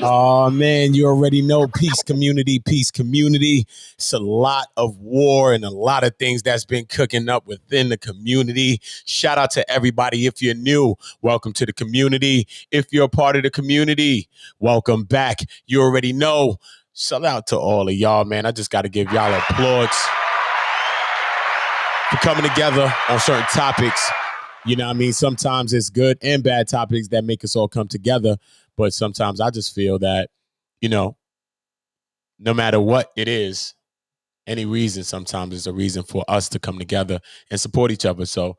Oh man, you already know. Peace community, peace community. It's a lot of war and a lot of things that's been cooking up within the community. Shout out to everybody. If you're new, welcome to the community. If you're a part of the community, welcome back. You already know. Shout out to all of y'all, man. I just got to give y'all applause for coming together on certain topics. You know what I mean? Sometimes it's good and bad topics that make us all come together. But sometimes I just feel that, you know, no matter what it is, any reason sometimes is a reason for us to come together and support each other. So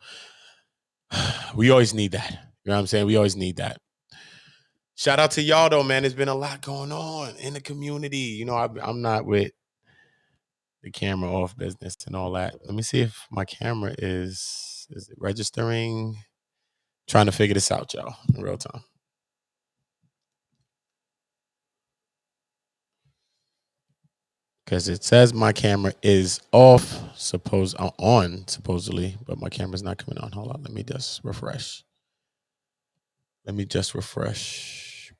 we always need that. You know what I'm saying? We always need that. Shout out to y'all, though, man. There's been a lot going on in the community. You know, I'm not with the camera off business and all that. Let me see if my camera is it registering? Trying to figure this out, y'all, in real time. Because it says my camera is off, supposedly, but my camera's not coming on. Hold on, let me just refresh.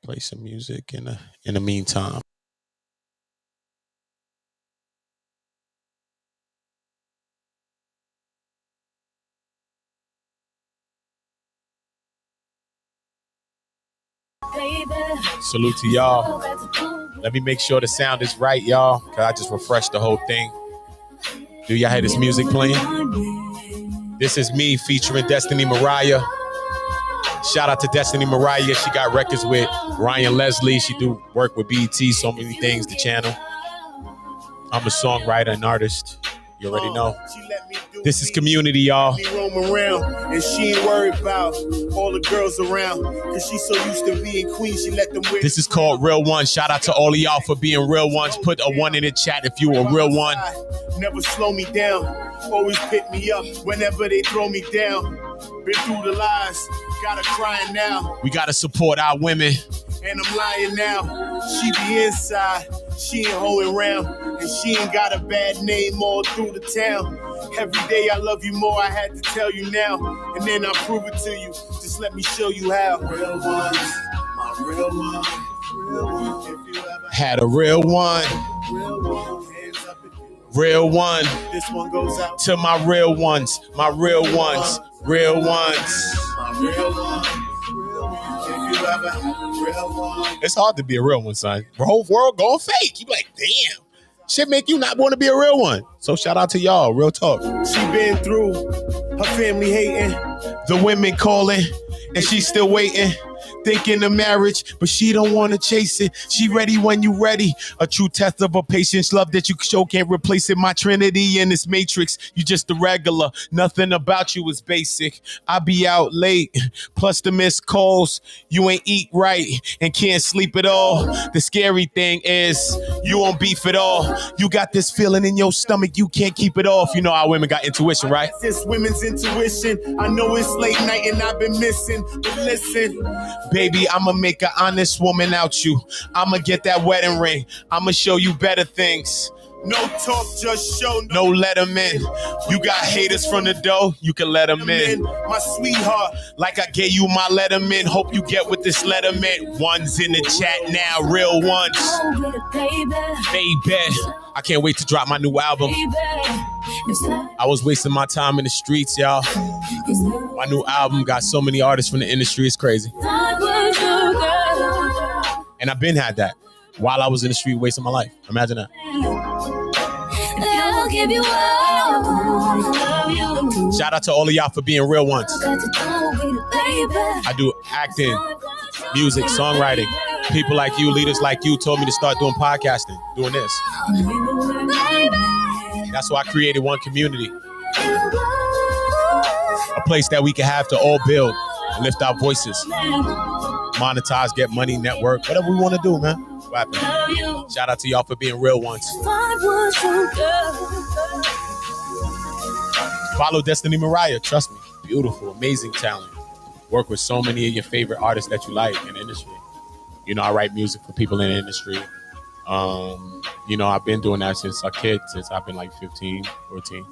Play some music in the meantime. Salute to y'all. Let me make sure the sound is right, y'all, because I just refreshed the whole thing. Do y'all hear this music playing? This is me featuring Destiny Mariah. Shout out to Destiny Mariah. She got records with Ryan Leslie. She do work with BET, so many things, the channel. I'm a songwriter and artist. You already know. This is community, y'all. Roam around and she ain't worried about all the girls around because she's so used to being queen. She let them wear. This is called Real One. Shout out to all of y'all for being real ones. Put a 1 in the chat if you a real one. Never slow me down. Always pick me up whenever they throw me down. Been through the lies. Gotta crying now. We gotta support our women. And I'm lying now. She be inside. She ain't hoeing around. And she ain't got a bad name all through the town. Every day I love you more, I had to tell you now. And then I'll prove it to you. Just let me show you how. Real ones, my real one. Real one. If you ever had a real one. Real one. Hands up if you real one. This one goes out to my real ones. My real ones. Real ones. My real one. If you ever had a real one. It's hard to be a real one, son. The whole world going fake. You be like, damn. Shit make you not want to be a real one. So shout out to y'all. Real talk. She been through her family hating, the women calling, and she's still waiting. Thinking of marriage, but she don't want to chase it. She ready when you ready. A true test of a patience. Love that you show can't replace it. My trinity in this matrix. You just a regular. Nothing about you is basic. I be out late. Plus the missed calls. You ain't eat right and can't sleep at all. The scary thing is you won't beef at all. You got this feeling in your stomach. You can't keep it off. You know how women got intuition, right? It's women's intuition. I know it's late night and I've been missing. But listen. Baby, I'ma make an honest woman out you. I'ma get that wedding ring. I'ma show you better things. No talk, just show. No let them in. You got haters from the door, you can let them in. My sweetheart. Like I gave you my let them in. Hope you get with this let them in. Ones in the chat now, real ones. Baby. I can't wait to drop my new album. I was wasting my time in the streets, y'all. My new album got so many artists from the industry, it's crazy. And I've been had that while I was in the street wasting my life. Imagine that. Shout out to all of y'all for being real ones. I do acting, music, songwriting. People like you, leaders like you told me to start doing podcasting, doing this. That's why I created One Community. A place that we can have to all build and lift our voices. Monetize, get money, network, whatever we want to do, man. What happened? Shout out to y'all for being real ones. Follow Destiny Mariah. Trust me. Beautiful, amazing talent. Work with so many of your favorite artists that you like in the industry. You know, I write music for people in the industry. You know, I've been doing that since a kid, since I've been like 15, 14.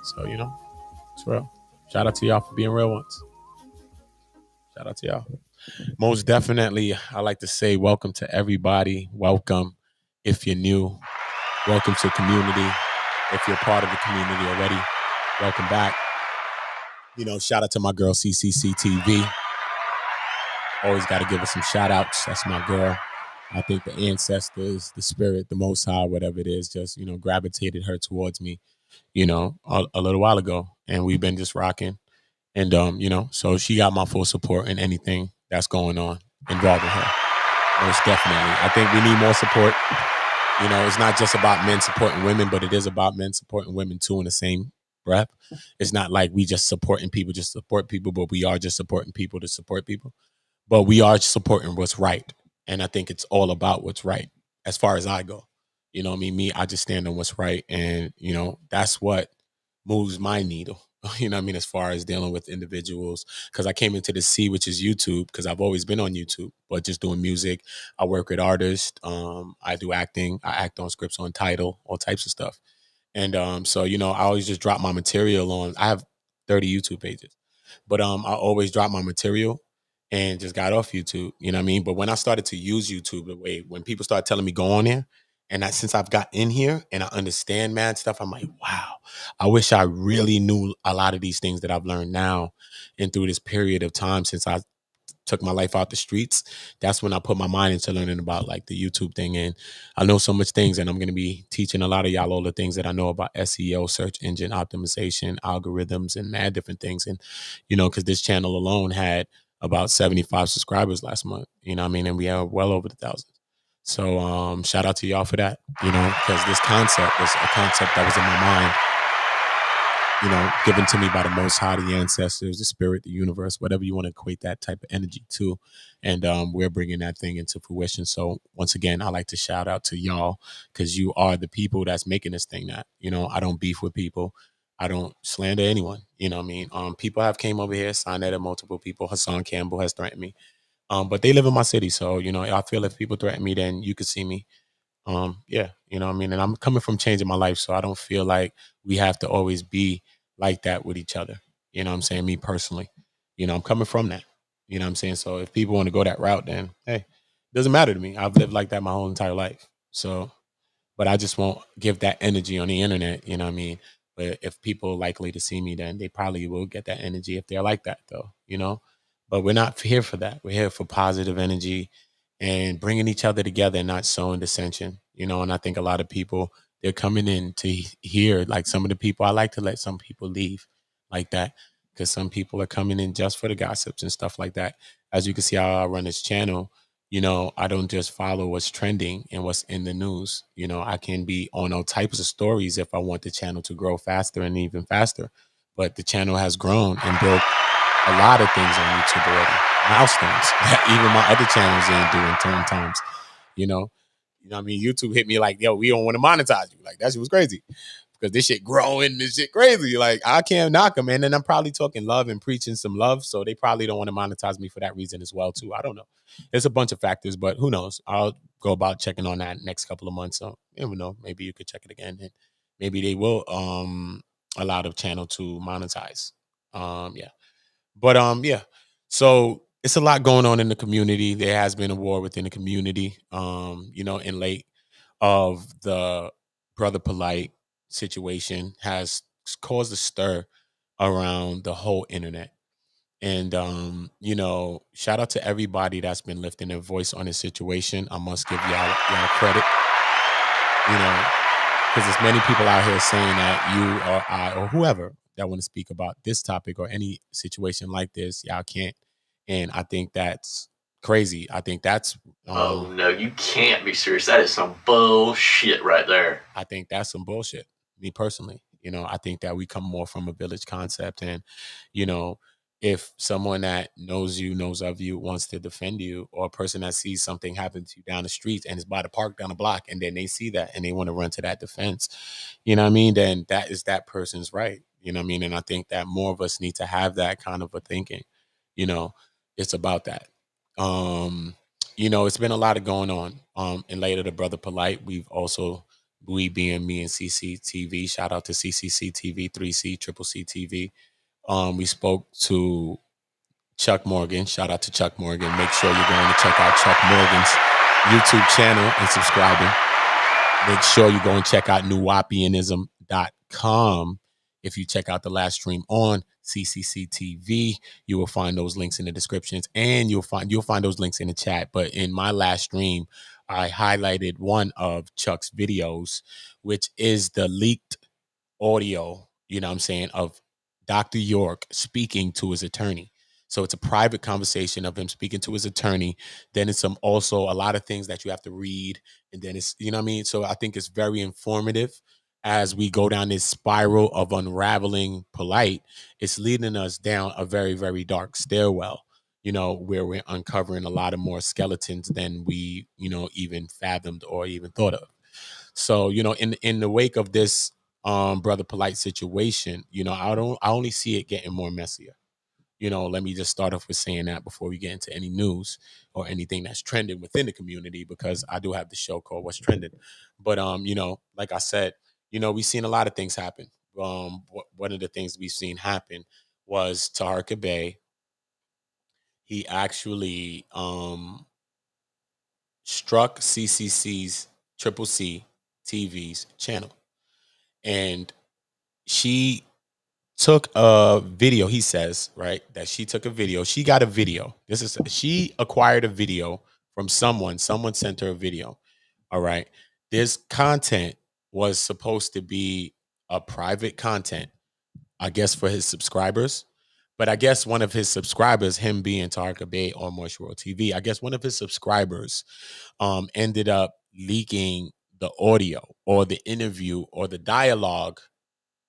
So, you know, it's real. Shout out to y'all for being real ones. Shout out to y'all. Most definitely, I like to say welcome to everybody. Welcome if you're new. Welcome to community. If you're part of the community already, welcome back. You know, shout out to my girl Ccctv. Always got to give her some shout outs. That's my girl. I think the ancestors, the spirit, the Most High, whatever it is, just, you know, gravitated her towards me, you know, a little while ago. And we've been just rocking. And, you know, so she got my full support in anything that's going on involving her. Most definitely. I think we need more support. You know, it's not just about men supporting women, but it is about men supporting women too in the same breath. It's not like we just supporting people, just support people, but we are just supporting people to support people. But we are supporting what's right. And I think it's all about what's right as far as I go. You know what I mean? I just stand on what's right. And, you know, that's what moves my needle. You know what I mean? As far as dealing with individuals, because I came into the C, which is YouTube, because I've always been on YouTube, but just doing music. I work with artists. I do acting. I act on scripts on Tidal, all types of stuff. And so, you know, I always just drop my material on. I have 30 YouTube pages, but I always drop my material and just got off YouTube. You know what I mean? But when I started to use YouTube the way, when people started telling me go on there, and since I've got in here and I understand mad stuff, I'm like, wow, I wish I really knew a lot of these things that I've learned now and through this period of time since I took my life out the streets. That's when I put my mind into learning about like the YouTube thing. And I know so much things, and I'm going to be teaching a lot of y'all all the things that I know about SEO, search engine optimization, algorithms, and mad different things. And, you know, because this channel alone had about 75 subscribers last month, you know what I mean? And we have well over 1,000. So shout out to y'all for that, you know, because this concept was a concept that was in my mind, you know, given to me by the Most High, the ancestors, the spirit, the universe, whatever you want to equate that type of energy to. And we're bringing that thing into fruition. So once again, I like to shout out to y'all because you are the people that's making this thing that, you know, I don't beef with people. I don't slander anyone. You know what I mean? People have came over here, signed at multiple people. Hassan Campbell has threatened me. But they live in my city. So, you know, I feel if people threaten me, then you could see me. Yeah, you know what I mean? And I'm coming from changing my life. So I don't feel like we have to always be like that with each other. You know what I'm saying? Me personally, you know, I'm coming from that. You know what I'm saying? So if people want to go that route, then hey, it doesn't matter to me. I've lived like that my whole entire life. So, but I just won't give that energy on the internet. You know what I mean? But if people are likely to see me, then they probably will get that energy if they're like that, though, you know? But we're not here for that. We're here for positive energy and bringing each other together and not sowing dissension, you know? And I think a lot of people, they're coming in to hear, like some of the people, I like to let some people leave like that because some people are coming in just for the gossips and stuff like that. As you can see how I run this channel, you know, I don't just follow what's trending and what's in the news. You know, I can be on all types of stories if I want the channel to grow faster and even faster. But the channel has grown and built a lot of things on YouTube already, milestones that even my other channels ain't doing 10 times. You know what I mean? YouTube hit me like, yo, we don't want to monetize you. Like, that shit was crazy because this shit growing, this shit crazy. Like, I can't knock them, man. And I'm probably talking love and preaching some love. So they probably don't want to monetize me for that reason as well, too. I don't know. It's a bunch of factors, but who knows? I'll go about checking on that next couple of months. So you never know. Maybe you could check it again. And maybe they will allow the channel to monetize. Yeah. But yeah. So it's a lot going on in the community. There has been a war within the community. You know, in late of the brother Polight situation has caused a stir around the whole internet. And you know, shout out to everybody that's been lifting their voice on this situation. I must give y'all credit. You know, because there's many people out here saying that you or I or whoever that want to speak about this topic or any situation like this, y'all can't. And I think that's crazy. I think that's oh no, you can't be serious. That is some bullshit right there. I think that's some bullshit. Me personally, you know, I think that we come more from a village concept, and you know, if someone that knows you, knows of you, wants to defend you, or a person that sees something happen to you down the street and is by the park down the block, and then they see that and they want to run to that defense, you know what I mean? Then that is that person's right. You know what I mean? And I think that more of us need to have that kind of a thinking. You know, it's about that. Um, it's been a lot of going on. And later the brother Polight, we being me and Ccctv, shout out to Ccctv, 3C, Triple C TV. We spoke to Chuck Morgan. Shout out to Chuck Morgan. Make sure you're going to check out Chuck Morgan's YouTube channel and subscribing. Make sure you go and check out newapianism.com. If you check out the last stream on Ccctv, you will find those links in the descriptions, and you'll find those links in the chat. But in my last stream, I highlighted one of Chuck's videos, which is the leaked audio, you know what I'm saying, of Dr. York speaking to his attorney. So it's a private conversation of him speaking to his attorney. Then it's also a lot of things that you have to read. And then it's, you know what I mean? So I think it's very informative as we go down this spiral of unraveling Polight. It's leading us down a very, very dark stairwell, where we're uncovering a lot of more skeletons than we, even fathomed or even thought of. So, in the wake of this brother Polight situation, I only see it getting more messier. Let me just start off with saying that before we get into any news or anything that's trending within the community, because I do have the show called What's Trending. But like I said, we've seen a lot of things happen. One of the things we've seen happen was Taharka Bey. He actually struck CCC's Triple C TV's channel, and she took a video. He says, right, that she took a video. She got a video. She acquired a video from someone. Someone sent her a video. All right. This content was supposed to be a private content, I guess, for his subscribers. But I guess one of his subscribers, him being Taharka Bey on Moist World TV, I guess one of his subscribers ended up leaking the audio or the interview or the dialogue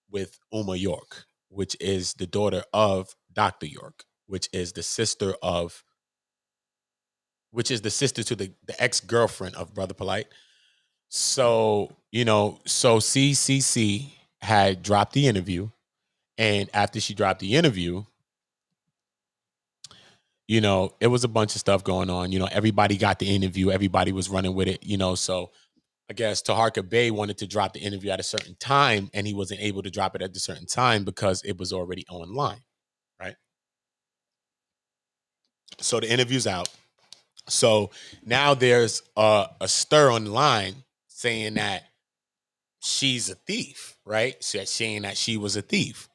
with Uma York, which is the daughter of Dr. York, which is the sister to the ex-girlfriend of Brother Polight. So, so CCC had dropped the interview. And after she dropped the interview, it was a bunch of stuff going on. Everybody got the interview. Everybody was running with it, so I guess Taharka Bey wanted to drop the interview at a certain time, and he wasn't able to drop it at a certain time because it was already online, right? So the interview's out. So now there's a stir online saying that she's a thief, right? So saying that she was a thief.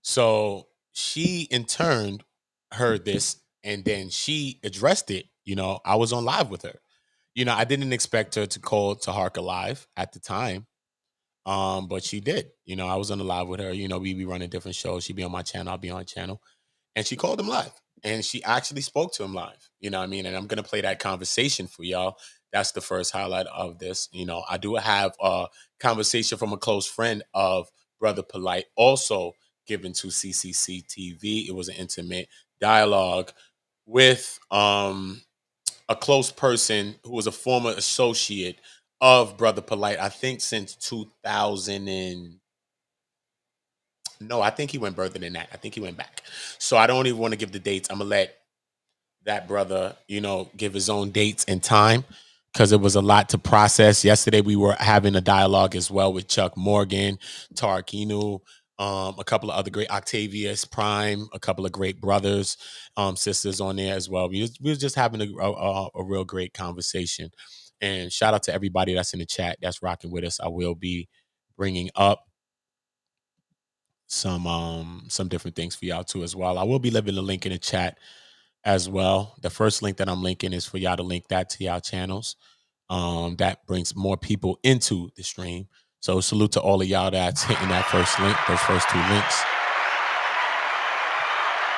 So she in turn heard this, and then she addressed it. I was on live with her. I didn't expect her to call Taharka live at the time. But she did. I was on the live with her. We be running different shows. She'd be on my channel, I'll be on her channel. And she called him live. And she actually spoke to him live. You know what I mean? And I'm gonna play that conversation for y'all. That's the first highlight of this. I do have a conversation from a close friend of Brother Polight, also given to CCC TV. It was an intimate dialogue with a close person who was a former associate of Brother Polight, I think since 2000 and no, I think he went further than that. I think he went back. So I don't even want to give the dates. I'm gonna let that brother, give his own dates and time, because it was a lot to process. Yesterday we were having a dialogue as well with Chuck Morgan, Tarkinu, a couple of other great Octavius Prime, a couple of great brothers, sisters on there as well. We was just having a real great conversation. And shout out to everybody that's in the chat that's rocking with us. I will be bringing up some different things for y'all too as well. I will be leaving the link in the chat as well. The first link that I'm linking is for y'all to link that to y'all channels. That brings more people into the stream. So salute to all of y'all that's hitting that first link, those first two links.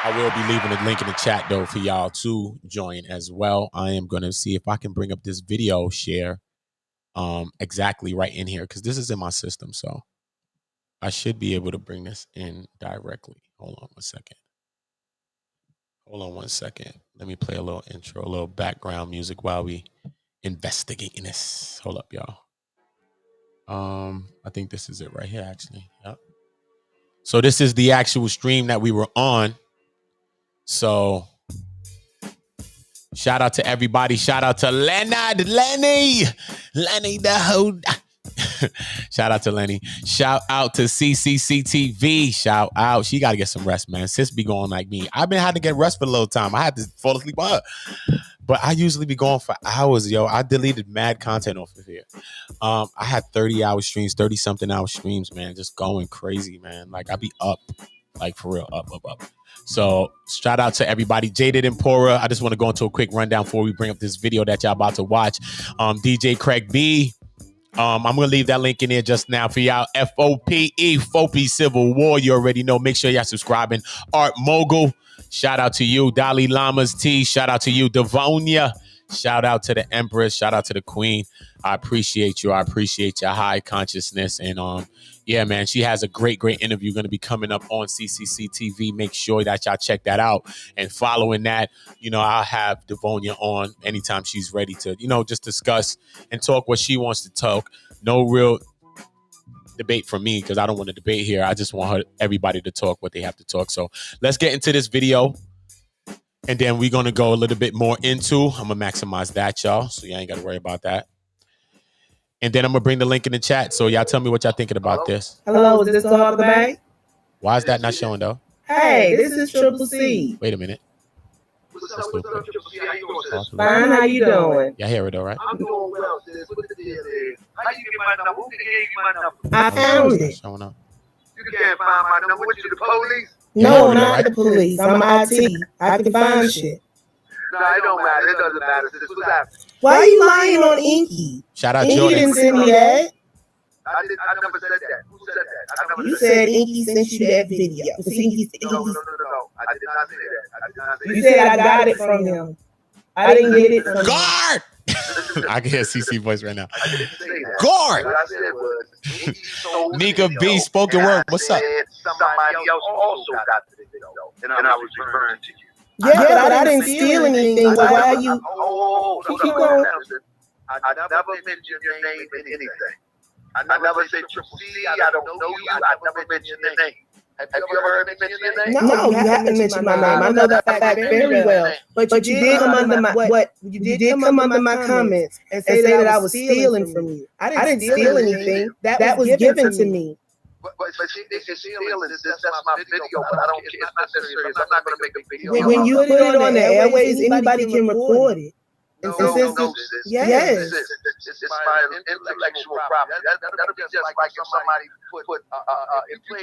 I will be leaving a link in the chat though for y'all to join as well. I am going to see if I can bring up this video share exactly right in here, because this is in my system. So I should be able to bring this in directly. Hold on one second. Hold on 1 second. Let me play a little intro, a little background music while we investigating this. Hold up, y'all. I think this is it right here, actually. Yep. So this is the actual stream that we were on. So shout out to everybody. Shout out to Lenny the hoe. Shout out to Lenny. Shout out to Ccctv. Shout out. She got to get some rest, man. Sis be going like me. I've been having to get rest for a little time. I had to fall asleep on her. But I usually be going for hours, yo. I deleted mad content off of here. I had 30-hour streams, 30-something hour streams, man. Just going crazy, man. Like, I be up. Like, for real, up. So, shout out to everybody. Jaded Empora. I just want to go into a quick rundown before we bring up this video that y'all about to watch. DJ Craig B. I'm going to leave that link in there just now for y'all. FOPE Civil War. You already know. Make sure y'all subscribing. Art Mogul. Shout out to you. Dalai Lama's T. Shout out to you. Devonia. Shout out to the Empress. Shout out to the Queen. I appreciate you. I appreciate your high consciousness. And yeah, man, she has a great interview going to be coming up on Ccctv. Make sure that y'all check that out. And following that, you know, I'll have Devonia on anytime she's ready to, you know, just discuss and talk what she wants to talk. No real debate from me because I don't want to debate here. I just want everybody to talk what they have to talk. So let's get into this video. And then we're going to go a little bit more into, I'm going to maximize that, y'all. So y'all ain't got to worry about that. And then I'm going to bring the link in the chat. So y'all tell me what y'all thinking about this. Hello, is this Taharka Bay? Why is that not showing, though? Hey, this is Triple C. Wait a minute. What's up, Triple C? How you doing, sis? Fine, how you doing? Y'all hear it, though, right? I'm doing well, sis. What the deal is? How you get my number? Who gave you my number? I found it. Showing up. You can't find my number. What, you the police? No, not the police. I'm IT. I can find shit. No, it don't matter. It doesn't matter, sis. What's happening? Why are you lying on Inky? Shout out Inky Jordan. didn't send me that. I never said that. Who said that? I never You said said Inky sent you that video. that. No. I did not say that. I did not say that. You said I got it from him. I didn't get it from him. Guard! I can hear CC voice right now. I didn't say that. Guard! What I said was, Inky sold the Nika video, B, spoken and word. I What's up? said somebody else also got the video, and I was referring to you. Yeah, but I didn't steal anything. So why are you? Keep going. I never mentioned your name in anything. I never said Triple C. I don't know you. I never mentioned your name. Have you ever heard me mention your name? No, you haven't mentioned my name. I know that fact very well. But you did come under my You did come under my comments and say that I was stealing from you. I didn't steal anything. That was given to me. But she is stealing this. That's my video, but I don't care. It's not serious. I'm not going to make a video. When you put it on the airways, anybody can record it. No, yes. It's my intellectual property. That'll be just like if somebody put if you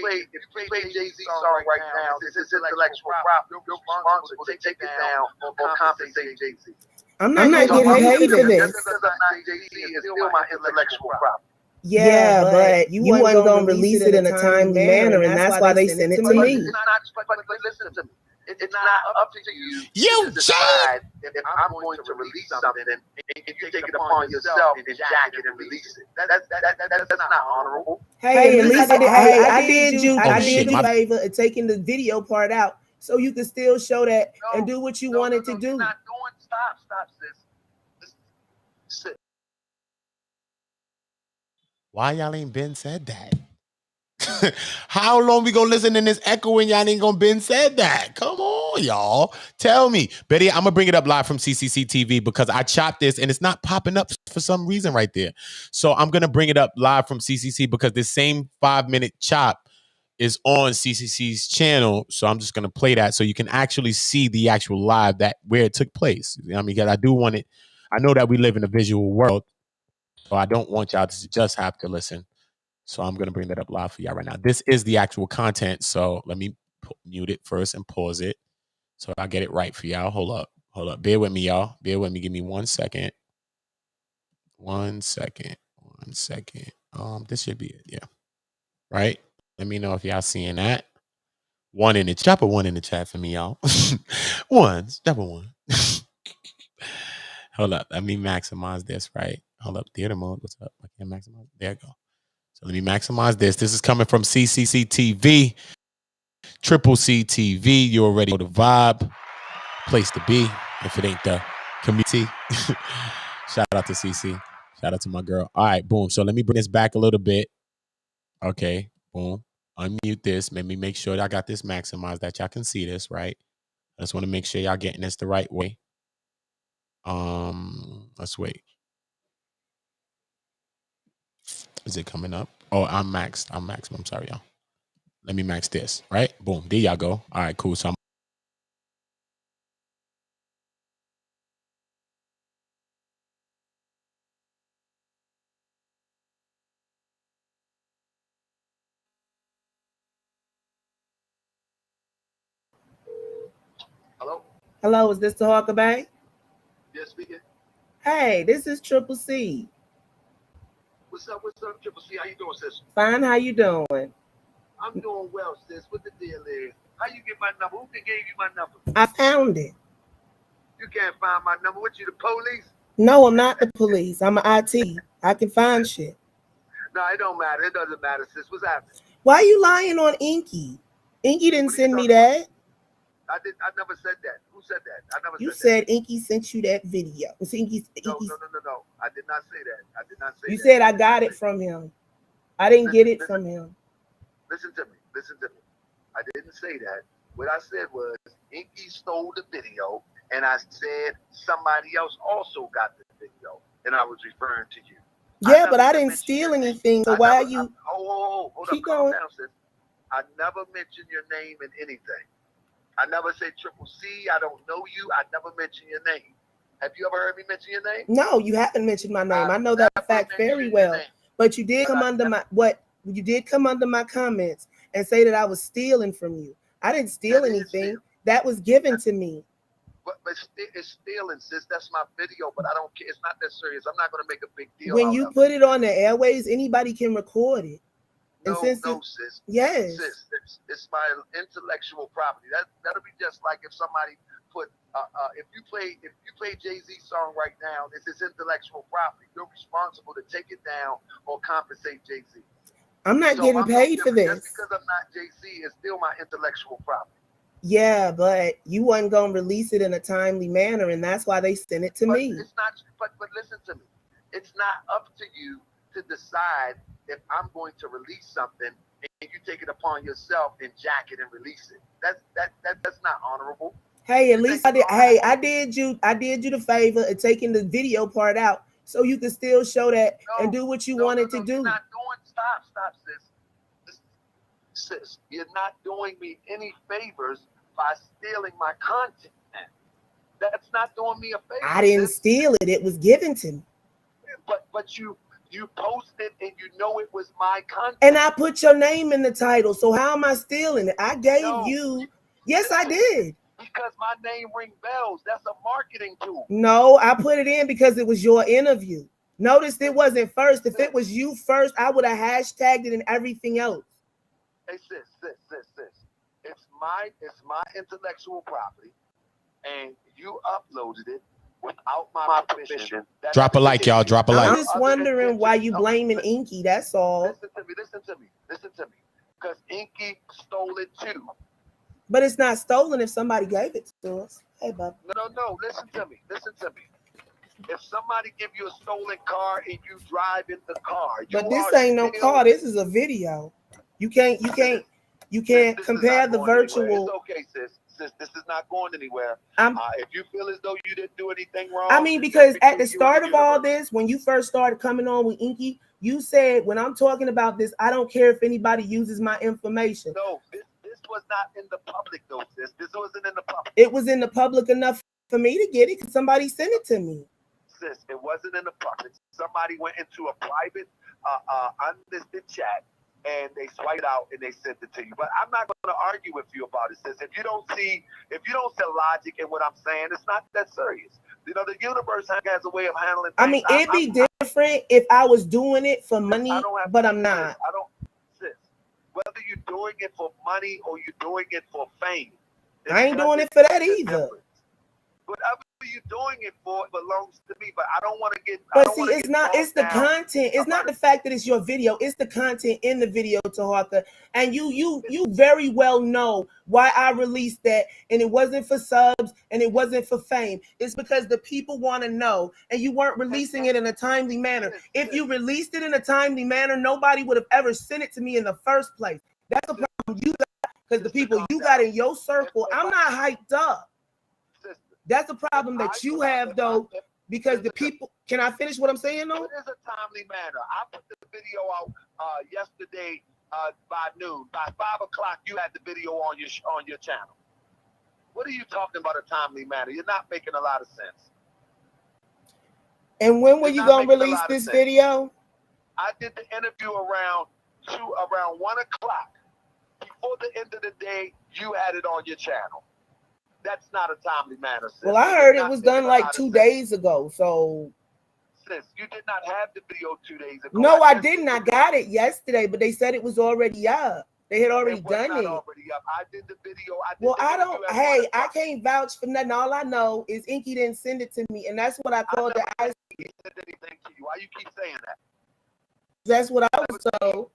play Jay-Z song right now, this is intellectual property. You're responsible to take it down or compensate Jay-Z. I'm not getting paid for this. Because I'm not Jay-Z, it's still my intellectual property. Yeah, but you wasn't going to release it in a timely manner, and that's why they sent it to me. It's not, but listen to me. It's not up to you. You to decide if I'm going to release something and you take it upon yourself and jack it and release it. That's not honorable. Hey, at least I did you my- a favor of taking the video part out so you could still show that and do what you wanted to do. You're not doing. Stop, sis. Sit. Why y'all ain't been said that? How long we gonna listen in this echo and y'all ain't gonna been said that? Come on, y'all. Tell me. Betty, I'm gonna bring it up live from Ccctv because I chopped this and it's not popping up for some reason right there. So I'm gonna bring it up live from CCC because this same 5-minute chop is on CCC's channel. So I'm just gonna play that so you can actually see the actual live that where it took place. You know what I mean? Because I do want it. I know that we live in a visual world, so I don't want y'all to just have to listen. So I'm going to bring that up live for y'all right now. This is the actual content. So let me mute it first and pause it so I get it right for y'all. Hold up. Bear with me, y'all. Bear with me. Give me 1 second. 1 second. 1 second. This should be it. Yeah. Right? Let me know if y'all seeing that. Drop a 1 in the chat for me, y'all. Drop a 1. Hold up. Let me maximize this, right? Hold up. Theater mode. What's up? I can't maximize. There you go. So let me maximize this. This is coming from Ccctv, Triple C TV. You already know the vibe. place to be if it ain't the community. Shout out to CC. Shout out to my girl. All right, boom. So let me bring this back a little bit. Okay, boom. Unmute this. Let me make sure that I got this maximized that y'all can see this, right? I just want to make sure y'all getting this the right way. Let's wait. Is it coming up? Oh, I'm maxed. I'm sorry, y'all. Let me max this, right? Boom. There y'all go. All right, cool. So I'm Hello? Hello, is this Taharka Bay? Yes, speaking. Hey, this is Triple C. What's up, Triple C? How you doing, sis? Fine, how you doing? I'm doing well, sis. What the deal is? How you get my number? Who gave you my number? I found it. You can't find my number. What, you the police? No, I'm not the police. I'm an IT. I can find shit. No, it don't matter. It doesn't matter, sis. What's happening? Why are you lying on Inky? Inky didn't send me that. I never said that. Who said that? I never You said said Inky sent you that video. Inky, No. I did not say that. I did not say you that. said I got it from him. I didn't get it from him. Listen to me. I didn't say that. What I said was Inky stole the video, and I said somebody else also got the video, and I was referring to you. Yeah, but I didn't steal anything. So why are you? Hold up, calm down, sis. I never mentioned your name in anything. I never said Triple C. I don't know you. I never mentioned your name. Have you ever heard me mention your name? No, you haven't mentioned my name. I know that fact very well. But you did come under my you did come under my comments and say that I was stealing from you. I didn't steal anything. That was given to me. But it's stealing, sis. That's my video, but I don't care. It's not that serious. I'm not going to make a big deal. When you put it on the airways, anybody can record it. No, sis. Yes. Sis, it's my intellectual property. That'll be just like if somebody put if you play Jay-Z's song right now, this is intellectual property. You're responsible to take it down or compensate Jay-Z. I'm not getting paid for this. Just because I'm not Jay-Z, it's still my intellectual property. Yeah, but you wasn't gonna release it in a timely manner, and that's why they sent it to me. It's not. But listen to me. It's not up to you to decide if I'm going to release something and you take it upon yourself and jack it and release it. That's not honorable. Hey, at least I did. Hey, I did you the favor of taking the video part out so you could still show that and do what you wanted to do. You're not doing. Stop, sis. You're not doing me any favors by stealing my content. That's not doing me a favor. I didn't steal it. It was given to me. But you posted and you know it was my content. And I put your name in the title. So how am I stealing it? I gave you. Yes, I did. Because my name rings bells. That's a marketing tool. No, I put it in because it was your interview. Notice it wasn't first. If it was you first, I would have hashtagged it and everything else. Hey, sis. It's my intellectual property, and you uploaded it without my permission. Drop a like, y'all. Drop a like. I'm just wondering why you blaming Inky. That's all. Listen to me. Because Inky stole it too. But it's not stolen if somebody gave it to us. Hey, bub. No. Listen to me. If somebody give you a stolen car and you drive in the car, but this ain't no car. This is a video. You can't compare the virtual. It's okay, sis. This is not going anywhere. If you feel as though you didn't do anything wrong. I mean, because at the start of all this, when you first started coming on with Inky, you said, when I'm talking about this, I don't care if anybody uses my information. No, this was not in the public, though, sis. This wasn't in the public. It was in the public enough for me to get it because somebody sent it to me. Sis, it wasn't in the public. Somebody went into a private, unlisted chat, and they swiped out and they sent it to you. But I'm not going to argue with you about it, sis. If you don't see logic in what I'm saying, it's not that serious. You know, the universe has a way of handling things. I mean, it'd be different if I was doing it for money, but I'm not. Sis, whether you're doing it for money or you're doing it for fame. I ain't doing it for that either. Whatever you're doing it for belongs to me, but I don't want to get. But see, it's not. It's the content. It's not the fact that it's your video. It's the content in the video, Taharka. And you very well know why I released that, and it wasn't for subs, and it wasn't for fame. It's because the people want to know, and you weren't releasing it in a timely manner. If you released it in a timely manner, nobody would have ever sent it to me in the first place. That's the problem you got, because the people you got in your circle, I'm not hyped up. That's the problem that you have, though, because the people. Can I finish what I'm saying, though? It is a timely manner. I put the video out yesterday by noon. By 5 o'clock, you had the video on your channel. What are you talking about a timely manner? You're not making a lot of sense. And when were you gonna release this video? I did the interview around 1 o'clock. Before the end of the day, you had it on your channel. That's not a timely manner, sis. Well, I heard it was done like 2 days ago. So, sis, you did not have the video 2 days ago. No, I didn't. I got it yesterday, but they said it was already up. They had already done it. Already up. I did the video. Hey, I can't vouch for nothing. All I know is Inky didn't send it to me, and that's what I called the ice. He sent anything to you. Why you keep saying that? That's what I was told.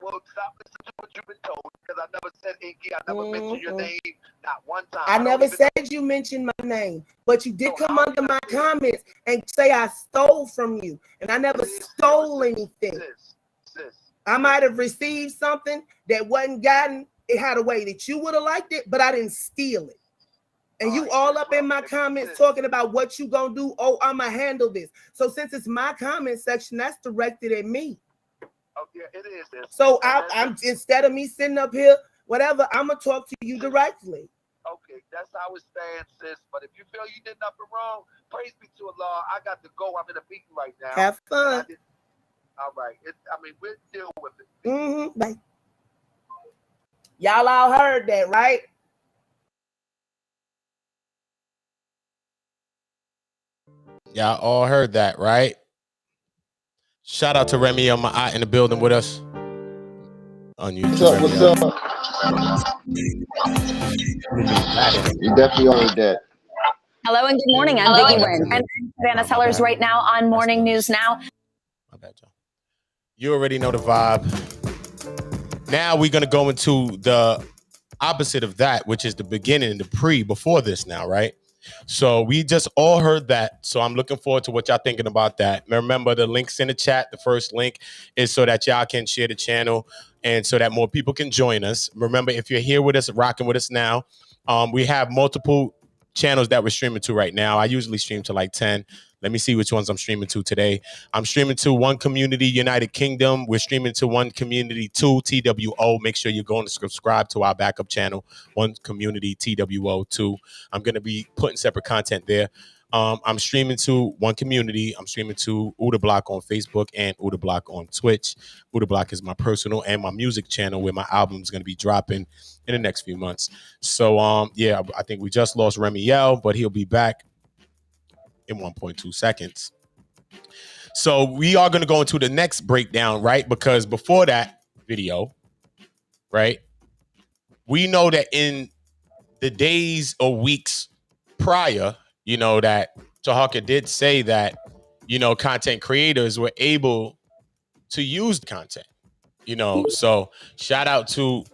Well, stop listening to what you've been told, because I never said Inky. I never mentioned your name, not one time. I never said you mentioned my name, but you did come under my comments and say I stole from you, and I never stole anything. I might have received something that wasn't gotten. It had a way that you would have liked it, but I didn't steal it. And you all up in my comments talking about what you gonna do. Oh, I'ma handle this. So since it's my comment section, that's directed at me. Oh, yeah, it is. So I'm instead of me sitting up here, whatever, I'm gonna talk to you directly. Okay, that's how it's stand, sis. But if you feel you did nothing wrong, praise be to Allah. I got to go. I'm in a meeting right now. Have fun. All right. We'll deal with it. Bye. Y'all all heard that, right? Y'all all heard that, right? Shout out to Remy on my eye in the building with us on YouTube. What's up? You definitely heard that. Hello and good morning. I'm Vicky Wynn. And I'm Savannah Sellers right now on Morning News Now. My bad, Joe. You already know the vibe. Now we're going to go into the opposite of that, which is the beginning, the before this now, right? So we just all heard that. So I'm looking forward to what y'all thinking about that. Remember, the link's in the chat. The first link is so that y'all can share the channel and so that more people can join us. Remember, if you're here with us, rocking with us now, we have multiple channels that we're streaming to right now. I usually stream to like 10. Let me see which ones I'm streaming to today. I'm streaming to One Community United Kingdom. We're streaming to One Community 2 TWO. Make sure you're going to subscribe to our backup channel, One Community TWO 2. I'm going to be putting separate content there. I'm streaming to One Community. I'm streaming to Uda Block on Facebook and Uda Block on Twitch. Uda Block is my personal and my music channel where my album is going to be dropping in the next few months. So, yeah, I think we just lost Remy Yell, but he'll be back in 1.2 seconds. So we are going to go into the next breakdown, right? Because before that video, right, we know that in the days or weeks prior, you know, that Taharka did say that, you know, content creators were able to use the content, you know. So shout out to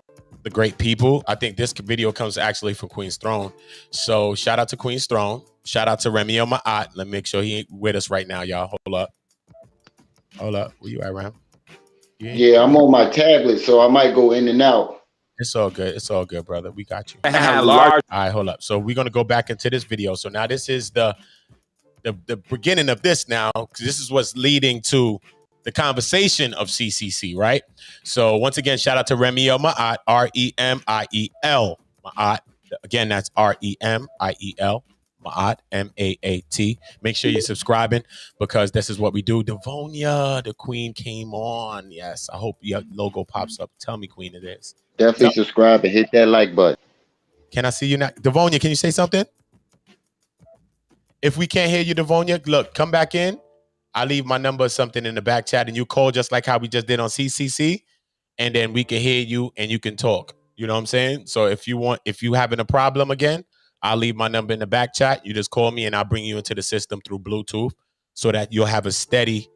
the great people. I think this video comes actually from Queen's Throne. So shout out to Queen's Throne. Shout out to Remy on my eye. Let me make sure he ain't with us right now, y'all. Hold up. Where you at, Ram? Yeah, I'm on my tablet, so I might go in and out. It's all good. It's all good, brother. We got you. I have large. All right, hold up. So we're gonna go back into this video. So now this is the beginning of this now, because this is what's leading to the conversation of CCC, right? So once again, shout out to Remiel Ma'at, R-E-M-I-E-L, Ma'at. Again, that's R-E-M-I-E-L, Ma'at, M-A-A-T. Make sure you're subscribing because this is what we do. Devonia, the queen came on. Yes, I hope your logo pops up. Tell me, queen, it is. Definitely subscribe and hit that like button. Can I see you now? Devonia, can you say something? If we can't hear you, Devonia, look, come back in. I'll leave my number or something in the back chat and you call just like how we just did on CCC. And then we can hear you and you can talk. You know what I'm saying? So if you having a problem again, I'll leave my number in the back chat. You just call me and I'll bring you into the system through Bluetooth so that you'll have a steady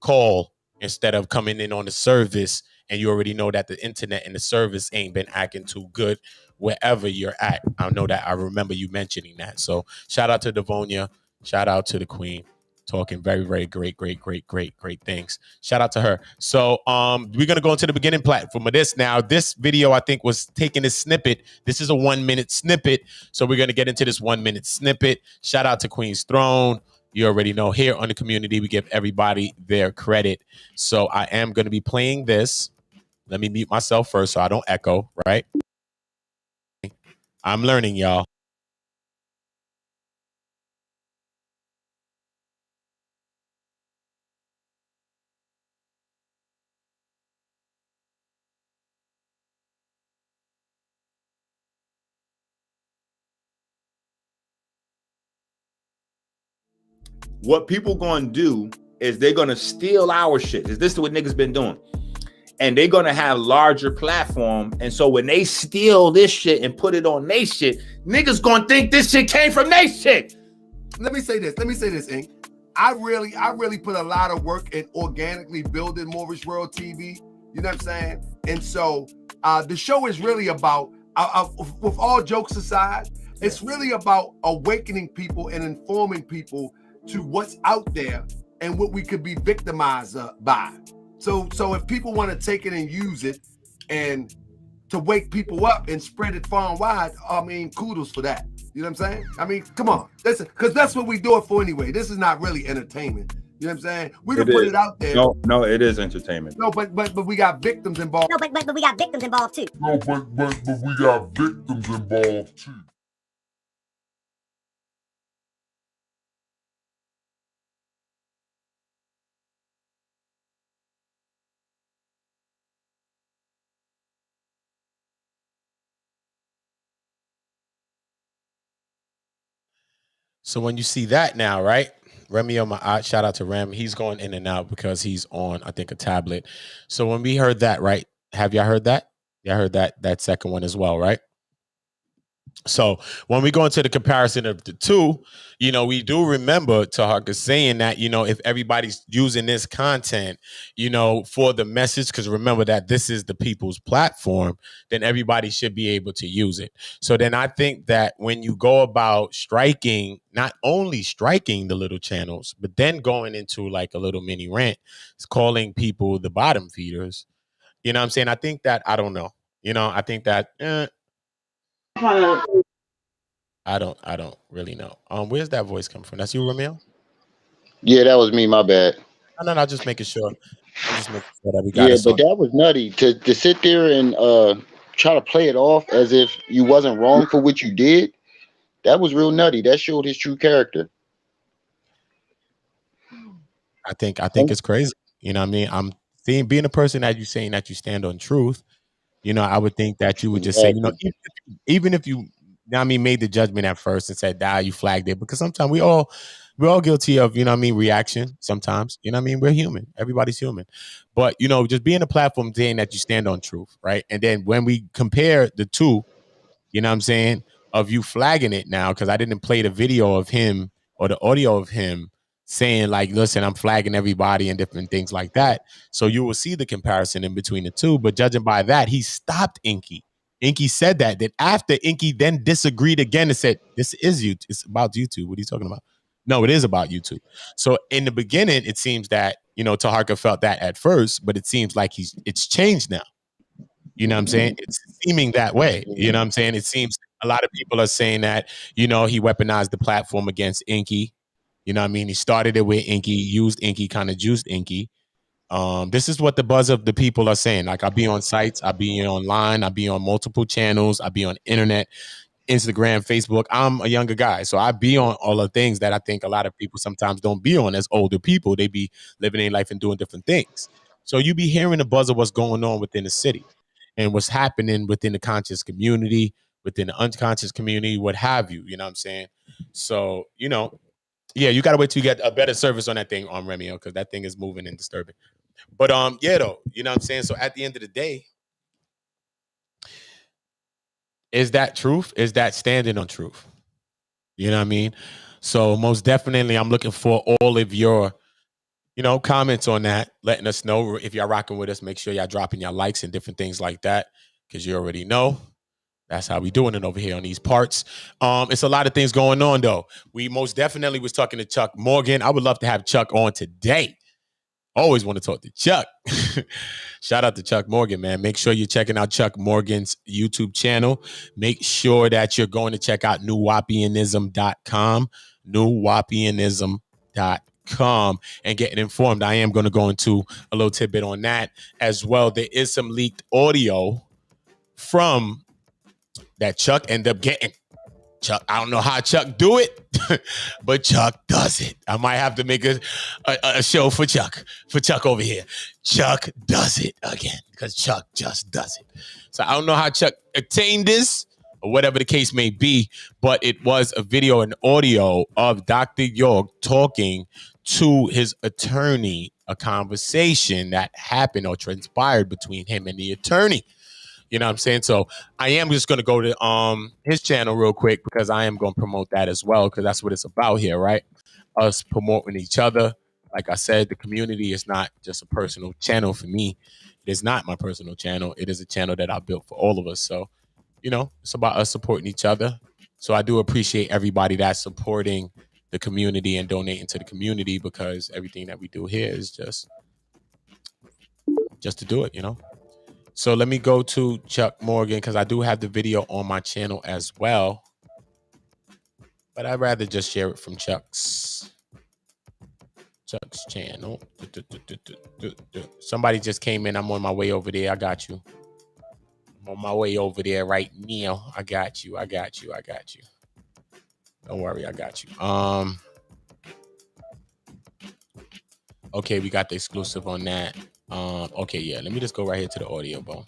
call instead of coming in on the service and you already know that the internet and the service ain't been acting too good wherever you're at. I know that. I remember you mentioning that. So shout out to Devonia. Shout out to the Queen. Talking very, very great things. Shout out to her. So we're gonna go into the beginning platform of this now. This video I think was taking a snippet. This is a 1 minute snippet. So we're gonna get into this 1 minute snippet. Shout out to Queen's Throne. You already know here on the community, we give everybody their credit. So I am gonna be playing this. Let me mute myself first so I don't echo, right? I'm learning, y'all. What people gonna do is they're gonna steal our shit. Is this what niggas been doing? And they're gonna have larger platform. And so when they steal this shit and put it on they shit, niggas gonna think this shit came from they shit. Let me say this, Ink. I really put a lot of work in organically building Moorish World TV. You know what I'm saying? And so the show is really about, with all jokes aside, it's really about awakening people and informing people to what's out there and what we could be victimized by. So if people want to take it and use it and to wake people up and spread it far and wide, I mean, kudos for that. You know what I'm saying? I mean, come on. Because that's what we do it for anyway. This is not really entertainment. You know what I'm saying? We can put it out there. No, it is entertainment. No, but we got victims involved. No, but we got victims involved too. No, but we got victims involved too. So when you see that now, right? Remy on my shout out to Rem. He's going in and out because he's on, I think, a tablet. So when we heard that, right? Have y'all heard that? Y'all heard that second one as well, right? So when we go into the comparison of the two, you know, we do remember Taharka saying that, you know, if everybody's using this content, you know, for the message, because remember that this is the people's platform, then everybody should be able to use it. So then I think that when you go about striking, not only striking the little channels, but then going into like a little mini rant, it's calling people the bottom feeders. You know what I'm saying? I think that, I don't know. You know, I think that, I don't really know. Where's that voice come from? That's you, Ramil? Yeah, that was me. My bad. No, I'm just making sure. I'm just making sure that we got Yeah, it. but that was nutty to sit there and try to play it off as if you wasn't wrong for what you did. That was real nutty. That showed his true character. I think it's crazy. You know what I mean? I'm being a person that you saying that you stand on truth. You know, I would think that you would just say, you know, even if you, I mean, made the judgment at first and said, you flagged it, because sometimes we're all guilty of, you know what I mean, reaction sometimes. You know what I mean? We're human. Everybody's human. But, you know, just being a platform saying that you stand on truth, right? And then when we compare the two, you know what I'm saying, of you flagging it now, because I didn't play the video of him or the audio of him saying like, listen, I'm flagging everybody and different things like that. So you will see the comparison in between the two. But judging by that, he stopped Inky. Inky said that after Inky then disagreed again and said, this is you. It's about YouTube. What are you talking about? No, it is about YouTube. So in the beginning, it seems that, you know, Taharka felt that at first, but it seems like it's changed now. You know what I'm saying? It's seeming that way. You know what I'm saying? It seems a lot of people are saying that, you know, he weaponized the platform against Inky. You know what I mean? He started it with Inky, used Inky, kind of juiced Inky. This is what the buzz of the people are saying. Like, I be on sites, I be online, I be on multiple channels, I be on internet, Instagram, Facebook. I'm a younger guy, so I be on all the things that I think a lot of people sometimes don't be on as older people. They be living their life and doing different things. So you be hearing the buzz of what's going on within the city and what's happening within the conscious community, within the unconscious community, what have you. You know what I'm saying? So, you know, yeah, you gotta wait till you get a better service on that thing, Remio, because that thing is moving and disturbing. But yeah, though, you know what I'm saying? So at the end of the day, is that truth? Is that standing on truth? You know what I mean? So most definitely, I'm looking for all of your, comments on that, letting us know if y'all rocking with us. Make sure y'all dropping your likes and different things like that, because you already know that's how we doing it over here on these parts. It's a lot of things going on, though. We most definitely was talking to Chuck Morgan. I would love to have Chuck on today. Always want to talk to Chuck. Shout out to Chuck Morgan, man. Make sure you're checking out Chuck Morgan's YouTube channel. Make sure that you're going to check out newwapianism.com, newwapianism.com, and getting informed. I am going to go into a little tidbit on that as well. There is some leaked audio from that Chuck ended up getting. Chuck, I don't know how Chuck do it, but Chuck does it. I might have to make a show for Chuck over here. Chuck does it again, because Chuck just does it. So I don't know how Chuck attained this, or whatever the case may be, but it was a video and audio of Dr. York talking to his attorney, a conversation that happened or transpired between him and the attorney. You know what I'm saying? So I am just going to go to his channel real quick, because I am going to promote that as well, because that's what it's about here, right? Us promoting each other. Like I said, the community is not just a personal channel for me. It is not my personal channel. It is a channel that I built for all of us. So, it's about us supporting each other. So I do appreciate everybody that's supporting the community and donating to the community, because everything that we do here is just to do it, So let me go to Chuck Morgan, because I do have the video on my channel as well. But I'd rather just share it from Chuck's channel. Somebody just came in. I'm on my way over there. I got you. I'm on my way over there right now. I got you. Don't worry, I got you. Okay, we got the exclusive on that. Okay, yeah. Let me just go right here to the audio, bro.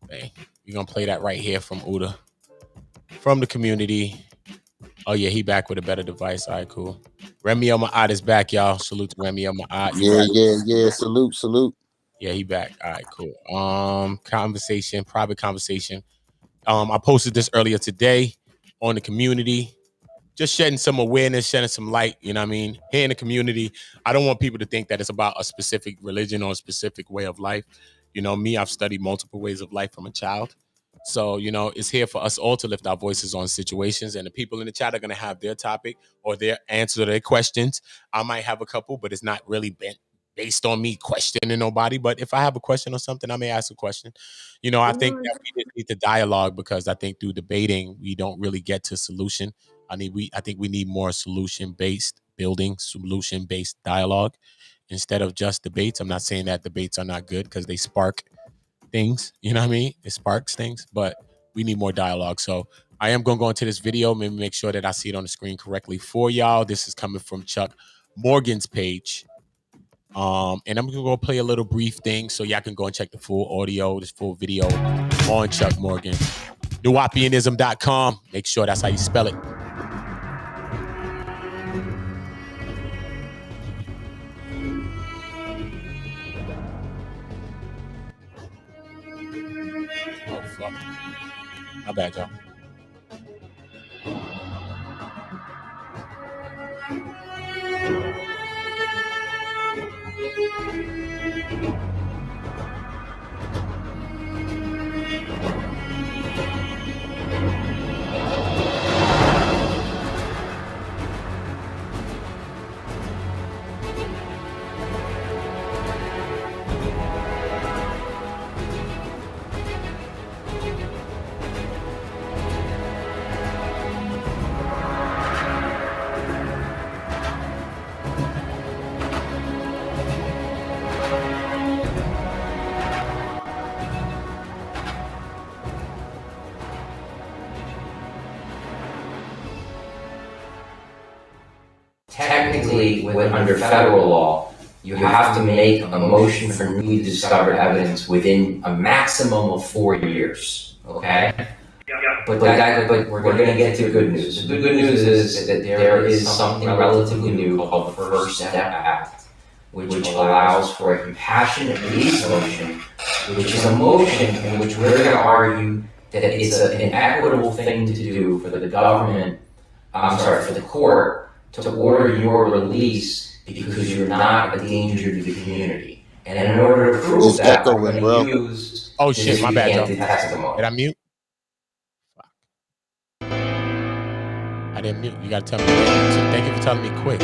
Hey, we're gonna play that right here from Uda, from the community. Oh yeah, he back with a better device. All right, cool. Remy Ma'at is back, y'all. Salute to Remy Ma'at. Yeah. Salute. Yeah, he back. All right, cool. Private conversation. I posted this earlier today on the community. Just shedding some awareness, shedding some light, you know what I mean? Here in the community, I don't want people to think that it's about a specific religion or a specific way of life. Me, I've studied multiple ways of life from a child. So, it's here for us all to lift our voices on situations. And the people in the chat are going to have their topic or their answer to their questions. I might have a couple, but it's not really based on me questioning nobody. But if I have a question or something, I may ask a question. I think that we need to dialogue, because I think through debating, we don't really get to solution. I think we need more solution-based building, solution-based dialogue instead of just debates. I'm not saying that debates are not good, because they spark things. You know what I mean? It sparks things, but we need more dialogue. So I am going to go into this video, maybe make sure that I see it on the screen correctly for y'all. This is coming from Chuck Morgan's page. And I'm going to go play a little brief thing so y'all can go and check the full audio, this full video on Chuck Morgan. Newwapianism.com. Make sure that's how you spell it. Oh, fuck. My bad, y'all. Technically, under federal law, you have to make a motion for newly discovered evidence within a maximum of 4 years. Okay? But we're going to get to good news. The good news is that there is something relatively new called the First Step Act, which allows for a compassionate release motion, which is a motion in which we're going to argue that it's an equitable thing to do for the government, for the court to order your release because you're not a danger to the community. And in order to prove Just that, we're echoing, going bro. to use Oh shit, my bad, disputed y'all. testimony. Did I mute? Fuck. I didn't mute. You gotta tell me. Thank you for telling me quick.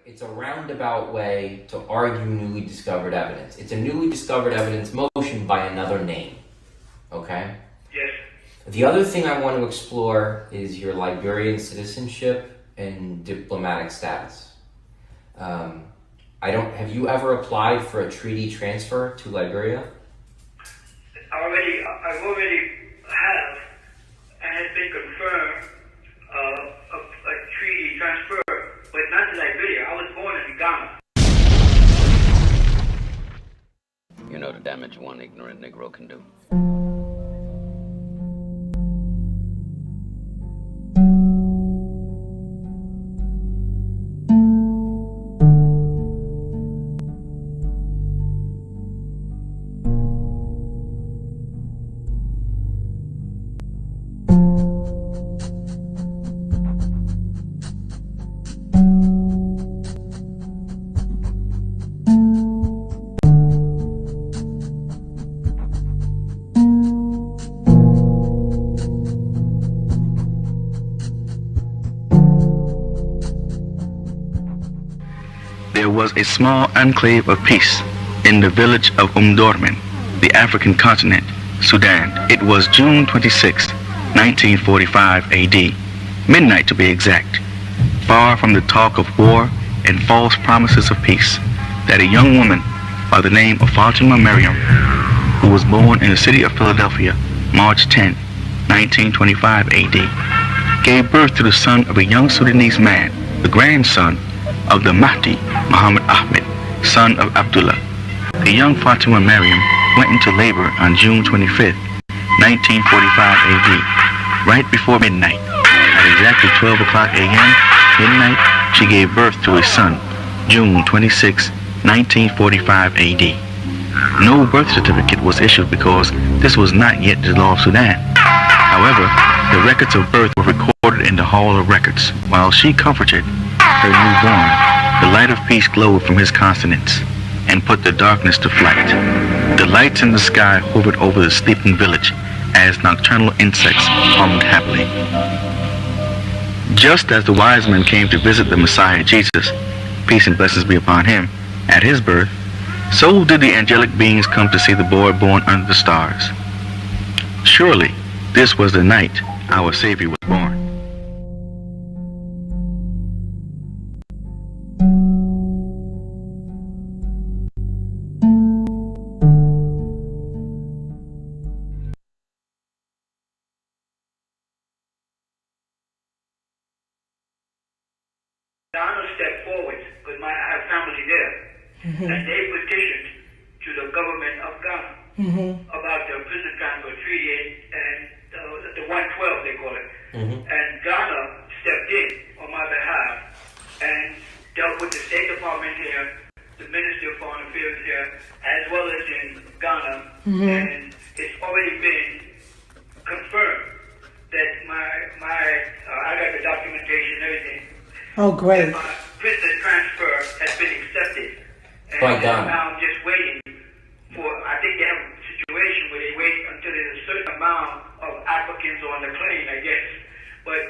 It's a roundabout way to argue newly discovered evidence. It's a newly discovered evidence motion by another name. Okay? Yes. The other thing I want to explore is your Liberian citizenship and diplomatic status. Have you ever applied for a treaty transfer to Liberia? I I already have, and has been confirmed, a treaty transfer, but not to Liberia. I was born in Ghana. You know the damage one ignorant Negro can do. There was a small enclave of peace in the village of Umdurman, the African continent, Sudan. It was June 26, 1945 AD, midnight to be exact. Far from the talk of war and false promises of peace, that a young woman by the name of Fatima Miriam, who was born in the city of Philadelphia, March 10, 1925 AD, gave birth to the son of a young Sudanese man, the grandson of the Mahdi Muhammad Ahmed, son of Abdullah. The young Fatima Miriam went into labor on June 25, 1945 AD, right before midnight. At exactly 12 o'clock a.m., midnight, she gave birth to a son, June 26, 1945 AD. No birth certificate was issued because this was not yet the law of Sudan. However, the records of birth were recorded in the Hall of Records. While she comforted her newborn, the light of peace glowed from his countenance and put the darkness to flight. The lights in the sky hovered over the sleeping village as nocturnal insects hummed happily. Just as the wise men came to visit the Messiah Jesus, peace and blessings be upon him, at his birth, so did the angelic beings come to see the boy born under the stars. Surely, this was the night our Savior was born. Ghana stepped forward because I have family there, and they petitioned to the government of Ghana about the prison transfer treaty and the 112 they call it. And Ghana stepped in on my behalf and dealt with the State Department here, the Ministry of Foreign Affairs here, as well as in Ghana, and it's already been confirmed that I got the documentation and everything. Oh, great. My prisoner transfer has been accepted. And By Ghana. now I'm just waiting for, I think they have a situation where they wait until there's a certain amount of applicants on the claim, I guess. But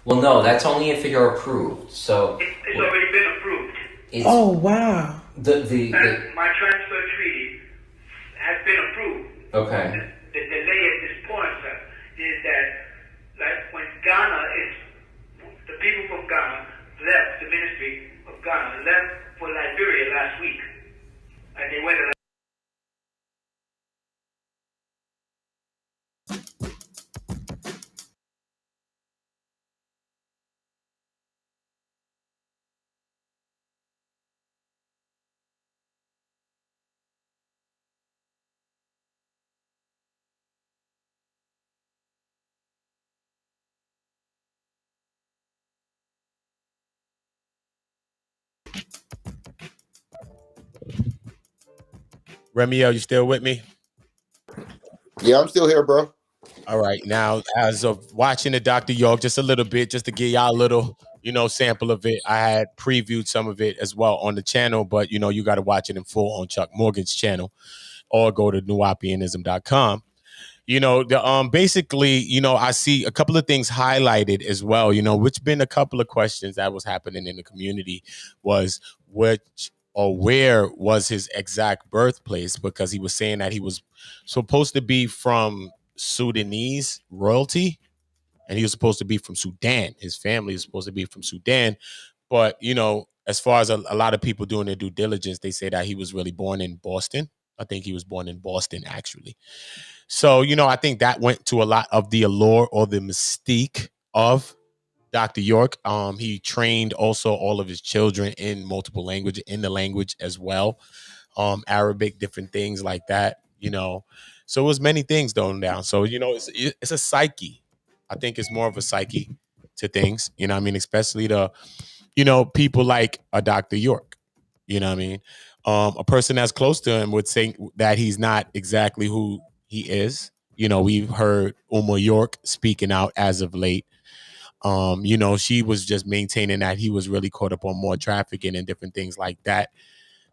Well, no, that's only if you're approved. So it's already been approved. Oh, wow. And my transfer treaty has been approved. Okay. The delay at this point, sir, is that like when Ghana is, the people from Ghana left, the Ministry of Ghana left for Liberia last week. And they went to Remiel, you still with me? Yeah, I'm still here, bro. All right. Now, as of watching the Dr. York, just a little bit, just to give y'all a little, sample of it. I had previewed some of it as well on the channel, but, you got to watch it in full on Chuck Morgan's channel or go to newapianism.com. Basically, I see a couple of things highlighted as well, which been a couple of questions that was happening in the community was which or where was his exact birthplace, because he was saying that he was supposed to be from Sudanese royalty and he was supposed to be from Sudan. His family is supposed to be from Sudan. But, as far as a lot of people doing their due diligence, they say that he was really born in Boston. I think he was born in Boston, actually. So, I think that went to a lot of the allure or the mystique of Dr. York. He trained also all of his children in multiple languages, in the language as well. Arabic, different things like that, So it was many things going down. So, it's a psyche. I think it's more of a psyche to things, I mean, especially the, people like a Dr. York, I mean? A person that's close to him would say that he's not exactly who he is. We've heard Uma York speaking out as of late. She was just maintaining that he was really caught up on more trafficking and different things like that.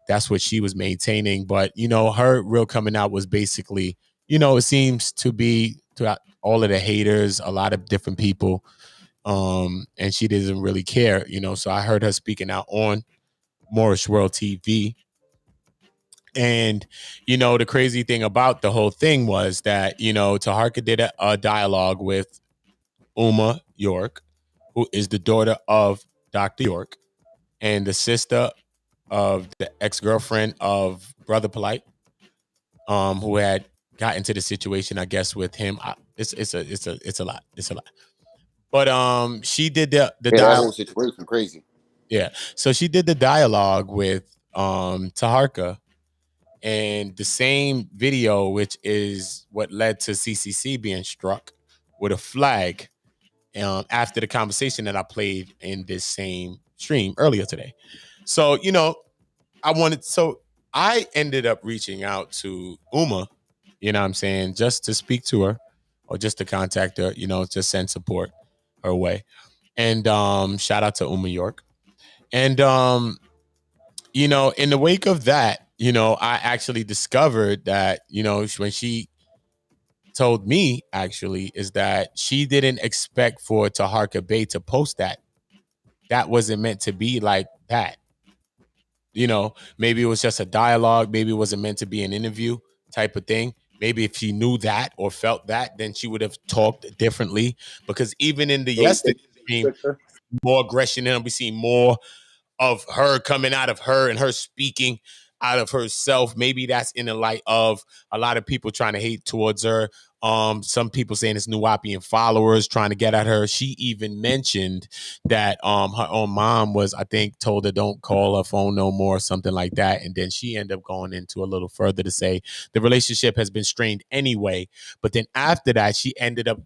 That's what she was maintaining. But, her real coming out was basically, it seems to be to all of the haters, a lot of different people. And she doesn't really care, So I heard her speaking out on Moorish World TV. And, the crazy thing about the whole thing was that, Taharka did a dialogue with Uma York, who is the daughter of Dr. York and the sister of the ex-girlfriend of Brother Polight, who had got into the situation, I guess, with him. It's a lot. It's a lot. But she did the that dialogue. whole situation crazy. Yeah. So she did the dialogue with Taharka, and the same video, which is what led to CCC being struck with a flag after the conversation that I played in this same stream earlier today. So, I ended up reaching out to Uma, what I'm saying, just to speak to her or just to contact her, just send support her way. And shout out to Uma York. And, in the wake of that, I actually discovered that, when she told me actually is that she didn't expect for Taharka Bey to post that. That wasn't meant to be like that. Maybe it was just a dialogue. Maybe it wasn't meant to be an interview type of thing. Maybe if she knew that or felt that, then she would have talked differently. Because even in the yesterday stream, more aggression in, we see more of her coming out of her and her speaking out of herself. Maybe that's in the light of a lot of people trying to hate towards her. Some people saying it's Nuwapian followers trying to get at her. She even mentioned that her own mom was, I think, told her don't call her phone no more, something like that. And then she ended up going into a little further to say the relationship has been strained anyway. But then after that, she ended up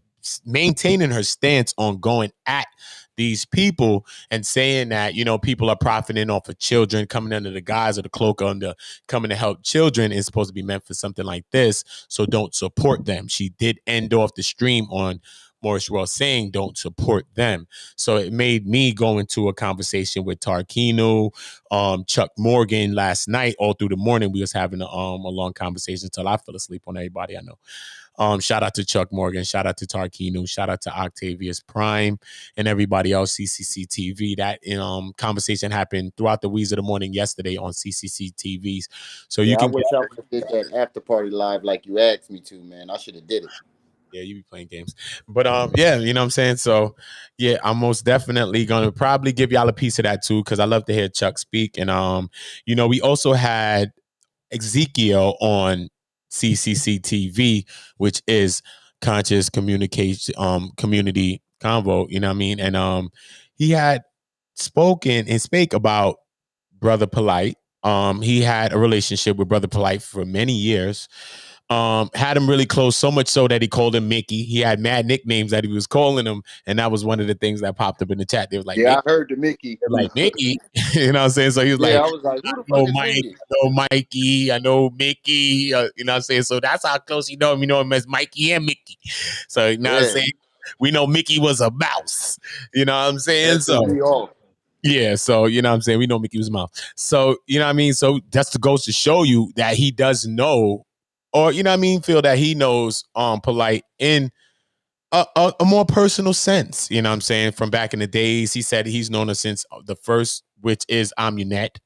maintaining her stance on going at these people and saying that, people are profiting off of children, coming under the guise of the cloak under coming to help children is supposed to be meant for something like this. So don't support them. She did end off the stream on Moorish World saying don't support them. So it made me go into a conversation with Tarkino, Chuck Morgan last night. All through the morning, we was having a long conversation until I fell asleep on everybody I know. Shout out to Chuck Morgan, shout out to Tarkino, shout out to Octavius Prime and everybody else, Ccctv. That conversation happened throughout the weeks of the morning yesterday on Ccctvs. So you can. I wish I would have did that after party live like you asked me to, man. I should have did it. Yeah, you be playing games. But yeah, you know what I'm saying? So yeah, I'm most definitely gonna probably give y'all a piece of that too, because I love to hear Chuck speak. And we also had Ezekiel on Ccctv, which is Conscious Communication Community Convo, you know what I mean? And he had spoken and spake about Brother Polight. He had a relationship with Brother Polight for many years. Had him really close, so much so that he called him Mickey. He had mad nicknames that he was calling him, and that was one of the things that popped up in the chat. They was like, yeah, Mickey. I heard the Mickey. They're like, Mickey. You know what I'm saying? So he was Yeah, like, I was like, who the I know fuck is Mike, Mickey? I know Mikey, I know Mickey. You know what I'm saying? So that's how close you know him. You know him as Mikey and Mickey. So you know what I'm saying? We know Mickey was a mouse. You know what I'm saying? That's so we all. yeah, so you know what I'm saying? We know Mickey was a mouse. So you know what I mean? So that's the goes to show you that he does know, or you know what I mean, feel that he knows Polight in a more personal sense. You know what I'm saying? From back in the days, he said he's known her since the first, which is Amunet.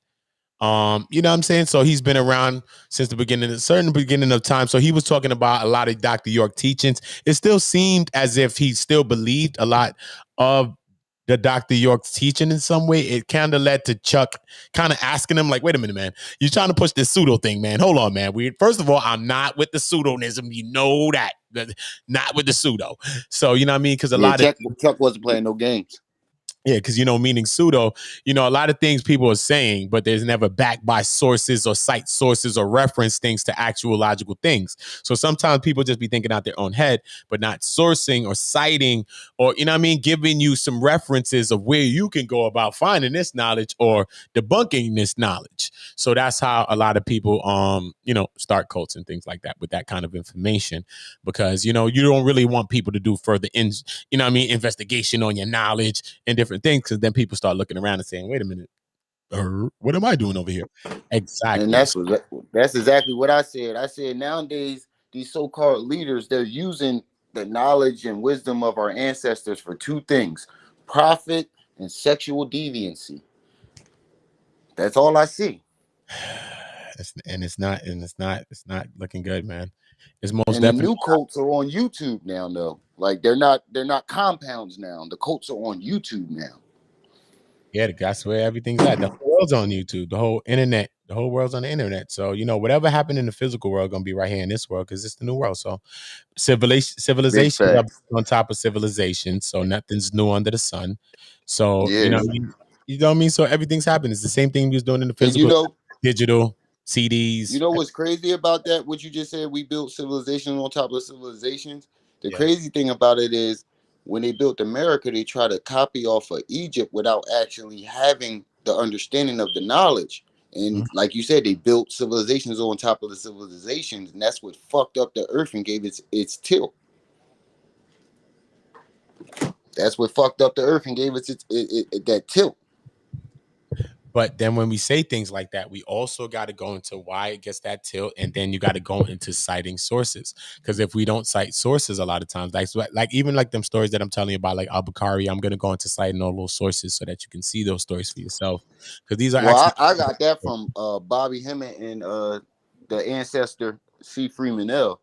You know what I'm saying? So he's been around since the beginning of time. So he was talking about a lot of Dr. York teachings. It still seemed as if he still believed a lot of the Dr. York's teaching in some way, it kind of led to Chuck kind of asking him, like, wait a minute, man, you're trying to push this pseudo thing, man. Hold on, man. First of all, I'm not with the pseudonism. You know that. Not with the pseudo. So, you know what I mean? Because a lot of Chuck wasn't playing no games. Yeah, because, meaning pseudo, a lot of things people are saying, but there's never backed by sources or cite sources or reference things to actual logical things. So sometimes people just be thinking out their own head, but not sourcing or citing or, giving you some references of where you can go about finding this knowledge or debunking this knowledge. So that's how a lot of people, start cults and things like that with that kind of information, because, you don't really want people to do further investigation on your knowledge and different things, because then people start looking around and saying, wait a minute, what am I doing over here? Exactly. And that's exactly what I said. I said nowadays these so-called leaders, they're using the knowledge and wisdom of our ancestors for two things: profit and sexual deviancy. That's all I see. It's not looking good, man. It's most and definitely the new cults are on YouTube now, though. Like they're not compounds now. The cults are on YouTube now. Yeah, that's where everything's at. The whole world's on YouTube. The whole internet. The whole world's on the internet. So, whatever happened in the physical world gonna be right here in this world, because it's the new world. So civilization are on top of civilization. So nothing's new under the sun. So, Yeah. you know what I mean? So everything's happening. It's the same thing we was doing in the physical, digital, CDs. You know what's crazy about that? What you just said, we built civilizations on top of civilizations. The crazy thing about it is when they built America, they try to copy off of Egypt without actually having the understanding of the knowledge. And like you said, they built civilizations on top of the civilizations, and that's what fucked up the earth and gave its tilt. That's what fucked up the earth and gave it that tilt. But then when we say things like that, we also got to go into why it gets that tilt, and then you got to go into citing sources. Because if we don't cite sources, a lot of times, like even like them stories that I'm telling you about, like Al-Bukhari, I'm going to go into citing all those sources so that you can see those stories for yourself. Because these are I got that from Bobby Hemmett and the ancestor C. Freeman L.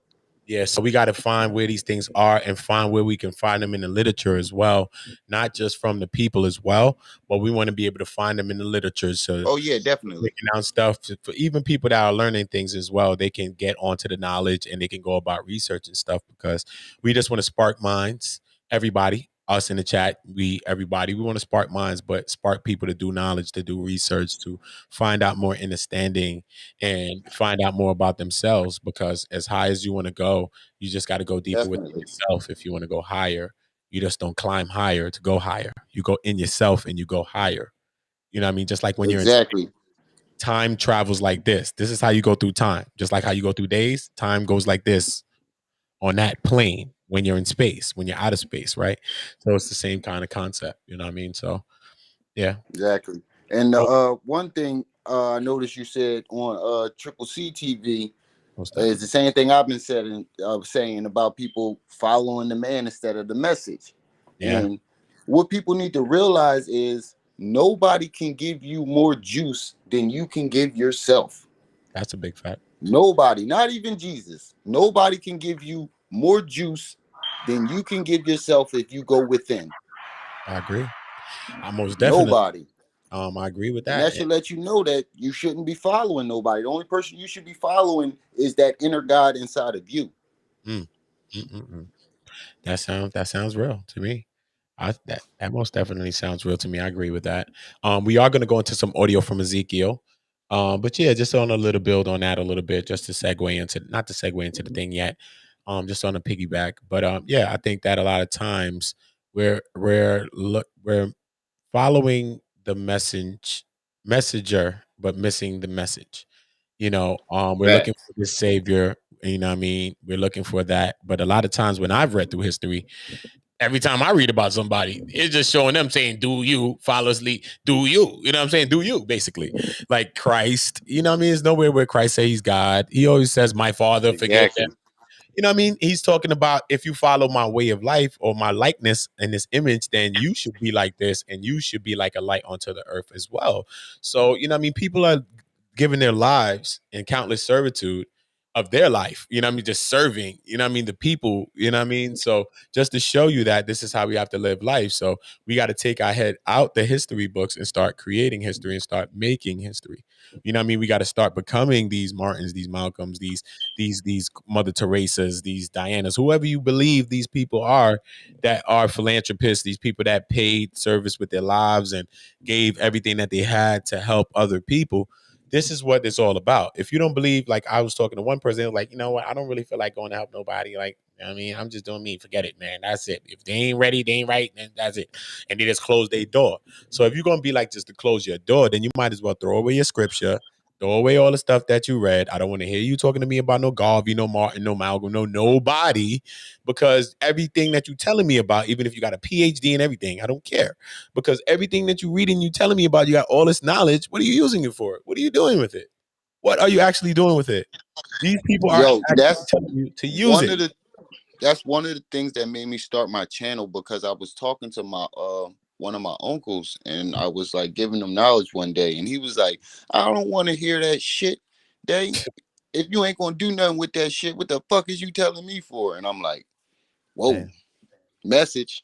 Yeah, so we got to find where these things are and find where we can find them in the literature as well, not just from the people as well, but we want to be able to find them in the literature. So, oh yeah, definitely breaking down stuff for even people that are learning things as well. They can get onto the knowledge and they can go about research and stuff, because we just want to spark minds. Everybody, us in the chat, everybody, we want to spark minds, but spark people to do knowledge, to do research, to find out more understanding and find out more about themselves. Because as high as you want to go, you just got to go deeper within yourself. If you want to go higher, you just don't climb higher to go higher. You go in yourself and you go higher. You know what I mean? Just like when you're in time travels like this. This is how you go through time. Just like how you go through days, time goes like this on that plane when you're in space, when you're out of space, right? So it's the same kind of concept, you know what I mean? So, yeah. Exactly. And one thing I noticed you said on Ccctv is the same thing I've been saying about people following the man instead of the message. Yeah. And what people need to realize is nobody can give you more juice than you can give yourself. That's a big fact. Nobody, not even Jesus. Nobody can give you more juice than you can give yourself if you go within. I agree. I most definitely. Nobody. I agree with that. And that should let you know that you shouldn't be following nobody. The only person you should be following is that inner God inside of you. That sounds real to me. That most definitely sounds real to me. I agree with that. We are going to go into some audio from Ezekiel. But yeah, just on a little build on that a little bit, just to segue into, not to segue into the thing yet, just on a piggyback. But yeah, I think that a lot of times we're following the messenger, but missing the message. We're looking for the savior. You know what I mean? We're looking for that. But a lot of times when I've read through history, every time I read about somebody, it's just showing them saying, do you, follow us, lead, do you. You know what I'm saying? Do you, basically. Like Christ. You know what I mean? There's nowhere where Christ says he's God. He always says, my Father, forgive them. You know what I mean? He's talking about, if you follow my way of life or my likeness in this image, then you should be like this, and you should be like a light onto the earth as well. So, you know what I mean? People are giving their lives in countless servitude of their life, you know what I mean, just serving, you know what I mean, the people, you know what I mean. So just to show you that this is how we have to live life. So we got to take our head out the history books and start creating history and start making history. You know what I mean? We got to start becoming these Martins, these Malcolms, these Mother Teresas, these Dianas, whoever you believe these people are that are philanthropists, these people that paid service with their lives and gave everything that they had to help other people. This is what it's all about. If you don't believe, like I was talking to one person, like, you know what, I don't really feel like going to help nobody. Like, you know what I mean, I'm just doing me. Forget it, man. That's it. If they ain't ready, they ain't right, then that's it. And they just close their door. So if you're gonna be like just to close your door, then you might as well throw away your scripture, throw away all the stuff that you read. I don't want to hear you talking to me about no Garvey, no Martin, no Malcolm, no nobody, because everything that you're telling me about, even if you got a PhD and everything, I don't care. Because everything that you read and you telling me about, you got all this knowledge. What are you using it for? What are you doing with it? What are you actually doing with it? These people are Yo, actually telling you to use it. That's one of the things that made me start my channel, because I was talking to my one of my uncles, and I was like giving him knowledge one day, and he was like, I don't want to hear that shit. If you ain't gonna do nothing with that shit, what the fuck is you telling me for? And I'm like, whoa, Man. message.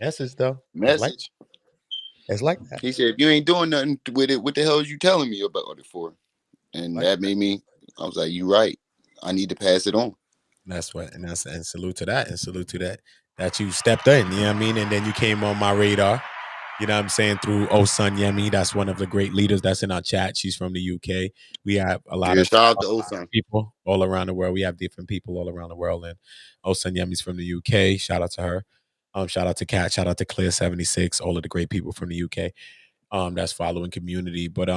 Message though. Message. It's like that. He said, if you ain't doing nothing with it, what the hell is you telling me about it for? And that made me, I was like, you right. I need to pass it on. That's what, and salute to that, and salute to that you stepped in, you know what I mean? And then you came on my radar, you know what I'm saying, through Osun Yemi. That's one of the great leaders that's in our chat. She's from the UK. We have a lot of shout out to Osun. people all around the world. We have different people all around the world, and Osun Yemi's from the UK. Shout out to her. Shout out to Kat, shout out to Clear 76, all of the great people from the UK that's following Community. But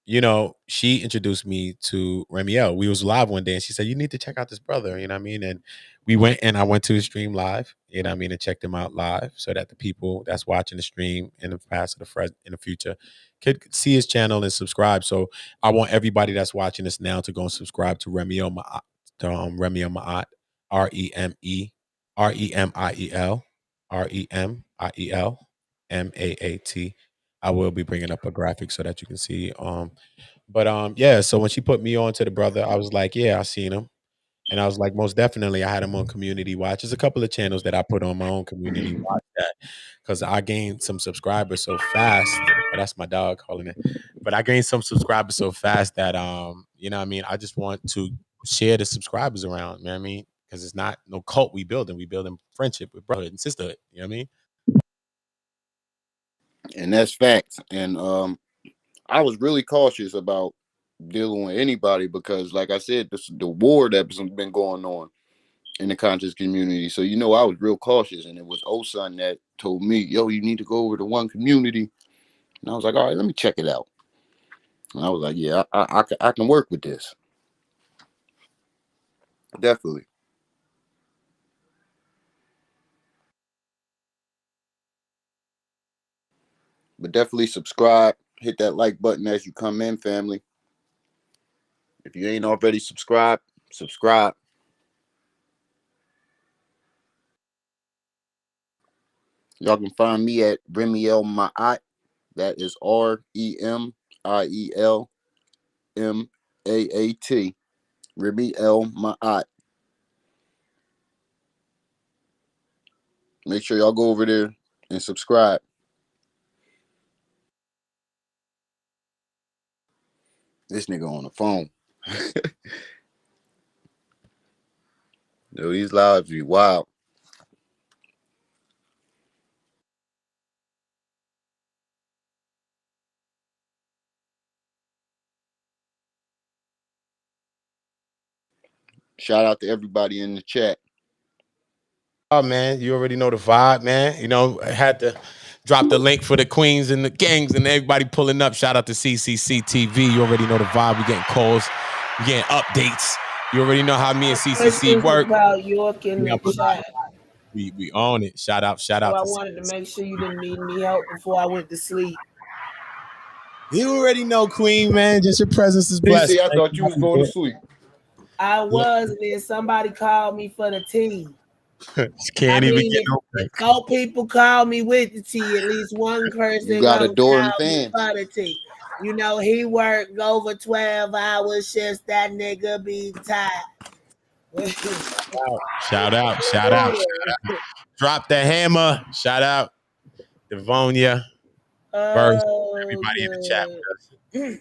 you know, she introduced me to Remiel. We was live one day and she said, you need to check out this brother, you know what I mean? And we went, and I went to his stream live, you know what I mean, and checked him out live so that the people that's watching the stream in the past or the present in the future could see his channel and subscribe. So I want everybody that's watching this now to go and subscribe to Remiel Ma'at, Remiel Ma'at, Remiel, Remiel Maat. I will be bringing up a graphic so that you can see. But yeah, so when she put me on to the brother, I was like, yeah, I seen him. And I was like, most definitely, I had him on Community Watch. There's a couple of channels that I put on my own Community Watch that, because I gained some subscribers so fast. But that's my dog calling it. But I gained some subscribers so fast that you know what I mean, I just want to share the subscribers around, you know what I mean? Because it's not no cult we building friendship with brotherhood and sisterhood, you know what I mean? And that's facts. And I was really cautious about dealing with anybody because, like I said, the war that's been going on in the conscious community. So, you know, I was real cautious, and it was Osun that told me, yo, you need to go over to one community. And I was like, all right, let me check it out. And I was like, yeah, I can work with this. Definitely. But definitely subscribe. Hit that like button as you come in, family. If you ain't already subscribed, subscribe. Y'all can find me at Remiel Ma'at. That is REMIEL MAAT. Remiel Ma'at. Make sure y'all go over there and subscribe. This nigga on the phone. Yo, these lives be wild. Shout out to everybody in the chat. Oh man, you already know the vibe, man. You know, I had to drop the link for the queens and the gangs and everybody pulling up. Shout out to Ccctv. You already know the vibe. We getting calls, we getting updates. You already know how me and CCC work. About York in the chat. We own it. Shout out. So I wanted to make sure you didn't need any help before I went to sleep. You already know, Queen, man. Just your presence is blessed. I thought you was going to sleep. I was, and then somebody called me for the tea. Can't even get if 4 people call me with the tea, at least one person you got a door and fan for the tea. You know, he worked over 12-hour shifts. That nigga be tired. Shout out. Drop the hammer. Shout out. Devonia. First, everybody in the chat with us.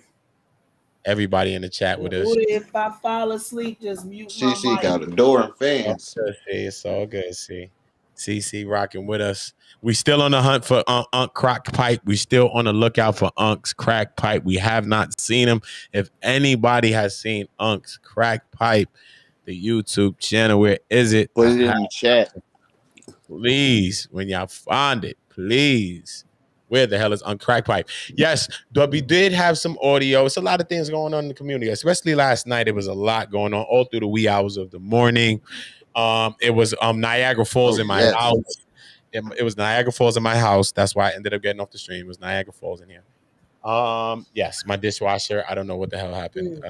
Everybody in the chat with us. If I fall asleep, just mute my CC mic. got adoring fans. It's all good. See, CC rocking with us. We still on the hunt for Unc Crack Pipe. We still on the lookout for Unc's Crack Pipe. We have not seen him. If anybody has seen Unc's Crack Pipe, the YouTube channel, where is it? Put it in the chat. Please, when y'all find it, please. Where the hell is Unc Crack Pipe? Yes, but we did have some audio. It's a lot of things going on in the community, especially last night. It was a lot going on all through the wee hours of the morning. It was Niagara Falls in my house. It was Niagara Falls in my house. That's why I ended up getting off the stream. It was Niagara Falls in here. Yes, my dishwasher. I don't know what the hell happened.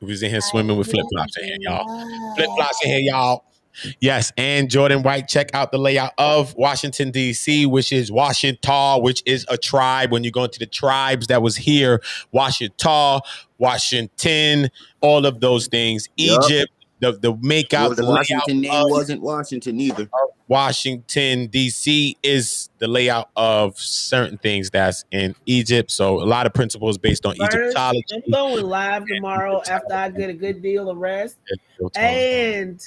We was in here swimming with flip flops in here, y'all. Flip flops in here, y'all. Yes, and Jordan White, check out the layout of Washington, D.C., which is Washington, which is a tribe. When you go into the tribes that was here, Washington, Washington, all of those things. Yep. Egypt, the make out the Washington name wasn't Washington either. Washington, D.C. is the layout of certain things that's in Egypt. So a lot of principles based on Egyptology. I'm going live tomorrow after I get a good deal of rest. And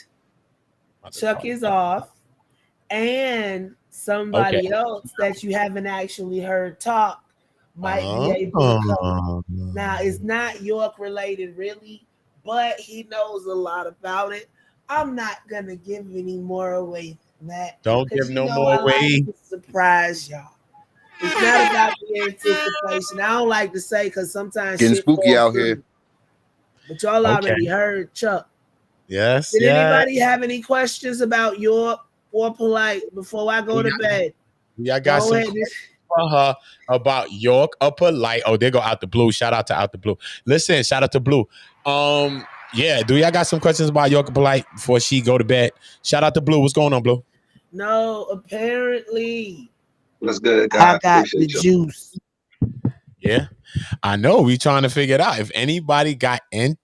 Chuck is off, and somebody else that you haven't actually heard talk might be able to come. Now, it's not York related, really, but he knows a lot about it. I'm not gonna give any more away than that. Don't give no more away. Like to surprise y'all. It's not about the anticipation. I don't like to say because sometimes getting spooky out here. But y'all already heard Chuck. Yes. Did anybody have any questions about York or Polight before I go to bed? Yeah, I got some for her about York or Polight. Oh, they go Out the Blue. Shout out to Out the Blue. Listen, shout out to Blue. Yeah, do y'all got some questions about York or Polight before she go to bed? Shout out to Blue. What's going on, Blue? No, apparently. What's good, guys? I got the juice. Yeah. I know we trying to figure it out. If anybody got any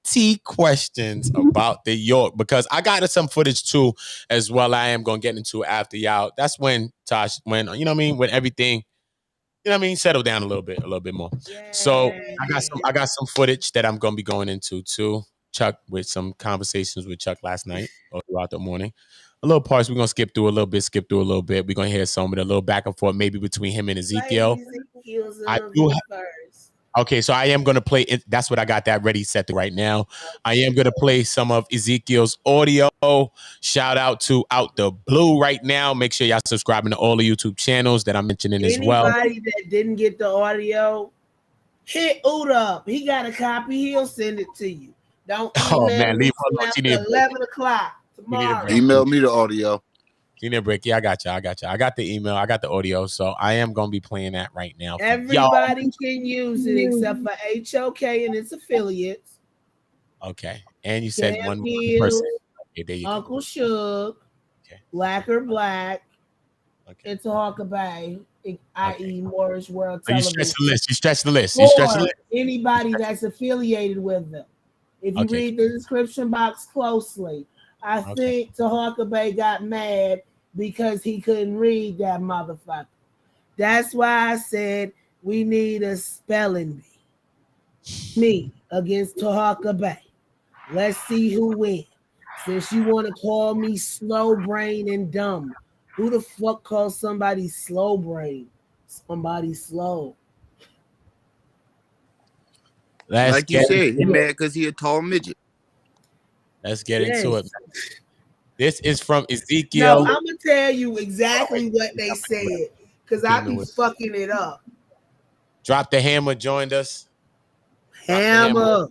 questions about the York, because I got some footage too as well. I am gonna get into after y'all. That's when Tosh, when you know what I mean, when everything, you know what I mean, settle down a little bit more. Yeah. So I got some footage that I'm gonna be going into too. Chuck with some conversations with Chuck last night or throughout the morning. A little parts we're gonna skip through a little bit. We're gonna hear some of the little back and forth maybe between him and Ezekiel. I do have. Okay, so I am going to play it. That's what I got that ready set to right now. I am going to play some of Ezekiel's audio. Shout out to Out the Blue right now. Make sure y'all subscribing to all the YouTube channels that I'm mentioning as well. Anybody that didn't get the audio, hit Oot up. He got a copy. He'll send it to you. Don't email me after 11 o'clock tomorrow. Email me the audio. You need a break. Yeah, I got you. I got the email. I got the audio. So I am going to be playing that right now. Everybody can use it except for HOK and its affiliates. Okay. And you said one person. Okay, there you Uncle go. Shook, Black or Black, and Taharka Bay, i.e. Morris World Television. You stretch the list. Anybody that's affiliated with them. If you read the description box closely, I think Taharka Bay got mad because he couldn't read that motherfucker. That's why I said we need a spelling bee. Me against Taharka Bay. Let's see who wins. Since you want to call me slow brain and dumb, who the fuck calls somebody slow brain? Somebody slow. Like you said, he mad because he a tall midget. Let's get into it. This is from Ezekiel. No, I'm gonna tell you exactly what they said because I be fucking it up. Drop the Hammer joined us. Hammer,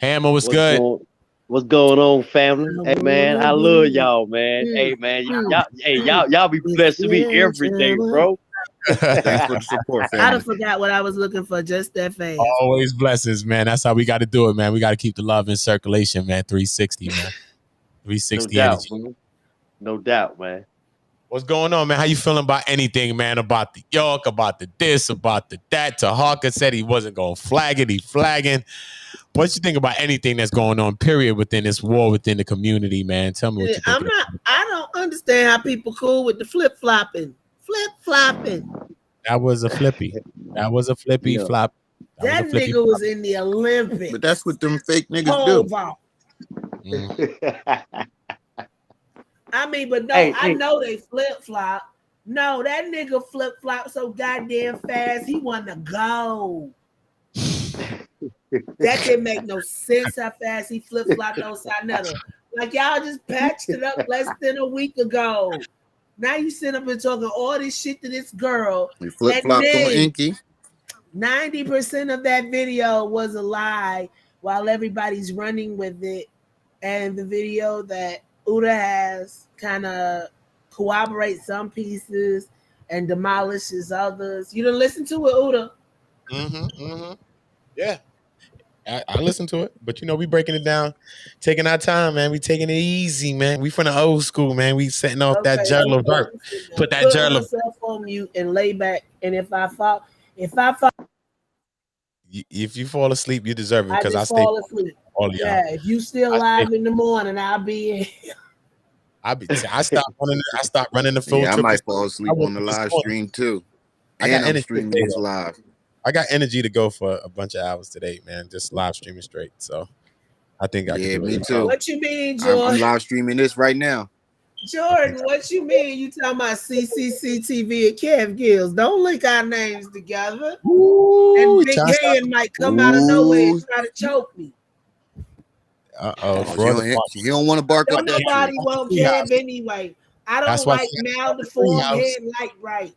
what's good? What's going on, family? Hey man, I love y'all, man. Hey man, y'all be blessing me every day, bro. Thanks for the support, family. I done forgot what I was looking for just that fast. Always blessings, man. That's how we got to do it, man. We got to keep the love in circulation, man. 360, man. 360 no doubt, man. What's going on, man? How you feeling about anything, man? About the York, about the this, about the that. Taharka said he wasn't going to flag it. He flagging. What you think about anything that's going on, period, within this war within the community, man? Tell me what you think. I don't understand how people cool with the flip-flopping. Flip-flopping. That was a flippy. That was a flippy flop. That nigga was in the Olympics. But that's what them fake niggas do. I mean, but no, I know they flip-flop. No, that nigga flip-flop so goddamn fast, he wanted to go. That didn't make no sense how fast he flip-flopped on Sinetta. Like, y'all just patched it up less than a week ago. Now you sit up and talking all this shit to this girl. We flip-flopped on Inky. 90% of that video was a lie while everybody's running with it. And the video that Uda has kind of corroborates some pieces and demolishes others. You done listen to it, Uda? Yeah. I listened to it, but we breaking it down, taking our time, man. We taking it easy, man. We from the old school, man. We setting off that Gerald Levert. Put that Gerald Levert. Myself on mute and lay back. And if I fall, if you fall asleep, you deserve it because I stay fall asleep. All y'all. Yeah, if you still alive in the morning, I'll be in. I stopped running the full. Yeah, I might fall asleep on the live stream too. I'm streaming this live. I got energy to go for a bunch of hours today, man. Just live streaming straight. So I think I can do me it. too. What you mean, Jordan? I'm live streaming this right now. Jordan, what you mean? You talking about Ccctv and Kev Gills? Don't link our names together. And Big Hand might come out of nowhere and try to choke me. You don't want to bark up that nobody want Kev anyway. I don't like maldeformed headlight rights.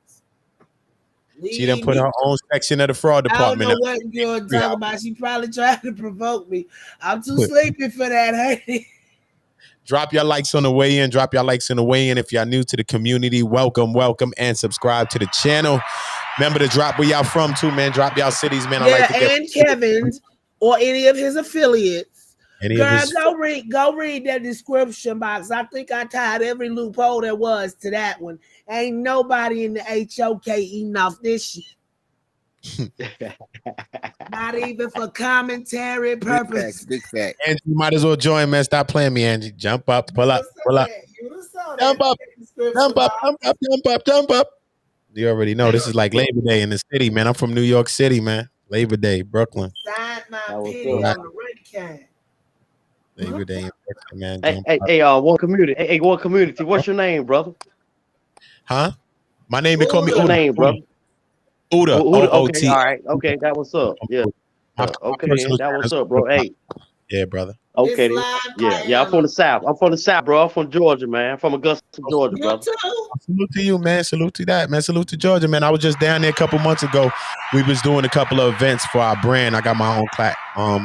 She done put her own section of the fraud department. I don't know what you're talking about. She probably tried to provoke me. I'm too sleepy for that, hey. Drop your likes on the way in. Drop your likes on the way in. If y'all new to the community, welcome, and subscribe to the channel. Remember to drop where y'all from too, man. Drop y'all cities, man. And Kevin's or any of his affiliates. Go read that description box. I think I tied every loophole there was to that one. Ain't nobody in the HOK eating off this shit. Not even for commentary purpose. Big fact. Angie, you might as well join, man. Stop playing me, Angie. Jump up, pull up. Jump up. You already know this is like Labor Day in the city, man. I'm from New York City, man. Labor Day, Brooklyn. Sign my pity on the red can. Labor Day in Brooklyn, man. Hey, one community. Hey, one community. What's your name, brother? Huh? My name, they call me Uda. Your name, brother? Uda. Okay, all right. Okay, that what's up. Yeah. Okay, that what's up, bro. Hey. Yeah, brother. Okay. Yeah. I'm from the South. I'm from the South, bro. I'm from Georgia, man. I'm from Augusta, Georgia, brother. Salute to you, man. Salute to that, man. Salute to Georgia, man. I was just down there a couple months ago. We was doing a couple of events for our brand. I got my own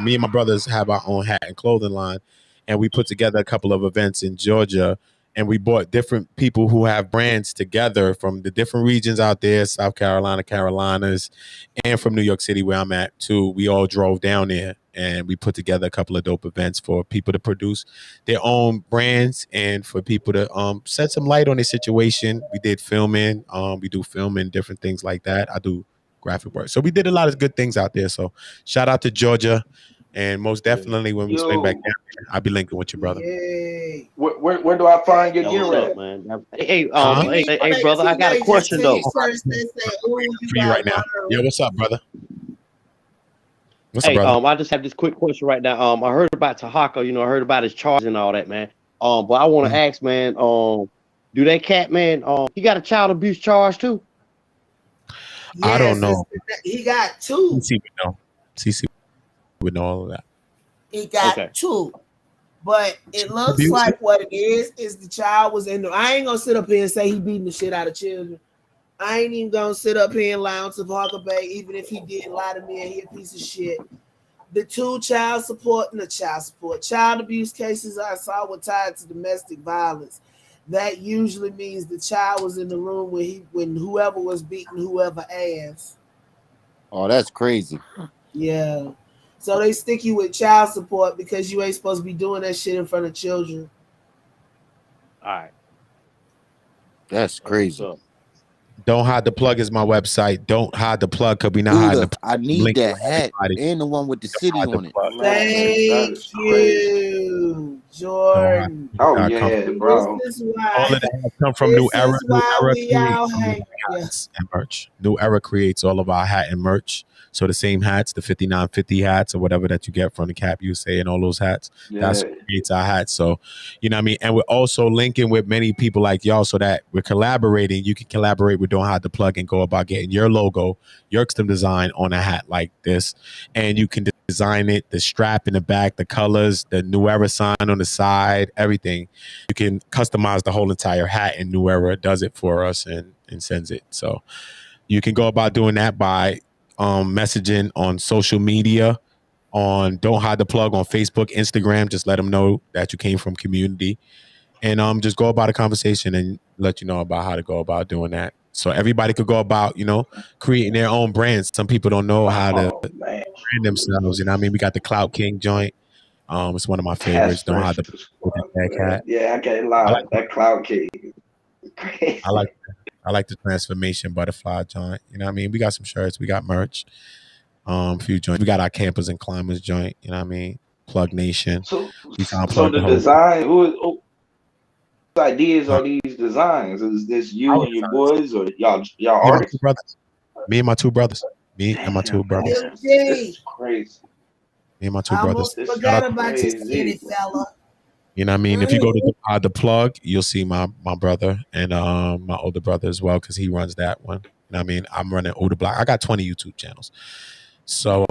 me and my brothers have our own hat and clothing line, and we put together a couple of events in Georgia. And we brought different people who have brands together from the different regions out there, South Carolina, Carolinas, and from New York City, where I'm at, too. We all drove down there, and we put together a couple of dope events for people to produce their own brands and for people to shed some light on their situation. We did filming. We do filming, different things like that. I do graphic work. So we did a lot of good things out there. So shout out to Georgia. And most definitely, when we swing back down there, I'll be linking with you, brother. Yay. Where do I find your gear at, man? Hey, brother, I got a question though. For you right now. Yo, what's up, brother? What's up, brother? I just have this quick question right now. I heard about Taharka. I heard about his charge and all that, man. But I want to ask, man. Do that cat, man? He got a child abuse charge too? Yes, I don't know. He got two. CC would know all of that. He got two. But it looks like what it is the child was in the. I ain't gonna sit up here and say he beating the shit out of children. I ain't even gonna sit up here and lie on Taharka Bay, even if he did lie to me and he a piece of shit. The two child abuse cases I saw were tied to domestic violence. That usually means the child was in the room when whoever was beating whoever ass. Oh, that's crazy. Yeah. So they stick you with child support because you ain't supposed to be doing that shit in front of children. All right. That's crazy. Don't Hide the Plug is my website. Don't hide the plug, because we not hiding the Buddha, plug. I need Link that for hat everybody. and the one with the Don't city hide the on it. plug. Thank you, Jordan. Oh Come yeah, from, bro. This is all why. of the hats come from This New Era. is New why Era we creates out all of hang. our hats and merch. New Era creates all of our hat and merch. So the same hats, the 5950 hats or whatever that you get from the Cap USA and all those hats, that's Yeah. what creates our hats. So, you know what I mean? And we're also linking with many people like y'all so that we're collaborating. You can collaborate with Don't Hide the Plug and go about getting your logo, your custom design on a hat like this. And you can design it, the strap in the back, the colors, the New Era sign on the side, everything. You can customize the whole entire hat, and New Era does it for us and sends it. So you can go about doing that by messaging on social media, on Don't Hide the Plug on Facebook, Instagram. Just let them know that you came from Kemmunity, and just go about a conversation and let you know about how to go about doing that. So everybody could go about, creating their own brands. Some people don't know how to Oh man, brand themselves. You know what I mean? We got the Clout King joint. It's one of my that's favorites. Don't Hide fresh the as with the fuck, black man. hat. Yeah, I can't I lie. like That cloud king is I like crazy. I like the transformation butterfly joint. You know what I mean? We got some shirts, we got merch, a few joints. We got our campers and climbers joint, you know what I mean? Plug Nation. So, We can so plug the the whole design, whose ideas uh, are these designs? Is this you our and your designs. boys, or y'all Me and my two artists? brothers. Me and my two brothers. Me and my two Damn, brothers. man, this is crazy. Me and my two I brothers. almost This is Shout out forgot to about you, skinny crazy. fella. you know what I mean? If you go to the plug, you'll see my brother and my older brother as well, because he runs that one. You know what I mean? I'm running Older Block. I got 20 YouTube channels. So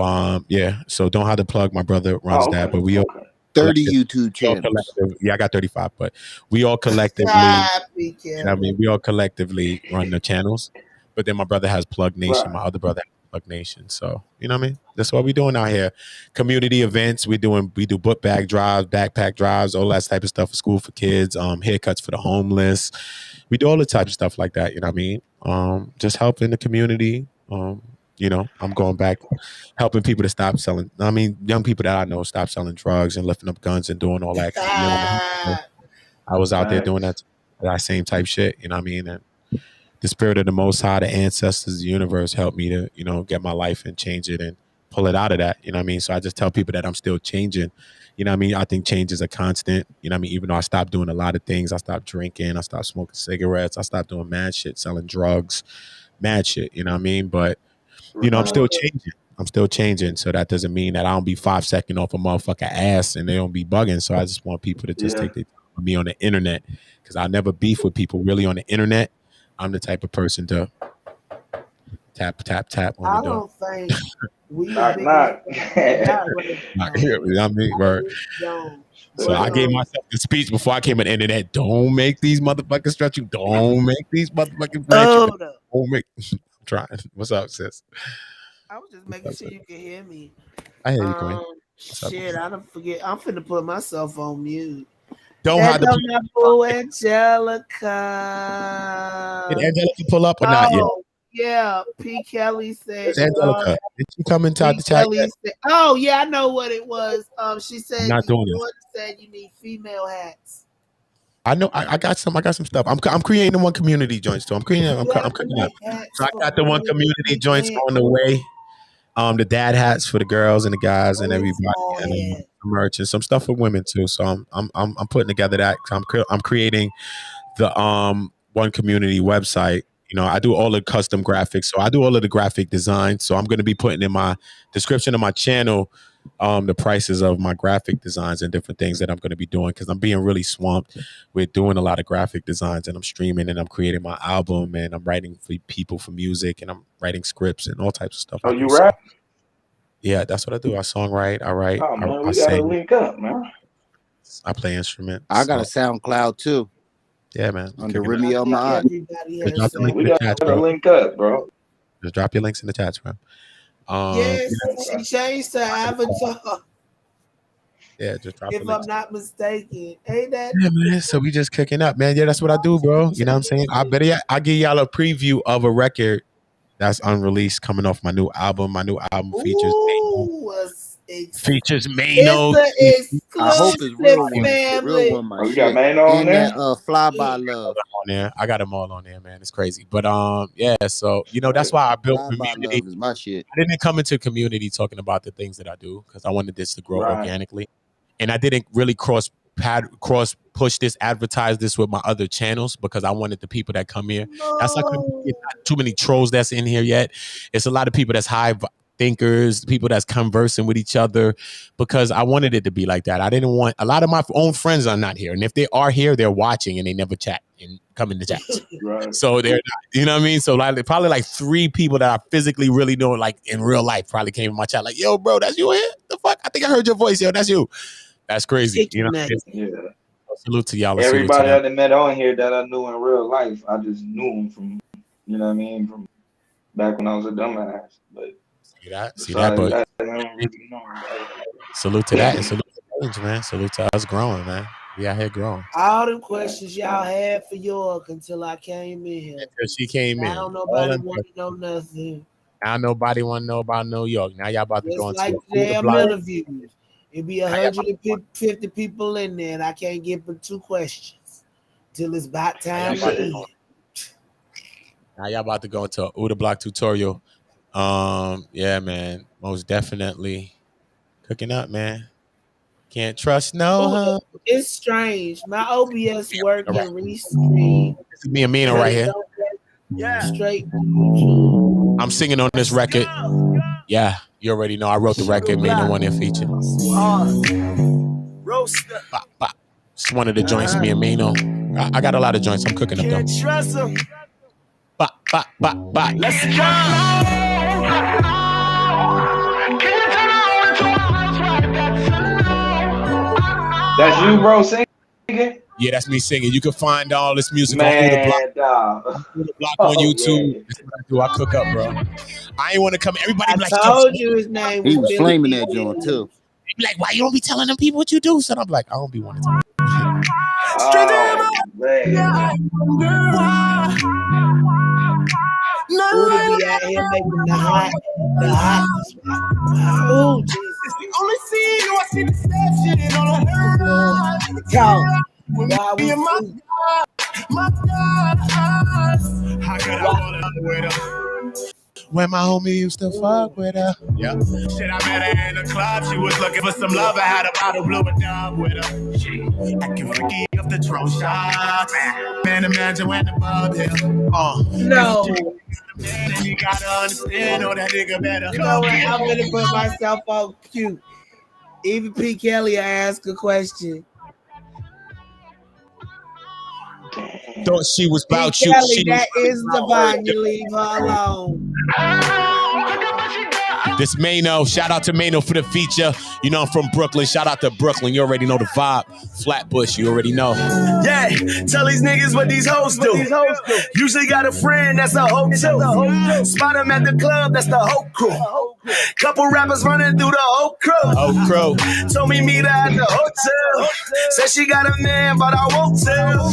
yeah. So Don't Hide the Plug, my brother runs Oh, that. okay, But we all okay. 30 collective, YouTube channels. yeah, I got 35, but we all collectively, Happy you know what I mean? We all collectively run the channels. But then my brother has Plug Nation, Right. my other brother has Plug Nation. So, you know what I mean? That's what we're doing out here. Community events. We do book bag drives, backpack drives, all that type of stuff for school for kids, haircuts for the homeless. We do all the type of stuff like that, you know what I mean? Just helping the community. I'm going back, helping people to stop selling. I mean, young people that I know stop selling drugs and lifting up guns and doing all that. 'Cause me and I was out there doing Facts. that same type shit, you know what I mean? And the spirit of the Most High, the ancestors, the universe helped me to, get my life and change it and pull it out of that, you know what I mean? So I just tell people that I'm still changing, you know what I mean? I think change is a constant, you know what I mean? Even though I stopped doing a lot of things, I stopped drinking, I stopped smoking cigarettes, I stopped doing mad shit, selling drugs, mad shit, you know what I mean? But, I'm Right. still changing. I'm still changing. So that doesn't mean that I don't be 5 seconds off a motherfucker ass and they don't be bugging. So I just want people to just Yeah. take their time with me on the internet, because I never beef with people really on the internet. I'm the type of person to tap, tap, tap on the I door. don't think we the Knock, biggest knock. not right Like, now. you know what I mean? I Word. really don't. So I gave myself the speech before I came on the internet. Don't make these motherfuckers stretch you. Don't make these motherfuckers branch you. Hold up. Don't make. I'm trying. What's up, sis? I was just making sure you can hear me. I hear you, Queen. What's up? Shit, I don't forget. I'm finna put myself on mute. Don't There hide the go my boo Did Angelica. Angelica pull up or not yet? Oh, yeah. P. Kelly said, Where's Angelica? Did she come inside P. the chat Kelly yet? said, oh, yeah, I know what it was. She I'm said, not doing this. Jordan said you need female hats. I know I got some stuff. I'm creating one community joints too. I'm cooking up. So I got the one community joints on the way. The dad hats for the girls and the guys and everybody, and merch and some stuff for women too. So I'm putting together that. I'm creating the one community website. I do all the custom graphics, so I do all of the graphic design. So I'm going to be putting in my description of my channel the prices of my graphic designs and different things that I'm going to be doing, because I'm being really swamped with doing a lot of graphic designs, and I'm streaming and I'm creating my album and I'm writing for people for music and I'm writing scripts and all types of stuff. Oh, I do. you So, rap? yeah, that's what I do. I songwrite, I write, Oh man, I we gotta sing, link up, man. I play instruments. I got a SoundCloud too. Yeah, man. Under Remy on my Just drop the link in We the chats, gotta bro. link up, bro. Just drop your links in the chats, bro. Yes, she changed her avatar. Yeah, just drop If the links. I'm not mistaken. Ain't that? Yeah, man. So we just cooking up, man. Yeah, that's what I do, bro. You know what I'm saying? I give y'all a preview of a record that's unreleased coming off my new album. My new album features Ooh, Features Mano. It's the I hope it's real one. family. Real one, my Oh, you shit. got Mano on And there? that Fly By Love. On there. I got them all on there, man. It's crazy. But yeah, so that's why I built Fly By community. Love is my shit. I didn't come into community talking about the things that I do because I wanted this to grow organically. And I didn't really cross push this, advertise this with my other channels because I wanted the people that come here. That's like not too many trolls that's in here yet. It's a lot of people that's high thinkers, people that's conversing with each other, because I wanted it to be like that. I didn't want a lot of my own friends are not here, and if they are here, they're watching and they never chat and come in the chat. So they're not, you know what I mean? So like probably like 3 people that I physically really know, like in real life, probably came in my chat like, "Yo, bro, that's you here? The fuck? I think I heard your voice, yo. That's you." That's crazy. You know. Yeah. Salute to y'all. Everybody I met on here that I knew in real life, I just knew them from, you know what I mean, from back when I was a dumbass. But see that, but I don't really know. salute to that and salute to Orange, man. Salute to us growing, man. We out here growing. All them questions y'all had for York until I came in here. Until she came in. I don't nobody want to know nothing. Now nobody want to know about New York. Now y'all about to go into like damn interviews. It'd be 150 people in there, and I can't get but 2 questions till it's about time to eat. Now y'all about to go into a Uda Block tutorial. Yeah, man. Most definitely cooking up, man. Can't trust no. It's strange. My OBS working restream. This is me and Mino right here. Yeah. Straight. I'm singing on this record. Yeah, you already know I wrote the record, made no one in feature. Bop, bop. It's one of the joints, me and Mino. I got a lot of joints. I'm cooking up though. Bop, bop, bop, bop. Let's go. That's you, bro, singing? Yeah, that's me singing. You can find all this music on Uda Block on YouTube. Yeah. That's what I do. I cook up, bro. I ain't want to come. Everybody be like, told you his name. He was flaming that joint too. They be like, why you don't be telling them people what you do? So I'm like, I don't be wanting to. Uda be out here making the hot. Oh, Jesus. Only see you, I see the deception on the Why we my God, how could I want to with her? When my homie used to fuck with her. Yeah. Shit, I met her in the club. She was looking for some love. I had a bottle blue and dub with her. She acting freaky off the drone shots. Man, imagine when the bub hit. No. And you gotta understand, oh, that nigga better. You know what? I'm gonna put myself on cute. Even P. Kelly asked a question. Thought she was about you. Kelly, that is divine. You leave her alone. This Mano, shout out to Mano for the feature. You know I'm from Brooklyn. Shout out to Brooklyn. You already know the vibe. Flatbush, you already know. Yeah, tell these niggas what these hoes do. Usually got a friend that's a hoe too. Spot them at the club, that's the hoe crew. Couple rappers running through the whole crew. Told me meet her at the hotel. Said she got a man, but I won't tell.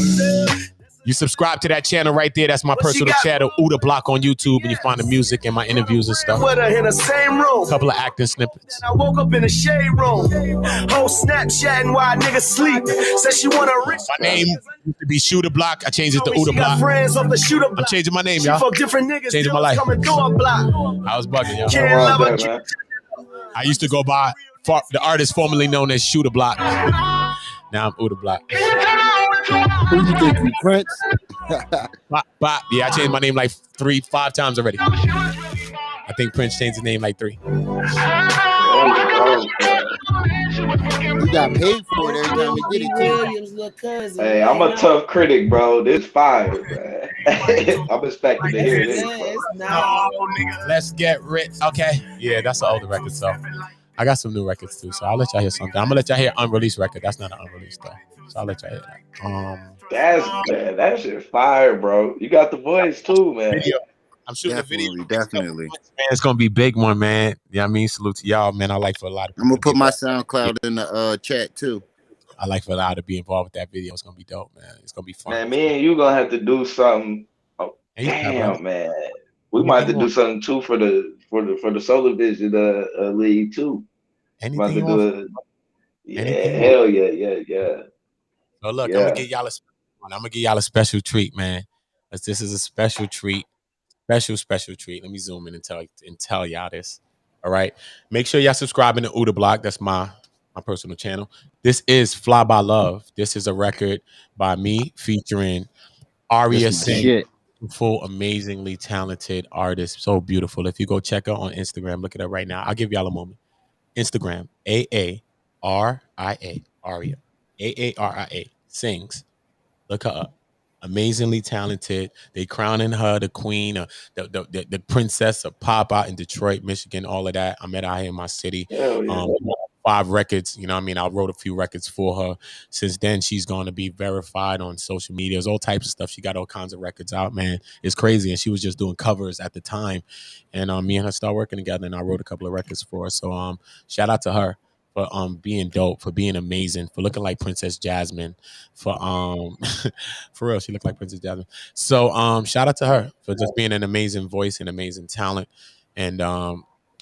You subscribe to that channel right there. That's my personal channel, Uda Block on YouTube, and you find the music and my interviews and stuff. With her in the same room. Couple of acting snippets. I woke up in the shade room. Whole Snapchatting while niggas sleep. Said she wanna rich. My name used to be Shooter Block. I changed it to Uda Block. Friends of the Shooter Block. I'm changing my name, y'all. Fuck different niggas. Changing my life. Coming through a block. I was bugging, y'all. I used to go by the artist formerly known as Shooter Block. Now I'm Uda Block. Who you think you, Prince? Bop. Yeah, I changed my name like 5 times already. I think Prince changed his name like 3. You got paid for it every time he did it too. Hey, I'm a tough critic, bro. This fire, man. I'm expecting to hear this. Let's get rich. Okay. Yeah, that's an older record, so I got some new records too. So I'll let y'all hear something. I'm gonna let y'all hear unreleased record. That's not an unreleased though. So I'll let y'all hear that. That shit fire, bro. You got the voice too, man. I'm shooting a video. Definitely. Man, it's gonna be big one, man. Yeah, I mean, salute to y'all, man. I like for a lot of people. I'm gonna put my SoundCloud in the chat too. I like for a lot to be involved with that video. It's gonna be dope, man. It's gonna be fun. Man, me and you gonna have to do something. Oh, damn, man. We might have to do something too for the Solar Vision League too. Anything you do want? it. Yeah, Anything you want? hell yeah. So look, Yeah. I'm gonna give y'all a special treat, man. This is a special treat. Special treat. Let me zoom in and tell y'all this. All right. Make sure y'all subscribing to Uda Block. That's my personal channel. This is Fly by Love. This is a record by me featuring Aria This my Singh. shit. Full, amazingly talented artist. So beautiful. If you go check her on Instagram, look at her right now. I'll give y'all a moment. Instagram, AARIA, Aria. AARIA sings. Look her up. Amazingly talented. They crowning her the queen, the princess of pop out in Detroit, Michigan, all of that. I met her out here in my city. Hell yeah. 5 records, you know what I mean? I wrote a few records for her. Since then, she's going to be verified on social media. There's all types of stuff. She got all kinds of records out, man. It's crazy. And she was just doing covers at the time. And me and her started working together, and I wrote a couple of records for her. So shout out to her for being dope, for being amazing, for looking like Princess Jasmine, for for real, she looked like Princess Jasmine. So shout out to her for just being an amazing voice and amazing talent. And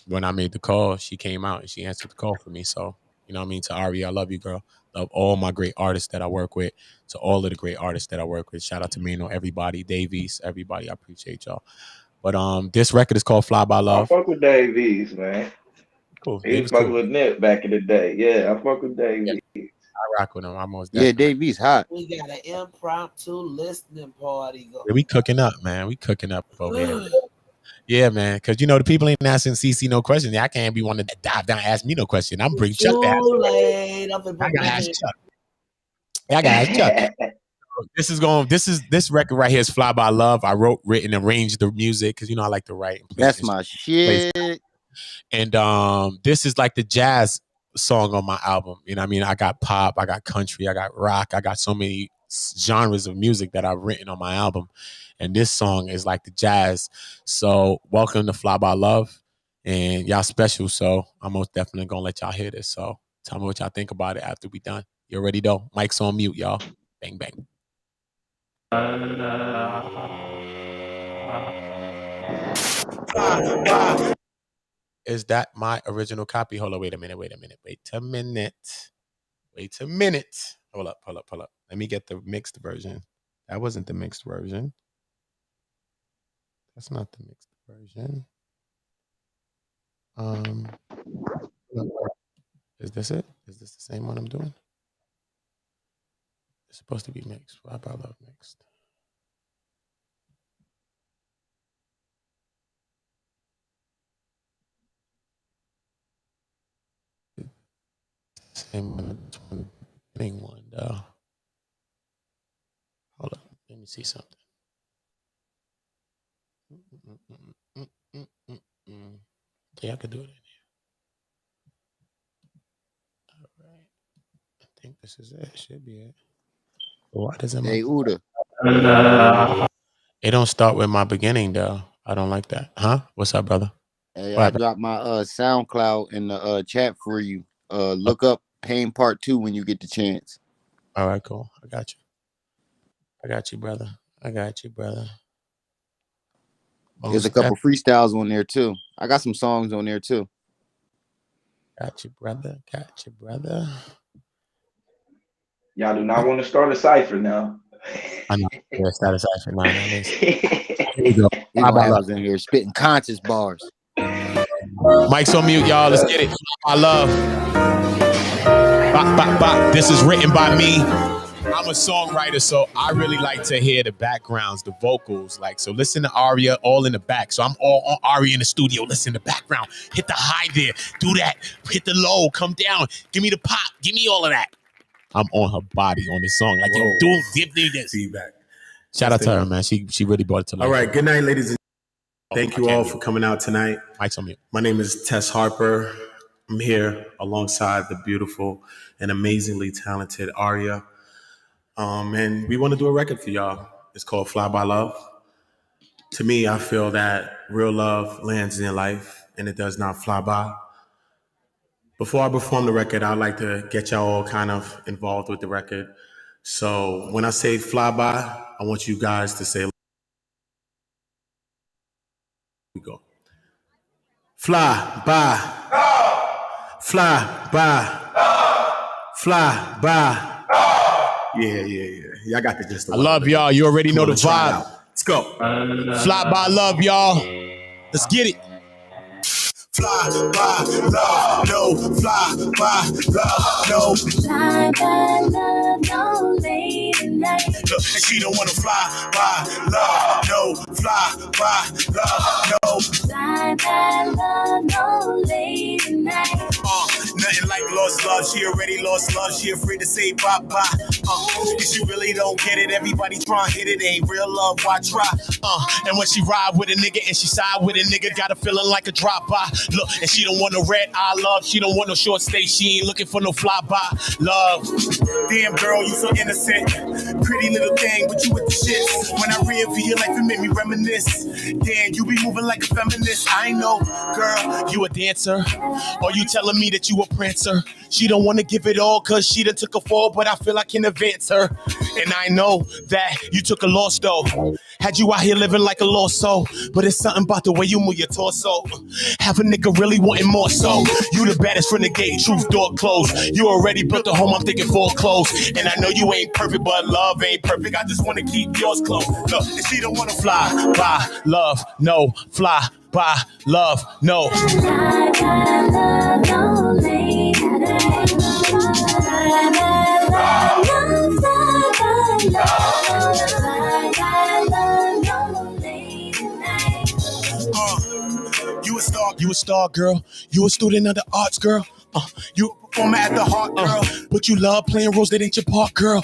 when I made the call, she came out and she answered the call for me. So, you know what I mean? To Ari, I love you, girl. Love all my great artists that I work with. To all of the great artists that I work with. Shout out to Mino, everybody, Davies, everybody. I appreciate y'all. But this record is called Fly by I Love. fuck with Davies, man. Cool. He was fucking with Nip back in the day. Yeah, I fuck with Davies. Yeah. I rock with him. Yeah, Davies hot. We got an impromptu listening party going. Yeah, we cooking up, man. We cooking up over here. Yeah, man. Because the people ain't asking CC no questions. I can't be one to dive down and ask me no question. I'm bringing Chuck to ask. I gotta ask Chuck. I gotta ask Chuck. This record right here is Fly by Love. I wrote, written, arranged the music because I like to write and play. That's my shit. And this is like the jazz song on my album. You know what I mean? I got pop, I got country, I got rock, I got so many genres of music that I've written on my album. And this song is like the jazz. So welcome to Fly by Love. And y'all special. So I'm most definitely gonna let y'all hear this. So tell me what y'all think about it after we done. You already know. Mic's on mute, y'all. Bang bang. Is that my original copy? Hold on, wait a minute. Wait a minute. Hold up. Let me get the mixed version. That wasn't the mixed version. That's not the mixed version. Is this it? Is this the same one I'm doing? It's supposed to be mixed. Why about love mixed? Same one though. Hold up. Let me see something. Okay, I could do it in here. All right. I think this is it. Should be it. Why doesn't Hey, Uda. It don't start with my beginning though. I don't like that. Huh? What's up, brother? Hey, I dropped my SoundCloud in the chat for you. Look up Pain Part 2 when you get the chance. All right, cool. I got you, brother. There's a couple freestyles on there too. I got some songs on there too. Got you, brother. Y'all do not want to start a cipher now. I know. Yeah, start a cipher now. Here we go. I was in here spitting conscious bars. Mic's on mute, y'all. Let's get it. I love. Bop, bop, bop. This is written by me. I'm a songwriter, so I really like to hear the backgrounds, the vocals. So listen to Aria all in the back. So I'm all on Aria in the studio. Listen to the background. Hit the high there. Do that. Hit the low. Come down. Give me the pop. Give me all of that. I'm on her body on this song. Give me this. Feedback. Shout out to her, man. She really brought it to life. All right. Good night, ladies and thank you all for coming out tonight. Mike's on mute. My name is Tess Harper. I'm here alongside the beautiful and amazingly talented Aria. And we want to do a record for y'all. It's called Fly by Love. To me, I feel that real love lands in life and it does not fly by. Before I perform the record, I'd like to get y'all all kind of involved with the record. So when I say fly by, I want you guys to say, we go. Fly by. Fly by. Yeah. I got the gist. I love y'all. You already know the vibe. Let's go. Fly by love, y'all. Let's get it. Fly by love, no. Fly by love, no. Fly by love, no late night. Look, and she don't wanna fly by love, no. Fly by love, no. Fly by love, no late night. Nothing like lost love. She already lost love. She afraid to say bye-bye. And she really don't get it. Everybody trying to hit it. Ain't real love, why try? And when she ride with a nigga and she side with a nigga, got a feeling like a drop-by. Look, and she don't want no red eye love. She don't want no short stay. She ain't looking for no fly-by love. Damn, girl, you so innocent. Pretty little thing, but you with the shit. When I re-view your life, it made me reminisce. Damn, you be moving like a feminist. I know, girl, You a dancer? Or you telling me that you a prancer? She don't want to give it all cause she done took a fall, but I feel I can advance her. And I know that you took a loss though. Had you out here living like a lost soul. But it's something about the way you move your torso. Have a nigga really wanting more so. You the baddest from the gate, truth door closed. You already built a home, I'm thinking foreclosed. And I know you ain't perfect, but love ain't perfect. I just want to keep yours close. Look, and she don't want to fly by love, no. Fly by love, no. Fly by love, no late night. Fly by love, no. Fly by love, fly by love, no late night. You a star, girl. You a student of the arts, girl. You a performer at the heart, girl. But you love playing roles that ain't your part, girl.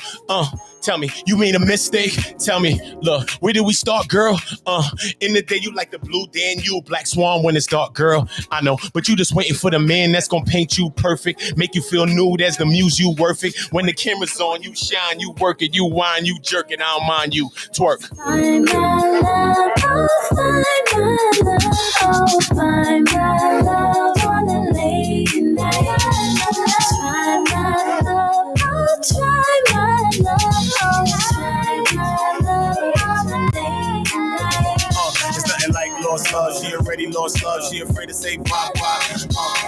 Tell me, you made a mistake. Tell me, look, where did we start, girl? In the day you like the blue, then you black swan when it's dark, girl. I know, but you just waiting for the man that's gonna paint you perfect, make you feel nude as the muse, you worth it. When the camera's on, you shine, you work it, you whine, you jerk it. I don't mind you twerk. Find my love, oh find my love, oh find my love on a late night. Try my love, oh try my love, oh try my love on a late night. It's nothing like lost love. She already lost love. She afraid to say bye-bye.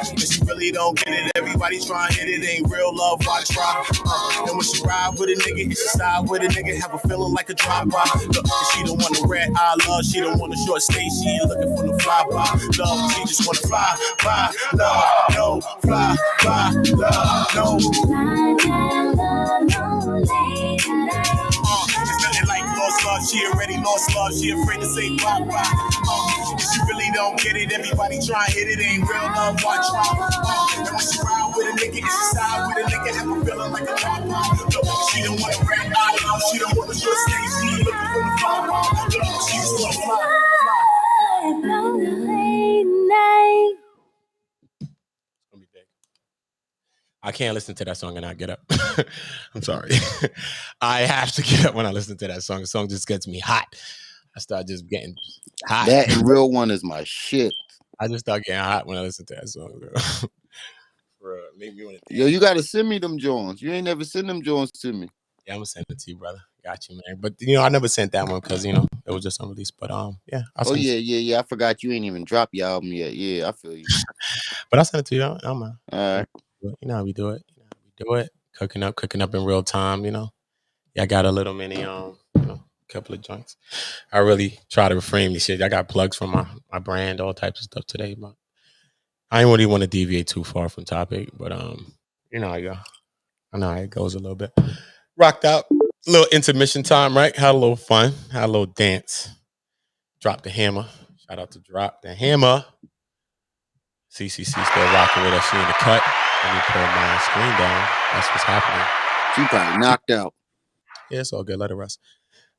And she really don't get it. Everybody trying to hit it. Ain't real love, why try? And when she ride with a nigga, and she side with a nigga, have a feeling like a drop-by. Look, and she don't want a red eye love. She don't want a short stay. She ain't looking for no fly-by love. She just want to fly by love. No, fly by love. No. Fly by love, no late night. It's nothing like lost love. She already lost love. She afraid to say bye-bye. And she really don't get it. Everybody try to hit it. Ain't real love, why try? And when she ride with a nigga and she side with a nigga, have a feeling like a drop-by. Look, she don't want a red eye love. She don't want a short stay. She ain't looking for the fly-by. Look, she just want to fly. Late night. I can't listen to that song and not get up. I'm sorry. I have to get up when I listen to that song. The song just gets me hot. I start just getting hot. That real one is my shit. I just start getting hot when I listen to that song, bro. Bro, make me want to. Yo, you gotta send me them Jones. You ain't never send them Jones to me. Yeah, I'm gonna send it to you, brother. Got you, man. But you know, I never sent that one because it was just unreleased. But yeah. Yeah. I forgot you ain't even dropped your album yet. Yeah, I feel you. But I'll send it to you. I'm all right. You know how we do it. Cooking up in real time. Yeah, I got a little mini couple of joints. I really try to reframe these shit. I got plugs from my brand, all types of stuff today, but I didn't really want to deviate too far from topic. But you know how you go. I know how it goes a little bit. Rocked out. A little intermission time, right? Had a little fun. Had a little dance. Drop the hammer. Shout out to Drop the Hammer. CCC still rocking with us. She in the cut. Let me pull my screen down. That's what's happening. She probably knocked out. Yeah, it's all good. Let it rest.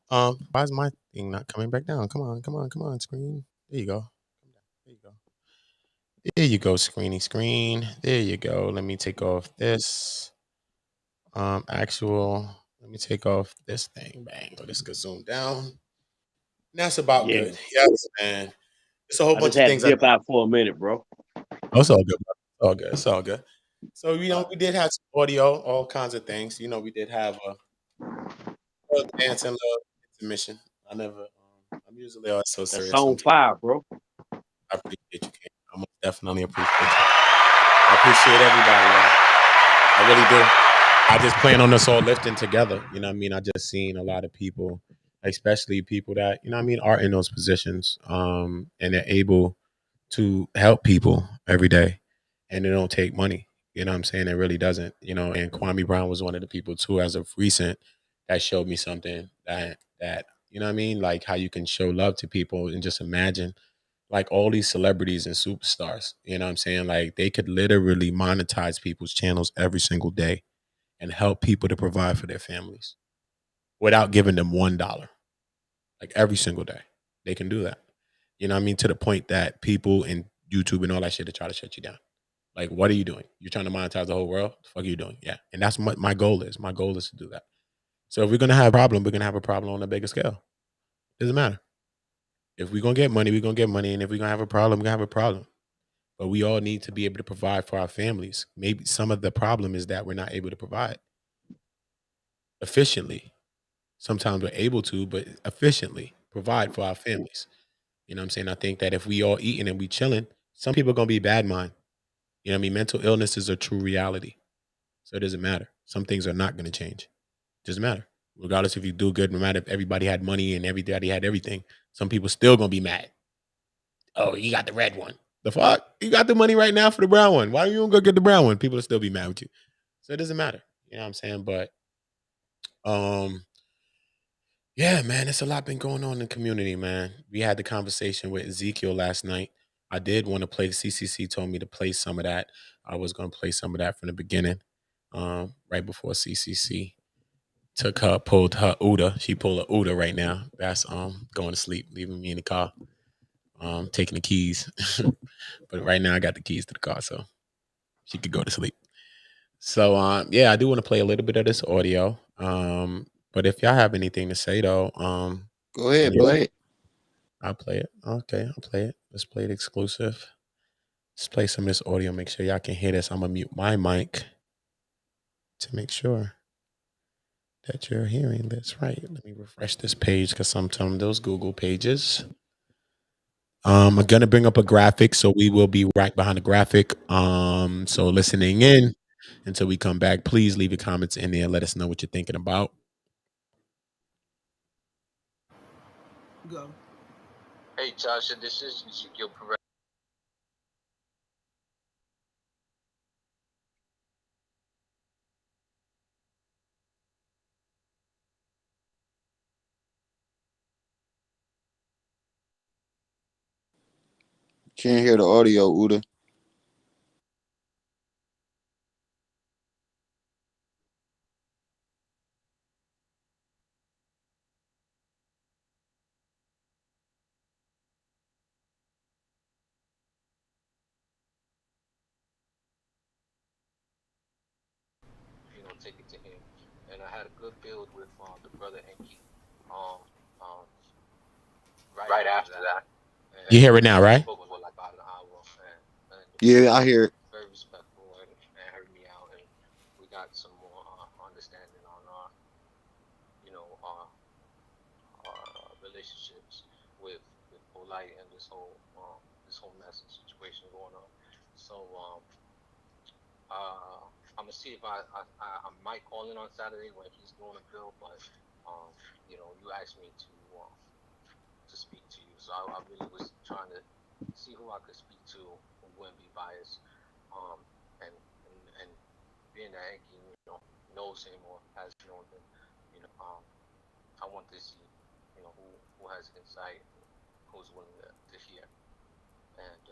Why is my thing not coming back down? Come on, screen. There you go. There you go, screen. There you go. Let me take off this. Let me take off this thing. Bang. Oh, this could zoom down. That's about good. Yes, man. It's a whole bunch of things. I dip out for a minute, bro. Oh, it's all good. It's all good. So, we did have some audio, all kinds of things. We did have a little dance and a little intermission. I'm usually always so serious. That's on fire, bro. I appreciate you, King. I most definitely appreciate you. I appreciate everybody, man. I really do. I just plan on us all lifting together. You know what I mean? I just seen a lot of people, especially people that, you know what I mean, are in those positions, and they're able to help people every day, and it don't take money. You know what I'm saying? It really doesn't. You know, and Kwame Brown was one of the people too, as of recent, that showed me something that you know what I mean, like how you can show love to people and just imagine like all these celebrities and superstars. You know what I'm saying? Like they could literally monetize people's channels every single day and help people to provide for their families without giving them $1. Like every single day, they can do that. You know what I mean? To the point that people in YouTube and all that shit to try to shut you down. Like, what are you doing? You're trying to monetize the whole world? The fuck are you doing? Yeah. And that's what my goal is. My goal is to do that. So if we're gonna have a problem, we're gonna have a problem on a bigger scale. Doesn't matter. If we're gonna get money, we're gonna get money. And if we're gonna have a problem, we're gonna have a problem. But we all need to be able to provide for our families. Maybe some of the problem is that we're not able to provide efficiently. Sometimes we're able to, but efficiently provide for our families. You know what I'm saying? I think that if we all eating and we chilling, some people are gonna be bad mind. You know what I mean? Mental illness is a true reality. So it doesn't matter. Some things are not gonna change. It doesn't matter. Regardless if you do good, no matter if everybody had money and everybody had everything, some people still gonna be mad. Oh, you got the red one. The fuck? You got the money right now for the brown one. Why don't you go get the brown one? People will still be mad with you. So it doesn't matter. You know what I'm saying? But yeah, man, it's a lot been going on in the community, man. We had the conversation with Ezekiel last night. I did want to play. CCC told me to play some of that. I was going to play some of that from the beginning, right before CCC pulled her Uda. She pulled a Uda right now. That's going to sleep, leaving me in the car, taking the keys. But right now I got the keys to the car, so she could go to sleep. So yeah, I do want to play a little bit of this audio. But if y'all have anything to say though, go ahead, play it. I'll play it. Okay, I'll play it. Let's play it exclusive. Let's play some of this audio. Make sure y'all can hear this. I'm gonna mute my mic to make sure that you're hearing this right. Let me refresh this page because sometimes those Google pages. I'm gonna bring up a graphic, so we will be right behind the graphic. So listening in until we come back, please leave your comments in there. Let us know what you're thinking about. Go. Hey, Tasha, this is Ezekiel Perez. Can't hear the audio, Uda. Take it to him, and I had a good build with the brother Enki. Right after that. You hear it now, right? Spoke for like about an hour, and Yeah, I hear it. very respectful and heard me out, and we got some more understanding on our relationships with Polight and this whole mess and situation going on. So I'm gonna see if I might call in on Saturday when he's doing a bill, but you asked me to speak to you, so I really was trying to see who I could speak to who wouldn't be biased, and being that Enki knows him or has known him, I want to see who has insight, who's willing to hear, and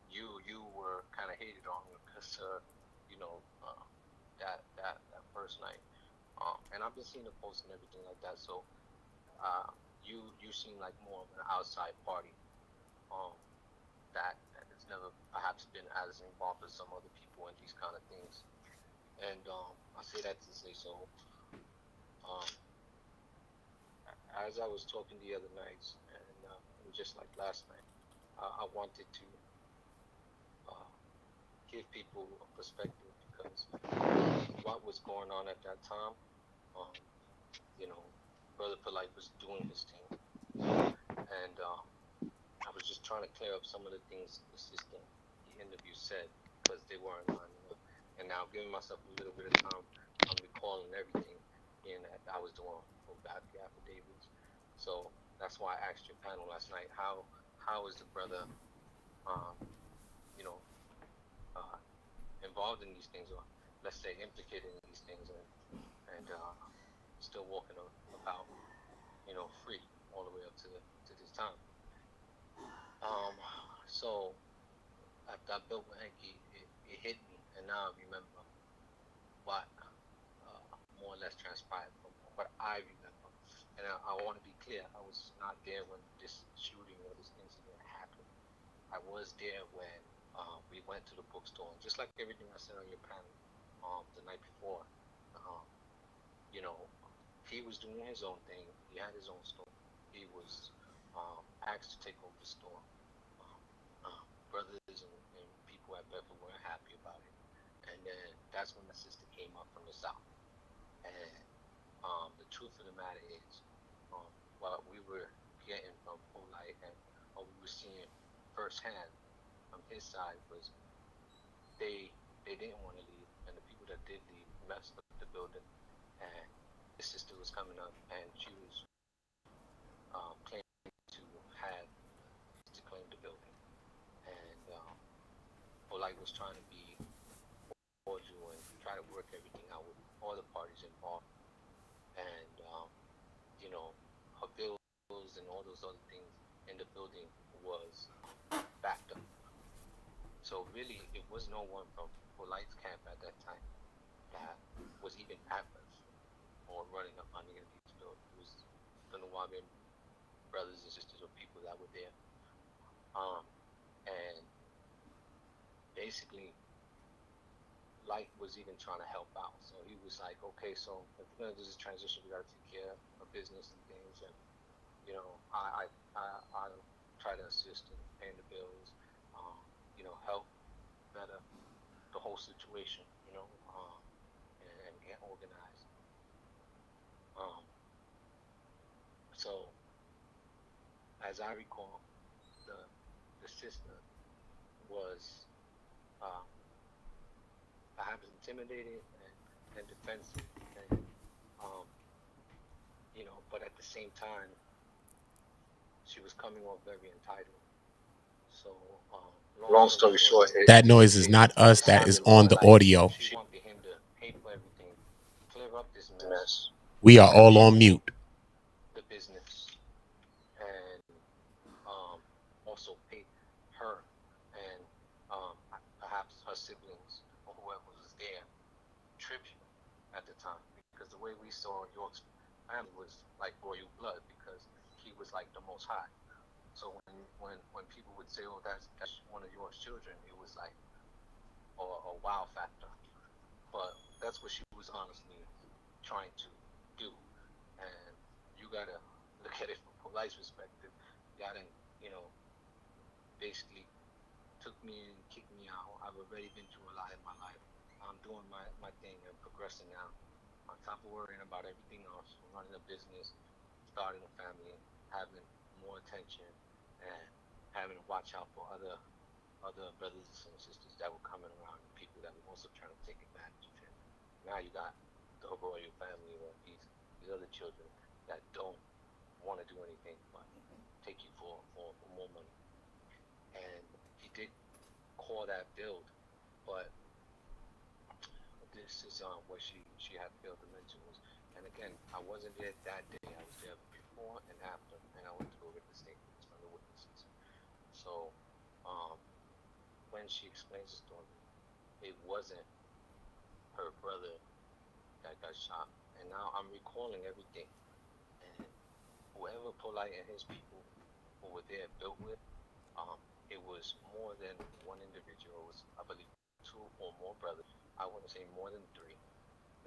you were kind of hated on because that first night, and I've been seeing the posts and everything like that. So you seem like more of an outside party that has never perhaps been as involved as some other people in these kind of things. And I say that to say so. As I was talking the other nights, and just like last night, I wanted to give people a perspective because what was going on at that time, Brother Polight was doing his thing, and I was just trying to clear up some of the things the interview said because they weren't lining up. And now giving myself a little bit of time, I'm recalling everything, and I was doing about the affidavits. So that's why I asked your panel last night, how is the brother, you know, involved in these things, or let's say implicated in these things, and still walking about, you know, free all the way up to this time. So after I built my Enki, it hit me, and now I remember what more or less transpired from what I remember. And I want to be clear, I was not there when this shooting or this incident happened. I was there when we went to the bookstore, and just like everything I said on your panel the night before, you know, he was doing his own thing. He had his own store. He was asked to take over the store. Brothers and people at Bedford weren't happy about it. And then that's when the sister came up from the south. And the truth of the matter is, what we were getting from Polight and what we were seeing firsthand from his side was they didn't want to leave, and the people that did leave messed up the building. And his sister was coming up, and she was claiming to claim the building. And Polight was trying to be cordial and try to work everything out with all the parties involved. And you know, her bills and all those other things in the building was backed up. So really, it was no one from Polight's camp at that time that was even at Bedford or running up on the these buildings. It was the Nuwabian brothers and sisters or people that were there. And basically, Light was even trying to help out. So he was like, okay, so if we're gonna do this transition, we gotta take care of business and things. And you know, I try to assist in paying the bills, you know, help better the whole situation, you know, and get organized. So as I recall, the sister was perhaps intimidated and defensive, and you know, but at the same time, she was coming off very entitled. So long story short, That noise is not us. That is on the audio. She wanted him to pay for everything, clear up this mess. We are all on mute. The business, and also pay her and perhaps her siblings or whoever was there tribute at the time, because the way we saw York's family was like royal blood, because he was like the most high. So when people would say, oh, that's one of York's children, it was like a wow factor. But that's what she was honestly trying to do. And you gotta look at it from Polight's perspective. Gotta, you know, basically took me and kicked me out. I've already been through a lot in my life. I'm doing my thing and progressing now. On top of worrying about everything else, running a business, starting a family, having more attention, and having to watch out for other brothers and sisters that were coming around, and people that were also trying to take advantage of him. Now you got the royal family or these other children that don't want to do anything but take you for more money. And he did call that build, but this is what she had failed to mention was, and again, I wasn't there that day. I was there before and after, and I went to go get the statements from the witnesses. So when she explains the story, it wasn't her brother that got shot. And now I'm recalling everything. And whoever Polight and his people who were there built with, it was more than one individual. It was, I believe, 2 or more brothers. I want to say more than 3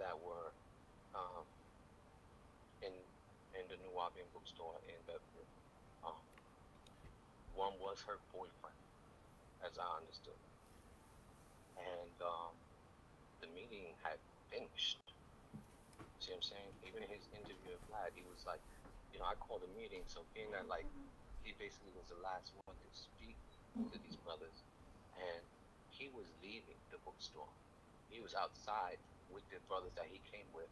that were in the Nuwabian bookstore in Bedford. One was her boyfriend, as I understood. And the meeting had finished. See what I'm saying? Even in his interview with Vlad, he was like, you know, I called a meeting, so being that like he basically was the last one to speak to these brothers, and he was leaving the bookstore. he was outside with the brothers that he came with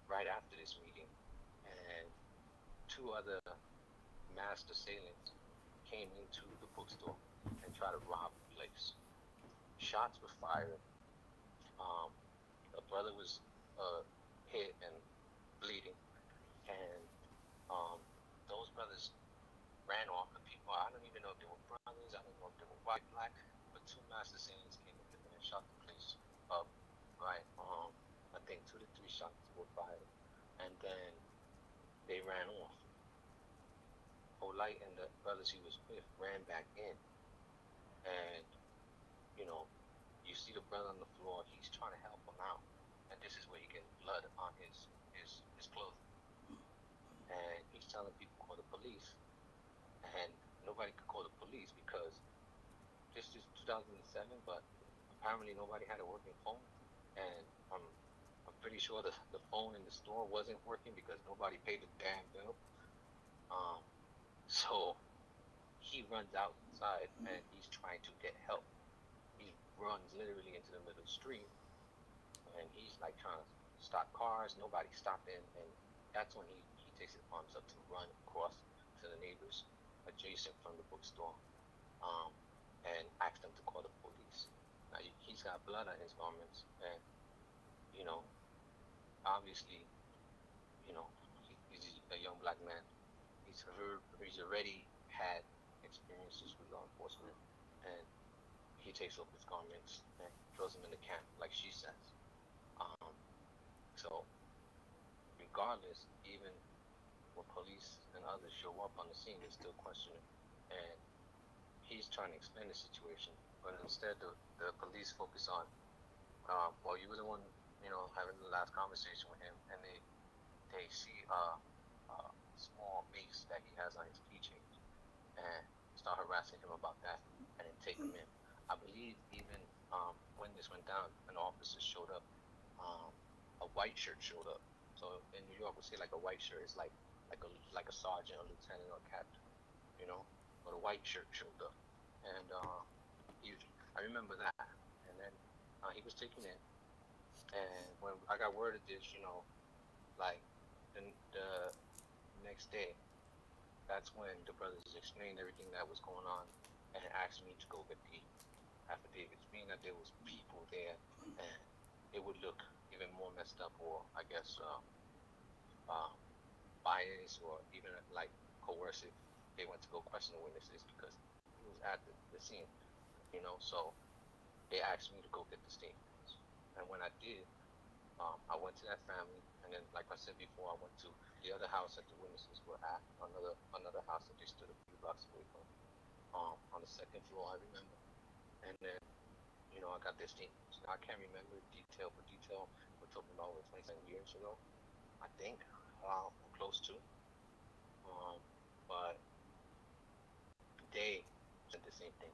right after this meeting, and 2 other masked assailants came into the bookstore and tried to rob the place. Shots were fired. A brother was hit and bleeding, and those brothers ran off. The people, I don't even know if they were brothers, I don't know if they were white, black, but 2 masked assailants came in and shot the place up, right? I think 2 to 3 shots were fired, and then they ran off. Polight and the brothers he was with ran back in, and you know, you see the brother on the floor, he's trying to help him out, and this is where he gets blood on his clothing, and he's telling people to call the police, and nobody could call the police because this is 2007, but apparently nobody had a working phone, and I'm pretty sure the phone in the store wasn't working because nobody paid the damn bill. So he runs outside and he's trying to get help. He runs literally into the middle of the street, and he's like trying to stop cars. Nobody stopped him, and that's when he takes it upon himself to run across to the neighbors adjacent from the bookstore, and ask them to call the police. Now he's got blood on his garments, and you know, obviously, you know, he's a young black man. He's already had experiences with law enforcement, and he takes off his garments and throws them in the camp, like she says. So regardless, even when police and others show up on the scene, they're still questioning, and he's trying to explain the situation, but instead the police focus on, well, you were the one, you know, having the last conversation with him, and they see a small mace that he has on his keychain, and start harassing him about that, and then take him in. I believe even when this went down, an officer showed up, a white shirt showed up. So in New York, we say like a white shirt is like a sergeant, a lieutenant, or a captain, you know. But a white shirt showed up, and I remember that. And then he was taken in, and when I got word of this, you know, like the next day, that's when the brothers explained everything that was going on and asked me to go get the affidavits, meaning that there was people there, and it would look even more messed up, or I guess biased, or even like coercive. They went to go question the witnesses because he was at the scene, you know. So they asked me to go get the statements, and when I did, I went to that family, and then, like I said before, I went to the other house that the witnesses were at, another house that they stood a few blocks away from, on the 2nd floor, I remember. And then, you know, I got their statements. Now, I can't remember detail for detail. We're talking about over 27 years ago, I think, close to. But they said the same thing.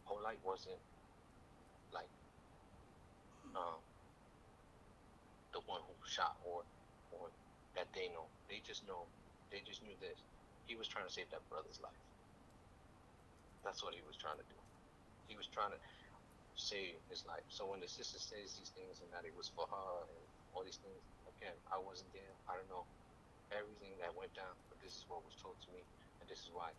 Polight wasn't like the one who shot, or that they know. They just knew this. He was trying to save that brother's life. That's what he was trying to do. He was trying to save his life. So when the sister says these things and that it was for her and all these things, again, I wasn't there. I don't know everything that went down, but this is what was told to me, and this is why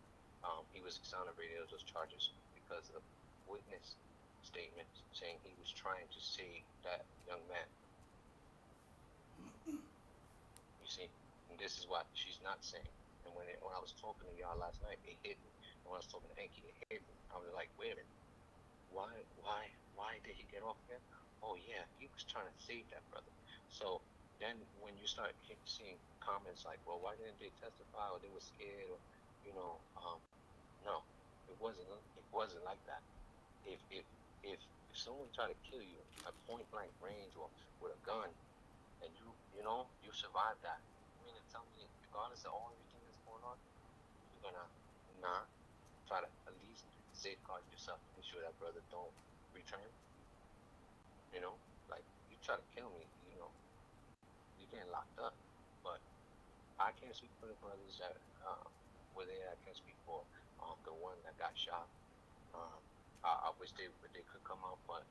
he was exonerated of those charges, because of witness statements saying he was trying to save that young man. You see, and this is what she's not saying. And when I was talking to y'all last night, it hit me. And when I was talking to Enki, it hit me. I was like, wait a minute, why did he get off again? Oh yeah, he was trying to save that brother. So then when you start seeing comments like, well, why didn't they testify, or they were scared, or you know, no, it wasn't like that. If someone tried to kill you at point blank range or with a gun, and you know you survived that, you mean to tell me, regardless of everything that's going on, you're gonna not try to at least safeguard yourself, ensure that brother don't return? You know, like, you try to kill me, you know, you're getting locked up. But I can't speak for the brothers that were there. I can't speak for the one that got shot. I wish they could come out, but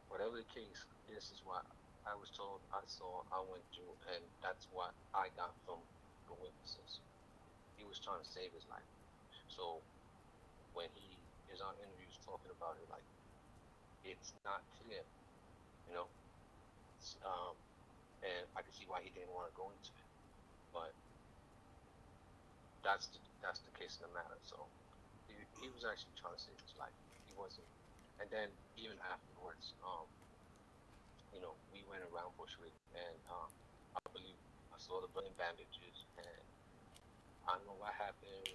whatever the case, this is what I was told, I saw, I went through, and that's what I got from the witnesses. He was trying to save his life. So when he is on interviews talking about it, like, it's not clear, you know. And I can see why he didn't want to go into it, but that's the case of the matter. So he was actually trying to save his life. He wasn't. And then even afterwards, you know, we went around Bushwick, and I believe I saw the burning bandages, and I don't know what happened.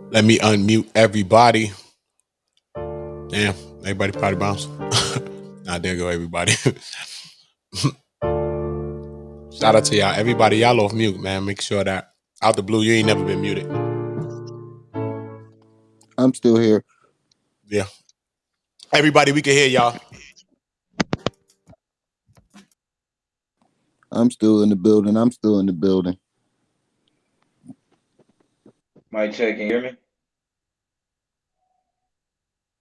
Let me unmute everybody. Damn, everybody probably bounced. Nah, there go everybody. Shout out to y'all. Everybody, y'all off mute, man. Make sure that out the blue, you ain't never been muted. I'm still here. Yeah. Everybody, we can hear y'all. I'm still in the building. I'm still in the building. Mic check, can you hear me?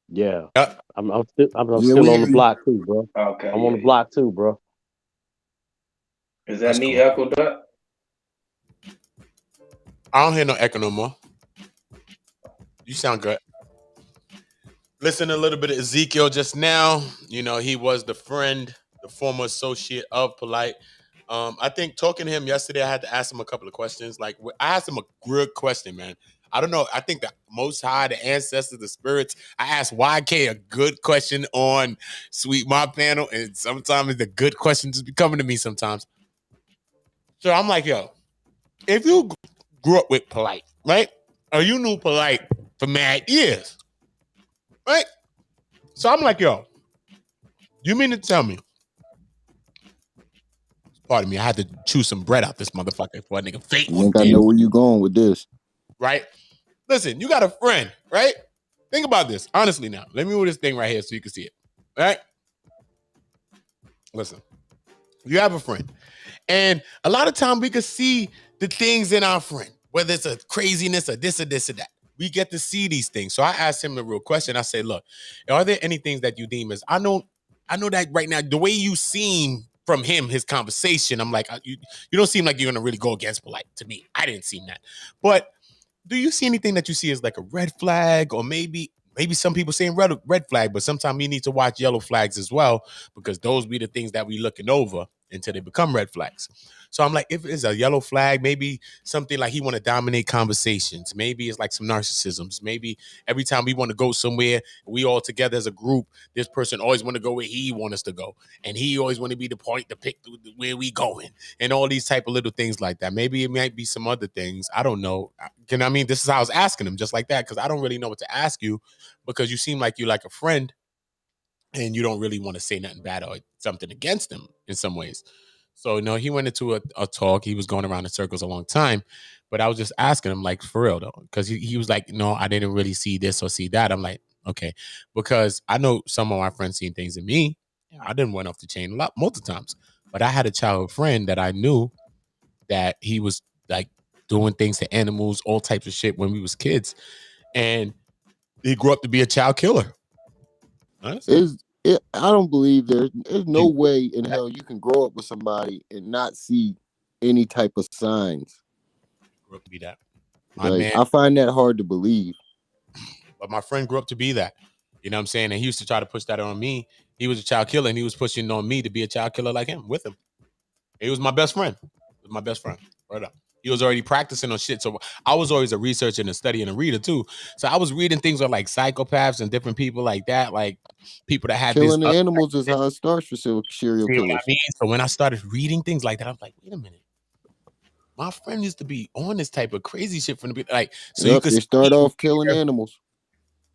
Yeah. Yep. I'm still Yeah, still we on the hear you. block too, bro. Okay, I'm on the block too, bro. Is that That's me cool. echoed up? I don't hear no echo no more. You sound good. Listen a little bit of Ezekiel just now. You know, he was the friend, the former associate of Polight. I think talking to him yesterday, I had to ask him a couple of questions. Like, I asked him a good question, man. I don't know. I think the Most High, the ancestors, the spirits. I asked YK a good question on Sweet My panel, and sometimes the good questions be coming to me sometimes. So I'm like, yo, if you grew up with Polight, right? Or you knew Polight for mad years, right? So I'm like, yo, you mean to tell me? Pardon me, I had to chew some bread out this motherfucker for a nigga fake I one think I day, know where you're going with this. right? Listen, you got a friend, right? Think about this, honestly now. Let me move this thing right here so you can see it, right? Listen, you have a friend. And a lot of time we can see the things in our friend, whether it's a craziness or this or that. We get to see these things. So I asked him the real question. I say, look, are there any things that you deem as, I know that right now, the way you seem from him, his conversation, I'm like, you don't seem like you're going to really go against Polight to me. I didn't seem that. But do you see anything that you see as like a red flag, or maybe some people saying red flag, but sometimes you need to watch yellow flags as well, because those be the things that we looking over until they become red flags. So I'm like, if it's a yellow flag, maybe something like he want to dominate conversations. Maybe it's like some narcissisms. Maybe every time we want to go somewhere, we all together as a group, this person always want to go where he want us to go. And he always want to be the point to pick where we going, and all these type of little things like that. Maybe it might be some other things. I don't know. I mean, this is how I was asking him, just like that, because I don't really know what to ask you, because you seem like you like a friend and you don't really want to say nothing bad or something against him in some ways. So, no, he went into a talk. He was going around in circles a long time, but I was just asking him, like, for real, though, because he was like, no, I didn't really see this or see that. I'm like, okay, because I know some of my friends seen things in me. I didn't went off the chain multiple times, but I had a childhood friend that I knew that he was like doing things to animals, all types of shit when we was kids. And he grew up to be a child killer. Honestly. I don't believe there's no way in hell you can grow up with somebody and not see any type of signs. Grew up to be that. I find that hard to believe. But my friend grew up to be that. You know what I'm saying? And he used to try to push that on me. He was a child killer, and he was pushing on me to be a child killer like him, with him. He was my best friend. He was my best friend. Right up. He was already practicing on shit. So I was always a researcher and a study and a reader too. So I was reading things on like psychopaths and different people like that, like people that had killing the animals is how it starts for serial killers. What I mean? So when I started reading things like that, I was like, wait a minute. My friend used to be on this type of crazy shit from the like. So you could start off killing animals.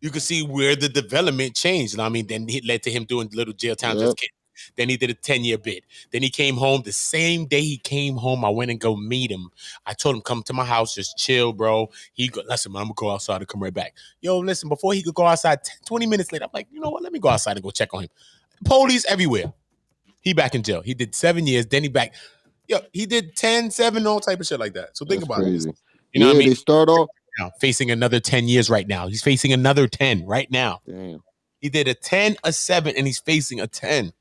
You could see where the development changed. I mean, then it led to him doing little jail times as a kid. Then he did a 10-year bid. Then he came home. The same day he came home, I went and go meet him. I told him, come to my house, just chill, bro. He go, listen, man, I'm going to go outside and come right back. Yo, listen, before he could go outside, 20 minutes later, I'm like, you know what? Let me go outside and go check on him. Police everywhere. He back in jail. He did 7 years. Then he back. he did 10, 7, all type of shit like that. So think That's about crazy. it. You know what I mean? They start off now, facing another 10 years right now. He's facing another 10 right now. Damn. He did a 10, a 7, and he's facing a 10.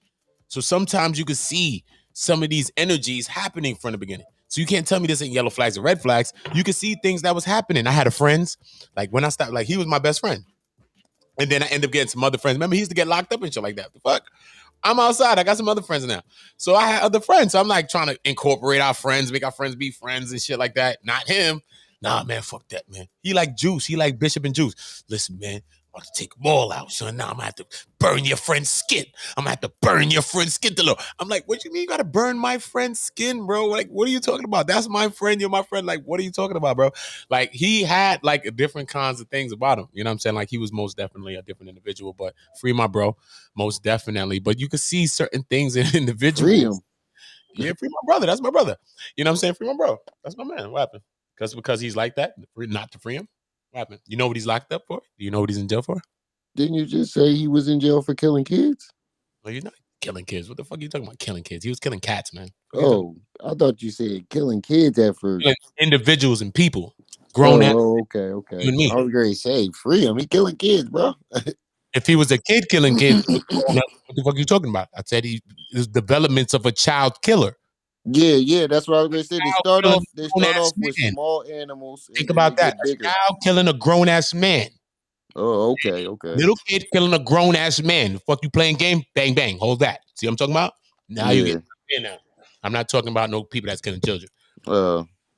So sometimes you can see some of these energies happening from the beginning. So you can't tell me this ain't yellow flags or red flags. You can see things that was happening. I had a friend, like when I stopped, like he was my best friend. And then I ended up getting some other friends. Remember, he used to get locked up and shit like that. The fuck? I'm outside. I got some other friends now. So I had other friends. So I'm like trying to incorporate our friends, make our friends be friends and shit like that. Not him. Nah, man, fuck that, man. He like Juice. He like Bishop and Juice. Listen, man, I'm about to take them all out, son. Now I'm gonna have to burn your friend's skin. I'm gonna have to burn your friend's skin to low. I'm like, what you mean you gotta burn my friend's skin, bro? Like, what are you talking about? That's my friend. You're my friend. Like, what are you talking about, bro? Like, he had like different kinds of things about him. You know what I'm saying? Like, he was most definitely a different individual, but free my bro, most definitely. But you can see certain things in individuals. Free him. Yeah, free my brother. That's my brother. You know what I'm saying? Free my bro. That's my man. What happened? Because he's like that, not to free him. What happened? You know what he's locked up for? Do you know what he's in jail for? Didn't you just say he was in jail for killing kids? Well, you're not killing kids. What the fuck are you talking about killing kids? He was killing cats, man. Oh, I thought you said killing kids at first. Killing individuals and people. Grown ass. Oh, okay. You and me. I was going to say, free him. He killing kids, bro. If he was a kid killing kids, what the fuck are you talking about? I said he is developments of a child killer. Yeah, that's what I was gonna say. They start off with man. small animals. Think about that. A child killing a grown ass man. Oh, okay. Little kid killing a grown ass man. The fuck you playing game? Bang bang. Hold that. See what I'm talking about? Now you get now. I'm not talking about no people that's killing children.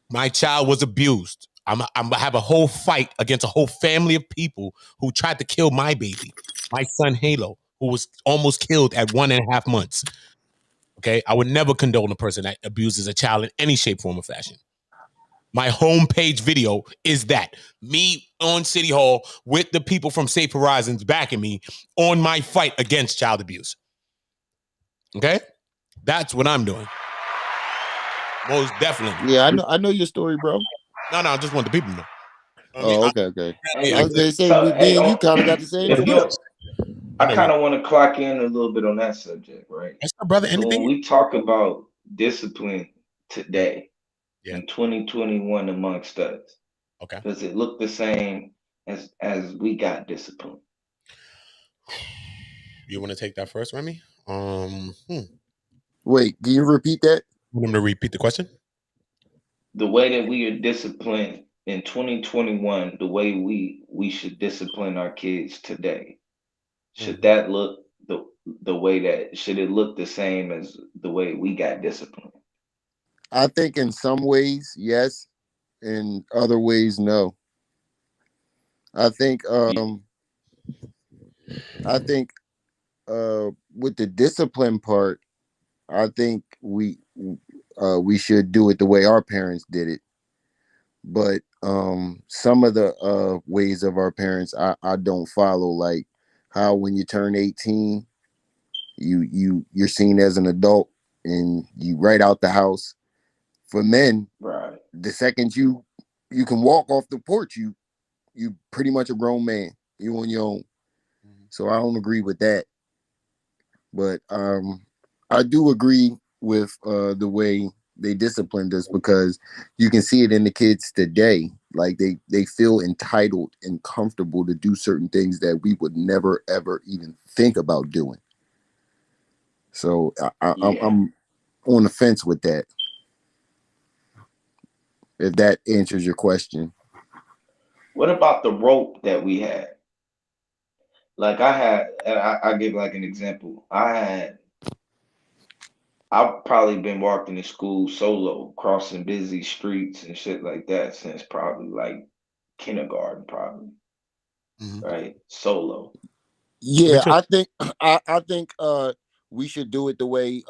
My child was abused. I'm have a whole fight against a whole family of people who tried to kill my baby, my son Halo, who was almost killed at 1.5 months. Okay, I would never condone a person that abuses a child in any shape, form, or fashion. My homepage video is that me on City Hall with the people from Safe Horizons backing me on my fight against child abuse. Okay, that's what I'm doing. Most definitely. Yeah, I know your story, bro. No, I just want the people to know. Okay. I was gonna say, you kind of got the same story. I kind of want to clock in a little bit on that subject, right? That's my brother. So when we talk about discipline today in 2021 amongst us, does it look the same as we got discipline? You want to take that first, Remy? Wait, can you repeat that? You want me to repeat the question? The way that we are disciplined in 2021, the way we should discipline our kids today, should that look the way that should it look the same as the way we got disciplined? I think in some ways, yes. In other ways, no. I think with the discipline part, I think we should do it the way our parents did it. But some of the ways of our parents I don't follow, like how when you turn 18, you're seen as an adult and you right out the house. For men, right, the second you can walk off the porch, you pretty much a grown man. You on your own. So I don't agree with that. But I do agree with the way they disciplined us, because you can see it in the kids today. Like they feel entitled and comfortable to do certain things that we would never ever even think about doing. So I'm on the fence with that. If that answers your question. What about the rope that we had? Like I give like an example. I've probably been walking to school solo, crossing busy streets and shit like that since probably like kindergarten, probably. Right? Solo. Yeah, I think we should do it the way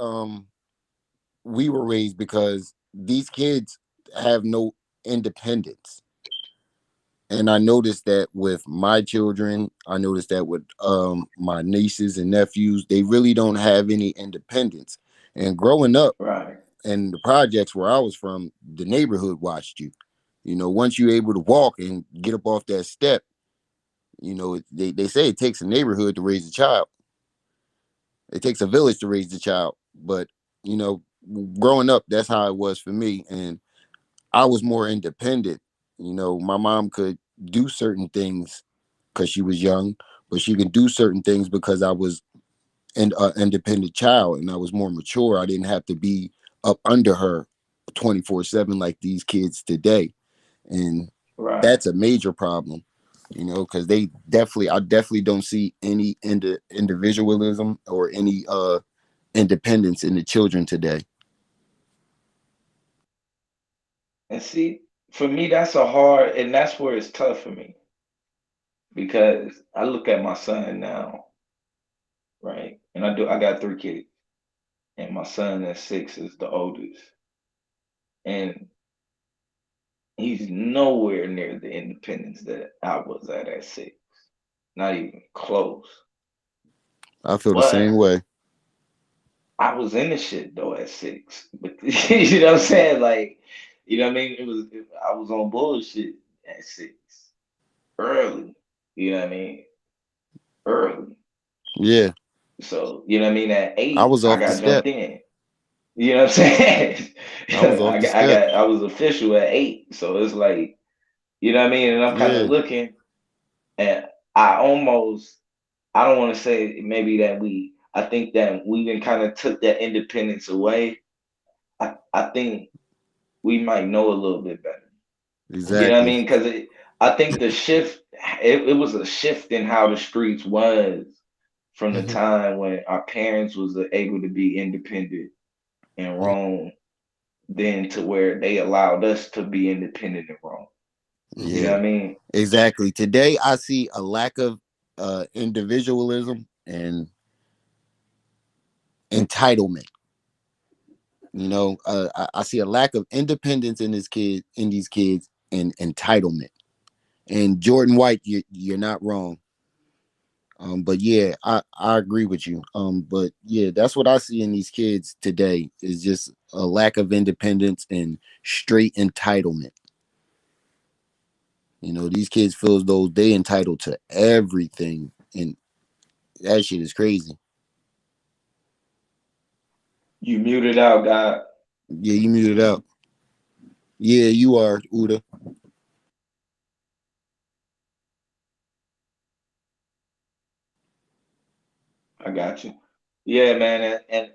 we were raised, because these kids have no independence. And I noticed that with my children, I noticed that with my nieces and nephews, they really don't have any independence. And growing up in the projects where I was from, the neighborhood watched you. You know, once you're able to walk and get up off that step, you know, they say it takes a neighborhood to raise a child. It takes a village to raise a child. But, you know, growing up, that's how it was for me, and I was more independent. You know, my mom could do certain things because she was young, but she could do certain things because I was an independent child and I was more mature. I didn't have to be up under her 24/7 like these kids today, and Right. that's a major problem. You know, because I definitely don't see any individualism or any independence in the children today. And see, for me, that's a hard, and that's where it's tough for me because I look at my son now, right? And I got 3 kids, and my son at 6 is the oldest, and he's nowhere near the independence that I was at 6, not even close. I feel the But same way. I was in the shit though at 6, but you know what I'm saying? Like, you know what I mean? I was on bullshit at 6, early. You know what I mean? Early. Yeah, So, you know what I mean? At I 8, was I off the got jumped step. in. You know what I'm saying? I was off the step. I was official at 8. So it's like, you know what I mean? And I'm kind of Yeah. looking and I almost, I don't want to say maybe that I think that we even kind of took that independence away. I think we might know a little bit better. You know what I Exactly. mean? Because I think the shift, it was a shift in how the streets was from the time when our parents was able to be independent and roam, then to where they allowed us to be independent and roam. You know Yeah. what I mean? Exactly. Today I see a lack of individualism and entitlement. You know, I see a lack of independence in these kids, and entitlement. And Jordan White, you're not wrong. But yeah, I agree with you. But yeah, that's what I see in these kids today is just a lack of independence and straight entitlement. You know, these kids feel as though they entitled to everything, and that shit is crazy. You muted out, God. Yeah, you muted out. Yeah, you are, Uda. I got you. Yeah, man. And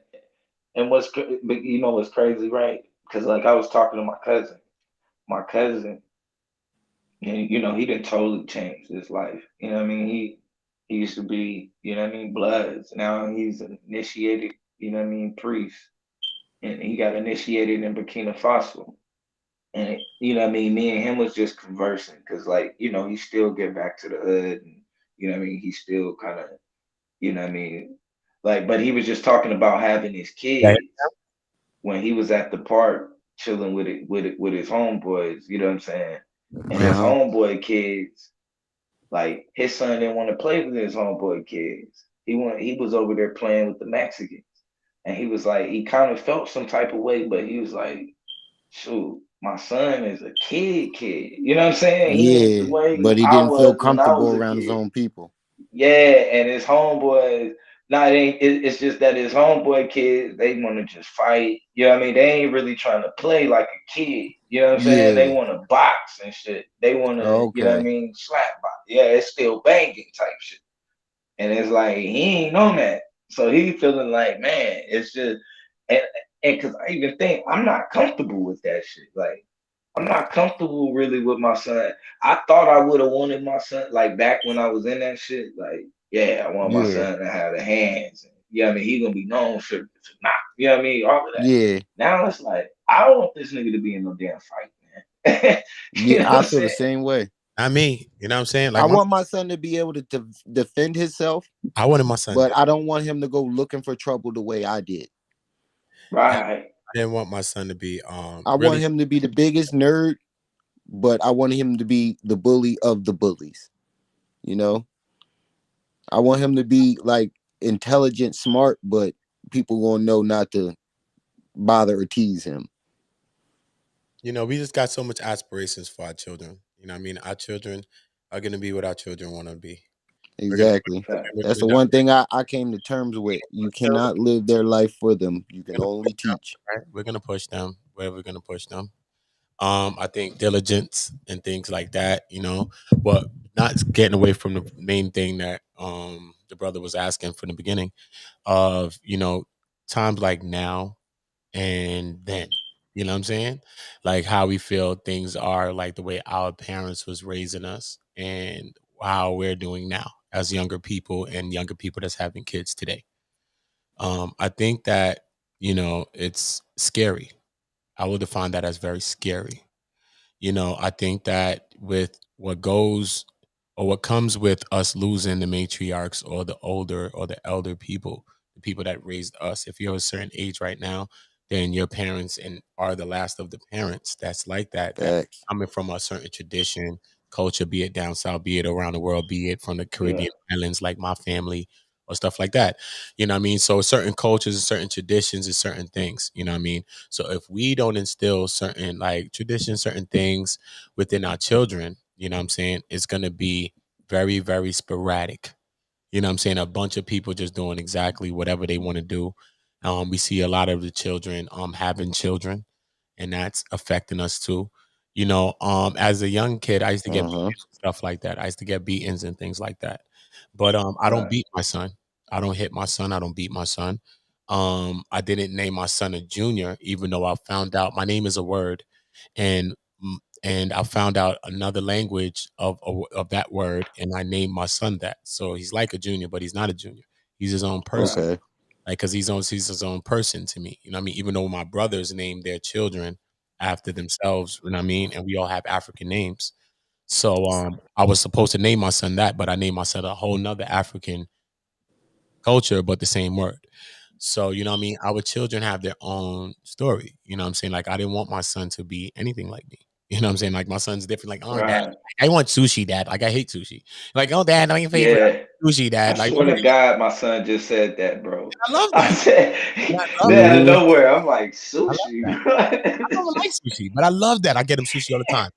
but you know what's crazy, right? Because like I was talking to my cousin. My cousin, and you know, he didn't totally change his life. You know what I mean? He used to be, you know what I mean, Bloods. Now he's an initiated, you know what I mean, priest. And he got initiated in Burkina Faso. And you know what I mean, me and him was just conversing because like, you know, he still get back to the hood and you know what I mean, he still kind of, you know what I mean, like, but he was just talking about having his kids when he was at the park chilling with his homeboys, you know what I'm saying? And his Uh-huh. homeboy kids, like his son didn't want to play with his homeboy kids. He was over there playing with the Mexicans. And he was like, he kind of felt some type of way, but he was like, shoot, my son is a kid. You know what I'm saying? He ain't the Yeah, way but he I didn't feel was when I comfortable was a around his kid. own people. Yeah, and his homeboys, it's just that his homeboy kids, they want to just fight. You know what I mean? They ain't really trying to play like a kid. You know what I'm saying? They Yeah. want to box and shit. They want to, you know what I Okay. mean, slap box. Yeah, it's still banging type shit. And it's like he ain't on that. So he feeling like, man, it's just and because I even think I'm not comfortable with that shit. Like I'm not comfortable really with my son. I thought I would have wanted my son like back when I was in that shit. Like, yeah, I want my Yeah. son to have the hands. And, you know what I mean? He gonna be known for not. You know what I mean? All of that. Yeah. Now it's like I don't want this nigga to be in no damn fight, man. Yeah, You know what I I'm feel the saying? same way. I mean, you know what I'm saying? I Like want my son to be able to defend himself, I wanted my son but to. I don't want him to go looking for trouble the way I did. Right. I didn't want my son to be I want really. him to be the biggest nerd, but I want him to be the bully of the bullies. You know, I want him to be like intelligent, smart, but people gonna know not to bother or tease him. You know, we just got so much aspirations for our children. You know what I mean? Our children are gonna be what our children want to be. Exactly. That's the one thing I came to terms with. You cannot live their life for them. You can only teach. Right? We're gonna push them where we're gonna push them. I think diligence and things like that, but not getting away from the main thing that the brother was asking from the beginning of, times like now and then. You know what I'm saying? Like how we feel things are, like the way our parents was raising us and how we're doing now as younger people and younger people that's having kids today. I think that, it's scary. I will define that as very scary. I think that with what goes or what comes with us losing the matriarchs or the older or the elder people, the people that raised us, if you're a certain age right now, then your parents and are the last of the parents that's like that Facts. coming from a certain tradition, culture, be it down south, be it around the world, be it from the Caribbean islands like my family or stuff like that. You know what I mean? So certain cultures and certain traditions and certain things, you know what I mean? So if we don't instill certain like traditions, certain things within our children, you know what I'm saying, it's going to be very, very sporadic. You know what I'm saying? A bunch of people just doing exactly whatever they want to do. We see a lot of the children having children, and that's affecting us too. As a young kid, I used to get beatings and stuff like that. I used to get beatings and things like that. But I don't beat my son. I don't hit my son. I don't beat my son. I didn't name my son a junior, even though I found out my name is a word, and and I found out another language of that word, and I named my son that. So he's like a junior, but he's not a junior. He's his own person, Okay. like because he's his own person to me. You know what I mean? Even though my brothers named their children after themselves, you know what I mean, and we all have African names. So I was supposed to name my son that, but I named my son a whole nother African culture, but the same word. So, you know what I mean? Our children have their own story. You know what I'm saying? Like, I didn't want my son to be anything like me. You know what I'm saying? Like, my son's different. Like, oh, dad, Right. I want sushi, dad. Like, I hate sushi. Like, oh, dad, I'm your favorite Yeah. sushi, I dad. Like, swear to God, my son just said that, bro. I love I that. said, And I love out that. of nowhere, I'm like, I love sushi, that. bro. I don't like sushi, but I love that. I get him sushi all the time.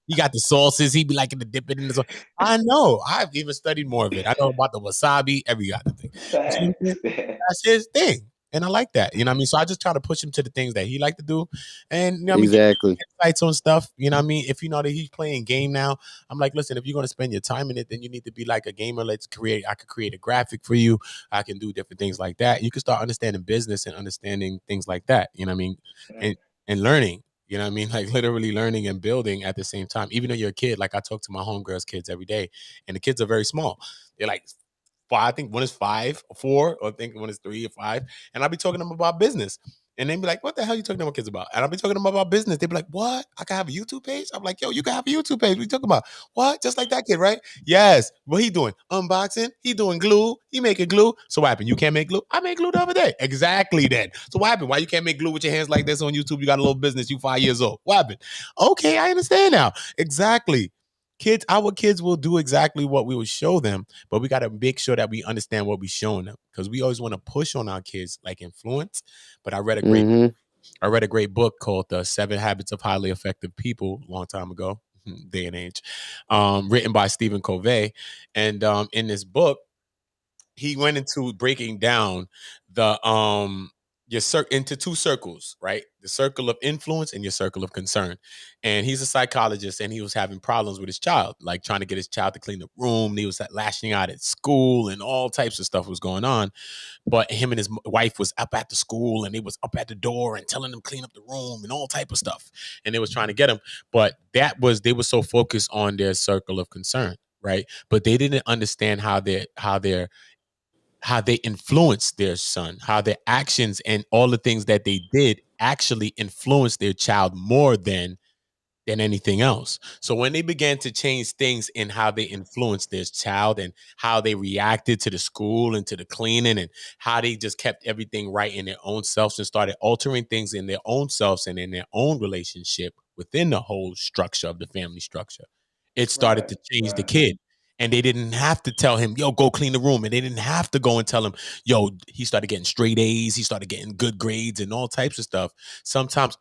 He got the sauces. He be liking to dip it in the sauce. I know. I've even studied more of it. I know about the wasabi, every other thing. You see what I'm saying? Facts, man. That's his thing. And I like that. You know what I mean? So I just try to push him to the things that he like to do. And you know what I mean? Give him Exactly. insights on stuff. You know what I mean? If you know that he's playing game now, I'm like, listen, if you're gonna spend your time in it, then you need to be like a gamer. I could create a graphic for you. I can do different things like that. You can start understanding business and understanding things like that. You know what I mean? And learning. You know what I mean? Like literally learning and building at the same time. Even though you're a kid, like I talk to my homegirls' kids every day, and the kids are very small. They're like I think one is 5 or 4, or I think one is 3 or 5. And I'll be talking to them about business. And they'd be like, what the hell are you talking to my kids about? And I'll be talking to them about business. They'd be like, what? I can have a YouTube page? I'm like, yo, you can have a YouTube page. What you talking about? What? Just like that kid, right? Yes. What he doing? Unboxing. He doing glue. He making glue. So what happened? You can't make glue? I made glue the other day. Exactly then. So what happened? Why you can't make glue with your hands like this on YouTube? You got a little business. You 5 years old. What happened? Okay, I understand now. Exactly. Our kids will do exactly what we will show them, but we got to make sure that we understand what we're showing them, because we always want to push on our kids like influence. But I read a great book called The 7 Habits of Highly Effective People a long time ago, day and age, written by Stephen Covey. And in this book, he went into breaking down the into 2 circles, right? The circle of influence and your circle of concern. And he's a psychologist, and he was having problems with his child, like trying to get his child to clean the room. He was lashing out at school, and all types of stuff was going on. But him and his wife was up at the school, and they was up at the door and telling him clean up the room and all type of stuff. And they was trying to get him, but they were so focused on their circle of concern, right? But they didn't understand how they influenced their son, how their actions and all the things that they did actually influenced their child more than anything else. So when they began to change things in how they influenced their child and how they reacted to the school and to the cleaning, and how they just kept everything right in their own selves and started altering things in their own selves and in their own relationship within the whole structure of the family structure, it started to change the kid. And they didn't have to tell him, yo, go clean the room. And they didn't have to go and tell him, yo, he started getting straight A's. He started getting good grades and all types of stuff. Sometimes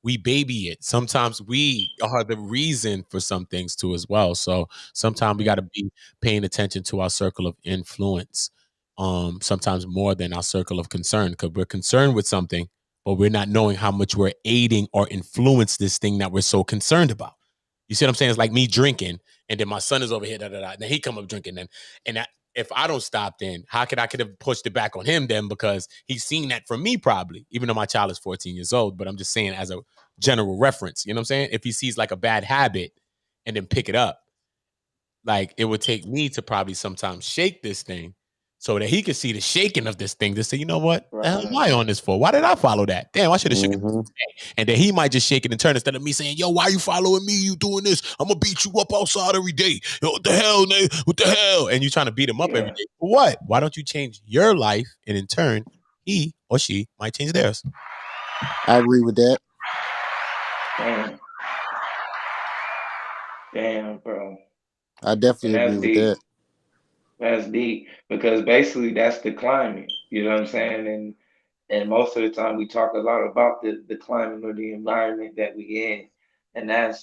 we baby it. Sometimes we are the reason for some things too as well. So sometimes we got to be paying attention to our circle of influence. Sometimes more than our circle of concern, because we're concerned with something, but we're not knowing how much we're aiding or influence this thing that we're so concerned about. You see what I'm saying? It's like me drinking, and then my son is over here, and then he come up drinking, and that, if I don't stop, then how could I have pushed it back on him then, because he's seen that from me probably, even though my child is 14 years old. But I'm just saying as a general reference, you know what I'm saying? If he sees like a bad habit and then pick it up, like it would take me to probably sometimes shake this thing so that he could see the shaking of this thing to say, you know what? The hell am I on this for? Why did I follow that? Damn, I should have shaken it. And then he might just shake it and turn instead of me saying, yo, why you following me? You doing this? I'm gonna beat you up outside every day. Yo, what the hell, nigga? What the hell? And you trying to beat him up every day. For what? Why don't you change your life? And in turn, he or she might change theirs. I agree with that. Damn, bro. I definitely agree with that. That's deep, because basically that's the climate. You know what I'm saying? And most of the time we talk a lot about the climate or the environment that we in, and that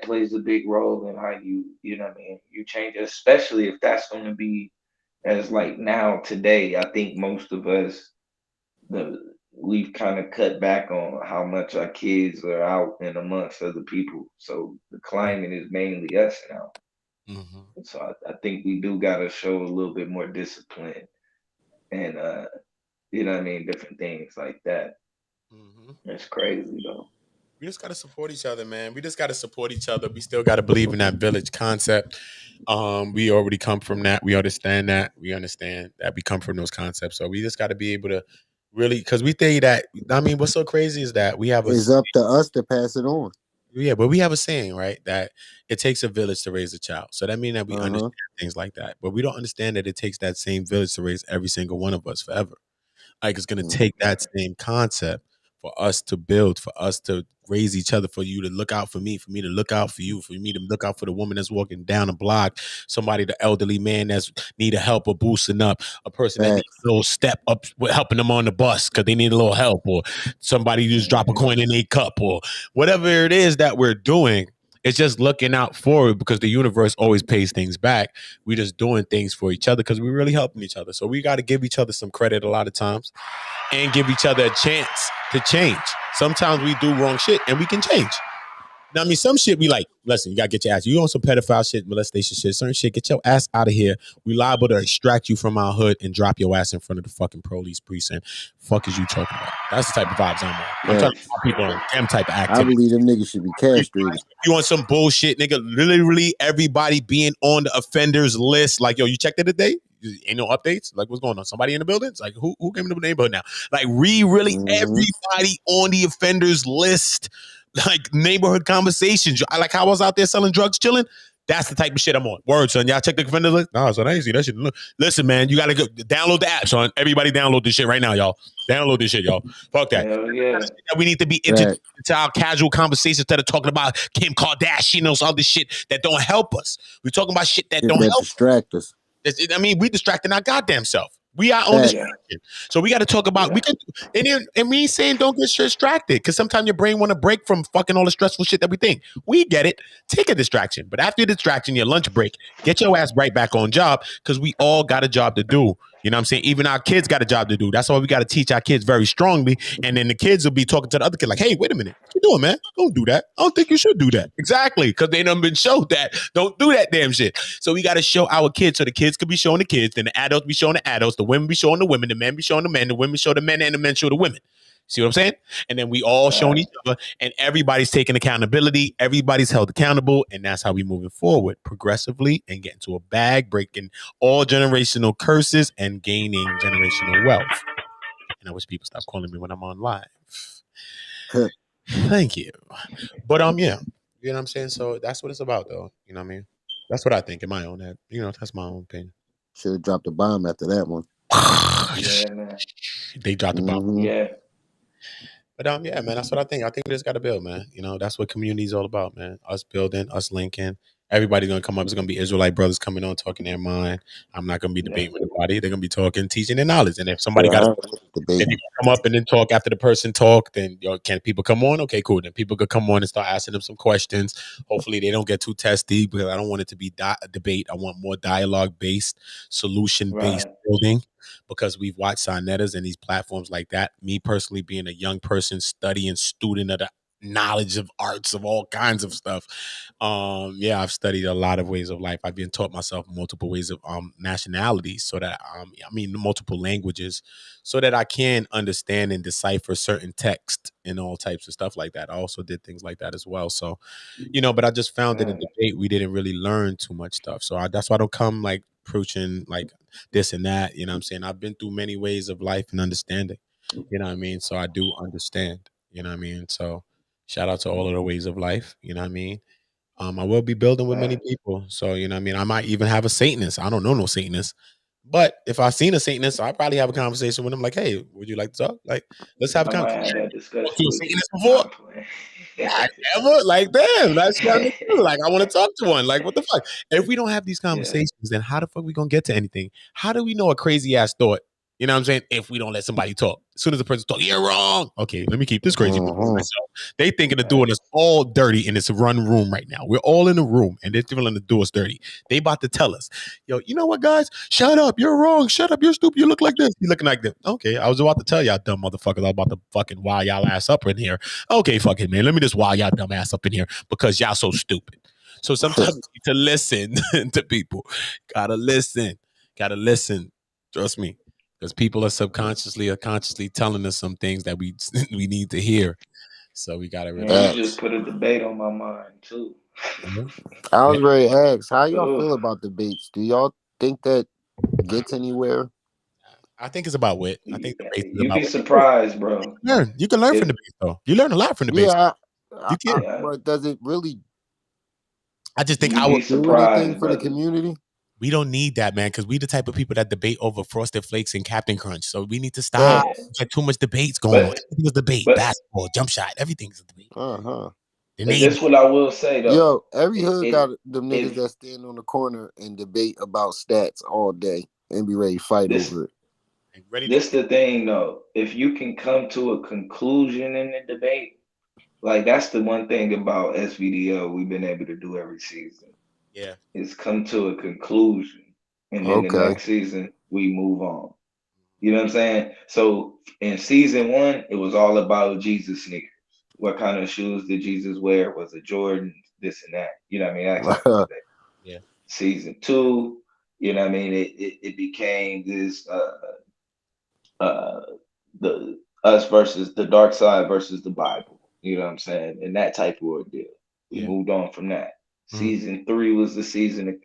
plays a big role in how you know what I mean, you change, especially if that's going to be as like now today. I think most of us we've kind of cut back on how much our kids are out and amongst other people. So the climate is mainly us now. So I think we do got to show a little bit more discipline, and you know what I mean, different things like that. It's crazy though. We just got to support each other, man. We just got to support each other. We still got to believe in that village concept. We already come from that. We understand that. We understand that we come from those concepts. So we just got to be able to really, because we think that, I mean, what's so crazy is that we have It's up to us to pass it on. Yeah, but we have a saying, right, that it takes a village to raise a child. So that means that we understand things like that. But we don't understand that it takes that same village to raise every single one of us forever. Like, it's going to take that same concept for us to build, for us to raise each other, for you to look out for me to look out for you, for me to look out for the woman that's walking down the block, somebody, the elderly man that's need a help or boosting up, a person that needs a little step up with helping them on the bus because they need a little help, or somebody just drop a coin in a cup, or whatever it is that we're doing. It's just looking out forward, because the universe always pays things back. We're just doing things for each other because we're really helping each other. So we got to give each other some credit a lot of times, and give each other a chance to change. Sometimes we do wrong shit and we can change. Now, I mean, some shit we like, listen, you got to get your ass. You on some pedophile shit, molestation shit, certain shit, get your ass out of here. We liable to extract you from our hood and drop your ass in front of the fucking police precinct. Fuck is you talking about? That's the type of vibes I'm on. I'm trying to put people on them type of activity. I believe them niggas should be castrated. You want some bullshit, nigga? Literally everybody being on the offenders list. Like, yo, you checked it today? Ain't no updates? Like, what's going on? Somebody in the building? It's like, who came to the neighborhood now? Like, really everybody on the offenders list. Like, neighborhood conversations. I like how I was out there selling drugs, chilling. That's the type of shit I'm on. Word, son. Y'all check the offender list? No, son, I ain't see that shit. Listen, man, you gotta go download the app, son. Everybody download this shit right now, y'all. Download this shit, y'all. Fuck that. We need to be into our casual conversations instead of talking about Kim Kardashian and those other shit that don't help us. We're talking about shit that don't help distract us. I mean, we distracting our goddamn self. We are on distraction. So we got to talk about, we can, and we ain't saying don't get distracted, because sometimes your brain want to break from fucking all the stressful shit that we think. We get it. Take a distraction. But after your distraction, your lunch break, get your ass right back on job, because we all got a job to do. You know what I'm saying? Even our kids got a job to do. That's why we got to teach our kids very strongly. And then the kids will be talking to the other kid like, hey, wait a minute. What you doing, man? Don't do that. I don't think you should do that. Exactly. Because they done been showed that. Don't do that damn shit. So we got to show our kids, so the kids could be showing the kids, then the adults be showing the adults, the women be showing the women, the men be showing the men, the women show the men, and the men show the women. See what I'm saying? And then we all showing each other, and everybody's taking accountability. Everybody's held accountable, and that's how we moving forward progressively and getting to a bag, breaking all generational curses and gaining generational wealth. And I wish people stop calling me when I'm on live. Thank you. But yeah, you know what I'm saying? So that's what it's about, though. You know what I mean? That's what I think in my own head. You know, that's my own opinion. Should have dropped a bomb after that one. Yeah, man. They dropped the bomb. Yeah. But yeah, man, that's what I think. I think we just got to build, man. You know, that's what community is all about, man. Us building, us linking, Everybody's gonna come up. It's gonna be Israelite brothers coming on talking their mind. I'm not gonna be debating with anybody. They're gonna be talking, teaching their knowledge. And if somebody got if you come up and then talk after the person talk, then can people come on? Okay, cool. Then people could come on and start asking them some questions. Hopefully they don't get too testy because I don't want it to be a debate. I want more dialogue based, solution based building, because we've watched Sonettas and these platforms like that. Me personally, being a young person, studying student of the knowledge of arts of all kinds of stuff. I've studied a lot of ways of life. I've been taught myself multiple ways of nationalities, so that multiple languages, so that I can understand and decipher certain text and all types of stuff like that. I also did things like that as well. So, but I just found in the debate we didn't really learn too much stuff. So that's why I don't come like preaching like this and that. You know what I'm saying? I've been through many ways of life and understanding. You know what I mean? So I do understand. You know what I mean? So shout out to all of the ways of life. You know what I mean? I will be building with many people. So, you know what I mean? I might even have a Satanist. I don't know no Satanist. But if I seen a Satanist, I'd probably have a conversation with him like, hey, would you like to talk? Like, let's have a I might conversation. have that Talked discussion to a with you. Satanist Nah, before? I'm playing. I never, like, damn, that's what I do. Like, I want to talk to one. Like, what the fuck? If we don't have these conversations, then how the fuck we gonna get to anything? How do we know a crazy ass thought? You know what I'm saying? If we don't let somebody talk, as soon as the person talk, you're wrong. Okay, let me keep this crazy moving myself. They thinking of doing us all dirty in this run room right now. We're all in the room and they're feeling to do us dirty. They about to tell us, yo, you know what, guys? Shut up. You're wrong. Shut up. You're stupid. You look like this. You looking like this. Okay, I was about to tell y'all dumb motherfuckers. I was about to fucking wire y'all ass up in here. Okay, fucking man. Let me just wire y'all dumb ass up in here because y'all so stupid. So sometimes you need to listen to people. Gotta listen. Gotta listen. Trust me. Because people are subconsciously or consciously telling us some things that we need to hear. So we gotta really. Man, you just put a debate on my mind too. I was ready to ask, how y'all feel about debates? Do y'all think that gets anywhere? I think it's about wit. I think debates is You'd about be surprised, bro. You can learn from debates, though. You learn a lot from debates. You can. But does it really? I just think You'd I be would do anything surprised, for the brother. community. We don't need that, man, because we the type of people that debate over Frosted Flakes and Captain Crunch. So we need to stop. Got too much debates going on. Everything is debate. Basketball, jump shot, everything's a debate. The But name. this what I will say though. Yo, every hood got them niggas if- that stand on the corner and debate about stats all day and be ready to fight over it. This the thing though. If you can come to a conclusion in the debate, like that's the one thing about SVDO we've been able to do every season. Yeah. Is come to a conclusion. And then the next season we move on. You know what I'm saying? So in season 1, it was all about Jesus sneakers. What kind of shoes did Jesus wear? Was it Jordan? This and that. You know what I mean? That type of thing. Yeah. Season 2, you know what I mean? It became this the us versus the dark side versus the Bible. You know what I'm saying? And that type of ordeal. We moved on from that. Season 3 was the season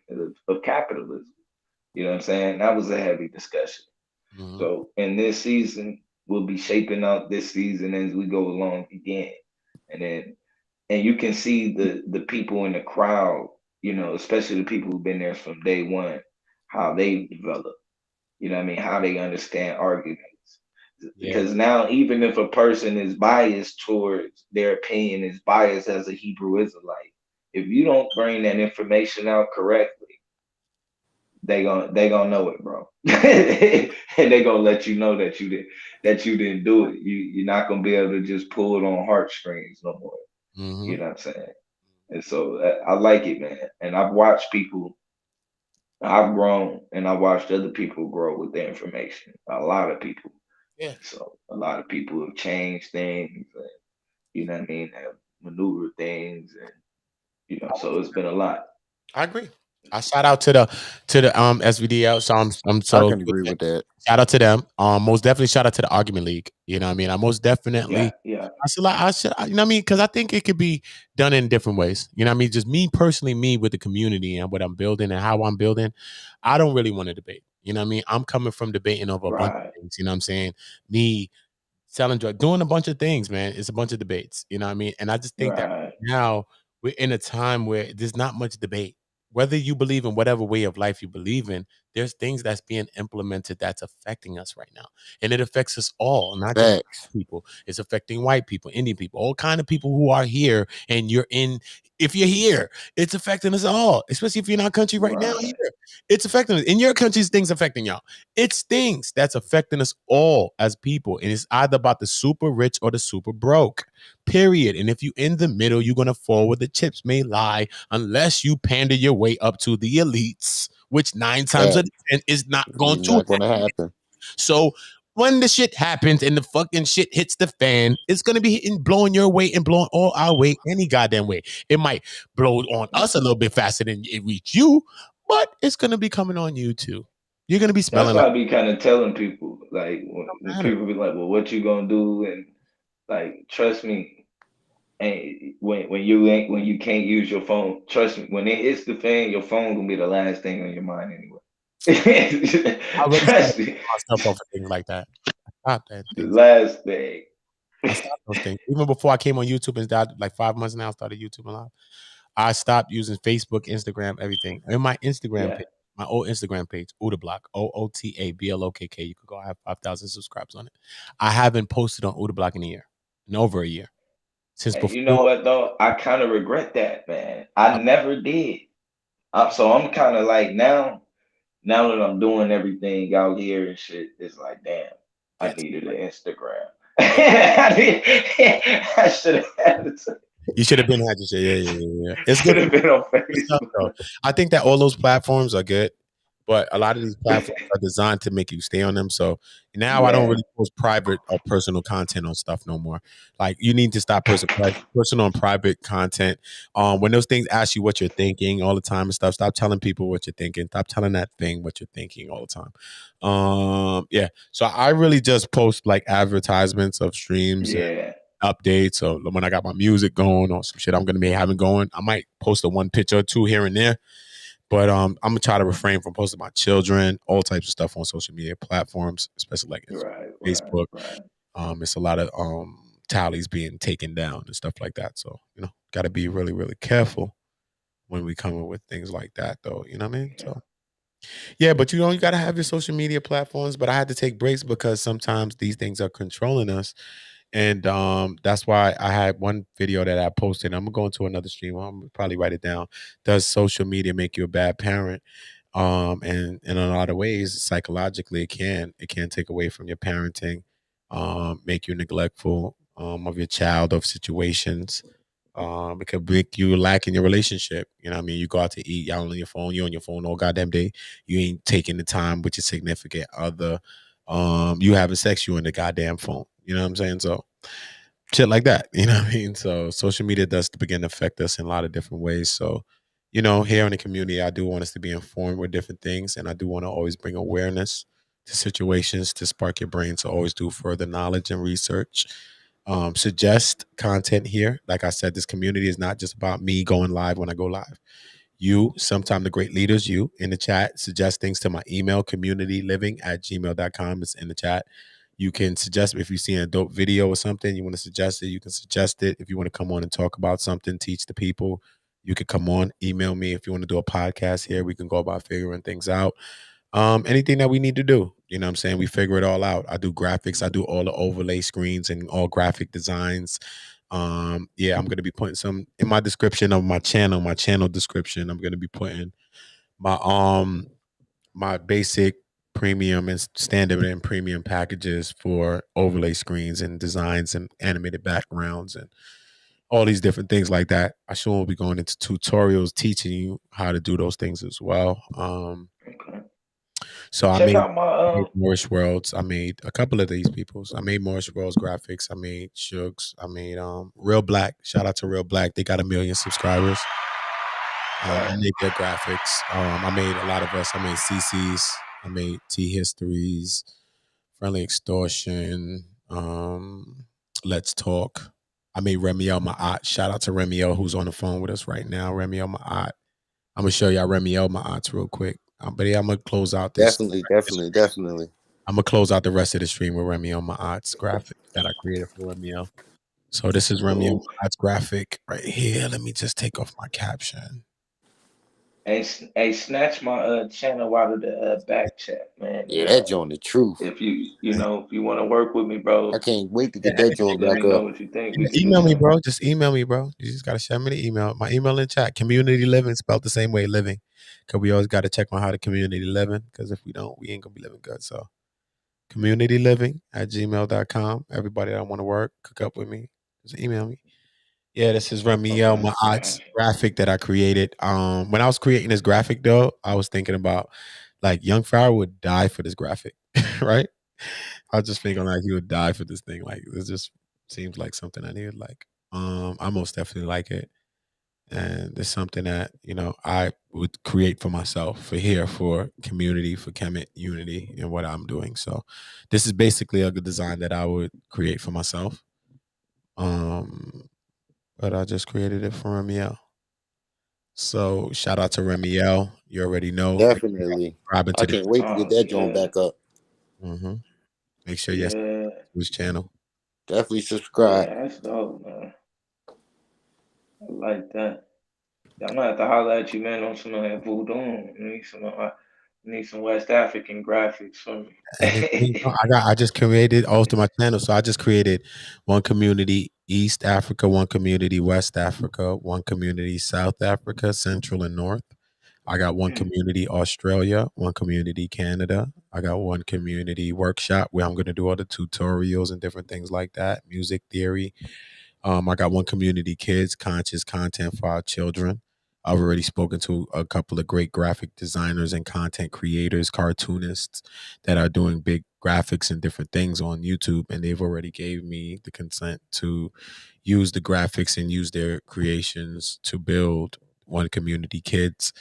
of capitalism. You know what I'm saying? That was a heavy discussion. So in this season, we'll be shaping out this season as we go along again. And you can see the people in the crowd, you know, especially the people who've been there from day one, how they develop, you know what I mean, how they understand arguments. Because now even if a person is biased towards their opinion, is biased as a Hebrew Israelite, if you don't bring that information out correctly, they gonna know it, bro. And they gonna let you know that you didn't do it. You're not gonna be able to just pull it on heartstrings no more. You know what I'm saying? And so I like it, man. And I've watched people. I've grown, and I watched other people grow with their information. A lot of people. Yeah. So a lot of people have changed things, and, you know what I mean, have maneuvered things, and you know, so it's been a lot. I agree. I shout out to the SVDL. So I'm so I can agree with that. Shout out to them. Most definitely shout out to the Argument League. You know what I mean? I most definitely yeah. I should you know what I mean? Because I think it could be done in different ways. You know what I mean? Just me personally, me with the community and what I'm building and how I'm building. I don't really want to debate. You know what I mean? I'm coming from debating over a bunch of things. You know what I'm saying? Me selling drugs, doing a bunch of things, man. It's a bunch of debates. You know what I mean? And I just think that now we're in a time where there's not much debate. Whether you believe in whatever way of life you believe in, there's things that's being implemented that's affecting us right now. And it affects us all, not just people. It's affecting white people, Indian people, all kind of people who are here, and you're in If you're here, it's affecting us all, especially if you're in our country right now. Here, it's affecting us. In your country's things affecting y'all. It's things that's affecting us all as people. And it's either about the super rich or the super broke, period. And if you in the middle, you're going to fall where the chips may lie unless you pander your way up to the elites, which 9 times out of 10 is not going to happen. So when the shit happens and the fucking shit hits the fan, it's gonna be hitting, blowing your way and blowing all our way any goddamn way. It might blow on us a little bit faster than it reach you, but it's gonna be coming on you too. You're gonna be smelling. That's why I be kind of telling people, like when people be like, "Well, what you gonna do?" and like, trust me, and when you can't use your phone, trust me, when it hits the fan, your phone gonna be the last thing on your mind anyway. I really stopped myself off of things like that. Stop that. The last thing. I stopped those things. Even before I came on YouTube and started, like 5 months now, started YouTube a lot. I stopped using Facebook, Instagram, everything. In my Instagram page, my old Instagram page, Oodablock, OOTABLOKK. You could go. I have 5,000 subscribers on it. I haven't posted on Oodablock in over a year. Since And before. you know what though? I kind of regret that, man. I never did. So I'm kind of like now that I'm doing everything out here and shit, it's like, damn, I needed an Instagram. I should have had it. You should have been had your shit. Yeah. It's Should good. have been on Facebook. I think that all those platforms are good, but a lot of these platforms are designed to make you stay on them. So now I don't really post private or personal content on stuff no more. Like you need to stop posting personal and private content. When those things ask you what you're thinking all the time and stuff, stop telling people what you're thinking. Stop telling that thing what you're thinking all the time. Yeah. So I really just post like advertisements of streams. And updates, or when I got my music going or some shit I'm gonna be having going. I might post a one picture or two here and there, but I'm gonna try to refrain from posting my children, all types of stuff on social media platforms, especially like Facebook. It's a lot of tallies being taken down and stuff like that. So got to be really, really careful when we come up with things like that, though. You know what I mean? So yeah, but you got to have your social media platforms. But I had to take breaks because sometimes these things are controlling us. And that's why I had one video that I posted. I'm gonna go into another stream. I'm gonna probably write it down. Does social media make you a bad parent? And in a lot of ways, psychologically, it can take away from your parenting, make you neglectful of your child, of situations. It could make you lack in your relationship. You know what I mean? You go out to eat, y'all on your phone, you're on your phone all goddamn day. You ain't taking the time with your significant other. You having sex, you in the goddamn phone. You know what I'm saying? So shit like that. You know what I mean? So social media does begin to affect us in a lot of different ways. So, here in the community, I do want us to be informed with different things. And I do want to always bring awareness to situations to spark your brain to always do further knowledge and research. Suggest content here. Like I said, this community is not just about me going live when I go live. You, sometime the great leaders, you in the chat, suggest things to my email, communityliving@gmail.com. It's in the chat. You can suggest if you see a dope video or something, you want to suggest it, you can suggest it. If you want to come on and talk about something, teach the people, you could come on, email me. If you want to do a podcast here, we can go about figuring things out. Anything that we need to do, you know what I'm saying? We figure it all out. I do graphics. I do all the overlay screens and all graphic designs. I'm going to be putting some in my description of my channel description. I'm going to be putting my basic, premium, and standard and premium packages for overlay screens and designs and animated backgrounds and all these different things like that. I sure will be going into tutorials teaching you how to do those things as well. So I made Morris Worlds. I made a couple of these people's. I made Morris Worlds graphics. I made Shugs. I made Real Black. Shout out to Real Black. They got 1 million subscribers. I made their graphics. I made a lot of us. I made CC's. I made T Histories, Friendly Extortion, Let's Talk. I made Remiel Ma'at. Shout out to Remiel who's on the phone with us right now. Remiel Ma'at. I'm gonna show y'all Remiel Ma'at real quick. But yeah, I'm gonna close out this. Definitely. I'm gonna close out the rest of the stream with Remiel Ma'at's graphic that I created for Remiel. So this is Remiel Ma'at's graphic right here. Let me just take off my caption. Hey, snatch my channel out of the back chat, man. Yeah, that joint the truth. If you want to work with me, bro. I can't wait to get that joint Let back me know up. what you think. We can do Email me, something. bro. Just email me, bro. You just gotta send me the email. My email in chat. Community living spelled the same way, living. Cause we always gotta check on how the community living. Cause if we don't, we ain't gonna be living good. So communityliving@gmail.com. Everybody that want to work, cook up with me, just email me. Yeah, this is Remiel, Okay, my arts graphic that I created. When I was creating this graphic though, I was thinking about like Young Farrah would die for this graphic, right? I was just thinking like he would die for this thing. Like this just seems like something I need. Like, I most definitely like it, and it's something that I would create for myself, for here, for community, for Kemet unity, and what I'm doing. So, this is basically a good design that I would create for myself. But I just created it for Remiel. So shout out to Remiel. You already know. Definitely. Subscribing I to can't wait to get that joint back up. Make sure you subscribe to his channel. Definitely subscribe. Yeah, that's dope, man. I like that. I'm gonna have to holler at you, man, on some of that voodoo. Need some West African graphics for me. I just created also my channel. So I just created one community East Africa, one community West Africa, one community South Africa, Central and North. I got one community Australia, one community Canada. I got one community workshop where I'm going to do all the tutorials and different things like that, music theory. I got one community kids, conscious content for our children. I've already spoken to a couple of great graphic designers and content creators, cartoonists that are doing big graphics and different things on YouTube, and they've already gave me the consent to use the graphics and use their creations to build one community kids.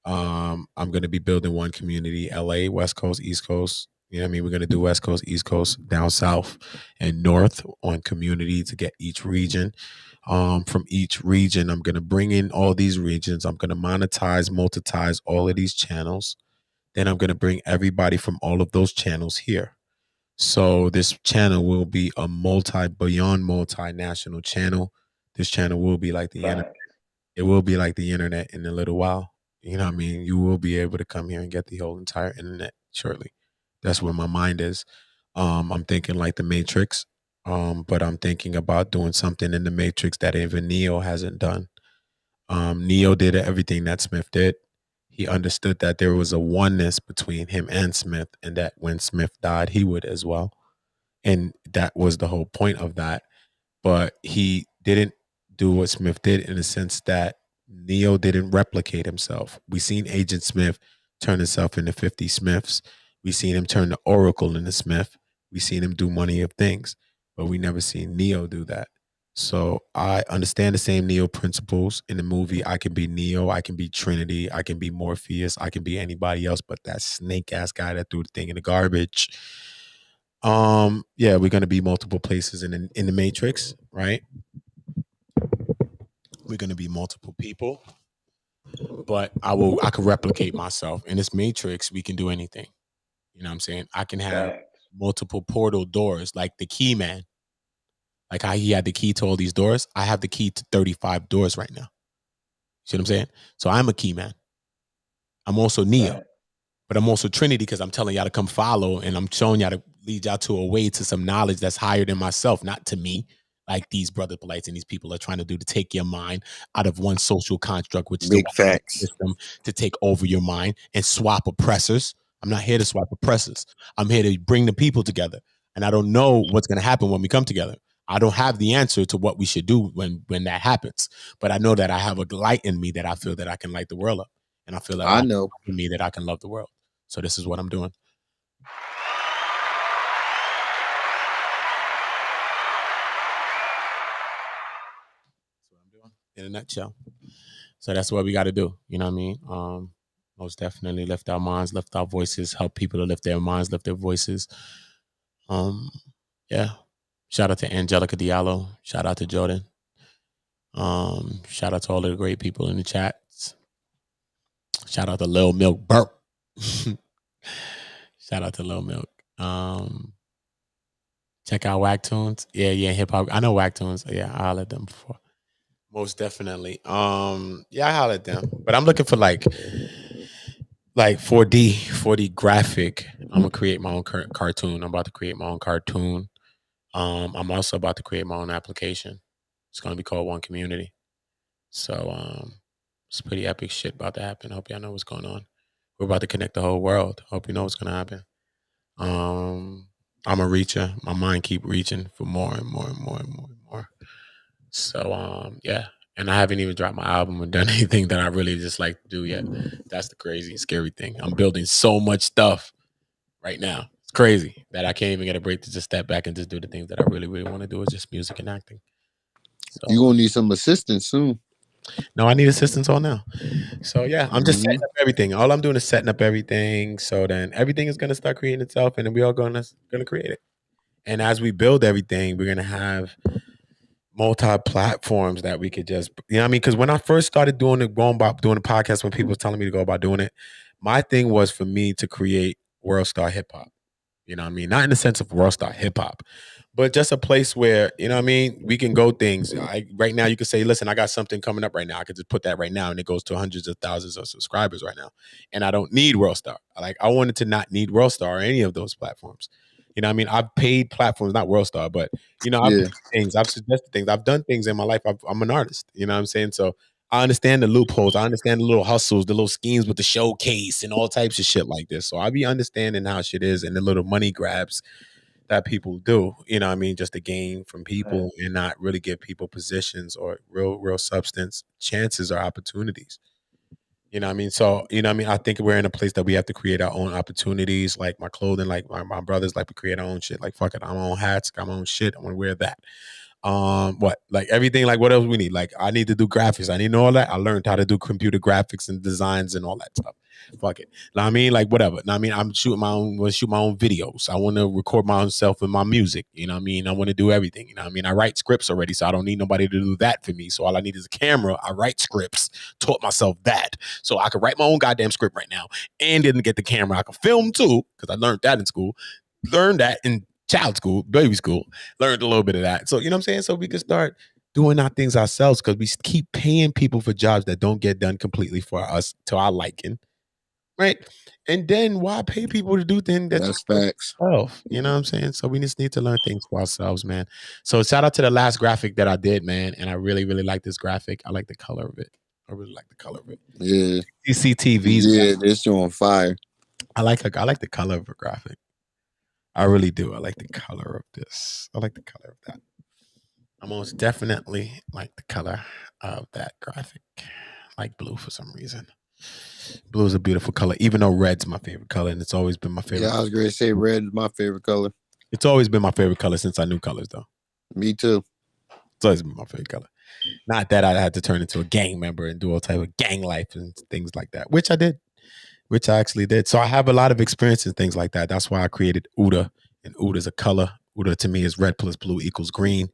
I'm going to be building one community, LA, West Coast, East Coast. You know what I mean? We're going to do West Coast, East Coast, down South, and North on community to get each region. From each region, I'm going to bring in all these regions. I'm going to multitize all of these channels. Then I'm going to bring everybody from all of those channels here. So this channel will be a beyond multinational channel. This channel will be like the internet. It will be like the internet in a little while. You know what I mean? You will be able to come here and get the whole entire internet shortly. That's where my mind is. I'm thinking like the Matrix, but I'm thinking about doing something in the Matrix that even Neo hasn't done. Neo did everything that Smith did. He understood that there was a oneness between him and Smith, and that when Smith died, he would as well. And that was the whole point of that. But he didn't do what Smith did in the sense that Neo didn't replicate himself. We seen Agent Smith turn himself into 50 Smiths. We seen him turn the Oracle into Smith. We seen him do money of things, but we never seen Neo do that. So I understand the same Neo principles in the movie. I can be Neo, I can be Trinity, I can be Morpheus, I can be anybody else, but that snake ass guy that threw the thing in the garbage. Yeah, we're gonna be multiple places in the Matrix, right? We're gonna be multiple people, but I could replicate myself in this Matrix. We can do anything. You know what I'm saying? I can have multiple portal doors, like the key man. Like how he had the key to all these doors. I have the key to 35 doors right now. See what I'm saying? So I'm a key man. I'm also Neo, but I'm also Trinity because I'm telling y'all to come follow, and I'm showing y'all to lead y'all to a way to some knowledge that's higher than myself, not to me. Like these brother Polights and these people are trying to do to take your mind out of one social construct, which is the system, to take over your mind and swap oppressors. I'm not here to swap oppressors. I'm here to bring the people together. And I don't know what's going to happen when we come together. I don't have the answer to what we should do when that happens. But I know that I have a light in me that I feel that I can light the world up. And I feel that I have a light in me that I can love the world. So this is what I'm doing. In a nutshell. So that's what we got to do. You know what I mean? Most definitely lift our minds, lift our voices, help people to lift their minds, lift their voices. Yeah. Shout out to Angelica Diallo. Shout out to Jordan. Shout out to all of the great people in the chats. Shout out to Lil Milk Burp. Shout out to Lil Milk. Check out Whack Tunes. Yeah, hip hop. I know Whack Tunes. Yeah, I let them before. Most definitely. Yeah, I holler at them. But I'm looking for like 4D graphic. I'm gonna create my own cartoon. I'm about to create my own cartoon. I'm also about to create my own application. It's gonna be called One Community. So it's pretty epic shit about to happen. Hope y'all know what's going on. We're about to connect the whole world. Hope you know what's gonna happen. I'm a reacher. My mind keep reaching for more and more and more and more and more. So yeah. And I haven't even dropped my album or done anything that I really just like to do yet. That's the crazy and scary thing. I'm building so much stuff right now. It's crazy that I can't even get a break to just step back and just do the things that I really, really want to do is just music and acting. So You gonna need some assistance soon. no, I need assistance all now. So yeah, I'm just setting up everything. All I'm doing is setting up everything. So then everything is gonna start creating itself, and then we all gonna create it. And as we build everything, we're gonna have multi-platforms that we could just, you know what I mean? Because when I first started doing the podcast, when people were telling me to go about doing it, my thing was for me to create world star hip hop. You know what I mean? Not in the sense of world star hip hop, but just a place where, you know what I mean, we can go things. Right now, you could say, listen, I got something coming up right now. I could just put that right now, and it goes to hundreds of thousands of subscribers right now. And I don't need World Star. I wanted to not need World Star or any of those platforms. You know what I mean? I've paid platforms, not World Star, but, you know, I've done things. I've suggested things. I've done things in my life. I'm an artist. You know what I'm saying? So I understand the loopholes. I understand the little hustles, the little schemes with the showcase and all types of shit like this. So I be understanding how shit is and the little money grabs that people do, you know what I mean, just to gain from people and not really give people positions or real substance, chances or opportunities. You know what I mean? So, you know what I mean? I think we're in a place that we have to create our own opportunities, like my clothing, like my brothers, like we create our own shit. Like, fuck it, I'm my own hats, got my own shit. I want to wear that. What? Like everything, like what else we need? Like I need to do graphics. I need to know all that. I learned how to do computer graphics and designs and all that stuff. Fuck it. Know what I mean? Like whatever. Know what I mean? I'm shooting my own, want to shoot my own videos. I want to record my own self with my music. You know what I mean? I want to do everything. You know what I mean? I write scripts already, so I don't need nobody to do that for me. So all I need is a camera. I write scripts, taught myself that. So I could write my own goddamn script right now and didn't get the camera. I could film too, because I learned that in school. Learned that in child school, baby school, learned a little bit of that. So, you know what I'm saying? So we can start doing our things ourselves because we keep paying people for jobs that don't get done completely for us to our liking. Right. And then why pay people to do things that's facts. You know what I'm saying? So we just need to learn things for ourselves, man. So shout out to the last graphic that I did, man. And I really, really like this graphic. I like the color of it. I really like the color of it. Yeah. Ccctv's. Yeah, this on fire. I like the color of the graphic. I really do. I like the color of this. I like the color of that. I most definitely like the color of that graphic. I like blue for some reason. Blue is a beautiful color, even though red's my favorite color, and it's always been my favorite. Yeah, I was going to say red is my favorite color. It's always been my favorite color since I knew colors, though. Me too. It's always been my favorite color. Not that I had to turn into a gang member and do all type of gang life and things like that, which I did. Which I actually did. So I have a lot of experience in things like that. That's why I created Uda. And Uda is a color. Uda to me is red plus blue equals green.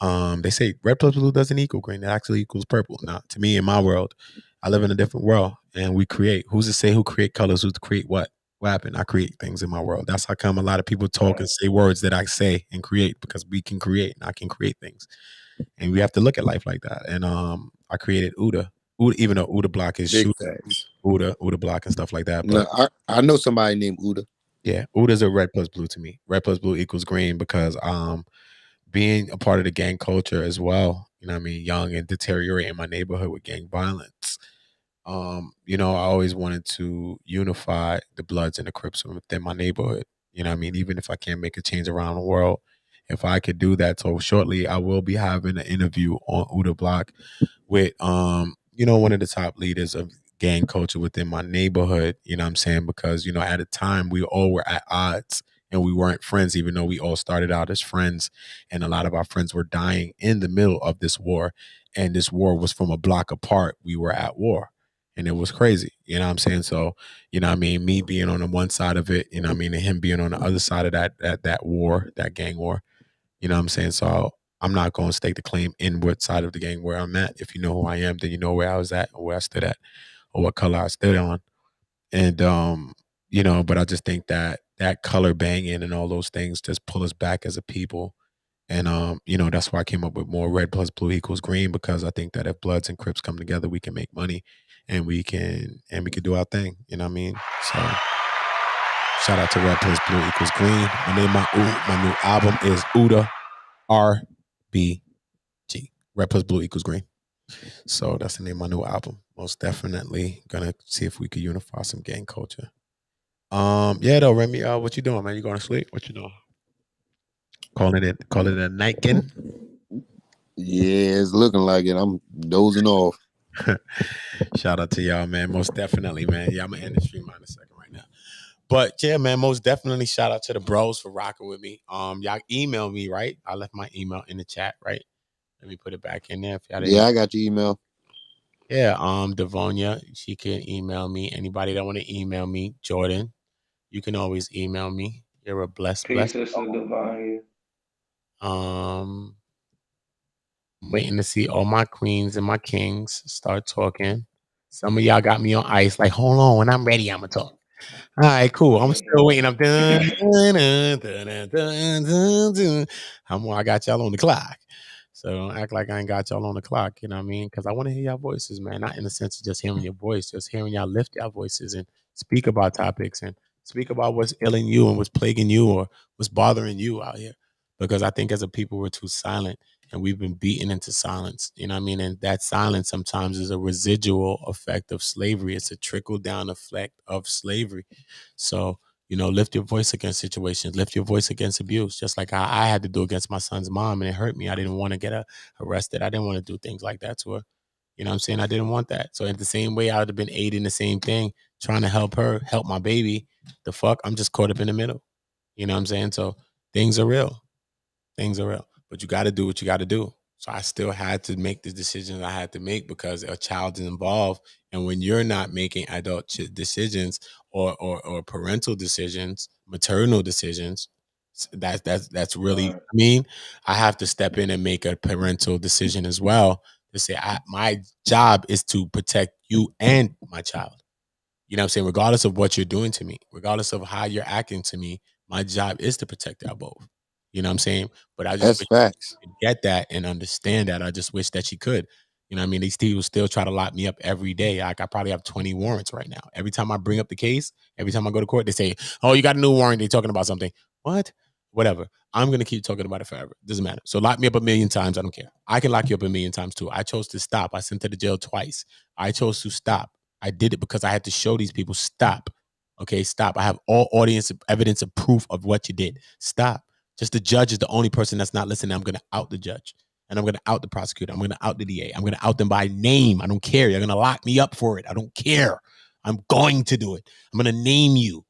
They say red plus blue doesn't equal green. It actually equals purple. Now, to me, in my world, I live in a different world and we create. Who's to say who create colors? Who's to create what? What happened? I create things in my world. That's how come a lot of people talk and say words that I say and create because we can create and I can create things. And we have to look at life like that. And I created Uda. Uda, even though Uda Block is shooting Uda Block and stuff like that. But no, I know somebody named Uda. Yeah, Uda's a red plus blue to me. Red plus blue equals green because being a part of the gang culture as well, you know what I mean, young and deteriorating my neighborhood with gang violence. You know, I always wanted to unify the Bloods and the Crips within my neighborhood. You know what I mean? Even if I can't make a change around the world, if I could do that. So shortly I will be having an interview on Uda Block with you know, one of the top leaders of gang culture within my neighborhood, you know what I'm saying? Because, you know, at a time we all were at odds and we weren't friends, even though we all started out as friends. And a lot of our friends were dying in the middle of this war. And this war was from a block apart. We were at war. And it was crazy. You know what I'm saying? So, you know what I mean? Me being on the one side of it, you know what I mean? And him being on the other side of that war, that gang war. You know what I'm saying? So I'm not going to stake the claim in what side of the gang where I'm at. If you know who I am, then you know where I was at or where I stood at or what color I stood on. And, you know, but I just think that that color banging and all those things just pull us back as a people And that's why I came up with more red plus blue equals green, because I think that if Bloods and Crips come together, we can make money and we can do our thing. You know what I mean? So shout out to red plus blue equals green. My new album is Uda RBG. Red plus blue equals green. So that's the name of my new album. Most definitely gonna see if we could unify some gang culture. Yeah, though, Remy, what you doing, man? You going to sleep? What you doing? Call it a nightkin. Yeah, it's looking like it. I'm dozing off. Shout out to y'all, man. Most definitely, man. Yeah, I'm gonna end the stream in a second right now. But yeah, man, most definitely shout out to the bros for rocking with me. Y'all email me, right? I left my email in the chat, right? Let me put it back in there if y'all didn't. Yeah, I got your email. Yeah, Devonia, she can email me. Anybody that want to email me, Jordan, you can always email me. You're a blessed. Sister Devonia. I'm waiting to see all my queens and my kings start talking. Some of y'all got me on ice. Like, hold on, when I'm ready, I'm gonna talk. All right, cool. I'm still waiting. I got y'all on the clock. So don't act like I ain't got y'all on the clock. You know what I mean? Because I want to hear y'all voices, man. Not in the sense of just hearing your voice, just hearing y'all lift y'all voices and speak about topics and speak about what's ailing you and what's plaguing you or what's bothering you out here. Because I think as a people, we're too silent and we've been beaten into silence. You know what I mean? And that silence sometimes is a residual effect of slavery. It's a trickle down effect of slavery. So, lift your voice against situations, lift your voice against abuse, just like I had to do against my son's mom, and it hurt me. I didn't want to get her arrested. I didn't want to do things like that to her. You know what I'm saying? I didn't want that. So in the same way, I would have been aiding the same thing, trying to help her, help my baby. The fuck? I'm just caught up in the middle. You know what I'm saying? So things are real. Things are real. But you got to do what you got to do. So I still had to make the decisions I had to make because a child is involved. And when you're not making adult decisions or parental decisions, maternal decisions, that's really, I mean, I have to step in and make a parental decision as well to say, my job is to protect you and my child. You know what I'm saying? Regardless of what you're doing to me, regardless of how you're acting to me, my job is to protect y'all both. You know what I'm saying? But I just That's facts. get that and understand that. I just wish that she could. You know what I mean? These people still try to lock me up every day. Like I probably have 20 warrants right now. Every time I bring up the case, every time I go to court, they say, "Oh, you got a new warrant. They're talking about something." What? Whatever. I'm going to keep talking about it forever. Doesn't matter. So lock me up a million times. I don't care. I can lock you up a million times too. I chose to stop. I sent her to jail twice. I chose to stop. I did it because I had to show these people, stop. Okay, stop. I have all audience evidence and proof of what you did. Stop. Just the judge is the only person that's not listening. I'm going to out the judge. And I'm going to out the prosecutor. I'm going to out the DA. I'm going to out them by name. I don't care. You're going to lock me up for it. I don't care. I'm going to do it. I'm going to name you.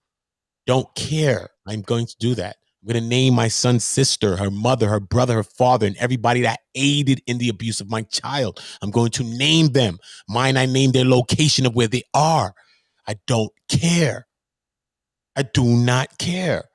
Don't care. I'm going to do that. I'm going to name my son's sister, her mother, her brother, her father, and everybody that aided in the abuse of my child. I'm going to name them. I name their location of where they are. I don't care. I do not care.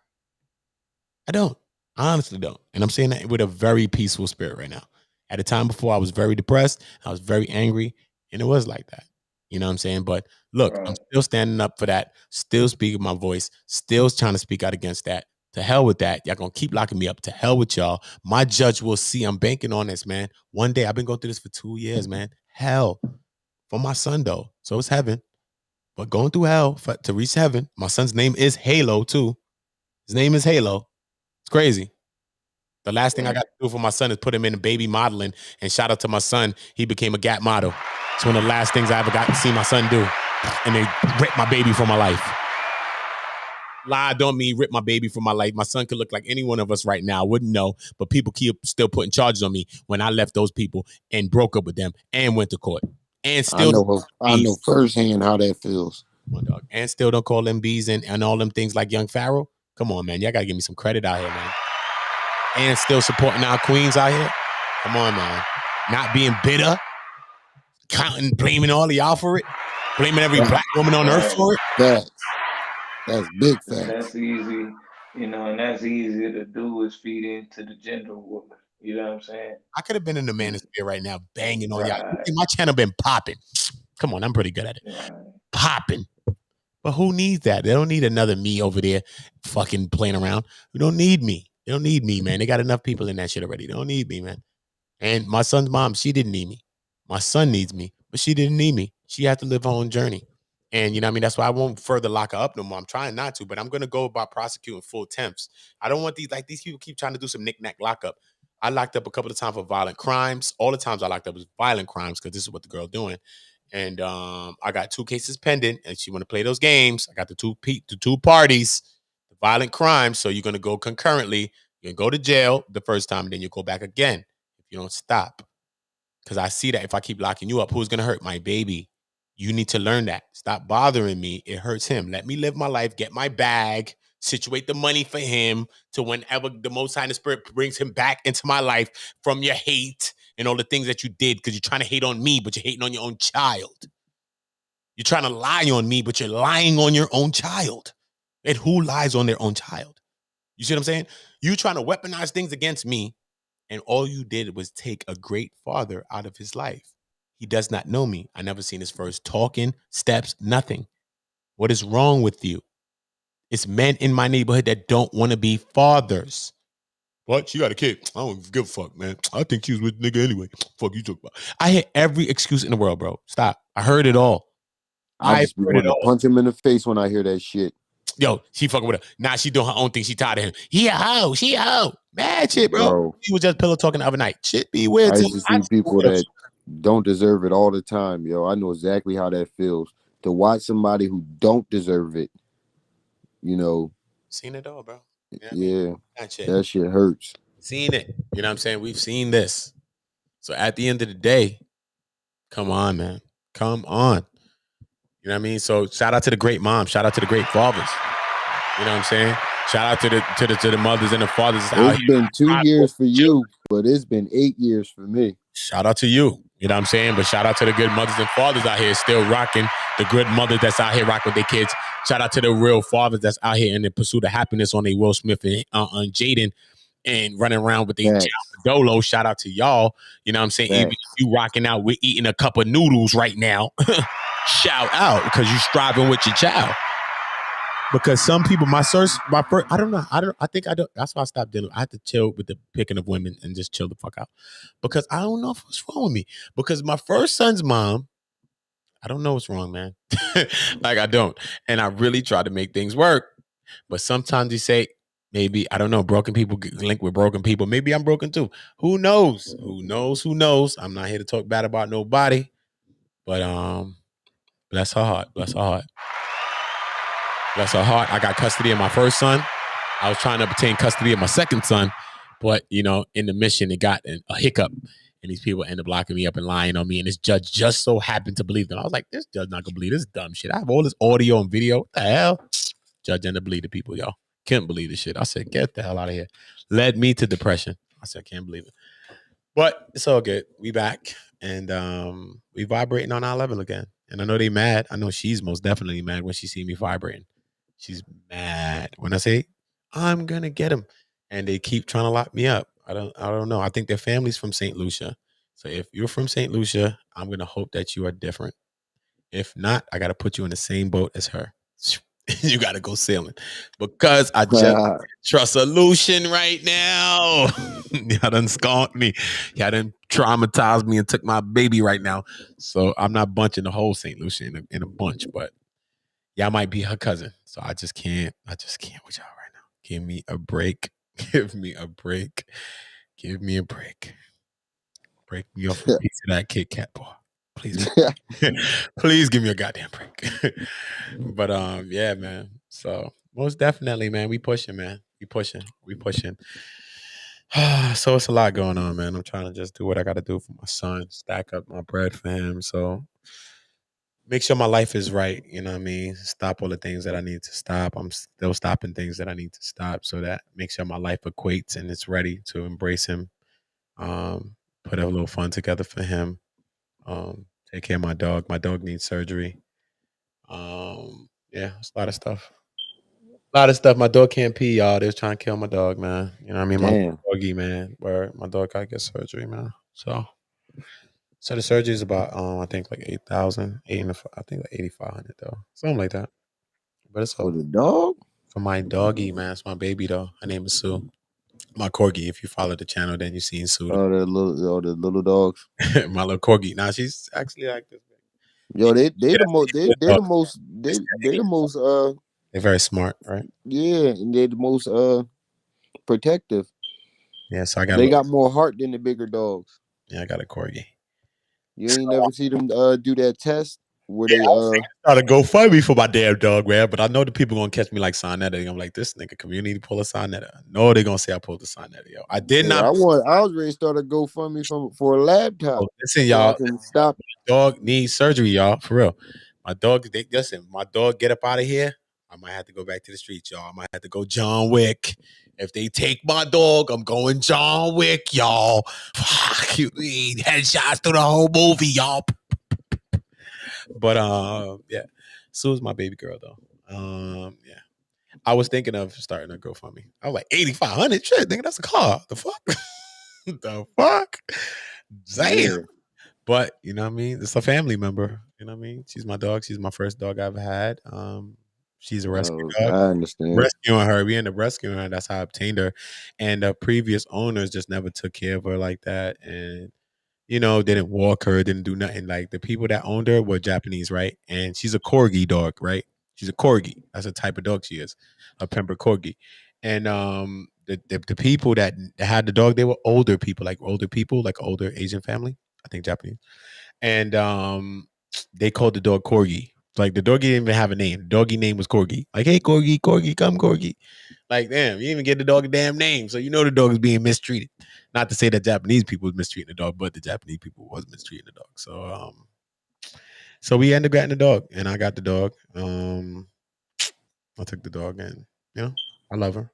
I don't. I honestly don't. And I'm saying that with a very peaceful spirit right now. At a time before, I was very depressed. I was very angry. And it was like that. You know what I'm saying? But look, I'm still standing up for that. Still speaking my voice. Still trying to speak out against that. To hell with that. Y'all gonna keep locking me up. To hell with y'all. My judge will see. I'm banking on this, man. One day, I've been going through this for 2 years, man. Hell. For my son, though. So it's heaven. But going through hell to reach heaven. My son's name is Halo, too. His name is Halo. It's crazy. The last thing I got to do for my son is put him in baby modeling. And shout out to my son. He became a Gap model. It's one of the last things I ever got to see my son do. And they ripped my baby from my life. Lie don't mean rip my baby from my life. My son could look like any one of us right now. I wouldn't know. But people keep still putting charges on me when I left those people and broke up with them and went to court. And still I know firsthand how that feels. And still don't call them bees and all them things like Young Pharaoh. Come on, man. Y'all got to give me some credit out here, man. And still supporting our queens out here. Come on, man. Not being bitter. Counting, blaming all of y'all for it. Blaming every black woman on earth for it. That's big facts. That's easy, and that's easy to do is feed into the gender war. You know what I'm saying? I could have been in the manosphere right now, banging on y'all. My channel been popping. Come on, I'm pretty good at it. Popping. But who needs that? They don't need another me over there fucking playing around. You don't need me. They don't need me, man. They got enough people in that shit already. They don't need me, man. And my son's mom, she didn't need me. My son needs me, but she didn't need me. She had to live her own journey. And you know what I mean? That's why I won't further lock her up no more. I'm trying not to, but I'm gonna go about prosecuting full temps. I don't want these people keep trying to do some knick-knack lockup. I locked up a couple of times for violent crimes. All the times I locked up was violent crimes because this is what the girl doing. And I got 2 cases pending, and she want to play those games. I got the two parties, the violent crimes. So you're gonna go concurrently. You're gonna go to jail the first time, and then you go back again if you don't stop. Because I see that if I keep locking you up, who's gonna hurt? My baby. You need to learn that. Stop bothering me. It hurts him. Let me live my life, get my bag, situate the money for him to whenever the Most High in the Spirit brings him back into my life from your hate and all the things that you did, because you're trying to hate on me, but you're hating on your own child. You're trying to lie on me, but you're lying on your own child. And who lies on their own child? You see what I'm saying? You trying to weaponize things against me, and all you did was take a great father out of his life. He does not know me. I never seen his first talking, steps, nothing. What is wrong with you? It's men in my neighborhood that don't want to be fathers. What? She got a kid. I don't give a fuck, man. I think she was with a nigga anyway. Fuck you talk about. I hear every excuse in the world, bro. Stop. I heard it all. I just be wanting to punch him in the face when I hear that shit. Yo, she fucking with her. Now she doing her own thing. She tired of him. He a hoe. She a hoe. Bad shit, bro. He was just pillow talking the other night. Shit be weird. I used to see people that don't deserve it all the time, yo. I know exactly how that feels to watch somebody who don't deserve it. You know. Seen it all, bro. Yeah. That shit hurts. Seen it. You know what I'm saying? We've seen this. So at the end of the day, come on, man. Come on. You know what I mean? So shout out to the great moms. Shout out to the great fathers. You know what I'm saying? Shout out to the mothers and the fathers. It's been 2 years for you, but it's been 8 years for me. Shout out to you. You know what I'm saying? But shout out to the good mothers and fathers out here still rocking. The good mothers that's out here rocking with their kids. Shout out to the real fathers that's out here in the pursuit of happiness on their Will Smith and Jaden and running around with their Dolo. Shout out to y'all. You know what I'm saying? Even if you rocking out, we're eating a cup of noodles right now. Shout out because you striving with your child. Because some people, I don't know. I think I don't. That's why I stopped dealing. I had to chill with the picking of women and just chill the fuck out. Because I don't know what's wrong with me. Because my first son's mom, I don't know what's wrong, man. Like I don't. And I really try to make things work. But sometimes you say, maybe, I don't know, broken people get linked with broken people. Maybe I'm broken too. Who knows? Who knows? Who knows? I'm not here to talk bad about nobody. But bless her heart. Bless her heart. Bless her heart. I got custody of my first son. I was trying to obtain custody of my second son. But, you know, in the mission, it got a hiccup. And these people ended up locking me up and lying on me. And this judge just so happened to believe them. I was like, this judge not going to believe this dumb shit. I have all this audio and video. What the hell? Judge ended up believing people, y'all. Couldn't believe this shit. I said, get the hell out of here. Led me to depression. I said, I can't believe it. But it's all good. We back. And we vibrating on our level again. And I know they mad. I know she's most definitely mad when she see me vibrating. She's mad when I say, I'm going to get him. And they keep trying to lock me up. I don't know. I think their family's from St. Lucia. So if you're from St. Lucia, I'm going to hope that you are different. If not, I got to put you in the same boat as her. You got to go sailing because I just trust solution right now. Y'all done sconked me. Y'all done traumatized me and took my baby right now. So I'm not bunching the whole St. Lucia in a bunch, but y'all might be her cousin. So I just can't with y'all right now. Give me a break. Give me a break. Give me a break. Break me off a piece of that Kit Kat bar. Please. Please give me a goddamn break. But yeah, man. So most definitely, man, we pushing, man. We pushing. So it's a lot going on, man. I'm trying to just do what I gotta do for my son, stack up my bread for him. So make sure my life is right, you know what I mean? Stop all the things that I need to stop. I'm still stopping things that I need to stop so that make sure my life equates and it's ready to embrace him. Put a little fun together for him. Take care of my dog. My dog needs surgery. Yeah, it's a lot of stuff. My dog can't pee, y'all. They're trying to kill my dog, man. You know what I mean? Damn. My doggy, man. Where my dog gotta get surgery, man. So the surgery is about I think like 8,000, I think like 8,500 though. Something like that. But it's for the dog? For my doggy, man. It's my baby though. Her name is Sue. My corgi. If you follow the channel, then you've seen Suda. Oh, the little dogs. My little corgi. Now she's actually like this. Yo, they Yeah, the most they dog. the most they the most They're very smart, right? yeah, and they're the most protective. Yeah, so I got. They got more heart than the bigger dogs. Yeah, I got a corgi. You ain't never see them do that test where Yeah, they I was trying to go find me for my damn dog, man. But I know the people gonna catch me like Sonetta. I'm like, this nigga community pull a Sonetta. No, they gonna say I pulled a Sonetta, yo. I did yeah, not. I was ready to start a GoFundMe for a laptop. Listen, So I y'all. can stop. Dog needs surgery, y'all. For real. My dog. Listen, my dog get up out of here. I might have to go back to the streets, y'all. I might have to go John Wick. If they take my dog, I'm going John Wick, y'all. Fuck you, mean headshots through the whole movie, y'all. But yeah, Sue's my baby girl though. Yeah, I was thinking of starting a GoFundMe. I was like 8,500. Shit, nigga, that's a car. The fuck? The fuck? Damn. Yeah. But you know what I mean? It's a family member. You know what I mean? She's my dog. She's my first dog I ever had. She's a rescue dog. I understand. Rescuing her. We ended up rescuing her. That's how I obtained her. And the previous owners just never took care of her like that. And you know, didn't walk her, didn't do nothing. Like the people that owned her were Japanese, right? And she's a corgi dog, right? She's a corgi. That's the type of dog she is, a Pember corgi. And the people that had the dog, they were older people, like older Asian family, I think Japanese. And they called the dog Corgi. Like the doggy didn't even have a name. The doggy name was Corgi. Like, hey Corgi, Corgi, come Corgi. Like, damn, you didn't even get the dog a damn name. So you know the dog is being mistreated. Not to say that Japanese people was mistreating the dog, but the Japanese people was mistreating the dog. So we ended up getting the dog, and I got the dog. I took the dog, and you know, I love her.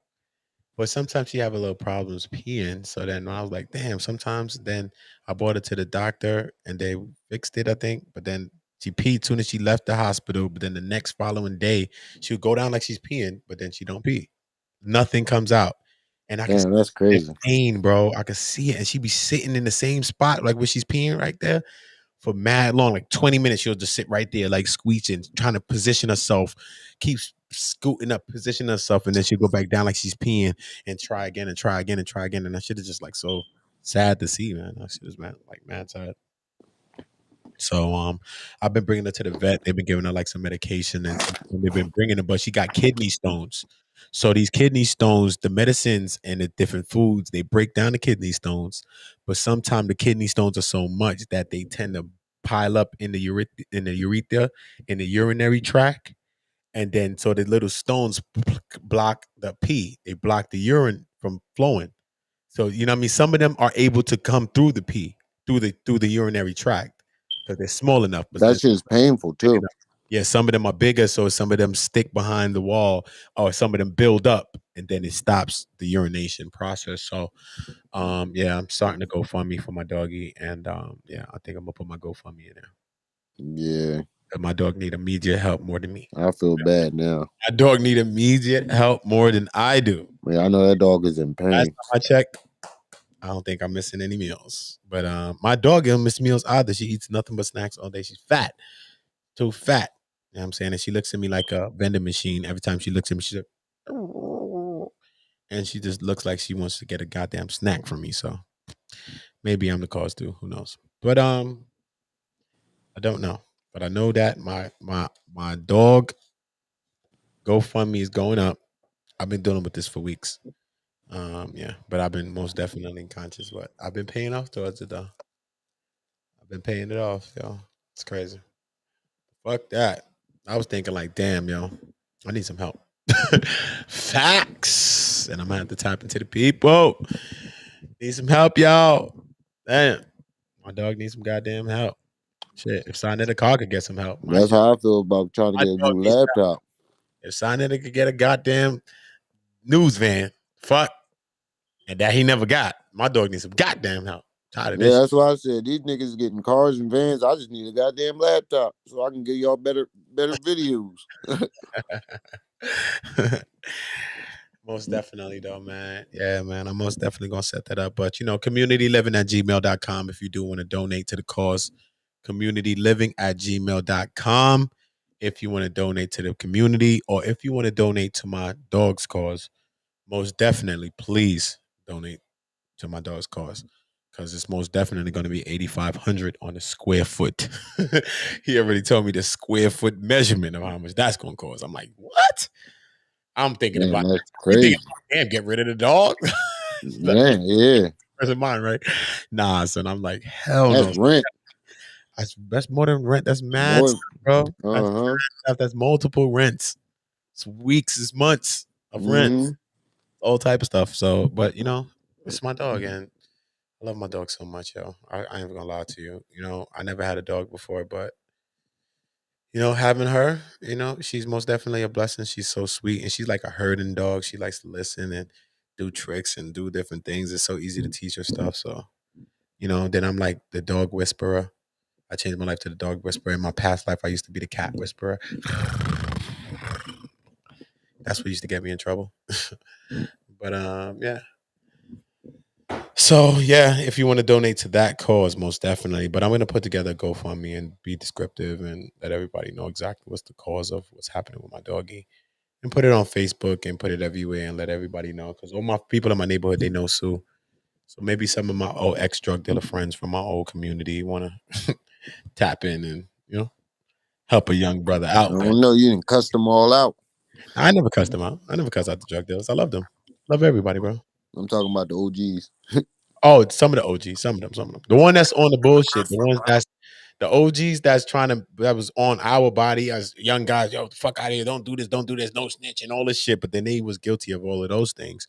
But sometimes she have a little problems peeing. So then I was like, damn, sometimes then I brought her to the doctor and they fixed it, I think. But then she peed soon as she left the hospital. But then the next following day, she would go down like she's peeing, but then she don't pee. Nothing comes out. And I can Damn, that's see the crazy. pain, bro. I can see it. And she be sitting in the same spot, like where she's peeing right there for mad long, like 20 minutes. She'll just sit right there, like squeezing, trying to position herself, keeps scooting up, position herself, and then she'll go back down like she's peeing and try again and try again and try again. And that shit is just like so sad to see, man. That shit is mad sad. So I've been bringing her to the vet. They've been giving her like some medication and they've been bringing her, but she got kidney stones. So these kidney stones, the medicines and the different foods, they break down the kidney stones. But sometimes the kidney stones are so much that they tend to pile up in the urethra, in the urinary tract. And then so the little stones block the pee. They block the urine from flowing. So you know what I mean? Some of them are able to come through the pee, through the urinary tract because they're small enough. But That shit is painful too. yeah, some of them are bigger, so some of them stick behind the wall, or some of them build up, and then it stops the urination process. So, yeah, I'm starting to GoFundMe for my doggy, and yeah, I think I'm gonna put my GoFundMe in there. Yeah. My dog need immediate help more than me. I feel bad now. My dog need immediate help more than I do. Yeah, I know that dog is in pain. Last time I checked, I don't think I'm missing any meals. But my dog don't miss meals either. She eats nothing but snacks all day. She's fat, too fat. You know what I'm saying? And she looks at me like a vending machine. Every time she looks at me, she's like, and she just looks like she wants to get a goddamn snack from me. So maybe I'm the cause too. Who knows? But I don't know. But I know that my dog GoFundMe is going up. I've been dealing with this for weeks. Yeah, but I've been most definitely conscious. But I've been paying off towards it though. I've been paying it off, yo. It's crazy. Fuck that. I was thinking like, damn, yo, I need some help. Facts. And I'm gonna have to tap into the people. Need some help, y'all. Damn. My dog needs some goddamn help. Shit. If Sonetta Car could get some help. That's how I feel about trying to get a new laptop. If Sonetta could get a goddamn news van, fuck. And that he never got. My dog needs some goddamn help. Tired of this. Yeah, that's why I said these niggas getting cars and vans. I just need a goddamn laptop so I can give y'all better videos. Most definitely though, man. Yeah, man. I'm most definitely gonna set that up. But communityliving@gmail.com if you do want to donate to the cause. Communityliving@gmail.com if you want to donate to the community, or if you want to donate to my dog's cause. Most definitely, please donate to my dog's cause. Because it's most definitely going to be $8,500 on a square foot. He already told me the square foot measurement of how much that's going to cost. I'm like, what? I'm thinking Man, about that's you crazy. think damn, get rid of the dog? Man, yeah. That's in mind, right? Nah, son. I'm like, hell That's no. rent. That's more than rent. That's mad, More. bro. Uh-huh. That's multiple rents. It's weeks, it's months of rent, Mm-hmm. all type of stuff. So, but you know, it's my dog, and I love my dog so much, yo. I ain't gonna lie to you. You know, I never had a dog before, but you know, having her, you know, she's most definitely a blessing. She's so sweet, and she's like a herding dog. She likes to listen and do tricks and do different things. It's so easy to teach her stuff. So, you know, then I'm like the dog whisperer. I changed my life to the dog whisperer. In my past life, I used to be the cat whisperer. That's what used to get me in trouble. But yeah. So yeah, if you want to donate to that cause, most definitely. But I'm gonna put together a GoFundMe and be descriptive and let everybody know exactly what's the cause of what's happening with my doggy, and put it on Facebook and put it everywhere and let everybody know. Because all my people in my neighborhood, they know Sue. So maybe some of my old ex drug dealer friends from my old community want to tap in and help a young brother I out. Man. don't know. You didn't cuss them all out. I never cussed them out. I never cussed out the drug dealers. I love them. Love everybody, bro. I'm talking about the OGs. Oh, some of the OGs, some of them. The one that's on the bullshit, the ones that's the OGs that was on our body as young guys. Yo, fuck out of here! Don't do this! No snitch and all this shit. But then they was guilty of all of those things.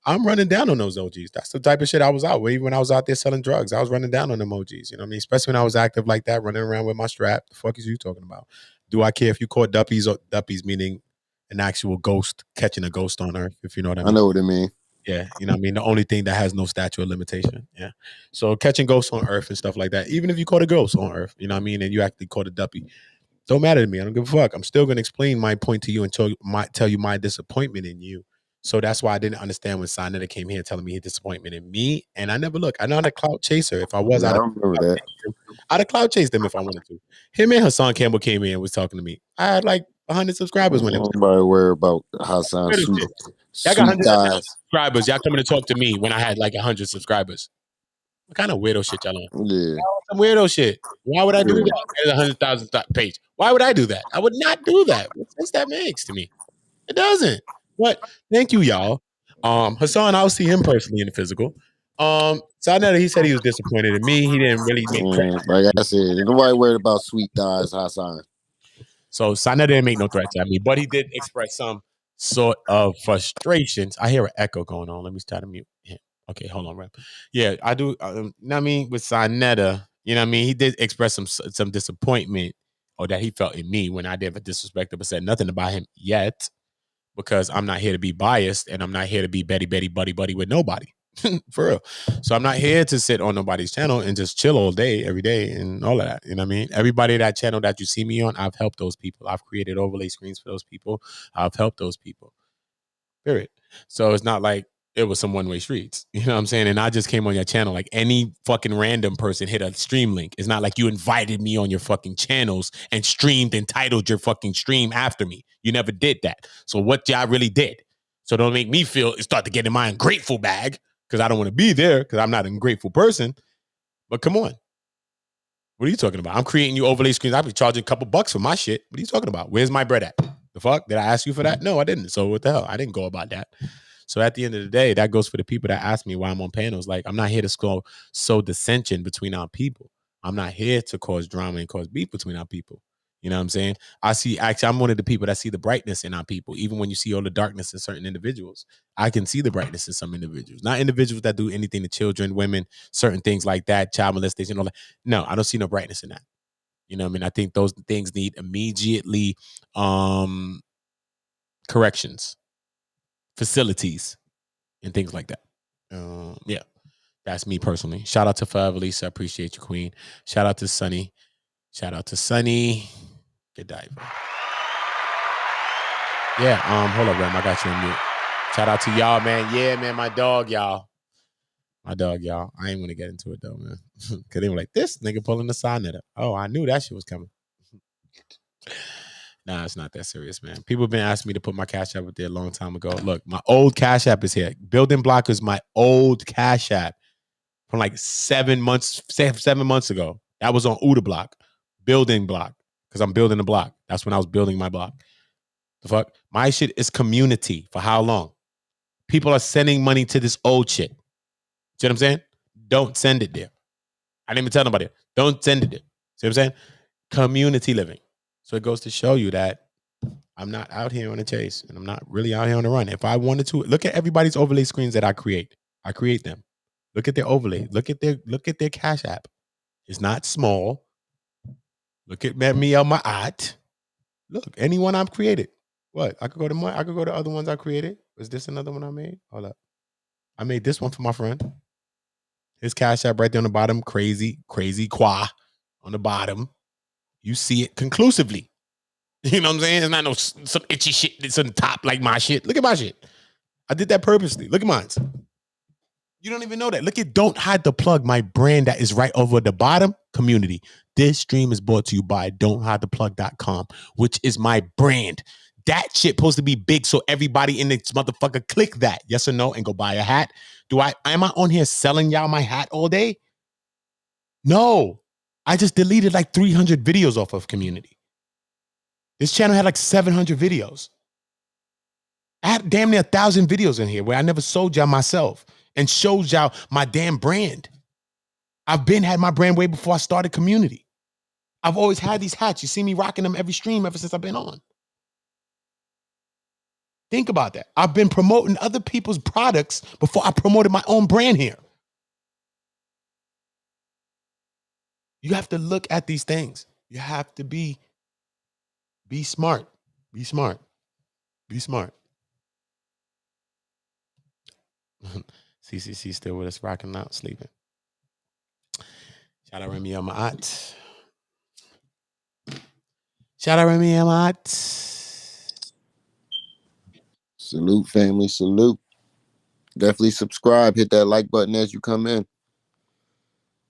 I'm running down on those OGs. That's the type of shit I was out with. Even when I was out there selling drugs, I was running down on them OGs. You know what I mean? Especially when I was active like that, running around with my strap. The fuck is you talking about? Do I care if you caught duppies or duppies meaning an actual ghost catching a ghost on Earth? If you know what I I mean. know what I mean. Yeah, you know what I mean? The only thing that has no statute of limitation. Yeah. So catching ghosts on Earth and stuff like that, even if you caught a ghost on Earth, you know what I mean, and you actually caught a duppy, don't matter to me. I don't give a fuck. I'm still gonna explain my point to you and tell you my disappointment in you. So that's why I didn't understand when Sinetta came here telling me his disappointment in me. And I never look. I'm not a clout chaser. If I was, Yeah, I remember that. I'd have clout chased them if I wanted to. Him and Hassan Campbell came in and was talking to me. I had like 100 subscribers when it was. Nobody worry about Hassan Y'all Sweet. got 100 Sweet thighs. subscribers. Y'all coming to talk to me when I had like 100 subscribers. What kind of weirdo shit y'all on? Yeah. Some weirdo shit. Why would I do Yeah. that? There's 100,000 page. Why would I do that? I would not do that. What sense that makes to me? It doesn't. But thank you, y'all. Hassan, I'll see him personally in the physical. Sinetta, he said he was disappointed in me. He didn't really make threats. Like I said, nobody worried about sweet thighs, Hassan. So Sinetta didn't make no threats at me, but he did express some sort of frustrations. I hear an echo going on. Let me try to mute him. Okay, hold on, Rep. Yeah, I do. You know what I mean? With Sinetta, you know what I mean? He did express some disappointment or that he felt in me when I did disrespect him, but said nothing about him yet because I'm not here to be biased and I'm not here to be Betty, buddy with nobody. For real. So I'm not here to sit on nobody's channel and just chill all day, every day, and all of that. You know what I mean? Everybody that channel that you see me on, I've helped those people. I've created overlay screens for those people. I've helped those people. Period. So it's not like it was some one-way streets. You know what I'm saying? And I just came on your channel like any fucking random person hit a stream link. It's not like you invited me on your fucking channels and streamed and titled your fucking stream after me. You never did that. So what y'all really did? So don't make me start to get in my ungrateful bag because I don't want to be there because I'm not an ungrateful person. But come on. What are you talking about? I'm creating you overlay screens. I'll be charging a couple bucks for my shit. What are you talking about? Where's my bread at? The fuck? Did I ask you for that? No, I didn't. So what the hell? I didn't go about that. So at the end of the day, that goes for the people that ask me why I'm on panels. Like, I'm not here to sow dissension between our people. I'm not here to cause drama and cause beef between our people. You know what I'm saying? I'm one of the people that see the brightness in our people. Even when you see all the darkness in certain individuals, I can see the brightness in some individuals. Not individuals that do anything to children, women, certain things like that, child molestation, all that. No, I don't see no brightness in that. You know what I mean? I think those things need immediately corrections, facilities, and things like that. Yeah, that's me personally. Shout out to Forever Lisa. I appreciate you, Queen. Shout out to Sunny. Shout out to Sunny. Good diver. Yeah, hold up, Rem. I got you on mute. Shout out to y'all, man. Yeah, man, my dog, y'all. My dog, y'all. I ain't want to get into it though, man. Cause they were like, this nigga pulling the Sinetta. Oh, I knew that shit was coming. Nah, it's not that serious, man. People have been asking me to put my Cash App up there a long time ago. Look, my old Cash App is here. Building Block is my old Cash App from like 7 months ago. That was on Uda Block, Building Block, because I'm building a block. That's when I was building my block. The fuck? My shit is Kemmunity. For how long? People are sending money to this old shit. See what I'm saying? Don't send it there. I didn't even tell nobody. Don't send it there. See what I'm saying? Community living. So it goes to show you that I'm not out here on a chase, and I'm not really out here on a run. If I wanted to, look at everybody's overlay screens that I create. I create them. Look at their overlay. Look at their Cash App. It's not small. Look at me on my art. Look, anyone I've created. What? I could go to other ones I created. Was this another one I made? Hold up. I made this one for my friend. His Cash App right there on the bottom. Crazy Qua on the bottom. You see it conclusively. You know what I'm saying? It's not no some itchy shit that's on the top like my shit. Look at my shit. I did that purposely. Look at mine. You don't even know that. Look at Don't Hide the Plug, my brand that is right over the bottom. Community. This stream is brought to you by don'thidetheplug.com, which is my brand. That shit supposed to be big so everybody in this motherfucker click that. Yes or no? And go buy a hat. Am I on here selling y'all my hat all day? No. I just deleted like 300 videos off of Community. This channel had like 700 videos. I had damn near 1,000 videos in here where I never sold y'all myself and showed y'all my damn brand. I've had my brand way before I started Community. I've always had these hats. You see me rocking them every stream ever since I've been on. Think about that. I've been promoting other people's products before I promoted my own brand here. You have to look at these things. You have to be smart. Be smart. Be smart. CCC still with us, rocking out, sleeping. Shout out Remy Amat. Shout out Remy Amat. Salute, family. Salute. Definitely subscribe. Hit that like button as you come in.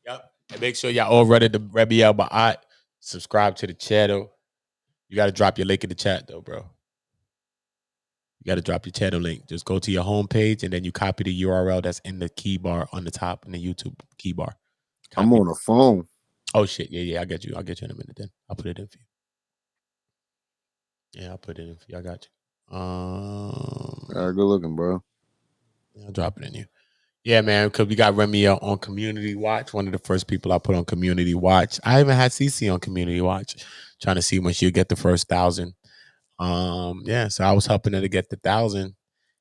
Yep. And make sure y'all all ready to Remy Amat. Subscribe to the channel. You got to drop your link in the chat, though, bro. You got to drop your channel link. Just go to your homepage, and then you copy the URL that's in the key bar on the top in the YouTube key bar. Copy. I'm on a phone. Oh, shit. Yeah. I get you. I'll get you in a minute then. I'll put it in for you. Yeah, I'll put it in for you. I got you. All right, good looking, bro. Yeah, I'll drop it in you. Yeah, man, because we got Remy on Community Watch. One of the first people I put on Community Watch. I even had CC on Community Watch, trying to see when she'll get the first 1,000. Yeah, so I was helping her to get the 1,000,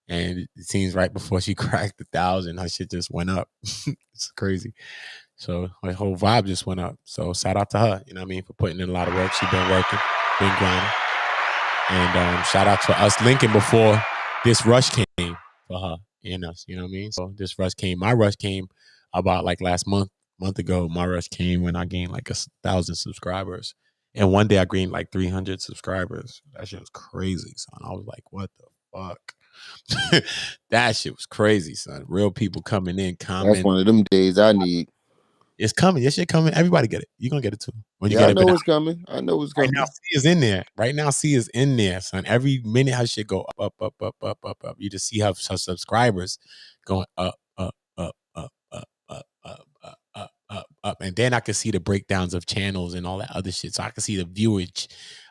and it seems right before she cracked the 1,000, her shit just went up. It's crazy. So my whole vibe just went up. So shout out to her, you know what I mean, for putting in a lot of work. She's been working, been grinding. And shout out to us linking before this rush came for her and us, you know what I mean? So this rush came. My rush came about like last month ago. My rush came when I gained like 1,000 subscribers. And one day I gained like 300 subscribers. That shit was crazy, son. I was like, what the fuck? That shit was crazy, son. Real people coming in, commenting. That's one of them days I need. It's coming. Your shit coming. Everybody get it. You're going to get it too. When you Yeah, get I it, know it's coming. I know it's coming. Right now, C is in there. Right now, C is in there, son. Every minute, her shit go up. You just see her subscribers going up. And then I can see the breakdowns of channels and all that other shit. So I can see the viewage.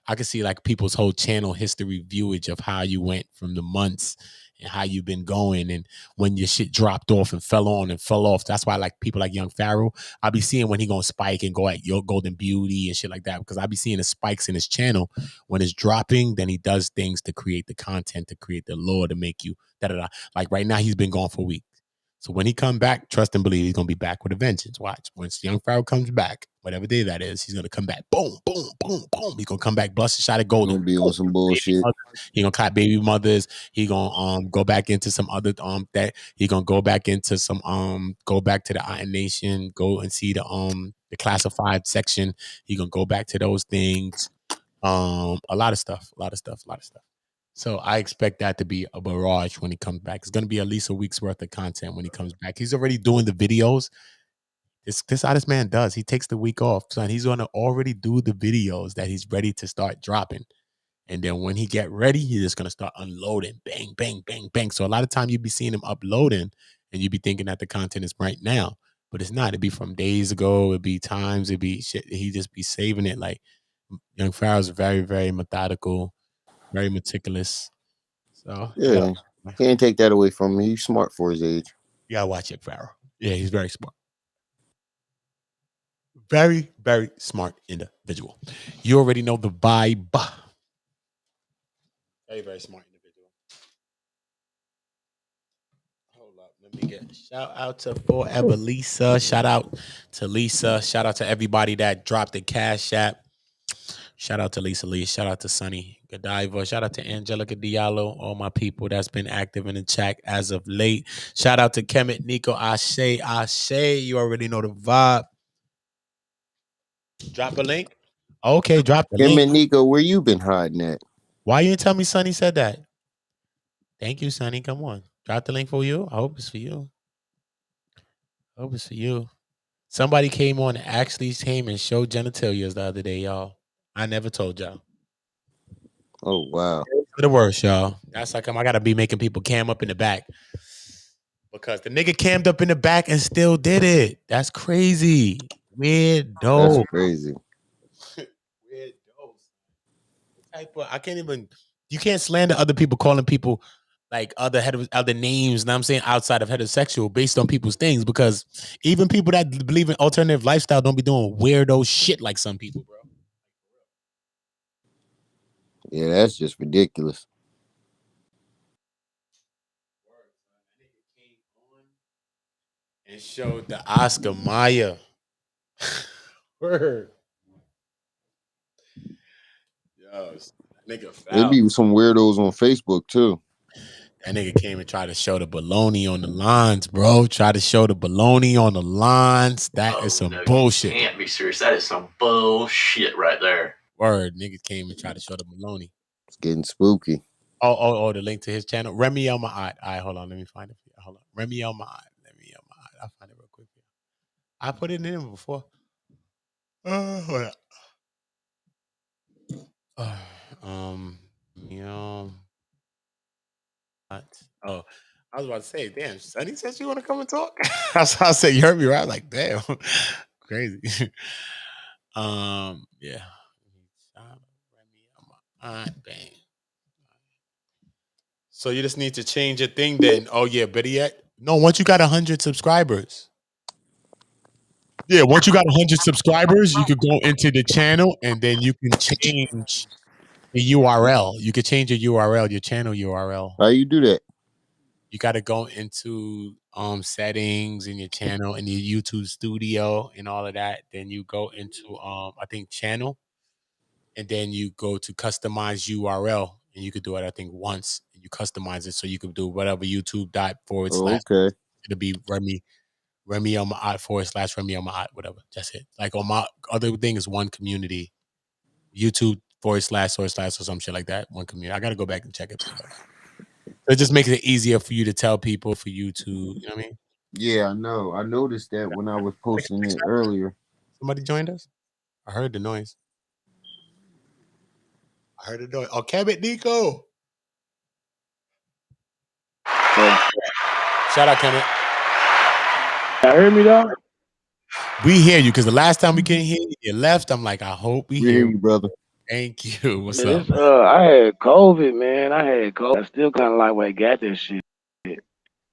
I can see like people's whole channel history viewage of how you went from the months and how you've been going and when your shit dropped off and fell on and fell off. That's why like people like Young Pharaoh, I'll be seeing when he gonna spike and go at Your Golden Beauty and shit like that, because I'll be seeing the spikes in his channel when it's dropping. Then he does things to create the content, to create the lore, to make you da-da-da. Like right now, he's been gone for a week. So when he come back, trust and believe he's going to be back with a vengeance. Watch. Once Young Pharaoh comes back, whatever day that is, he's going to come back. Boom, boom, boom, boom. He's going to come back, bust a shot at Golden. Gonna be on some bullshit. He going to clap baby mothers. He going to go back into some other, that he going to go back into some, go back to the Iron Nation, go and see the classified section. He going to go back to those things. A lot of stuff. So I expect that to be a barrage when he comes back. It's going to be at least a week's worth of content when he comes back. He's already doing the videos. This how this man does. He takes the week off. Son, he's going to already do the videos that he's ready to start dropping. And then when he get ready, he's just gonna start unloading. Bang, bang, bang, bang. So a lot of time you be seeing him uploading and you be thinking that the content is right now. But it's not. It'd be from days ago. It'd be times. It'd be shit. He just be saving it. Like Young Pharaoh's very, very methodical, very meticulous. So Yeah, can't take that away from him. He's smart for his age. you gotta watch it, Pharaoh. Yeah, he's very smart. Very, very smart individual. You already know the vibe. Very, very smart individual. Hold up. Let me get shout out to Forever Lisa. Shout out to Lisa. Shout out to everybody that dropped the Cash App. Shout out to Lisa Lee. Shout out to Sunny Godiva. Shout out to Angelica Diallo. All my people that's been active in the chat as of late. Shout out to Kemet, Nico, Ashe. You already know the vibe. Drop a link. Okay, drop the Him link. and Nico, where you been hiding at? Why you didn't tell me Sonny said that? Thank you, Sonny. Come on. Drop the link for you. I hope it's for you. I hope it's for you. Somebody came on and actually came and showed genitalias the other day, y'all. I never told y'all. Oh, wow. For the worst, y'all. That's how come I gotta be making people cam up in the back. Because the nigga cammed up in the back and still did it. That's crazy. Weirdo. That's crazy. I can't even. You can't slander other people calling people like other names. And I'm saying outside of heterosexual based on people's things, because even people that believe in alternative lifestyle don't be doing weirdo shit like some people, bro. Yeah, that's just ridiculous. And showed the Oscar Mayer. Word. Yo, nigga There foul. be some weirdos on Facebook too. That nigga came and tried to show the baloney on the lines, bro. Try to show the baloney on the lines. That is some bullshit. You can't be serious. That is some bullshit right there. Word. Niggas came and tried to show the baloney. It's getting spooky. Oh, the link to his channel. Remy El Ma'at. All right, hold on. Let me find it for you. Hold on. Remy El Ma'at. I'll find it real quick. I put it in before. Hold on. You know. Oh, I was about to say, damn, Sonny said you want to come and talk. I said, you heard me right? I was like, damn, crazy. Yeah. Bang. So you just need to change your thing then. Oh yeah, better yet. No, once you got 100 subscribers. Yeah, once you got 100 subscribers, you could go into the channel and then you can change the URL. You could change your URL, your channel URL. How you do that? You got to go into settings in your channel and your YouTube studio and all of that. Then you go into I think channel, and then you go to customize URL, and you could do it I think once. And you customize it so you could do whatever YouTube./ Okay. It'll be Remy on my / Remy on my whatever. That's it. Like on my other thing is one community, YouTube / or some shit like that. One community. I got to go back and check it. It just makes it easier for you to tell people, for you to, you know what I mean? Yeah, I know. I noticed that when I was posting it earlier. Somebody joined us? I heard the noise. Oh, Kemet Nico. Shout out, Kemet. Y'all hear me though? We hear you, because the last time we couldn't hear you, you left. I'm like, I hope we hear you, brother. Thank you. What's Yeah, up? I had COVID, man. I still kind of like where I got this shit.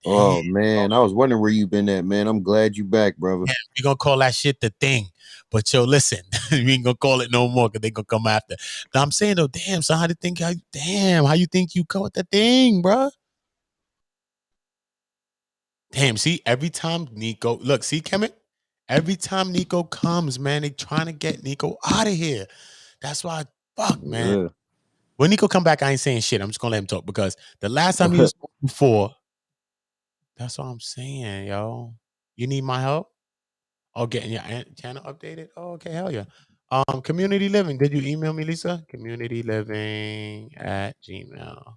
Oh man, I was wondering where you been at, man. I'm glad you back, brother. Yeah, we gonna call that shit the thing. But yo, listen, we ain't gonna call it no more because they gonna come after. Now I'm saying though, damn, so how you think you call it the thing, bro? Damn, see, every time Nico, look, see, Kemet, every time Nico comes, man, they trying to get Nico out of here. That's why, man. Yeah. When Nico come back, I ain't saying shit. I'm just gonna let him talk, because the last time he was before, that's what I'm saying, yo. You need my help? Oh, getting your channel updated? Oh, okay, hell yeah. Community Living. Did you email me, Lisa? Community Living at gmail.com.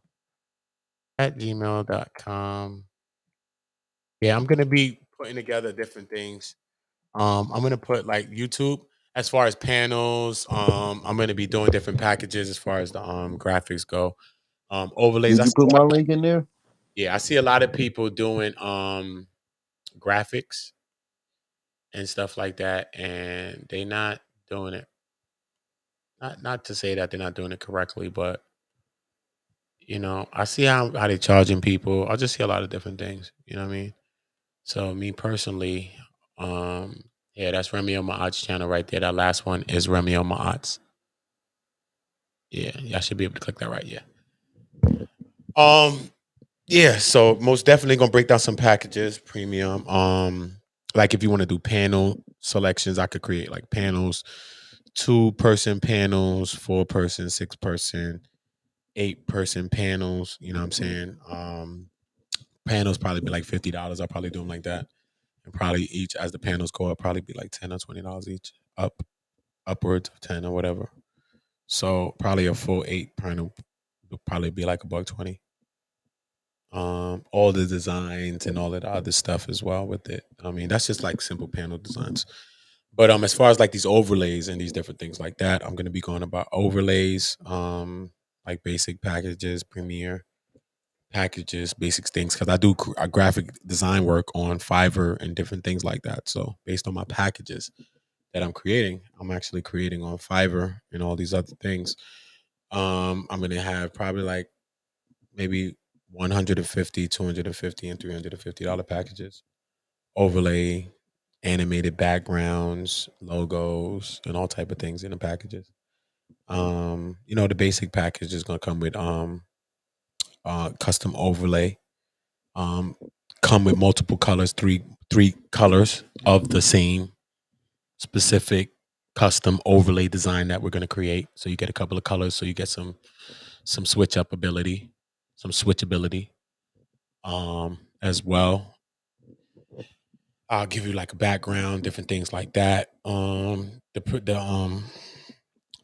Yeah, I'm gonna be putting together different things. I'm gonna put like YouTube. as far as panels, I'm going to be doing different packages as far as the graphics go. Overlays. Did you put my link in there? Yeah, I see a lot of people doing graphics and stuff like that, and they not doing it. Not to say that they're not doing it correctly, but I see how they're charging people. I just see a lot of different things. You know what I mean? So me personally, yeah, that's Remy on my odds channel right there. That last one is Remy on my odds. Yeah, y'all should be able to click that right. Yeah. Yeah, so most definitely gonna break down some packages, premium. Like if you want to do panel selections, I could create like panels, 2-person panels, 4-person, 6-person, 8-person panels. You know what I'm saying? Panels probably be like $50. I'll probably do them like that. And probably each as the panels go up, probably be like $10 or $20 each. Upwards of 10 or whatever. So probably a full 8 panel would probably be like $120. All the designs and all of the other stuff as well with it. I mean, that's just like simple panel designs. But as far as like these overlays and these different things like that, I'm gonna be going about overlays, like basic packages, premiere packages, basic things, because I do graphic design work on Fiverr and different things like that. So based on my packages that I'm creating, I'm actually creating on Fiverr and all these other things. I'm gonna have probably like maybe $150, $250, and $350 packages. Overlay, animated backgrounds, logos, and all type of things in the packages. The basic package is gonna come with custom overlay. Come with multiple colors, three colors of the same specific custom overlay design that we're gonna create. So you get a couple of colors, so you get some switch up ability, some switchability. As well. I'll give you like a background, different things like that. The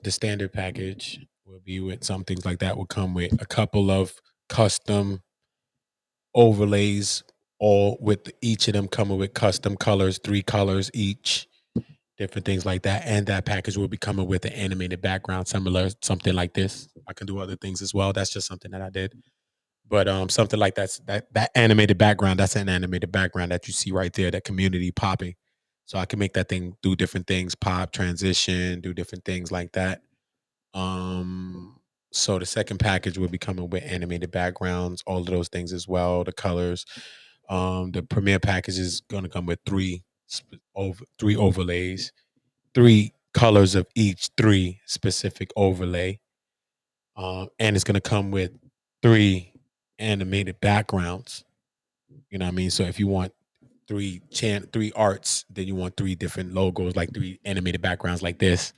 standard package will be with some things like that will come with a couple of custom overlays, all with each of them coming with custom colors, 3 colors each, different things like that. And that package will be coming with an animated background, similar, something like this. I can do other things as well. That's just something that I did. But something like that animated background, that's an animated background that you see right there, that community popping. So I can make that thing do different things, pop, transition, do different things like that. So the second package will be coming with animated backgrounds, all of those things as well, the colors. The premiere package is gonna come with 3 overlays, 3 colors of each 3 specific overlay. And it's gonna come with 3 animated backgrounds. You know what I mean? So if you want 3 arts, then you want 3 different logos, like 3 animated backgrounds like this.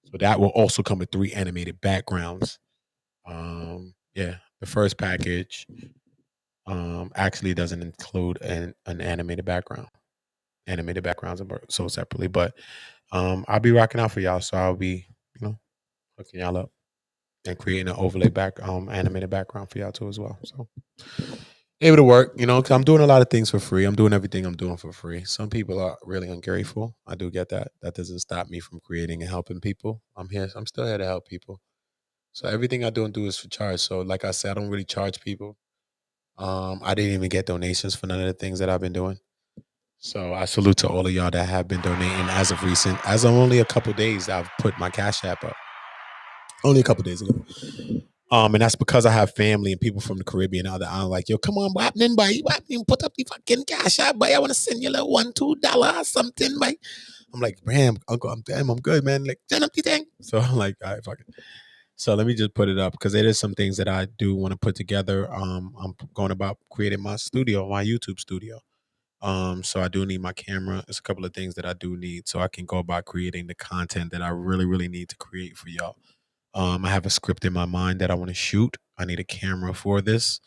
So that will also come with 3 animated backgrounds. Yeah, the first package actually doesn't include an animated background. Animated backgrounds are sold separately, but I'll be rocking out for y'all. So I'll be, hooking y'all up and creating an overlay animated background for y'all too as well. So able to work, because I'm doing a lot of things for free. I'm doing everything I'm doing for free. Some people are really ungrateful. I do get that. That doesn't stop me from creating and helping people. I'm still here to help people. So everything I do is for charge. So like I said, I don't really charge people. I didn't even get donations for none of the things that I've been doing. So I salute to all of y'all that have been donating as of recent. As of only a couple days, I've put my Cash App up. Only a couple days ago. And that's because I have family and people from the Caribbean and other islands like, yo, come on, what happening, boy? What happening? Put up the fucking Cash App, boy. I want to send you like $1, $2 or something, boy. I'm like, damn, Uncle, I'm good, man. Like, send up the thing. So I'm like, all right, fuck it. So let me just put it up because it is some things that I do want to put together. I'm going about creating my studio, my YouTube studio. So I do need my camera. There's a couple of things that I do need so I can go about creating the content that I really, really need to create for y'all. I have a script in my mind that I want to shoot. I need a camera for this.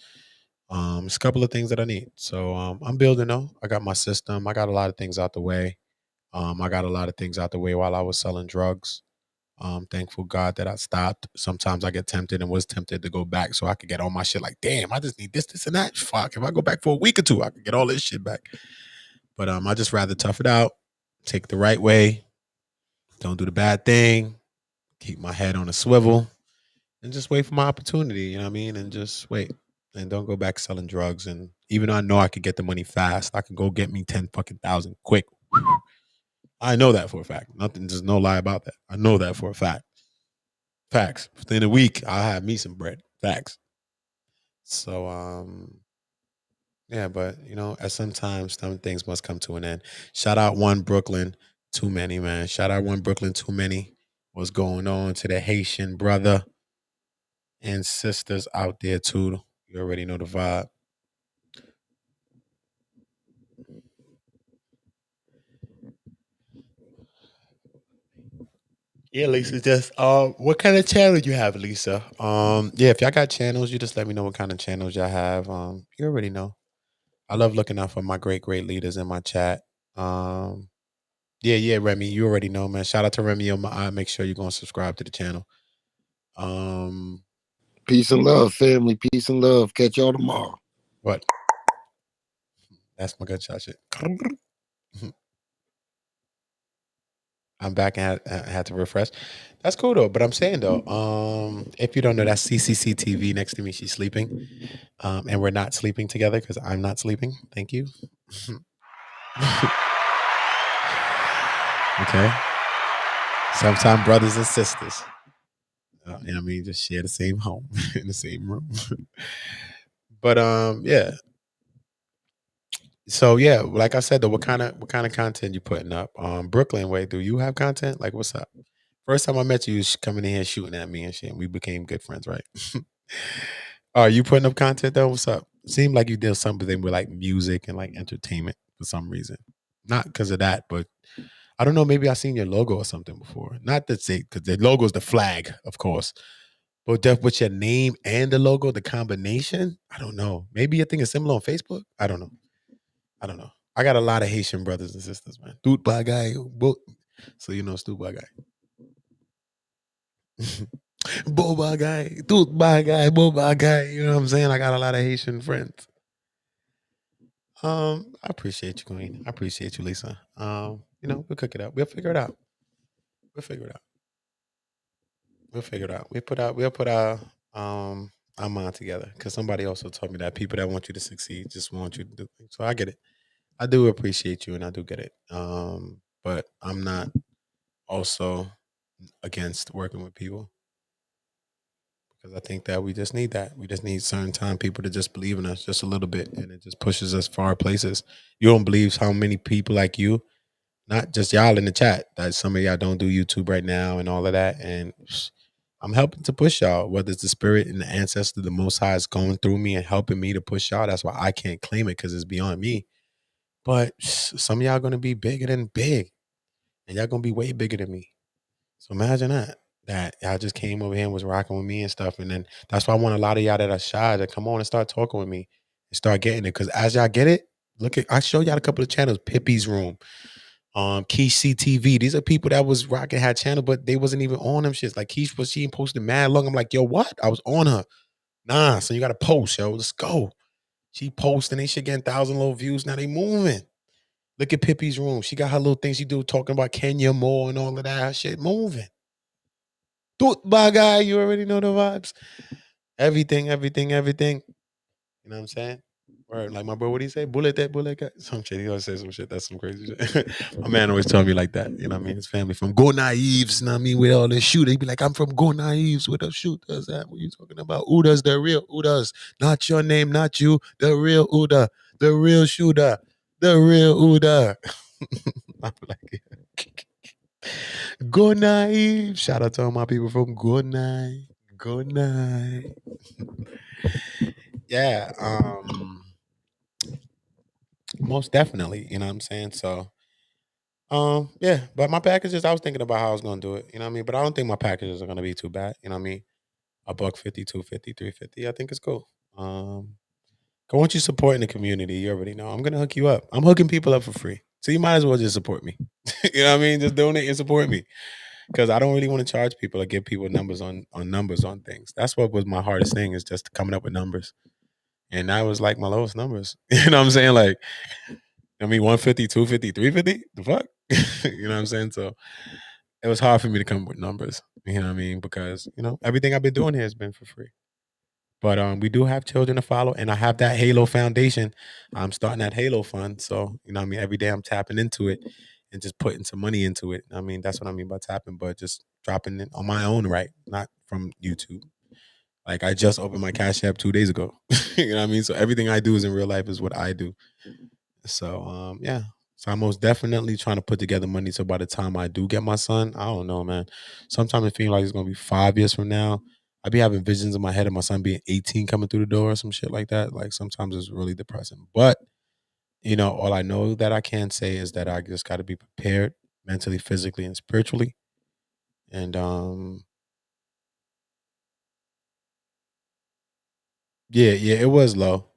It's a couple of things that I need. So I'm building though. I got my system. I got a lot of things out the way. I got a lot of things out the way while I was selling drugs. Thankful God that I stopped. Sometimes I get tempted and was tempted to go back so I could get all my shit like, damn, I just need this, and that. Fuck, if I go back for a week or 2, I could get all this shit back. But I just rather tough it out, take the right way, don't do the bad thing, keep my head on a swivel, and just wait for my opportunity. You know what I mean? And just wait. And don't go back selling drugs. And even though I know I could get the money fast, I can go get me 10 fucking thousand quick. I know that for a fact. Nothing, there's no lie about that. I know that for a fact. Facts. Within a week, I'll have me some bread. Facts. So yeah, but you know, at sometimes some things must come to an end. Shout out One Brooklyn, too many, man. Shout out One Brooklyn, too many. What's going on to the Haitian brother and sisters out there too? You already know the vibe. Yeah, Lisa. Just what kind of channel you have, Lisa? Yeah, if y'all got channels, you just let me know what kind of channels y'all have. You already know. I love looking out for my great leaders in my chat. Yeah, Remy, you already know, man. Shout out to Remy on my eye. Make sure you're gonna subscribe to the channel. Peace and love, family. Peace and love. Catch y'all tomorrow. What? That's my gunshot shit. I'm back and had to refresh. That's cool though. But I'm saying though, if you don't know, that's Ccctv next to me. She's sleeping, and we're not sleeping together because I'm not sleeping. Thank you. Okay. Sometimes brothers and sisters, you know what I mean, just share the same home in the same room. But yeah. So yeah, like I said though, what kind of content you putting up? Brooklyn, wait, do you have content? Like, what's up? First time I met you, you was coming in here shooting at me and shit. And we became good friends, right? Are you putting up content though? What's up? Seemed like you did something with like music and like entertainment for some reason. Not because of that, but I don't know. Maybe I seen your logo or something before. Not to say because the logo is the flag, of course. But with your name and the logo, the combination, I don't know. Maybe your thing is similar on Facebook. I don't know. I got a lot of Haitian brothers and sisters, man. Dude, by guy, so you know, stupid guy. Boba guy, dude, by guy, boba guy. You know what I'm saying? I got a lot of Haitian friends. I appreciate you, Queen. I appreciate you, Lisa. You know, we'll cook it up. We'll figure it out. We'll figure it out. We'll figure it out. We'll put our mind together. Because somebody also told me that people that want you to succeed just want you to do things. So I get it. I do appreciate you and I do get it. But I'm not also against working with people. Because I think that we just need that. We just need certain time people to just believe in us just a little bit. And it just pushes us far places. You don't believe how many people like you, not just y'all in the chat, that some of y'all don't do YouTube right now and all of that. And I'm helping to push y'all, whether it's the spirit and the ancestor, the Most High is going through me and helping me to push y'all. That's why I can't claim it because it's beyond me. But some of y'all going to be bigger than big. And y'all going to be way bigger than me. So imagine that y'all just came over here and was rocking with me and stuff. And then that's why I want a lot of y'all that are shy to come on and start talking with me and start getting it. Because as y'all get it, I showed y'all a couple of channels, Pippi's Room, Ccctv. These are people that was rocking, had channel, but they wasn't even on them shits. Like Keish was, she posted mad long. I'm like, yo, what? I was on her. Nah, so you got to post, yo. Let's go. She posting, they shit getting 1,000 little views. Now they moving. Look at Pippi's Room. She got her little things she do talking about Kenya more and all of that. Her shit moving. Dude, my guy, you already know the vibes. Everything. You know what I'm saying? Or like my bro, what do you say? Bullet that. Some shit. He always say some shit. That's some crazy shit. My man always tell me like that. You know what I mean? His family from Go Naives. You know what I mean? With all this shoot. They be like, I'm from Go Naives with the shooters. That what you talking about? Uda's the real Uda's. Not your name, not you. The real Uda. The real shooter. The real Uda. I'm like, Go Naive. Shout out to all my people from Go Naive. Go night. Yeah, most definitely. You know what I'm saying? So, yeah. But my packages, I was thinking about how I was gonna do it. You know what I mean? But I don't think my packages are gonna be too bad. You know what I mean? $150, $250, $350. I think it's cool. I want you supporting the community. You already know. I'm gonna hook you up. I'm hooking people up for free. So you might as well just support me. You know what I mean? Just donate and support me. Because I don't really want to charge people or give people numbers on numbers on things. That's what was my hardest thing, is just coming up with numbers. And that was like my lowest numbers. You know what I'm saying? Like, I mean, 150, 250, 350? The fuck? You know what I'm saying? So it was hard for me to come up with numbers. You know what I mean? Because everything I've been doing here has been for free. But we do have children to follow, and I have that Halo Foundation. I'm starting that Halo Fund, so what I mean, every day I'm tapping into it and just putting some money into it. I mean, that's what I mean by tapping, but just dropping it on my own, right? Not from YouTube. Like I just opened my Cash App 2 days ago. You know what I mean? So everything I do is in real life is what I do. So yeah. So I'm most definitely trying to put together money so by the time I do get my son, I don't know, man. Sometimes it feels like it's gonna be 5 years from now. I be having visions in my head of my son being 18 coming through the door or some shit like that. Like sometimes it's really depressing. But all I know that I can say is that I just gotta be prepared mentally, physically, and spiritually. And yeah, it was low.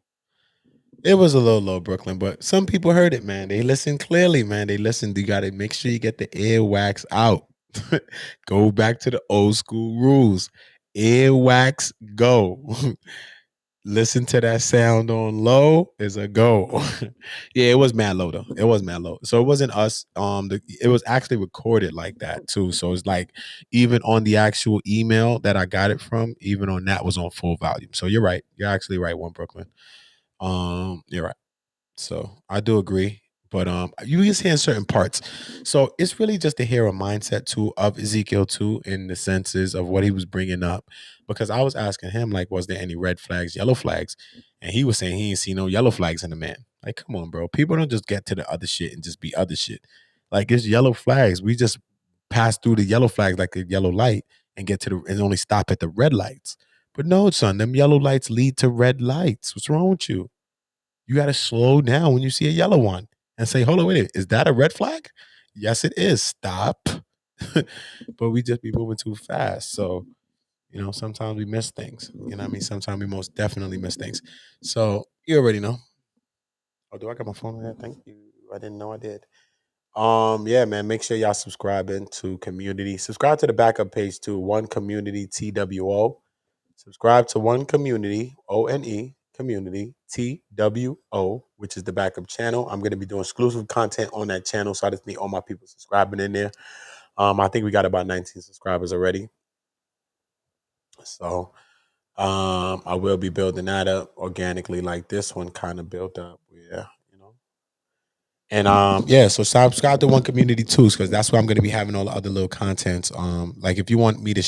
It was a little low, Brooklyn, but some people heard it, man. They listened clearly, man. They listened. You got to make sure you get the earwax out. Go back to the old school rules. Earwax, go. Listen to that sound on low is a go. Yeah, it was mad low though. It was mad low. So it wasn't us. It was actually recorded like that too. So it's like even on the actual email that I got it from, even on that was on full volume. So you're right. You're actually right, One Brooklyn. You're right. So I do agree. But you just hear certain parts. So it's really just to hear a mindset too of Ezekiel too in the senses of what he was bringing up. Because I was asking him like, was there any red flags, yellow flags? And he was saying he ain't seen no yellow flags in the man. Like, come on, bro. People don't just get to the other shit and just be other shit. Like it's yellow flags. We just pass through the yellow flags like a yellow light and get to the and only stop at the red lights. But no, son, them yellow lights lead to red lights. What's wrong with you? You got to slow down when you see a yellow one and say, hold on, wait a minute, is that a red flag? Yes, it is. Stop. But we just be moving too fast. So, sometimes we miss things. You know what I mean? Sometimes we most definitely miss things. So you already know. Oh, do I got my phone on there? Thank you. I didn't know I did. Yeah, man. Make sure y'all subscribing to Community. Subscribe to the backup page too. One Community TWO. Subscribe to One Community, ONE, Community, TWO, which is the backup channel. I'm going to be doing exclusive content on that channel. So I just need all my people subscribing in there. I think we got about 19 subscribers already. So I will be building that up organically like this one kind of built up. Yeah. And yeah, so subscribe to One Community too, because that's where I'm going to be having all the other little contents. Like if you want me to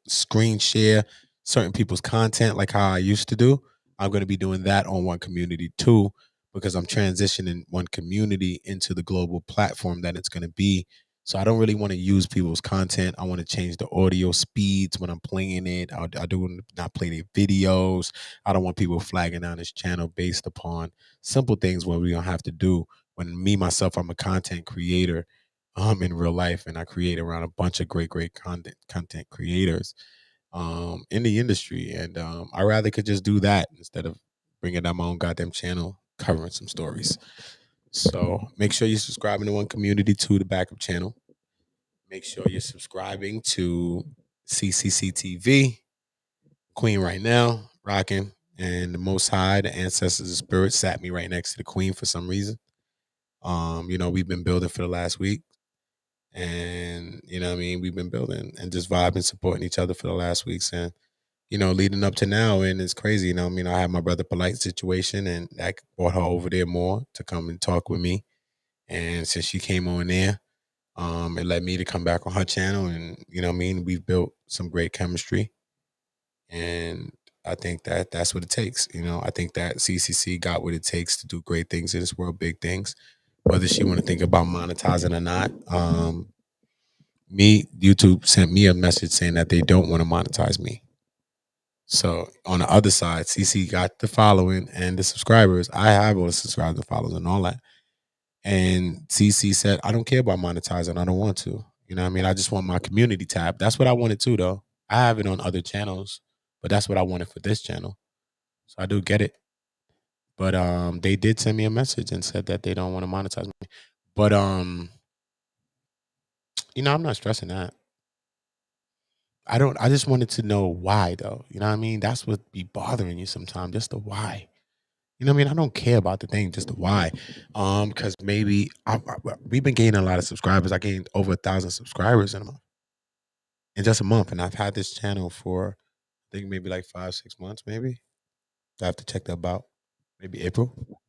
screen share certain people's content, like how I used to do, I'm going to be doing that on One Community too, because I'm transitioning One Community into the global platform that it's going to be. So I don't really want to use people's content. I want to change the audio speeds when I'm playing it. I do not play their videos. I don't want people flagging down this channel based upon simple things where we don't have to do. When me myself, I'm a content creator in real life, and I create around a bunch of great content creators in the industry, and I rather could just do that instead of bringing down my own goddamn channel covering some stories. So make sure you're subscribing to One Community to the backup channel. Make sure you're subscribing to Ccctv, Queen right now, rocking, and the Most High, the ancestors of spirit, sat me right next to the Queen for some reason. We've been building for the last week, and what I mean, we've been building and just vibing, supporting each other for the last weeks, and leading up to now, and it's crazy. I had my brother Polight situation, and that brought her over there more to come and talk with me, and since she came on there, it led me to come back on her channel, and we've built some great chemistry, and I think that that's what it takes. I think that CCC got what it takes to do great things in this world, big things. Whether she want to think about monetizing or not, YouTube sent me a message saying that they don't want to monetize me. So on the other side, CC got the following and the subscribers. I have all the subscribers and followers and all that. And CC said, I don't care about monetizing. I don't want to. I just want my community tab. That's what I wanted too, though. I have it on other channels, but that's what I wanted for this channel. So I do get it. But they did send me a message and said that they don't want to monetize me. But I'm not stressing that. I just wanted to know why though. That's what be bothering you sometimes, just the why. You know what I mean? I don't care about the thing, just the why. Because maybe we've been gaining a lot of subscribers. I gained over 1,000 subscribers in just a month, and I've had this channel for I think maybe like 5-6 months, maybe. I have to check that about maybe April,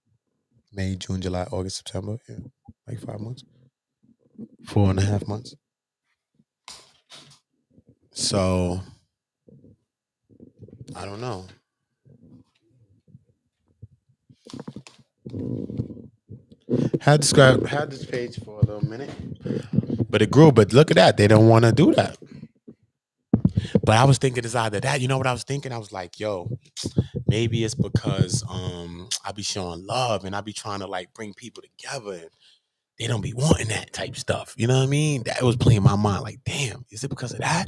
May, June, July, August, September. Yeah, like 5 months, 4.5 months. So I don't know. Had this page for a little minute, but it grew. But look at that, they don't want to do that. But I was thinking it's either that. You know what I was thinking? I was like, yo, maybe it's because I be showing love and I be trying to like bring people together, and they don't be wanting that type stuff. You know what I mean? That was playing my mind. Like, damn, is it because of that?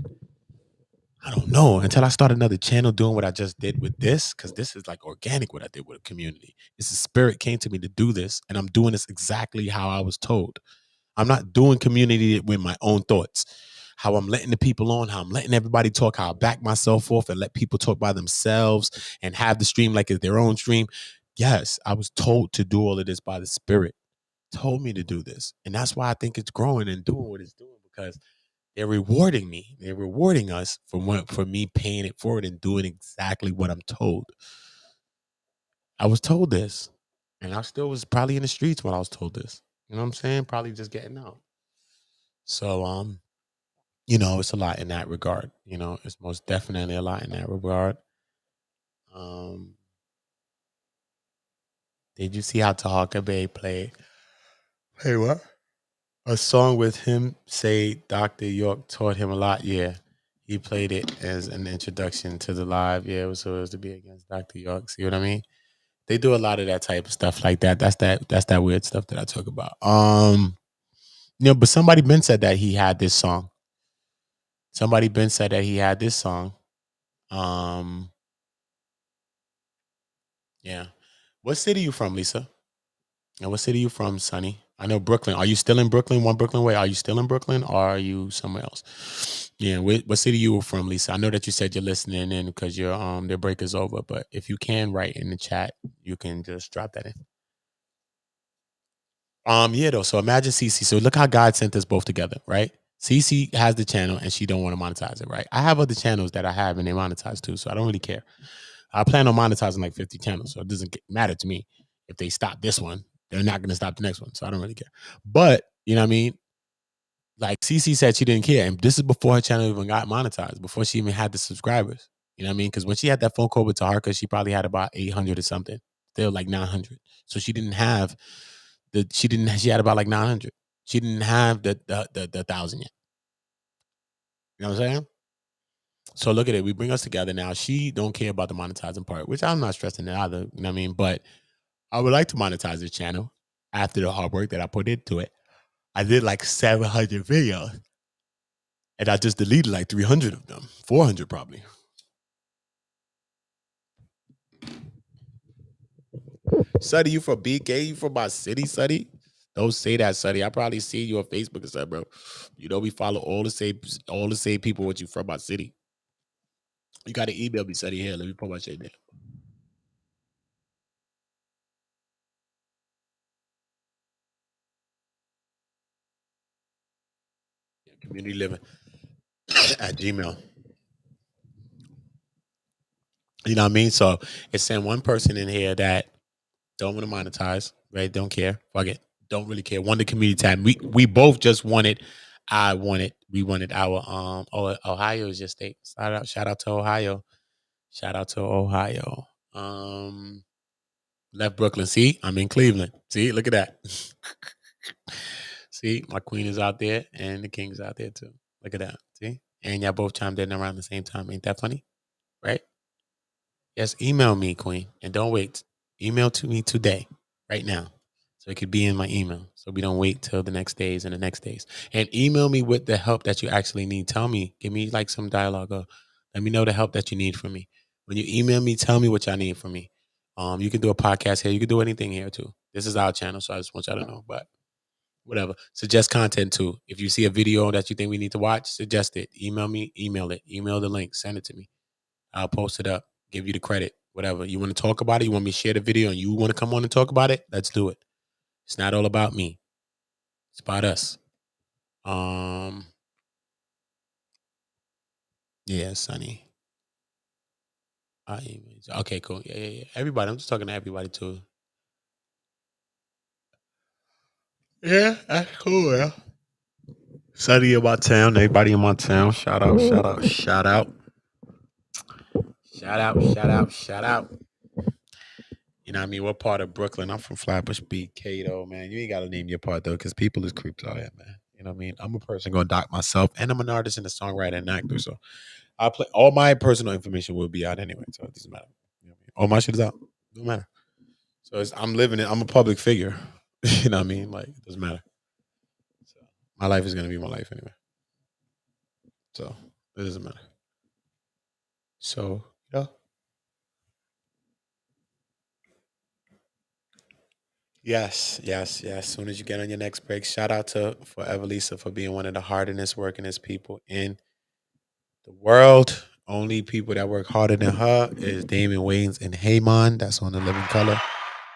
I don't know. Until I start another channel doing what I just did with this, because this is like organic what I did with a community. It's the spirit came to me to do this, and I'm doing this exactly how I was told. I'm not doing community with my own thoughts. How I'm letting the people on, how I'm letting everybody talk, how I back myself off and let people talk by themselves and have the stream like it's their own stream. Yes, I was told to do all of this by the spirit. Told me to do this. And that's why I think it's growing and doing what it's doing, because they're rewarding me. They're rewarding us for me paying it forward and doing exactly what I'm told. I was told this, and I still was probably in the streets when I was told this. You know what I'm saying? Probably just getting out. So, you know, it's a lot in that regard. You know, it's most definitely a lot in that regard. Did you see how Taharka Bay played? Hey, what? A song with him, say Dr. York taught him a lot. Yeah. He played it as an introduction to the live. Yeah, it was supposed to be against Dr. York. See what I mean? They do a lot of that type of stuff like that. That's that weird stuff that I talk about. You know, but somebody been said that he had this song. Somebody been said that he had this song. Yeah. What city you from, Lisa? And what city you from, Sonny? I know Brooklyn. Are you still in Brooklyn? One Brooklyn way. Are you still in Brooklyn, or are you somewhere else? Yeah. What city you were from, Lisa? I know that you said you're listening in because your their break is over. But if you can write in the chat, you can just drop that in. Yeah, though. So imagine Cece. So look how God sent us both together, right? Cece has the channel and she don't want to monetize it, right? I have other channels that I have and they monetize too, so I don't really care. I plan on monetizing like 50 channels, so it doesn't matter to me. If they stop this one, they're not going to stop the next one, so I don't really care. But, you know what I mean? Like Cece said she didn't care, and this is before her channel even got monetized, before she even had the subscribers. You know what I mean? Because when she had that phone call with Taharka, she probably had about 800 or something. Still like 900. So she didn't have she had about like 900. She didn't have the 1,000 yet. You know what I'm saying? So look at it. We bring us together now. She don't care about the monetizing part, which I'm not stressing it either. You know what I mean? But I would like to monetize this channel after the hard work that I put into it. I did like 700 videos, and I just deleted like 300 of them, 400 probably. Suddy, you from BK? You from my city, Suddy? Don't say that, Suddy. I probably see you on Facebook and stuff, bro. You know we follow all the same people with you from my city. You got to email me, Suddy. Here, let me put my shit there. Community living at Gmail. You know what I mean? So it's saying one person in here that don't want to monetize, right? Don't care. Fuck it. Don't really care. Won the community tab. We both just wanted. I wanted. We wanted our Ohio is your state. Shout out to Ohio. Shout out to Ohio. Left Brooklyn. See, I'm in Cleveland. See, look at that. See, my queen is out there and the king's out there too. Look at that. See? And y'all both chimed in around the same time. Ain't that funny? Right? Yes, email me, queen. And don't wait. Email to me today, right now. So it could be in my email. So we don't wait till the next days and the next days. And email me with the help that you actually need. Tell me, give me like some dialogue or let me know the help that you need from me. When you email me, tell me what y'all need from me. You can do a podcast here. You can do anything here too. This is our channel, so I just want y'all to know. But whatever. Suggest content too. If you see a video that you think we need to watch, suggest it. Email me, email it. Email the link. Send it to me. I'll post it up. Give you the credit. Whatever. You want to talk about it? You want me to share the video and you want to come on and talk about it? Let's do it. It's not all about me. It's about us. Yeah, Sonny. Okay, cool. Yeah. Everybody. I'm just talking to everybody too. Yeah, that's cool, yeah. Sonny in my town. Everybody in my town. Shout out. You know what I mean? What part of Brooklyn? I'm from Flatbush BK though, man. You ain't gotta name your part though, because people is creeps out here, man. You know what I mean? I'm a person gonna dock myself, and I'm an artist and a songwriter and actor. So I'll play all my personal information will be out anyway. So it doesn't matter. You know what I mean? All my shit is out. Don't matter. So I'm living it. I'm a public figure. You know what I mean? Like it doesn't matter. So my life is gonna be my life anyway. So it doesn't matter. So yeah. Yes. As soon as you get on your next break, shout out to Forever Lisa for being one of the hardest workingest people in the world. Only people that work harder than her is Damon Wayans and Heyman. That's on the Living Color.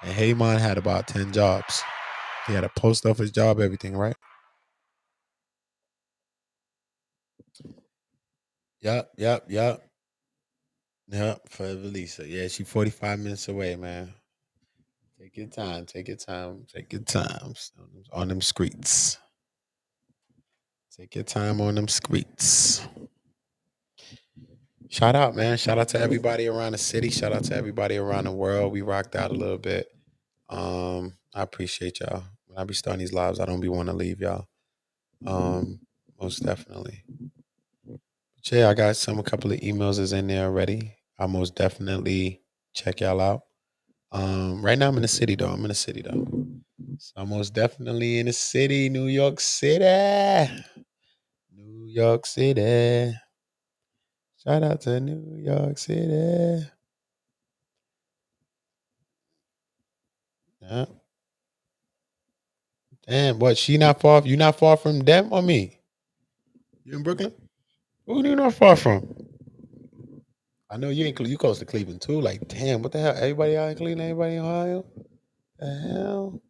And Heyman had about 10 jobs. He had a post office job, everything, right? Yup. Forever Lisa. Yeah, she 45 minutes away, man. Take your time. On them streets. Take your time on them streets. Shout out, man. Shout out to everybody around the city. Shout out to everybody around the world. We rocked out a little bit. I appreciate y'all. When I be starting these lives, I don't be want to leave y'all. Most definitely. But yeah, I got a couple of emails is in there already. I most definitely check y'all out. Right now I'm in the city though. So I'm most definitely in the city, New York City. Shout out to New York City. Yeah. Damn, what? She not far? You not far from them or me? You in Brooklyn? Who you not far from? I know you ain't. You close to Cleveland too. Like, damn, what the hell? Everybody out in Cleveland? Everybody in Ohio? The hell?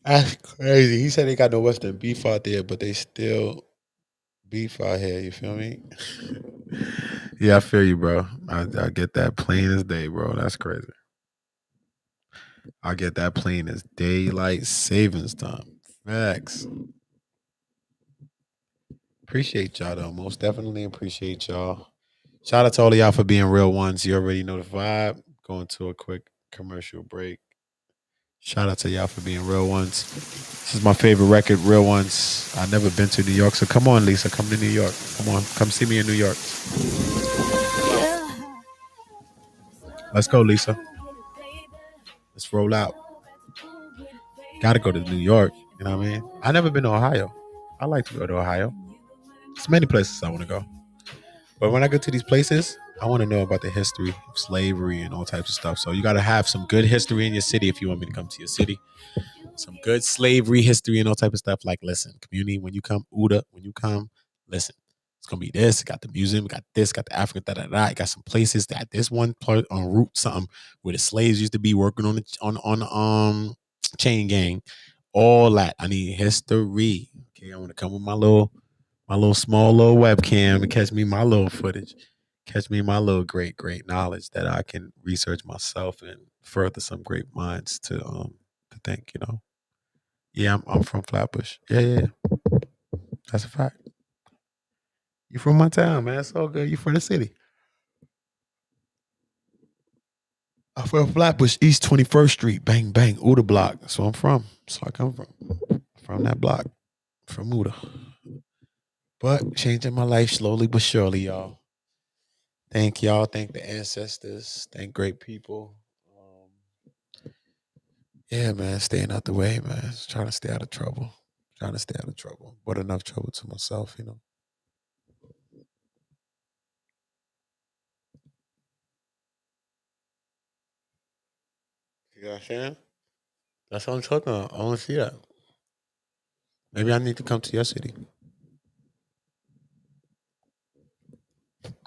That's crazy. He said they got no Western beef out there, but they still beef out here. You feel me? Yeah, I feel you, bro. I get that plain as day, bro. That's crazy. I get that plain as daylight savings time. Facts. Appreciate y'all though. Most definitely appreciate y'all. Shout out to all of y'all for being real ones. You already know the vibe. Going to a quick commercial break. Shout out to y'all for being real ones. This is my favorite record, Real Ones. I've never been to New York, so come on, Lisa. Come to New York. Come on. Come see me in New York. Let's go, Lisa. Let's roll out. Gotta go to New York. You know what I mean? I've never been to Ohio. I like to go to Ohio. There's many places I want to go. But when I go to these places, I want to know about the history of slavery and all types of stuff. So you got to have some good history in your city if you want me to come to your city. Some good slavery history and all type of stuff. Like, listen, community, when you come, Uda, when you come, listen, it's gonna be this. Got the museum, got this, got the Africa, got some places that this one part on Route something where the slaves used to be working on the chain gang. All that. I need history. Okay, I want to come with my little small little webcam and catch me my little footage. Catch me my little great knowledge that I can research myself and further some great minds to think, you know. Yeah, I'm from Flatbush. Yeah. That's a fact. You from my town, man. It's all good. You from the city. I'm from Flatbush, East 21st Street. Bang, bang. Uda block. That's where I'm from. That's where I come from. From that block. From Uda. But changing my life slowly but surely, y'all. Thank y'all. Thank the ancestors. Thank great people. Yeah, man. Staying out the way, man. Just trying to stay out of trouble. But enough trouble to myself, you know. You know what I'm saying? That's what I'm talking about. I want to see that. Maybe I need to come to your city.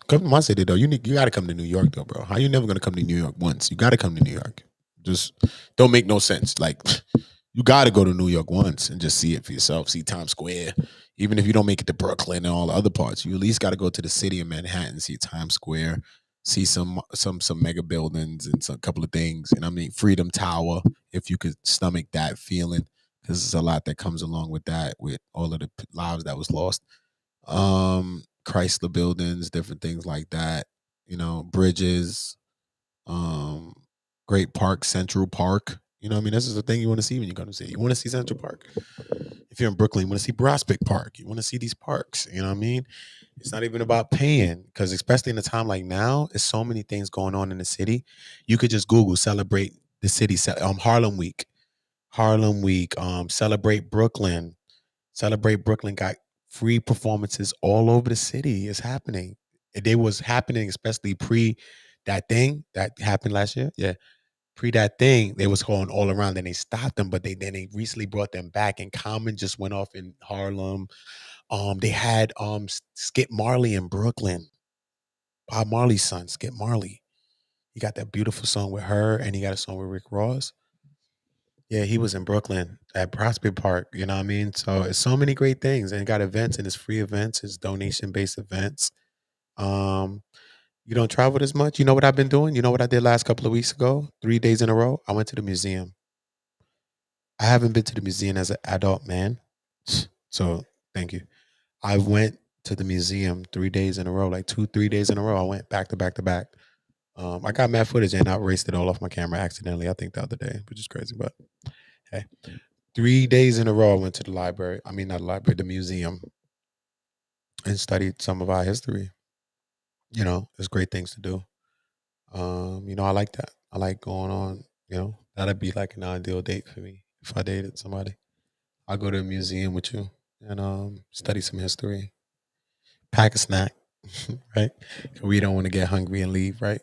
Come to my city though. You got to come to New York though, bro. How you never gonna come to New York once? You got to come to New York. Just don't make no sense. Like you got to go to New York once and just see it for yourself. See Times Square. Even if you don't make it to Brooklyn and all the other parts, you at least got to go to the city of Manhattan, see Times Square, see some mega buildings and some couple of things. And I mean Freedom Tower, if you could stomach that feeling, because there's a lot that comes along with that, with all of the lives that was lost. Chrysler buildings, different things like that. You know, bridges, um, great park, Central Park. You know what I mean? This is the thing you want to see when you go to the city. You want to see Central Park. If you're in Brooklyn, you want to see Prospect Park. You want to see these parks. You know what I mean? It's not even about paying, because especially in a time like now, there's so many things going on in the city. You could just Google celebrate the city, Harlem Week. Harlem Week, Celebrate Brooklyn. Celebrate Brooklyn got free performances all over the city. It's happening. They was happening, especially pre that thing that happened last year. Yeah. Pre that thing, they was going all around. Then they stopped them, but they recently brought them back. And Common just went off in Harlem. They had Skip Marley in Brooklyn. Bob Marley's son, Skip Marley. He got that beautiful song with her, and he got a song with Rick Ross. Yeah, he was in Brooklyn at Prospect Park. You know what I mean? So it's so many great things, and it got events, and it's free events, it's donation based events. Um, you don't travel as much. You know what I've been doing? You know what I did last couple of weeks ago? 3 days in a row. I went to the museum. I haven't been to the museum as an adult man. So thank you. I went to the museum 3 days in a row, like 3 days in a row. I went back to back to back. I got mad footage and I erased it all off my camera accidentally, I think the other day, which is crazy, but hey. 3 days in a row I went to the library. I mean not the library, the museum, and studied some of our history. You know, there's great things to do. I like that. I like going on, that'd be like an ideal date for me. If I dated somebody, I'll go to a museum with you and study some history. Pack a snack, right? We don't want to get hungry and leave, right?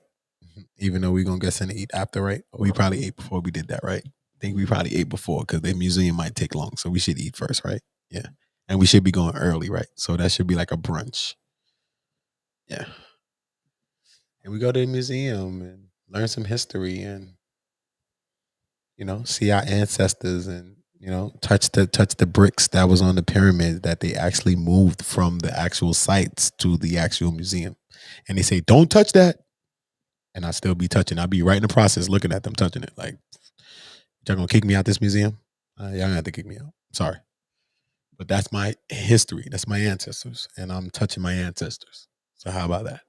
Even though we're gonna get something to eat after, right? We probably ate before we did that, right? I think we probably ate before because the museum might take long, so we should eat first, right? Yeah, and we should be going early, right? So that should be like a brunch. Yeah, and we go to the museum and learn some history and see our ancestors and touch the bricks that was on the pyramid that they actually moved from the actual sites to the actual museum, and they say don't touch that, and I still be touching. I'll be right in the process looking at them touching it. Like, y'all gonna kick me out this museum? Y'all gonna have to kick me out. Sorry, but that's my history. That's my ancestors, and I'm touching my ancestors. So how about that?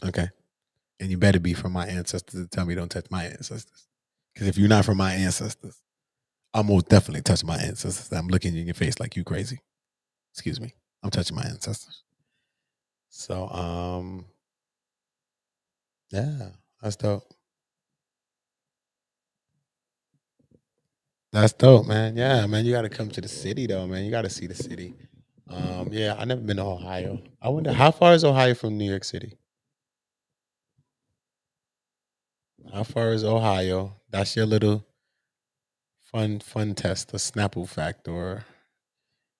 Okay, and you better be from my ancestors to tell me don't touch my ancestors. Because if you're not from my ancestors, I'm most definitely touching my ancestors. I'm looking in your face like you crazy. Excuse me. I'm touching my ancestors. So, yeah, that's dope. That's dope, man. Yeah, man, you got to come to the city, though, man. You got to see the city. Yeah, I never been to Ohio. I wonder how far is Ohio from New York City? How far is Ohio? That's your little fun test, a Snapple fact, or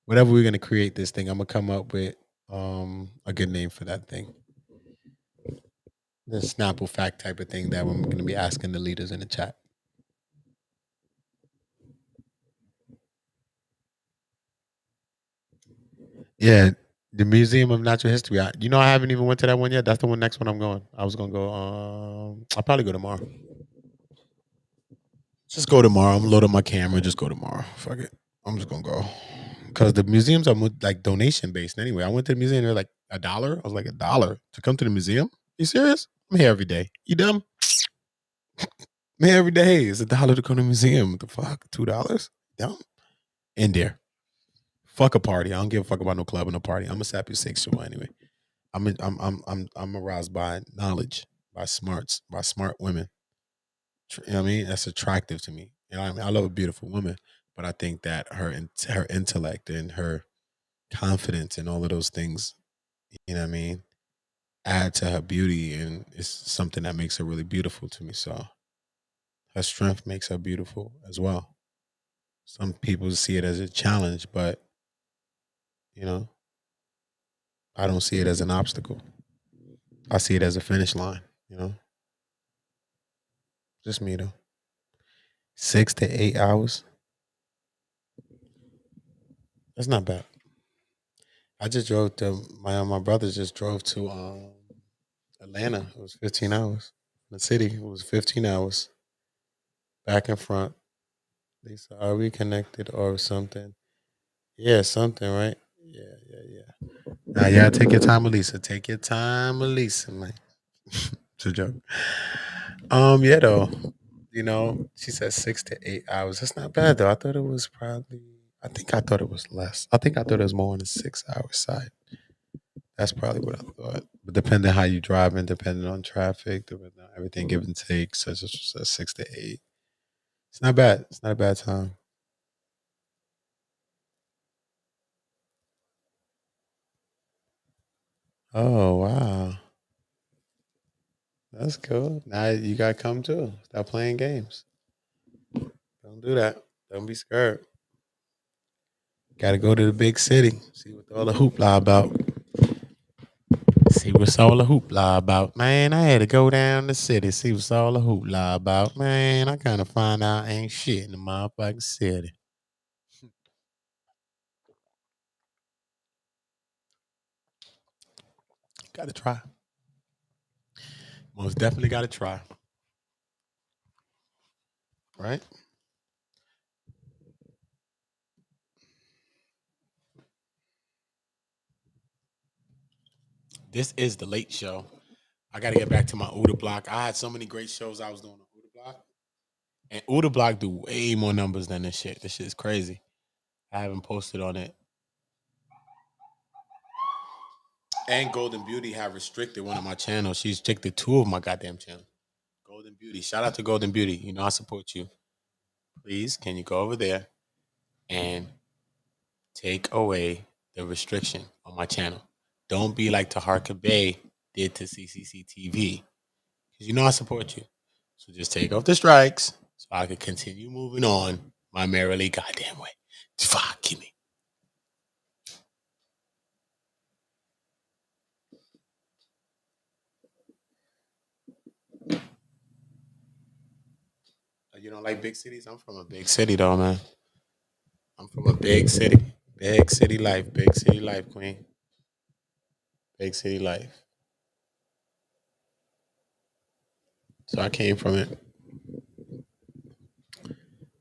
whatever we're gonna create this thing. I'm gonna come up with a good name for that thing. The Snapple fact type of thing that I'm gonna be asking the leaders in the chat. Yeah, the Museum of Natural History. I haven't even went to that one yet. That's the next one I'm going. I was gonna go. I'll probably go tomorrow. Just go tomorrow. I'm gonna load up my camera. Just go tomorrow. Fuck it. I'm just gonna go because the museums are like donation based anyway. I went to the museum. They're like $1. I was like $1 to come to the museum. You serious? I'm here every day. You dumb? I'm here every day. It's $1 to come to the museum. What the fuck? $2? Dumb. In there. Fuck a party. I don't give a fuck about no club or no party. I'm a sapiosexual anyway. I'm aroused by knowledge, by smart women. You know what I mean? That's attractive to me. You know what I mean? I love a beautiful woman, but I think that her intellect and her confidence and all of those things, you know what I mean, add to her beauty, and it's something that makes her really beautiful to me. So her strength makes her beautiful as well. Some people see it as a challenge, but I don't see it as an obstacle. I see it as a finish line, you know. Just me though. 6 to 8 hours. That's not bad. I just drove to my brother just drove to Atlanta. It was 15 hours. The city it was 15 hours. Back and front. They said, "Are we connected or something?" Yeah, something, right? Yeah. Now, yeah, take your time, Elisa. Take your time, Elisa, man. It's a joke. Yeah, though. You know, she said 6 to 8 hours. That's not bad though. I thought it was probably. I think I thought it was less. I think I thought it was more on the 6 hour side. That's probably what I thought. But depending how you drive and depending on traffic, depending on everything give and take, so it's just 6 to 8. It's not bad. It's not a bad time. Oh wow. That's cool. Now you gotta come too. Stop playing games. Don't do that. Don't be scared. Gotta go to the big city. See what all the hoopla about. See what's all the hoopla about. Man, I had to go down the city. See what's all the hoopla about. Man, I kinda find out ain't shit in the motherfucking city. Gotta try. Most definitely gotta try. Right? This is the late show. I gotta get back to my Uda block. I had so many great shows I was doing on Uda block. And Uda block do way more numbers than this shit. This shit is crazy. I haven't posted on it. And Golden Beauty have restricted one of my channels. She's restricted 2 of my goddamn channels. Golden Beauty. Shout out to Golden Beauty. You know I support you. Please, can you go over there and take away the restriction on my channel? Don't be like Taharka Bay did to Ccctv. Because you know I support you. So just take off the strikes so I can continue moving on my merrily goddamn way. Fuck me. You don't like big cities? I'm from a big city though, man. I'm from a big city. Big city life. Big city life, queen. Big city life. So I came from it.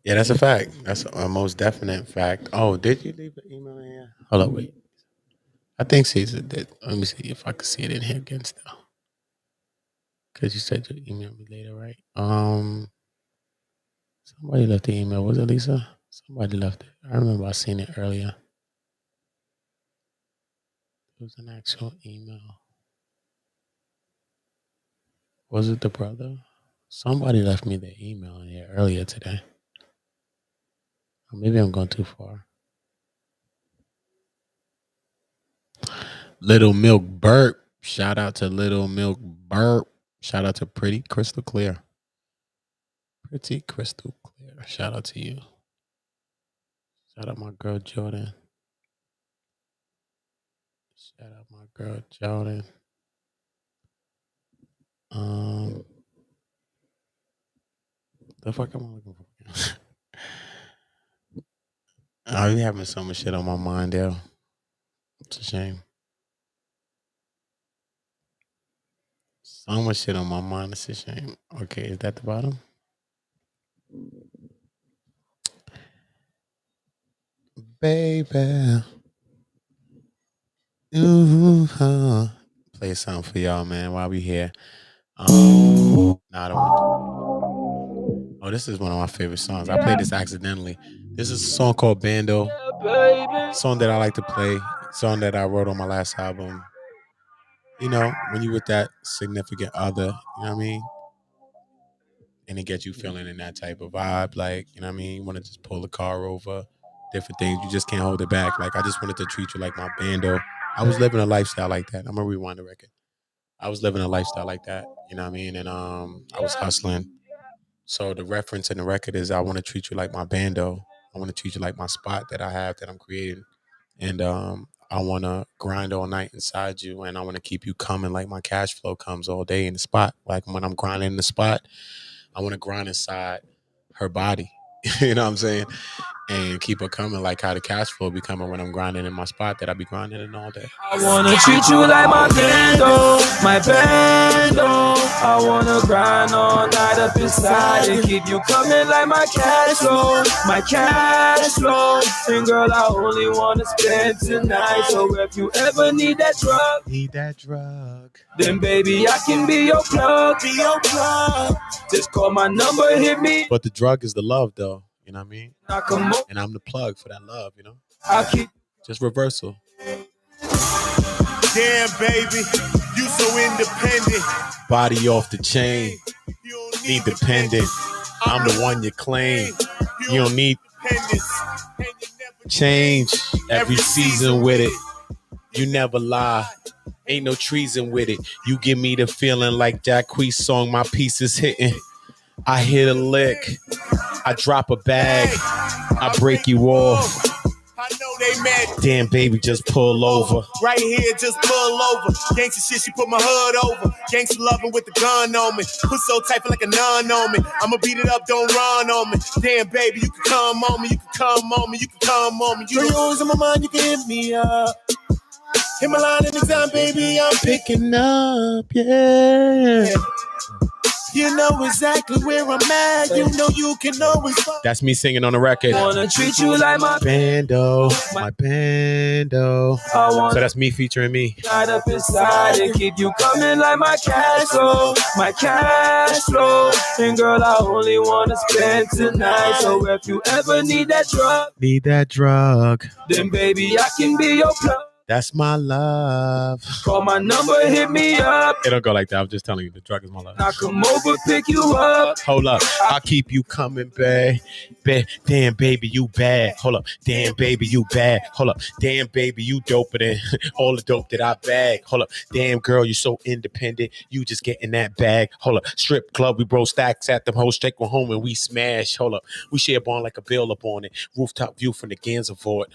Yeah, that's a fact. That's a most definite fact. Oh, did you leave the email in here? Hold up, wait. I think Caesar did. Let me see if I can see it in here again still. Because you said you'll email me later, right? Somebody left the email. Was it Lisa? Somebody left it. I remember I seen it earlier. It was an actual email. Was it the brother? Somebody left me the email in here earlier today. Or maybe I'm going too far. Little Milk Burp. Shout out to Little Milk Burp. Shout out to Pretty Crystal Clear. Pretty Crystal Clear. Shout out to you. Shout out my girl Jordan. Shout out my girl Jordan. The fuck am I looking for? I be having so much shit on my mind, yo. It's a shame. So much shit on my mind. It's a shame. Okay, is that the bottom? Baby. Ooh, play a song for y'all, man, while we here. No, I don't want to. Oh, this is one of my favorite songs. I played this accidentally. This is a song called Bando. Song that I like to play. Song that I wrote on my last album. You know, when you with that significant other, you know what I mean? And it gets you feeling in that type of vibe. Like, you know what I mean? You want to just pull the car over, different things. You just can't hold it back. Like, I just wanted to treat you like my bando. I was living a lifestyle like that. I'm going to rewind the record. I was living a lifestyle like that. You know what I mean? And I was hustling. So the reference in the record is I want to treat you like my bando. I want to treat you like my spot that I have that I'm creating. And I want to grind all night inside you, and I want to keep you coming like my cash flow comes all day in the spot. Like when I'm grinding in the spot, I want to grind inside her body. You know what I'm saying? And keep her coming like how the cash flow be coming when I'm grinding in my spot that I be grinding in all day. I wanna treat you like my bando, my bando. I wanna grind all night up inside and keep you coming like my cash flow, my cash flow. And girl, I only wanna spend tonight. So if you ever need that drug, then baby I can be your plug, Just call my number, hit me. But the drug is the love, though. You know what I mean? I come And I'm the plug for that love, you know? I keep just reversal. Damn, baby, you so independent. Body off the chain. Need dependent. I'm the one you claim. You don't need change every season with it. You never lie. Ain't no treason with it. You give me the feeling like Jacquees' song, my piece is hitting. I hit a lick. I drop a bag. I break you off. I know they mad. Damn, baby, just pull over. Right here, just pull over. Gangsta shit, she put my hood over. Gangsta loving with the gun on me. Put so tight, feel like a nun on me. I'ma beat it up, don't run on me. Damn, baby, you can come on me. You can come on me. You can come on me. You're always in my mind, you can hit me up. Hit my line anytime, baby, I'm picking up, yeah. You know exactly where I'm at. You know you can always find. That's me singing on the record. Wanna treat you like my bando, my bando. So that's me featuring me. Right up inside and keep you coming like my cash flow, my cash flow. And girl, I only wanna spend tonight. So if you ever need that drug, then baby I can be your plug. That's my love. Call my number, hit me up. It don't go like that. I'm just telling you, the drug is my love. I come over, pick you up. Hold up, I'll keep you coming, babe. Damn, baby, you bad. Hold up, damn, baby, you bad. Hold up, damn, baby, you doper than all the dope that I bag. Hold up, damn, girl, you so independent. You just getting that bag. Hold up, strip club, we bro stacks at them hoes, take one home and we smash. Hold up, we share bond like a bill up on it. Rooftop view from the Ganser Fort.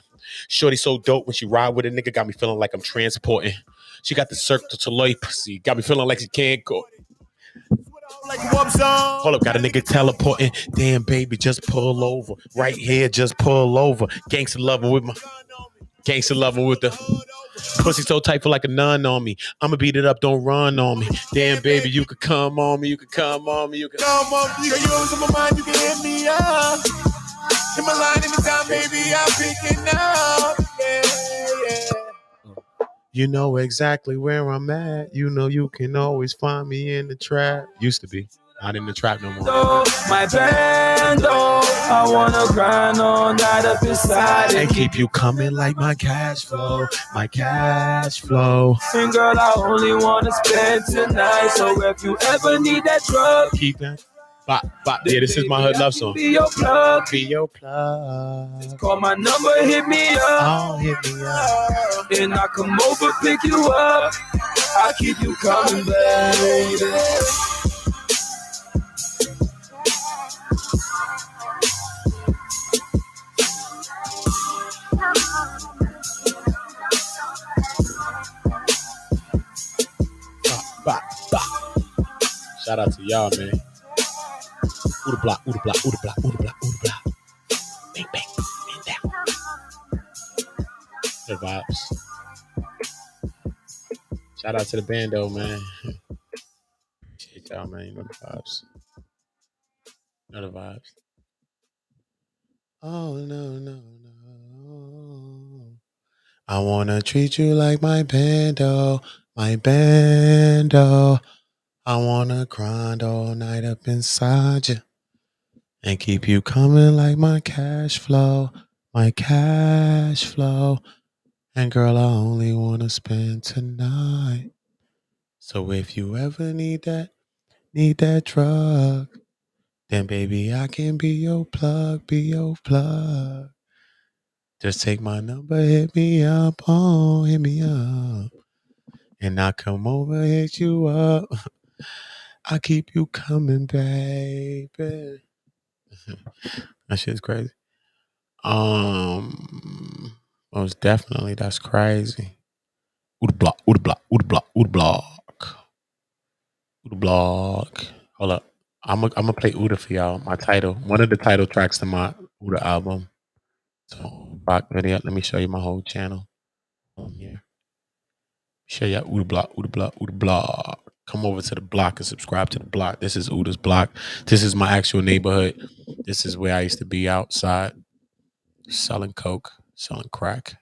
Shorty so dope when she ride with a nigga, got me feeling like I'm transporting. She got the Cirque du Soleil pussy, got me feeling like she can't go. Hold up, got a nigga teleporting. Damn, baby, just pull over. Right here, just pull over. Gangsta loving with the pussy so tight for like a nun on me. I'ma beat it up, don't run on me. Damn, baby, you could come on me. You could come on me. You could come on me. You always in my mind, you can hit me up. Hit my line anytime, baby, I'm picking up. Yeah. You know exactly where I'm at. You know you can always find me in the trap. Used to be. Not in the trap no more. My bando, I wanna grind all night up inside and keep you coming like my cash flow, my cash flow. And girl, I only wanna spend tonight. So if you ever need that drug, keep that. Bop, bop. Yeah, this is my hood love song. Be your plug. Be your plug. Just call my number, hit me up. Oh, hit me up. And I come over, pick you up. I keep you coming, baby. Bop, bop. Shout out to y'all, man. Ooh the block, ooh the block, ooh the block, ooh the block, ooh the block. Bang, bang, man down. The vibes. Shout out to the bando, man. Shit, y'all, man. You know the vibes. You know the vibes. Oh, no, no, no. I wanna treat you like my bando, my bando. I wanna grind all night up inside you and keep you coming like my cash flow, my cash flow. And girl, I only wanna spend tonight. So if you ever need that drug, then baby, I can be your plug, be your plug. Just take my number, hit me up, oh, hit me up. And I come over, hit you up. I keep you coming, baby. That shit's crazy. Most definitely. That's crazy. Ooh the block. Ooh the block. Ooh the block. Ooh the block. Ooh the block. Hold up. I'm gonna play Uda for y'all. My title. One of the title tracks to my Uda album. So block video. Let me show you my whole channel. Yeah. Show y'all Uda block. Uda block. Uda block. Come over to the block and subscribe to the block. This is Uda's block. This is my actual neighborhood. This is where I used to be outside selling coke, selling crack,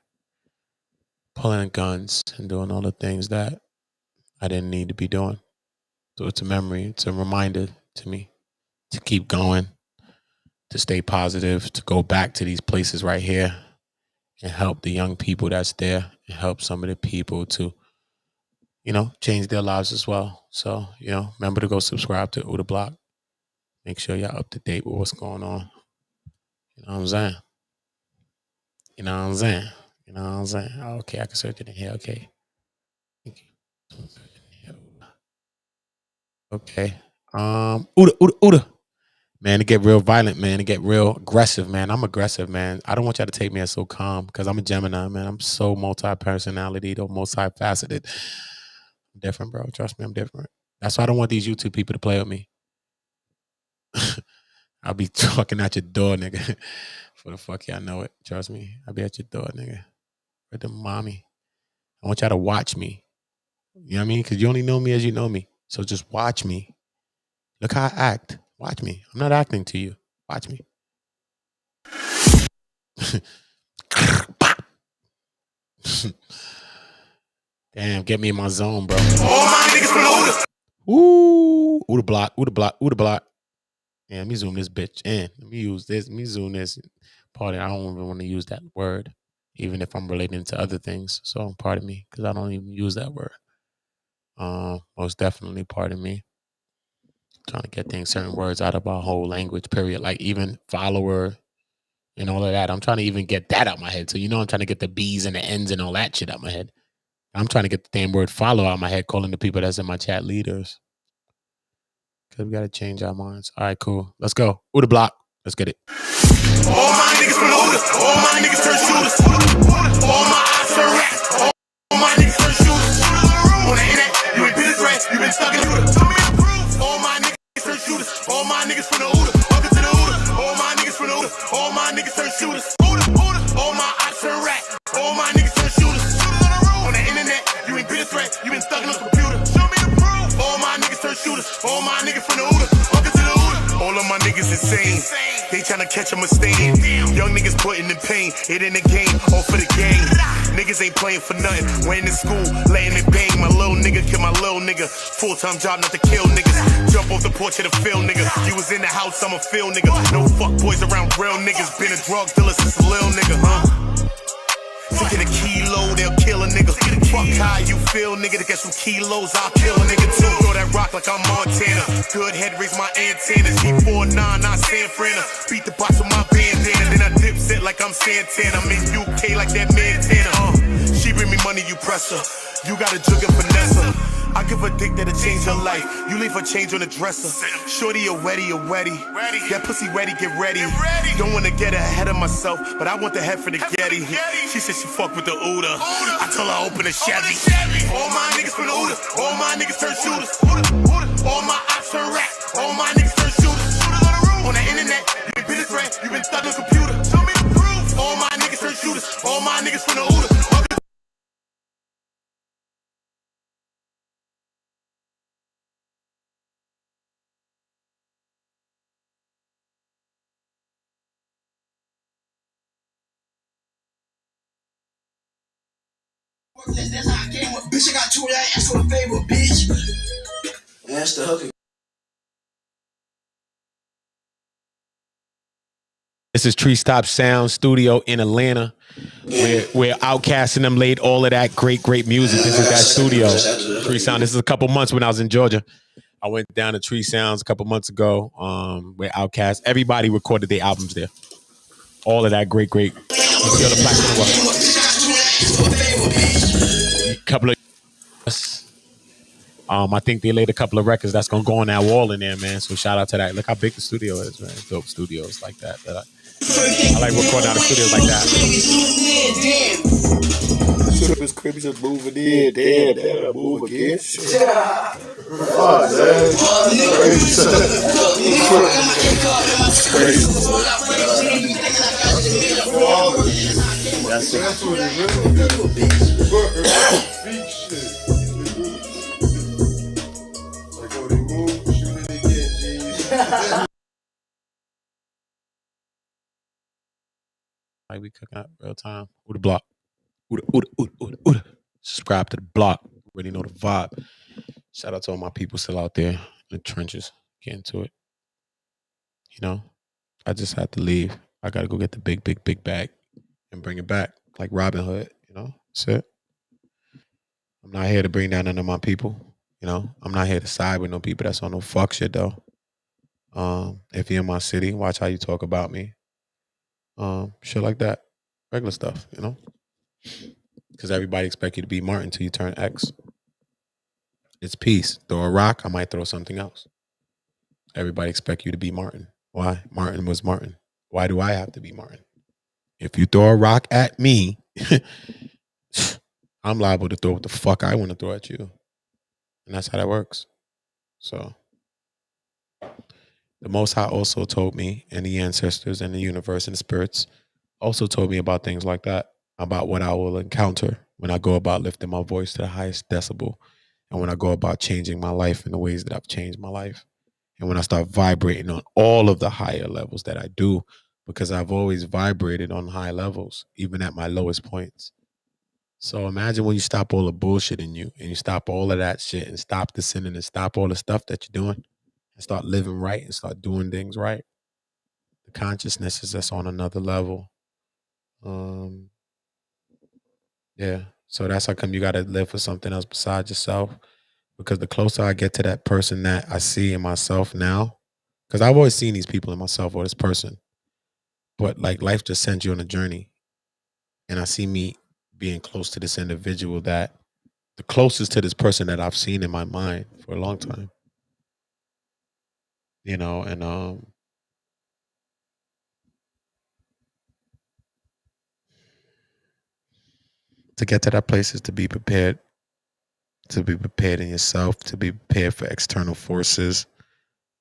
pulling guns, and doing all the things that I didn't need to be doing. So it's a memory. It's a reminder to me to keep going, to stay positive, to go back to these places right here and help the young people that's there and help some of the people to, change their lives as well. So, remember to go subscribe to Uda Block. Make sure y'all up to date with what's going on. You know what I'm saying? You know what I'm saying? You know what I'm saying? Okay, I can search it in here. Okay. Okay. Uda. Man, it get real violent, man. It get real aggressive, man. I'm aggressive, man. I don't want y'all to take me as so calm because I'm a Gemini, man. I'm so multi-personality, though, multifaceted. I'm different, bro. Trust me, I'm different. That's why I don't want these YouTube people to play with me. I'll be talking at your door, nigga. For the fuck y'all know it. Trust me. I'll be at your door, nigga. With the mommy. I want y'all to watch me. You know what I mean? Because you only know me as you know me. So just watch me. Look how I act. Watch me. I'm not acting to you. Watch me. Damn, get me in my zone, bro. All my niggas from Uda. Ooh, Uda block, Uda block, Uda block. Yeah, let me zoom this bitch in. Let me use this. Let me zoom this. Pardon, I don't even want to use that word, even if I'm relating to other things. So pardon me, because I don't even use that word. Most definitely pardon me. Trying to get things, certain words out of our whole language, period. Like even follower and all of that. I'm trying to even get that out my head. So I'm trying to get the B's and the N's and all that shit out my head. I'm trying to get the damn word follow out my head, calling the people that's in my chat leaders. Because we got to change our minds. All right, cool. Let's go. Uda block. Let's get it. All my niggas from Uda. All my niggas turn shooters. All my eyes turn rats. All my niggas turn shooters. On the internet, you ain't been a threat. You been stuck in Uda. All my niggas turn shooters. All my niggas from the Uda. Welcome to the Uda. All my niggas from the Uda. All my niggas turn shooters. All my eyes turn rats. All my niggas turn shooters. On the internet, you ain't been a threat. You been stuck in the computer. Show me the proof. All my niggas turn shooters. All my niggas from the Uda. Welcome to the Uda. All of my niggas insane. They tryna catch a mistake. Young niggas putting in pain. It in the game, all for the game. Niggas ain't playing for nothing. Went in school, laying it bang. My little nigga kill my little nigga. Full-time job not to kill niggas. Jump off the porch of the field, nigga. You was in the house, I'm a field nigga. No fuck boys around real niggas. Been a drug dealer since a little nigga, huh? Taking a kilo, they'll kill a nigga. Fuck how you feel, nigga. To get some kilos, I'll kill a nigga too. Throw that rock like I'm Montana. Good head, raise my antennas. G49, not San Fran. Beat the box with my bandana. Then I dip set like I'm Santana. I'm in UK like that Montana. She bring me money, you press her. You got a jug of Vanessa. I give a dick that'll change her life. You leave her change on the dresser. Shorty a wetty. That pussy ready, get ready. Don't wanna get ahead of myself, but I want the head for the Getty. She said she fuck with the Uda. I told her open the Chevy. All my niggas from the Uda. All my niggas turn shooters. All my ops turn rats. All my niggas turn shooters. On the internet, you ain't been a threat. You been stuck on the computer. Show me the proof. All my niggas turn shooters. All my niggas from the Uda. That's how I came up. Bitch, I got 2 of that ass for a favor, bitch. That's the hooker. This is Tree Stop Sound Studio in Atlanta, where Outkast and them laid all of that great music. This is that studio, Tree Sound. This is a couple months when I was in Georgia. I went down to Tree Sounds a couple months ago, where Outkast, everybody recorded their albums there. All of that great. Couple of, I think they laid a couple of records that's gonna go on that wall in there, man. So shout out to that. Look how big the studio is, man. Dope studios like that I like recording out of studios like that. Shoot up his crib, he's just moving in. Damn, move again. Fuck, man. Crazy. That's what it is. Like we cooking up real time. Uda block. Uda. Subscribe to the block. Already know the vibe. Shout out to all my people still out there in the trenches. Getting to it. You know, I just had to leave. I got to go get the big bag and bring it back like Robin Hood. You know, that's it. I'm not here to bring down none of my people. You know, I'm not here to side with no people that's on no fuck shit though. If you're in my city, watch how you talk about me. Shit like that. Regular stuff, you know? Because everybody expect you to be Martin till you turn X. It's peace. Throw a rock, I might throw something else. Everybody expect you to be Martin. Why? Martin was Martin. Why do I have to be Martin? If you throw a rock at me, I'm liable to throw what the fuck I want to throw at you. And that's how that works. So the Most High also told me, and the ancestors and the universe and the spirits also told me about things like that, about what I will encounter when I go about lifting my voice to the highest decibel, and when I go about changing my life in the ways that I've changed my life, and when I start vibrating on all of the higher levels that I do, because I've always vibrated on high levels, even at my lowest points. So imagine when you stop all the bullshit in you, and you stop all of that shit, and stop the sinning, and stop all the stuff that you're doing, and start living right, and start doing things right. The consciousness is just on another level. Yeah. So that's how come you got to live for something else besides yourself. Because the closer I get to that person that I see in myself now, because I've always seen these people in myself or this person, but like life just sends you on a journey. And I see me being close to this individual that the closest to this person that I've seen in my mind for a long time. You know, and to get to that place is to be prepared in yourself, to be prepared for external forces,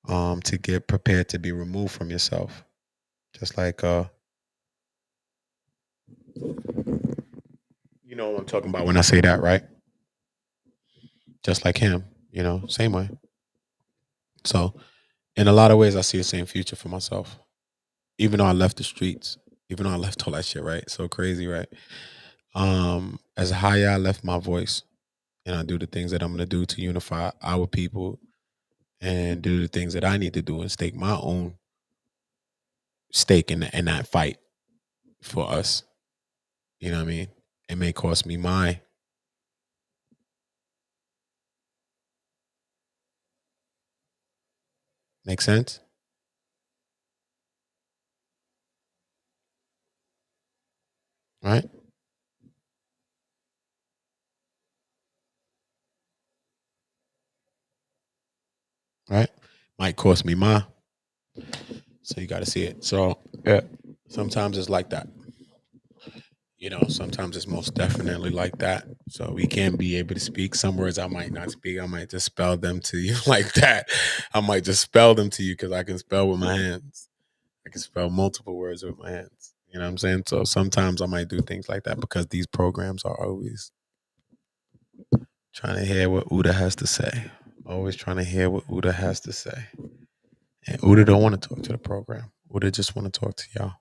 to get prepared to be removed from yourself. Just like you know what I'm talking about when I say that, right? Just like him, you know, same way. So in a lot of ways I see the same future for myself. Even though I left the streets, even though I left all that shit, right? So crazy, right? As high I left my voice, and I do the things that I'm gonna do to unify our people and do the things that I need to do and stake my own stake in that fight for us. You know what I mean? It may cost me my make sense? Right? Right? Might cost me my. So you got to see it. So yeah, sometimes it's like that. You know, sometimes it's most definitely like that. So we can be able to speak. Some words I might not speak. I might just spell them to you like that. I might just spell them to you because I can spell with my hands. I can spell multiple words with my hands. You know what I'm saying? So sometimes I might do things like that because these programs are always trying to hear what Uda has to say. Always trying to hear what Uda has to say. And Uda don't want to talk to the program. Uda just want to talk to y'all.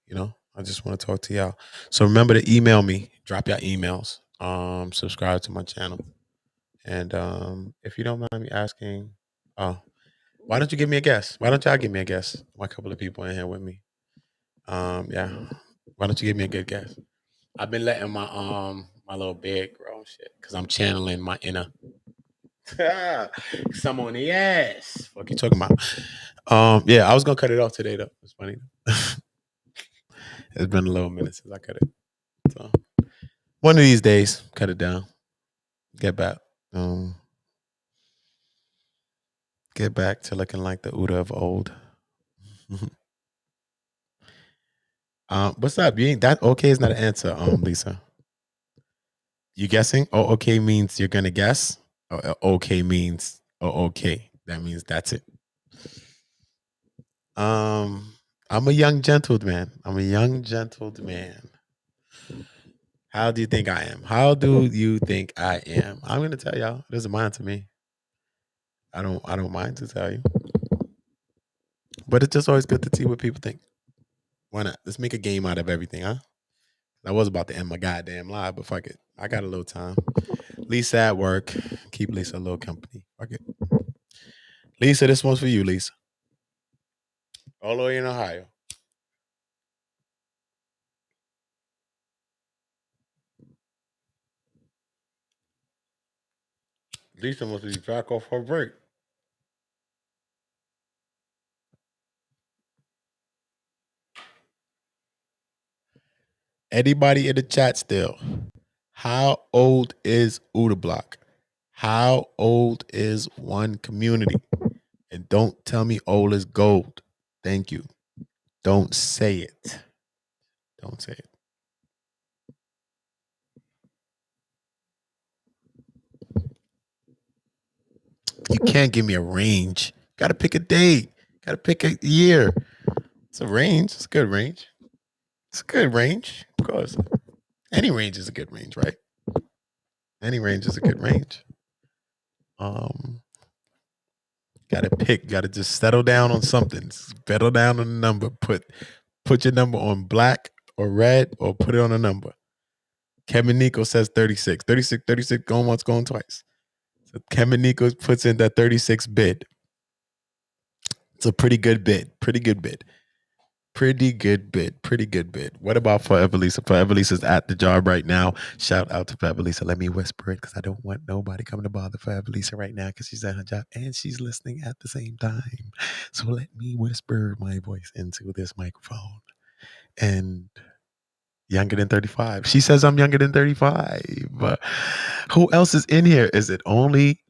You know, I just want to talk to y'all. So remember to email me. Drop your emails. Subscribe to my channel. And if you don't mind me asking, why don't you give me a guest? Why don't y'all give me a guest? My couple of people in here with me. Yeah. Why don't you give me a good guest? I've been letting my little beard grow and shit because I'm channeling my inner. Some on the ass. What you talking about? Yeah, I was gonna cut it off today though. It's funny. It's been a little minute since I cut it. So one of these days, cut it down. Get back. Get back to looking like the Uda of old. What's up? You ain't that okay is not an answer, Lisa. You guessing? Oh, okay means you're gonna guess. Okay means okay. That means that's it. I'm a young gentleman. I'm a young gentleman. How do you think I am? How do you think I am? I'm gonna tell y'all. It doesn't mind to me. I don't mind to tell you. But it's just always good to see what people think. Why not? Let's make a game out of everything, huh? I was about to end my goddamn live, but fuck it. I got a little time. Lisa at work. Keep Lisa a little company. Fuck it. Lisa, this one's for you, Lisa. All the way in Ohio. Lisa must be back off her break. Anybody in the chat still? How old is Uda Block? How old is one community? And don't tell me old is gold. Thank you. Don't say it. Don't say it. You can't give me a range. Got to pick a date. Got to pick a year. It's a range. It's a good range. It's a good range. Of course. Any range is a good range, right? Any range is a good range. Gotta pick. Gotta just settle down on something. Settle down on a number. Put your number on black or red or put it on a number. Kevin Nico says 36. 36, going once, going twice. So Kevin Nico puts in that 36 bid. It's a pretty good bid. Pretty good bid. Pretty good bid. Pretty good bid. What about Forever Lisa? Forever Lisa's at the job right now. Shout out to Forever Lisa. Let me whisper it because I don't want nobody coming to bother Forever Lisa right now because she's at her job and she's listening at the same time. So let me whisper my voice into this microphone. And younger than 35. She says I'm younger than 35. But who else is in here? Is it only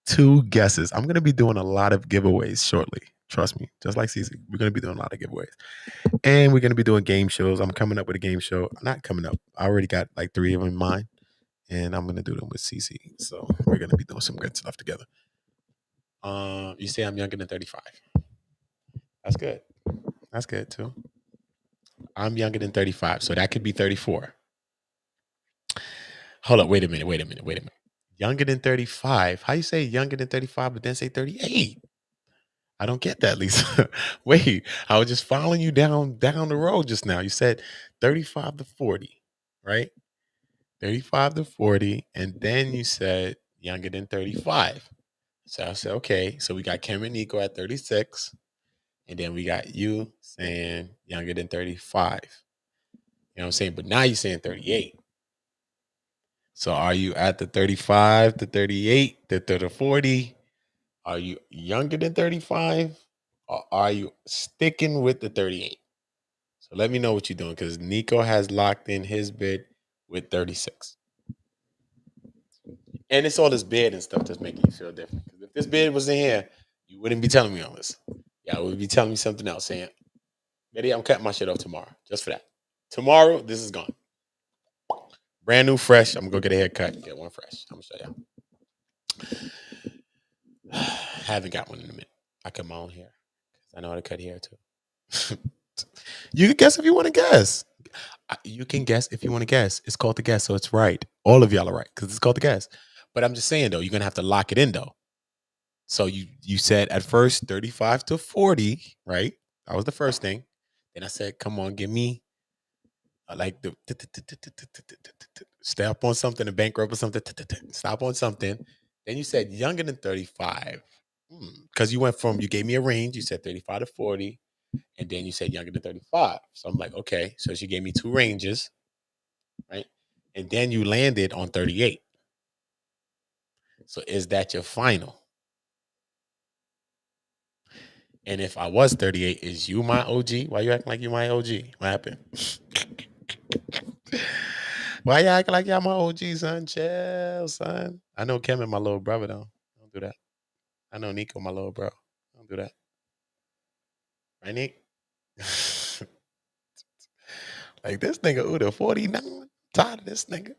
2 guesses? I'm going to be doing a lot of giveaways shortly. Trust me. Just like Cece. We're going to be doing a lot of giveaways. And we're going to be doing game shows. I'm coming up with a game show. Not coming up. I already got like 3 of them in mind. And I'm going to do them with Cece. So we're going to be doing some good stuff together. You say I'm younger than 35. That's good. That's good too. I'm younger than 35. So that could be 34. Hold up. Wait a minute. Younger than 35. How you say younger than 35 but then say 38? I don't get that, Lisa. Wait, I was just following you down the road just now. You said 35 to 40, right? 35 to 40, and then you said younger than 35. So I said, okay, so we got Kim and Nico at 36, and then we got you saying younger than 35. You know what I'm saying? But now you're saying 38. So are you at the 35 to 38 to the 40? Are you younger than 35? Or are you sticking with the 38? So let me know what you're doing because Nico has locked in his bid with 36. And it's all this bid and stuff that's making you feel different. Because if this bid was in here, you wouldn't be telling me all this. Y'all would be telling me something else, saying, maybe I'm cutting my shit off tomorrow, just for that. Tomorrow, this is gone. Brand new, fresh. I'm going to go get a haircut and get one fresh. I'm going to show y'all. Haven't got one in a minute. I cut my own hair. I know how to cut hair too. You can guess if you want to guess. You can guess if you want to guess. It's called the guess, so it's right. All of y'all are right because it's called the guess. But I'm just saying though, you're gonna have to lock it in though. So you said at first 35 to 40, right? That was the first thing. Then I said, come on, give me like the step on something, a bankrupt or something. Stop on something. Then you said younger than 35. Because you gave me a range. You said 35 to 40. And then you said younger than 35. So I'm like, okay. So she gave me 2 ranges, right? And then you landed on 38. So is that your final? And if I was 38, is you my OG? Why you acting like you my OG? What happened? Why you acting like y'all my OG, son? Chill, son. I know Kim and my little brother, though. Don't do that. I know Nico, my little bro. Don't do that. Right, Nick? Like this nigga Uda 49. Tired of this nigga.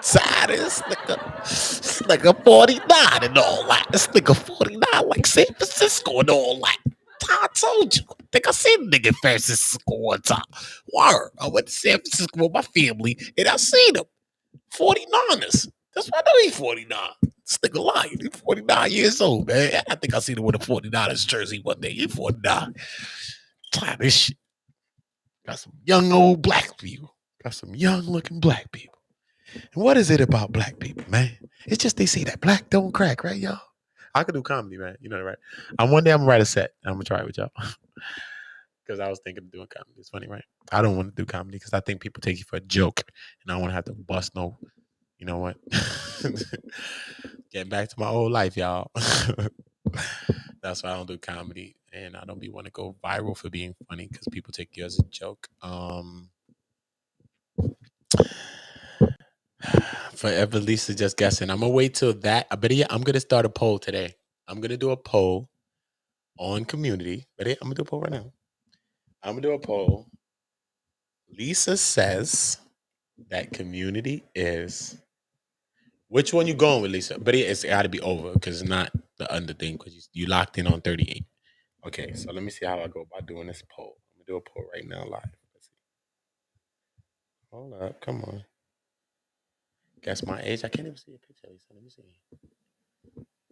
Tired of this nigga. This nigga 49 and all that. This nigga 49 like San Francisco and all that. I told you. I think I seen the nigga in San Francisco one time. Word. I went to San Francisco with my family and I seen him. 49ers. That's why I know he's 49. This nigga lying. He's 49 years old, man. I think I seen him with a 49ers jersey one day. He's 49. Tired of this shit. Got some young old black people. Got some young looking black people. And what is it about black people, man? It's just they say that black don't crack, right, y'all? I could do comedy, man. You know that, right? One day I'm gonna write a set. I'm gonna try it with y'all. Because I was thinking of doing comedy. It's funny, right? I don't want to do comedy because I think people take you for a joke. And I don't want to have to bust no, you know what? Getting back to my old life, y'all. That's why I don't do comedy. And I don't be want to go viral for being funny because people take you as a joke. Forever Lisa just guessing. I'm gonna wait till that. I bet you I'm gonna start a poll today. I'm gonna do a poll on Community. Ready? I'm gonna do a poll right now. I'm gonna do a poll. Lisa says that Community is. Which one you going with, Lisa? But it's got to be over because it's not the under thing because you locked in on 38. Okay, so let me see how I go about doing this poll. I'm gonna do a poll right now live. Let's see. Hold up, come on. Guess my age. I can't even see a picture, Lisa. Let me see.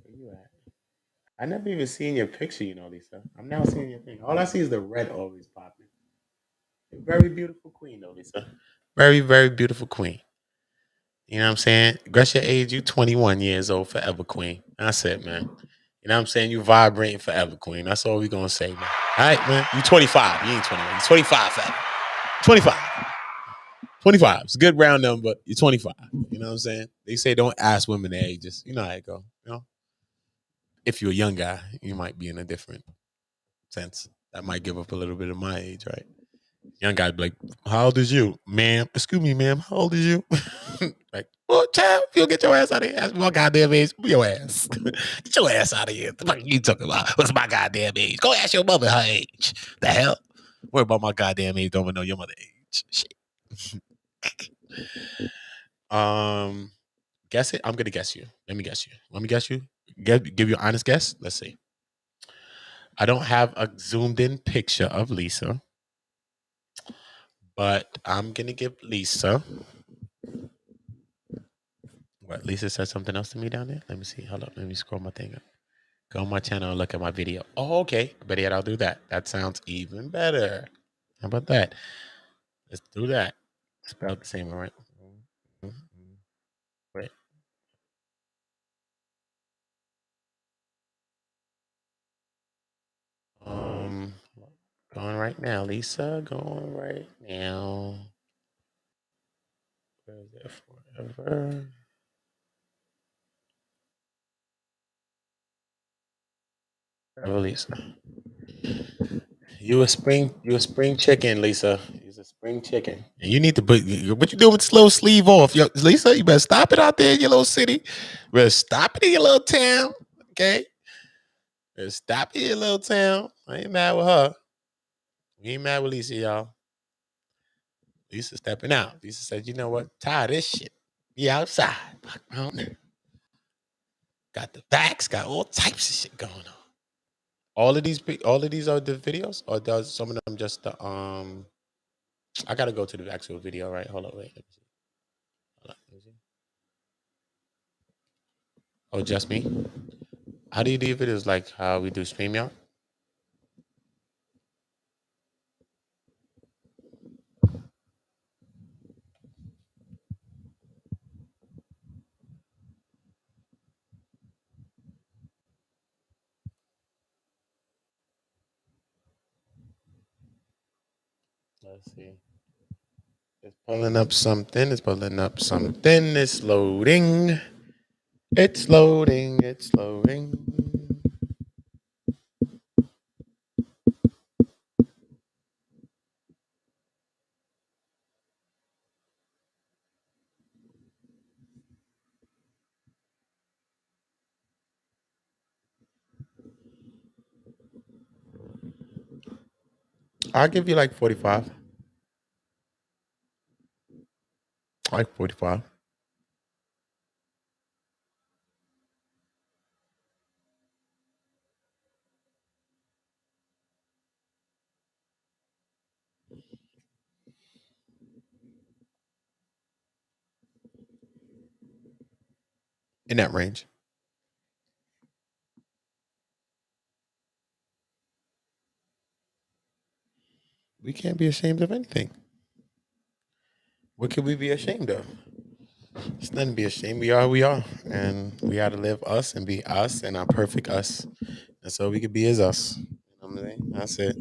Where you at? I never even seen your picture, you know, Lisa. I'm now seeing your thing. All I see is the red always popping. Very beautiful queen, though, Lisa. Very, very beautiful queen. You know what I'm saying? Guess your age, you 21 years old, forever queen. That's it, man. You know what I'm saying? You vibrating forever, queen. That's all we gonna say, man. All right, man. You 25. You ain't 21. You 25 forever. 25. 25. It's a good round number. You're 25. You know what I'm saying? They say don't ask women their ages. You know how it go. You know? If you're a young guy, you might be in a different sense. That might give up a little bit of my age, right? Young guy be like, how old is you? Ma'am, excuse me, ma'am, how old is you? Like, well, child, if you'll get your ass out of here, ask me my goddamn age. Move your ass. Get your ass out of here. What the fuck you talking about? What's my goddamn age? Go ask your mother her age. The hell? Worry about my goddamn age. Don't even know your mother age. Shit. Guess it. I'm gonna guess you. Let me guess you. Let me guess you. Give you an honest guess. Let's see. I don't have a zoomed in picture of Lisa, but I'm gonna give Lisa. What? Lisa said something else to me down there. Let me see. Hold up. Let me scroll my thing up. Go on my channel and look at my video. Oh, okay. But yet I'll do that. That sounds even better. How about that? Let's do that. Spelled the same, all right? Wait. Going right now, Lisa. Going right now. Where is it? Forever. Forever, Lisa. You a spring chicken, Lisa. You're a spring chicken. And you need to put what you doing with this little sleeve off. Yo, Lisa, you better stop it out there in your little city. You better stop it in your little town. Okay? Better stop it in your little town. I ain't mad with her. We ain't mad with Lisa, y'all. Lisa stepping out. Lisa said, you know what? Tired of this shit. Be outside. Got the vax, got all types of shit going on. All of these are the videos, or does some of them just the I gotta go to the actual video, right? Hold on, wait. Let me see. Hold on, let me see. Oh, just me? How do you do videos like how we do StreamYard? Let's see. It's pulling up something. It's pulling up something. It's loading. It's loading. It's loading. I'll give you like 45. Like 45. In that range. We can't be ashamed of anything. What could we be ashamed of? It's nothing to be ashamed. We are who we are. And we got to live us and be us and our perfect us. And so we could be as us. You know what I'm saying? That's it.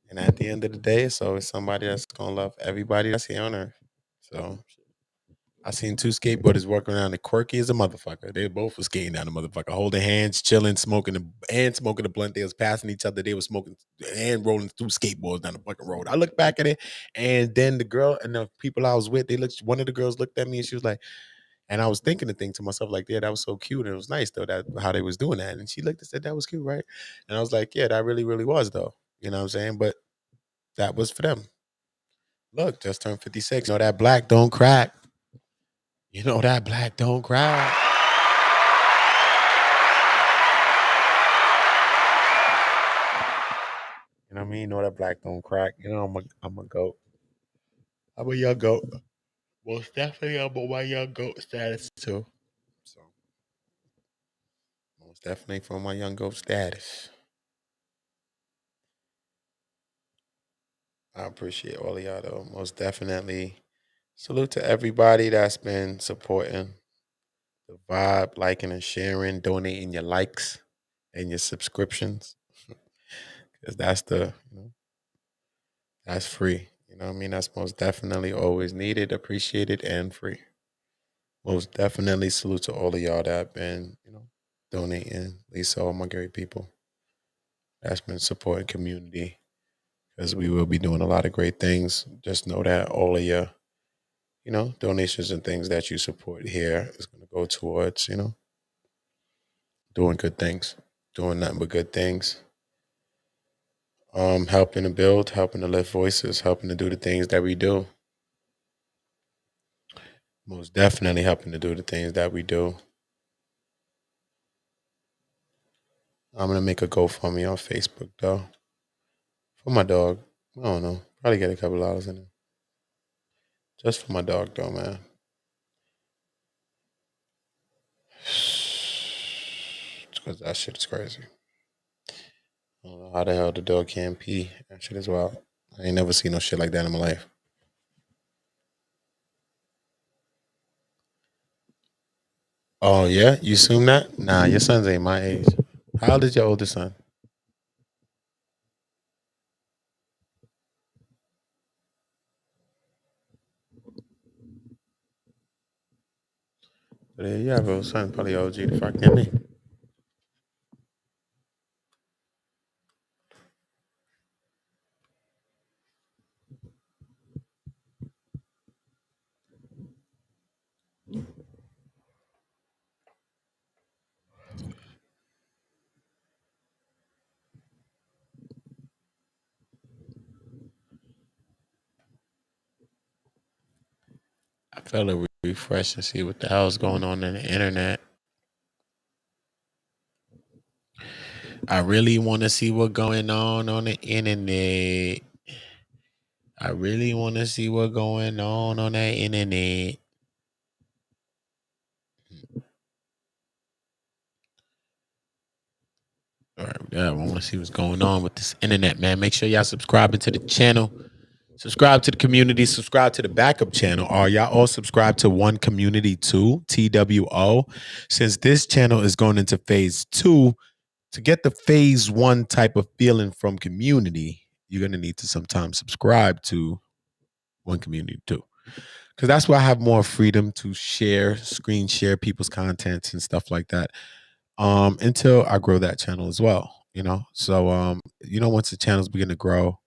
And at the end of the day, it's always somebody that's going to love everybody that's here on earth. So I seen two skateboarders walking around the quirky as a motherfucker. They both were skating down the motherfucker, holding hands, chilling, smoking the blunt. They was passing each other. They were smoking and rolling through skateboards down the fucking road. I looked back at it, and then the girl and the people I was with, one of the girls looked at me and she was like, and I was thinking the thing to myself, like, yeah, that was so cute. And it was nice though, that how they was doing that. And she looked and said, that was cute, right? And I was like, yeah, that really, really was though. You know what I'm saying? But that was for them. Look, just turned 56. You know that black don't crack. You know that black don't crack. You know what I mean? You know that black don't crack. You know I'm a goat. I'm a young goat. Most definitely I'm on my young goat status too. So most definitely from my young goat status. I appreciate all of y'all though. Most definitely. Salute to everybody that's been supporting the vibe, liking and sharing, donating your likes and your subscriptions. Because that's that's free. You know what I mean? That's most definitely always needed, appreciated, and free. Most definitely salute to all of y'all that have been, donating. Lisa, all my great people that's been supporting community. Because we will be doing a lot of great things. Just know that all of your, donations and things that you support here is going to go towards, doing good things, doing nothing but good things. Helping to build, helping to lift voices, helping to do the things that we do. Most definitely helping to do the things that we do. I'm gonna make a GoFundMe on Facebook though. For my dog. I don't know. Probably get a couple dollars in it. Just for my dog though, man. Because that shit is crazy. I don't know how the hell the dog can't pee. That shit is wild. I ain't never seen no shit like that in my life. Oh yeah? You assume that? Nah, your sons ain't my age. How old is your oldest son? But there you have a son, probably OG the fuck than me. I felt a refresh and see what the hell's going on in the internet. I really want to see what's going on the internet. I really want to see what's going on that internet. All right, yeah, I want to see what's going on with this internet, man. Make sure y'all subscribing to the channel. Subscribe to the community. Subscribe to the backup channel. Are y'all all subscribed to One Community 2, TWO? Since this channel is going into phase 2, to get the phase 1 type of feeling from community, you're going to need to sometimes subscribe to One Community 2. Because that's where I have more freedom to share, screen share people's contents and stuff like that. Until I grow that channel as well, So, once the channels begin to grow,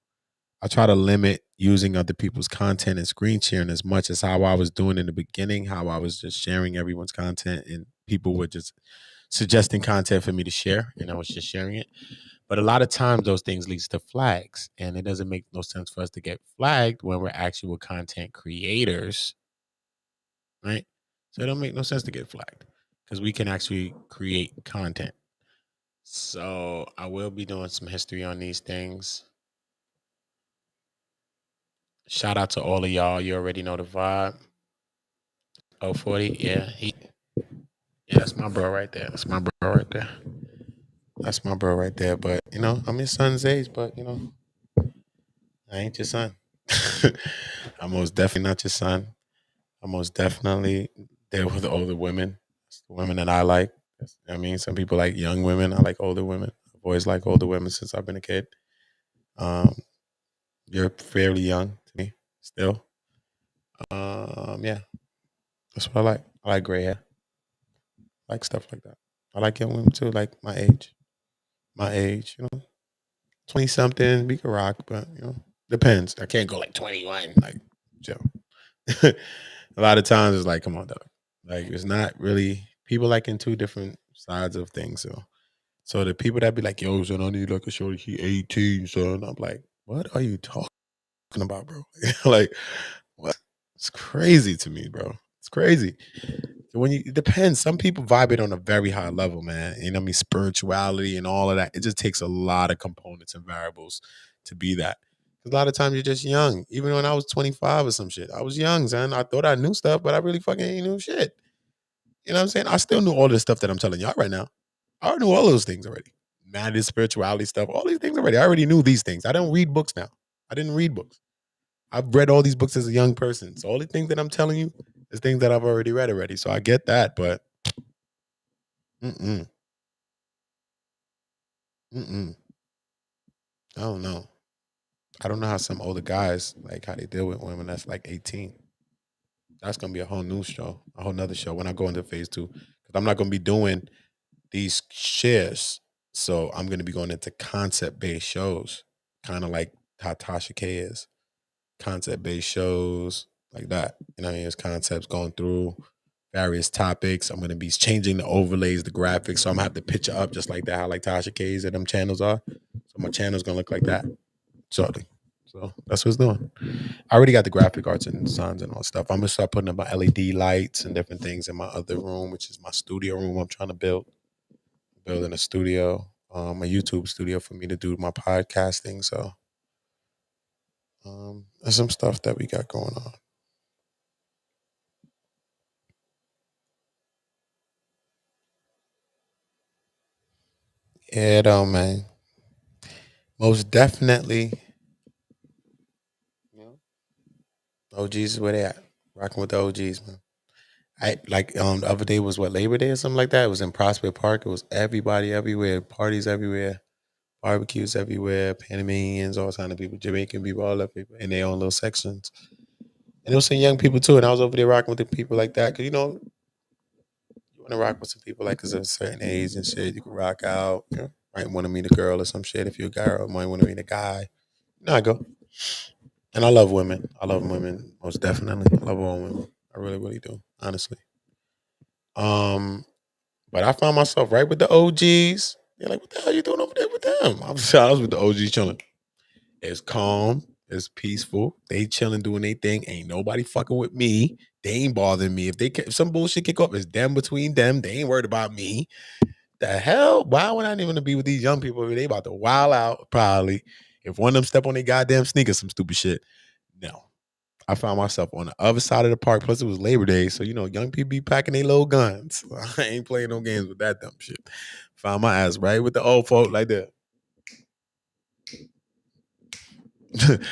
I try to limit using other people's content and screen sharing as much as how I was doing in the beginning, how I was just sharing everyone's content and people were just suggesting content for me to share, and I was just sharing it. But a lot of times those things leads to flags, and it doesn't make no sense for us to get flagged when we're actual content creators, right? So it don't make no sense to get flagged because we can actually create content. So I will be doing some history on these things. Shout out to all of y'all. You already know the vibe. 040, yeah, that's my bro right there. That's my bro right there. That's my bro right there. But I'm his son's age, but I ain't your son. I'm most definitely not your son. I'm most definitely there with older women. It's the women that I like. I mean, some people like young women. I like older women. I've always liked older women since I've been a kid. You're fairly young to me still. Yeah, that's what I like. I like gray hair. I like stuff like that. I like young women too, like my age. 20 something, we can rock, but depends. I can't go like 21, like Joe. A lot of times it's like, come on, dog. Like it's not really people like in two different sides of things. So the people that be like, yo, son, I need like a shorty, he 18, son. I'm like, what are you talking about, bro? Like, what? It's crazy to me, bro. It's crazy. It depends. Some people vibe it on a very high level, man. You know what I mean? Spirituality and all of that. It just takes a lot of components and variables to be that. A lot of times you're just young. Even when I was 25 or some shit, I was young, son. I thought I knew stuff, but I really fucking ain't knew shit. You know what I'm saying? I still knew all this stuff that I'm telling y'all right now. I already knew all those things already. Madness, spirituality stuff, all these things already. I already knew these things. I don't read books now. I didn't read books. I've read all these books as a young person. So all the things that I'm telling you is things that I've already read already. So I get that, but I don't know. I don't know how some older guys, like how they deal with women that's like 18. That's going to be a whole new show, a whole nother show when I go into phase 2. Because I'm not going to be doing these shares. So I'm going to be going into concept-based shows, kind of like how Tasha K is. Concept-based shows like that. You know what I mean? It's concepts going through various topics. I'm going to be changing the overlays, the graphics. So I'm going to have the picture up just like that, how like Tasha K's and them channels are. So my channel's going to look like that shortly. So that's what it's doing. I already got the graphic arts and designs and all stuff. I'm going to start putting up my LED lights and different things in my other room, which is my studio room I'm trying to build. Building a studio, a YouTube studio for me to do my podcasting. So there's some stuff that we got going on. Yeah, though, man. Most definitely. OGs is where they at. Rocking with the OGs, man. I like the other day was what, Labor Day or something like that. It was in Prospect Park. It was everybody everywhere, parties everywhere, barbecues everywhere, Panamanians, all kind of people, Jamaican people, all that people in their own little sections. And there was some young people too. And I was over there rocking with the people like that. Cause you want to rock with some people like us at a certain age and shit. You can rock out. Might want to meet a girl or some shit. If you're a girl, might want to meet a guy. I go. And I love women. I love women most definitely. I love all women. I really, really do. Honestly. But I found myself right with the OGs. They're like, what the hell you doing over there with them? I was with the OGs chilling. It's calm. It's peaceful. They chilling, doing their thing. Ain't nobody fucking with me. They ain't bothering me. If some bullshit kick off, it's them between them. They ain't worried about me. The hell? Why would I even want to be with these young people? They about to wild out, probably. If one of them step on their goddamn sneakers, some stupid shit. No. I found myself on the other side of the park. Plus, it was Labor Day. So, young people be packing their little guns. I ain't playing no games with that dumb shit. Found my ass right with the old folk like that.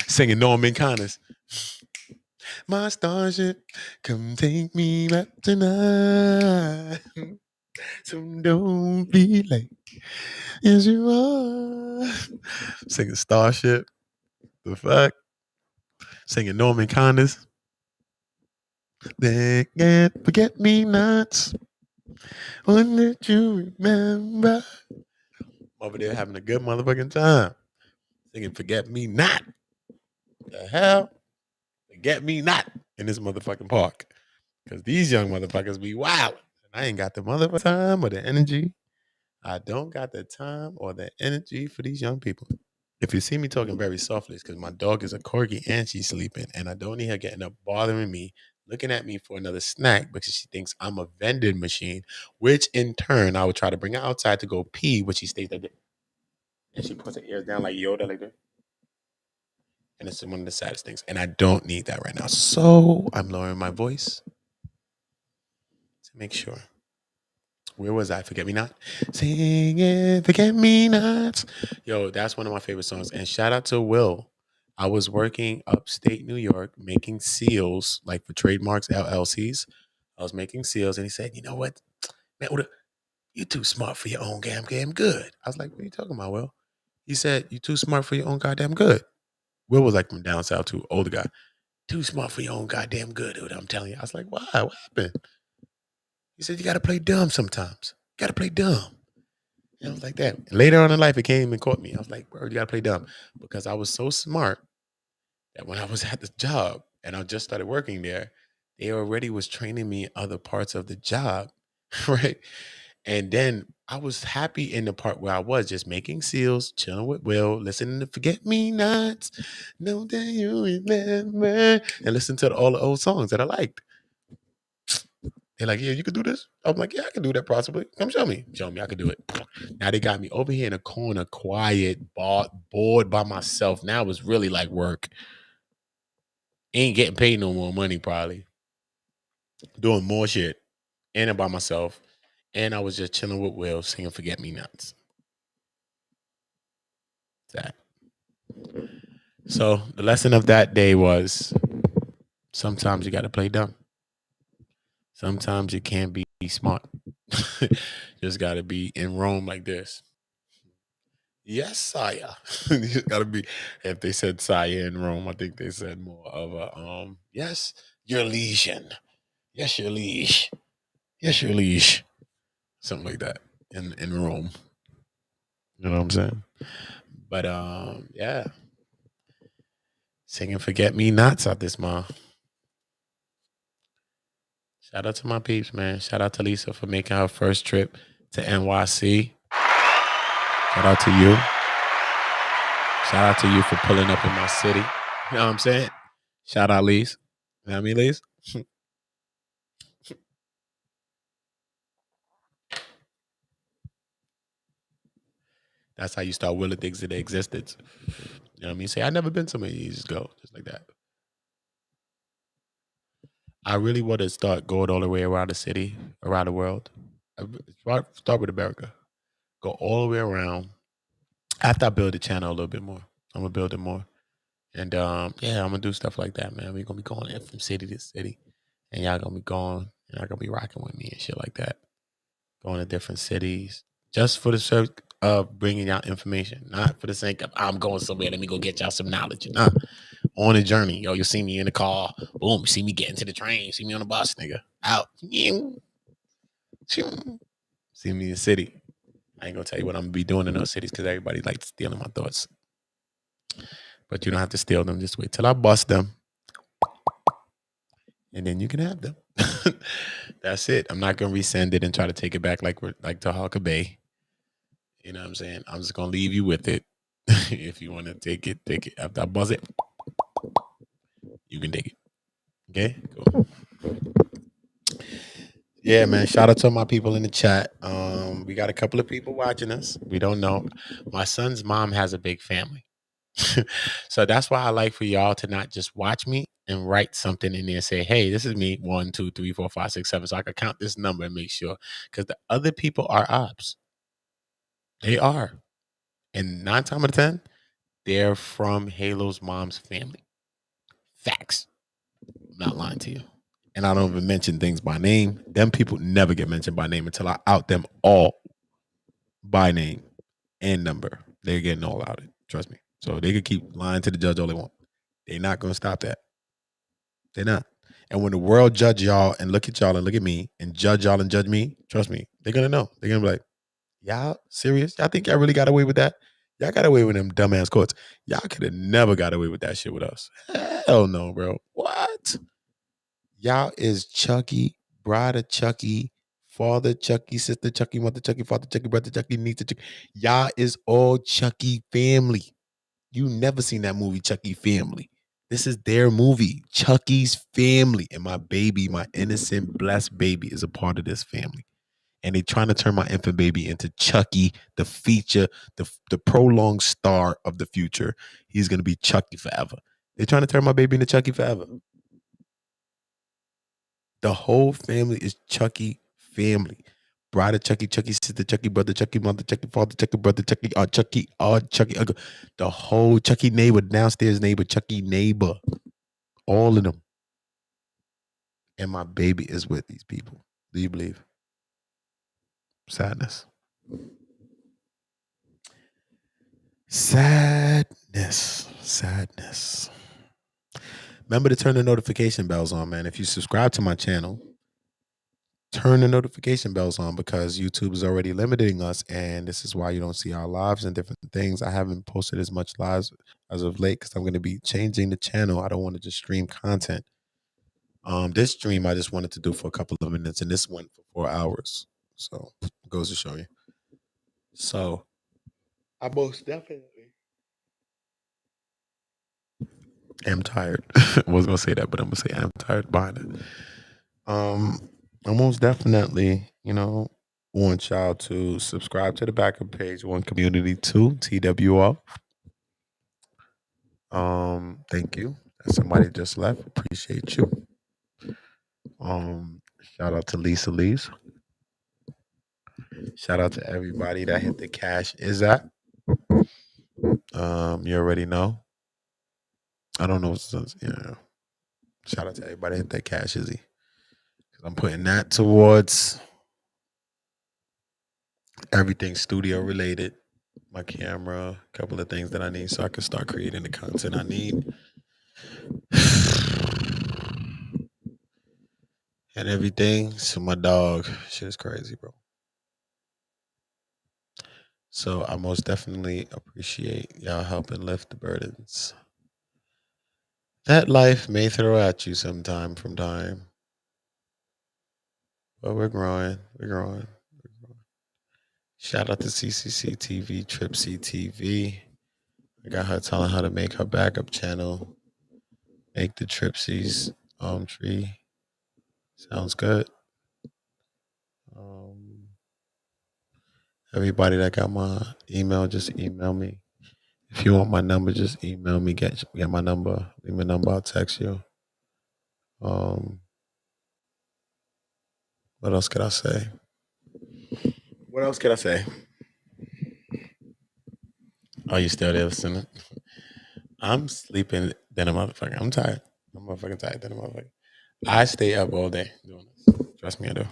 Singing Norman Connors. My starship, come take me back tonight. So don't be late. Yes, you are. Singing Starship. The fuck? Singing Norman Connors. They can't forget me nots. When did you remember? Over there having a good motherfucking time. Singing Forget Me Not. The hell? Forget Me Not in this motherfucking park. Because these young motherfuckers be wild. And I ain't got the motherfucking time or the energy I don't got the time or the energy for these young people. If you see me talking very softly, it's because my dog is a corgi and she's sleeping, and I don't need her getting up bothering me, looking at me for another snack because she thinks I'm a vending machine, which in turn I would try to bring her outside to go pee, but she stays there. And she puts her ears down like Yoda, like that. And it's one of the saddest things. And I don't need that right now. So I'm lowering my voice to make sure. Where was I? Forget Me Not. Singing Forget Me Not. Yo, that's one of my favorite songs. And shout out to Will. I was working upstate New York making seals, like for trademarks, LLCs. I was making seals, and he said, "You know what, man, you too smart for your own damn good." I was like, "What are you talking about, Will?" He said, "You too smart for your own goddamn good." Will was like from down south too, older guy. Too smart for your own goddamn good, dude. I'm telling you. I was like, why? What happened? He said, you got to play dumb sometimes. You got to play dumb. And I was like that. And later on in life, it came and caught me. I was like, bro, you got to play dumb. Because I was so smart that when I was at the job and I just started working there, they already was training me in other parts of the job, right? And then I was happy in the part where I was just making seals, chilling with Will, listening to Forget Me Nots, Know That You Remember, and listen to all the old songs that I liked. They're like, yeah, you could do this? I'm like, yeah, I can do that possibly. Come show me. Show me, I could do it. Now they got me over here in a corner, quiet, bored by myself. Now it's really like work. Ain't getting paid no more money probably. Doing more shit. And by myself. And I was just chilling with Will, singing Forget Me Nots. That. So the lesson of that day was sometimes you got to play dumb. Sometimes you can't be smart. Just got to be in Rome like this. Yes, sire. You got to be. If they said sire in Rome, I think they said more of a yes, your legion. Yes, your liege. Yes, your liege. Something like that in Rome. You know what I'm saying? But yeah. Singing Forget Me Nots out this month. Shout out to my peeps, man. Shout out to Lisa for making her first trip to NYC. Shout out to you. Shout out to you for pulling up in my city. You know what I'm saying? Shout out, Lise. You know what I mean, Lise? That's how you start willing things into existence. You know what I mean? Say, I've never been somewhere. You just go, just like that. I really want to start going all the way around the city, around the world. Start with America. Go all the way around. After I build the channel a little bit more, I'm gonna build it more. And yeah, I'm gonna do stuff like that, man. We're gonna be going in from city to city. And y'all gonna be going, y'all gonna be rocking with me and shit like that. Going to different cities. Just for the sake of bringing y'all information. Not for the sake of I'm going somewhere, let me go get y'all some knowledge. Nah. On a journey. Yo, you'll see me in the car. Boom, see me getting to the train. See me on the bus, nigga. Out. See me in the city. I ain't gonna tell you what I'm gonna be doing in those cities because everybody likes stealing my thoughts. But you don't have to steal them. Just wait till I bust them. And then you can have them. That's it. I'm not gonna resend it and try to take it back like Taharka Bay. You know what I'm saying? I'm just gonna leave you with it. If you want to take it, take it. After I buzz it, you can take it. Okay? Cool. Yeah, man. Shout out to my people in the chat. We got a couple of people watching us. We don't know. My son's mom has a big family. So that's why I like for y'all to not just watch me and write something in there and say, hey, this is me, 1, 2, 3, 4, 5, 6, 7. So I can count this number and make sure. Because the other people are ops. They are. And 9 times out of 10, they're from Halo's mom's family. Facts. I'm not lying to you. And I don't even mention things by name. Them people never get mentioned by name until I out them all by name and number. They're getting all out of it. Trust me. So they could keep lying to the judge all they want. They're not going to stop that. They're not. And when the world judge y'all and look at y'all and look at me and judge y'all and judge me, trust me, they're going to know. They're going to be like, y'all serious? Y'all think y'all really got away with that? Y'all got away with them dumbass courts. Y'all could have never got away with that shit with us. Hell no, bro. What? Y'all is Chucky, bride of Chucky, father Chucky, sister Chucky, mother Chucky, father Chucky, brother Chucky, niece Chucky. Y'all is all Chucky family. You never seen that movie, Chucky Family. This is their movie, Chucky's Family. And my baby, my innocent, blessed baby is a part of this family. And they trying to turn my infant baby into Chucky, the feature, the prolonged star of the future. He's going to be Chucky forever. They're trying to turn my baby into Chucky forever. The whole family is Chucky family. Bride of Chucky, Chucky sister, Chucky brother, Chucky mother, Chucky father, Chucky brother, Chucky Chucky Chucky uncle. The whole Chucky neighbor, downstairs neighbor, Chucky neighbor. All of them. And my baby is with these people. Do you believe? Sadness. Sadness. Remember to turn the notification bells on, man. If you subscribe to my channel, turn the notification bells on because YouTube is already limiting us, and this is why you don't see our lives and different things. I haven't posted as much lives as of late because I'm going to be changing the channel. I don't want to just stream content. This stream I just wanted to do for a couple of minutes, and this went for 4 hours. So it goes to show you. So I most definitely am tired. I was gonna say that, but I'm gonna say I'm tired behind it. I most definitely, want y'all to subscribe to the backup page, One Community 2, TWO. Thank you. Somebody just left. Appreciate you. Shout out to Lisa Lees. Shout out to everybody that hit the cash. Is that? You already know. I don't know. Shout out to everybody that hit that cash, Izzy. I'm putting that towards everything studio related. My camera, a couple of things that I need so I can start creating the content I need. And everything. So my dog, shit is crazy, bro. So I most definitely appreciate y'all helping lift the burdens that life may throw at you sometime from time. But we're growing. Shout out to Ccctv, Ccctv. I got her telling her to make her backup channel. Make the Tripsies tree. Sounds good. Everybody that got my email, just email me. If you want my number, just email me. Get my number. Leave my number. I'll text you. What else could I say? Oh, you still there listening? I'm sleeping than a motherfucker. I'm tired. I'm motherfucking tired than a motherfucker. I stay up all day doing this. Trust me, I do.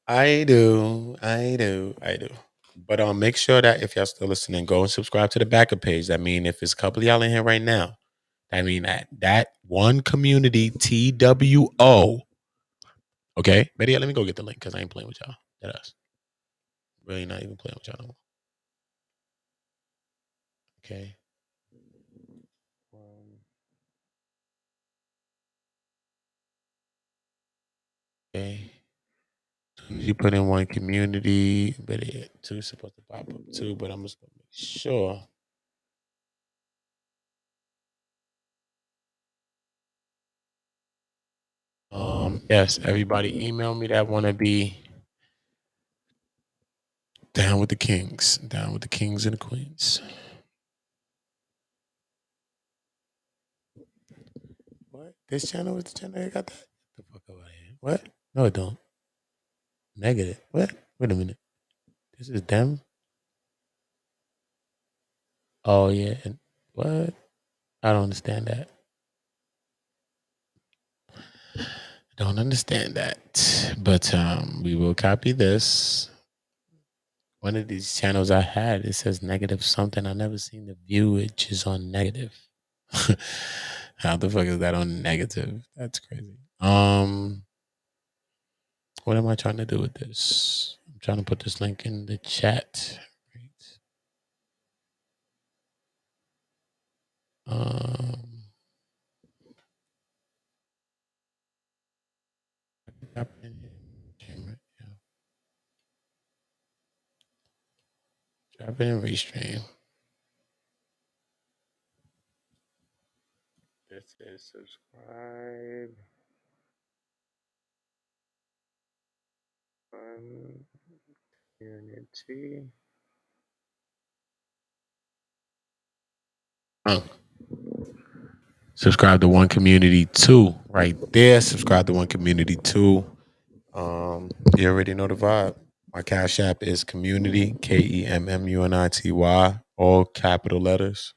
I do. But make sure that if y'all still listening, go and subscribe to the backup page. That mean if it's a couple of y'all in here right now, I mean that One Community TWO. Okay, maybe let me go get the link because I ain't playing with y'all. That us. Really not even playing with y'all no more. Okay. Okay. You put in One Community, but two is supposed to pop up too. But I'm just gonna make sure. Yes, everybody email me that want to be down with the kings and the queens. What? This channel is the channel that got that? Get the fuck out of here. What? No, it don't. Negative. What? Wait a minute. This is them? Oh, yeah. And what? I don't understand that. Don't understand that. But we will copy this. One of these channels I had, it says negative something. I never seen the viewage is on negative. How the fuck is that on negative? That's crazy. What am I trying to do with this? I'm trying to put this link in the chat. Drop it in restream. This is subscribe. Kemmunity. Subscribe to One Community 2 right there. Subscribe to One Community 2. You already know the vibe. My Cash App is Kemmunity, Kemmunity, all capital letters.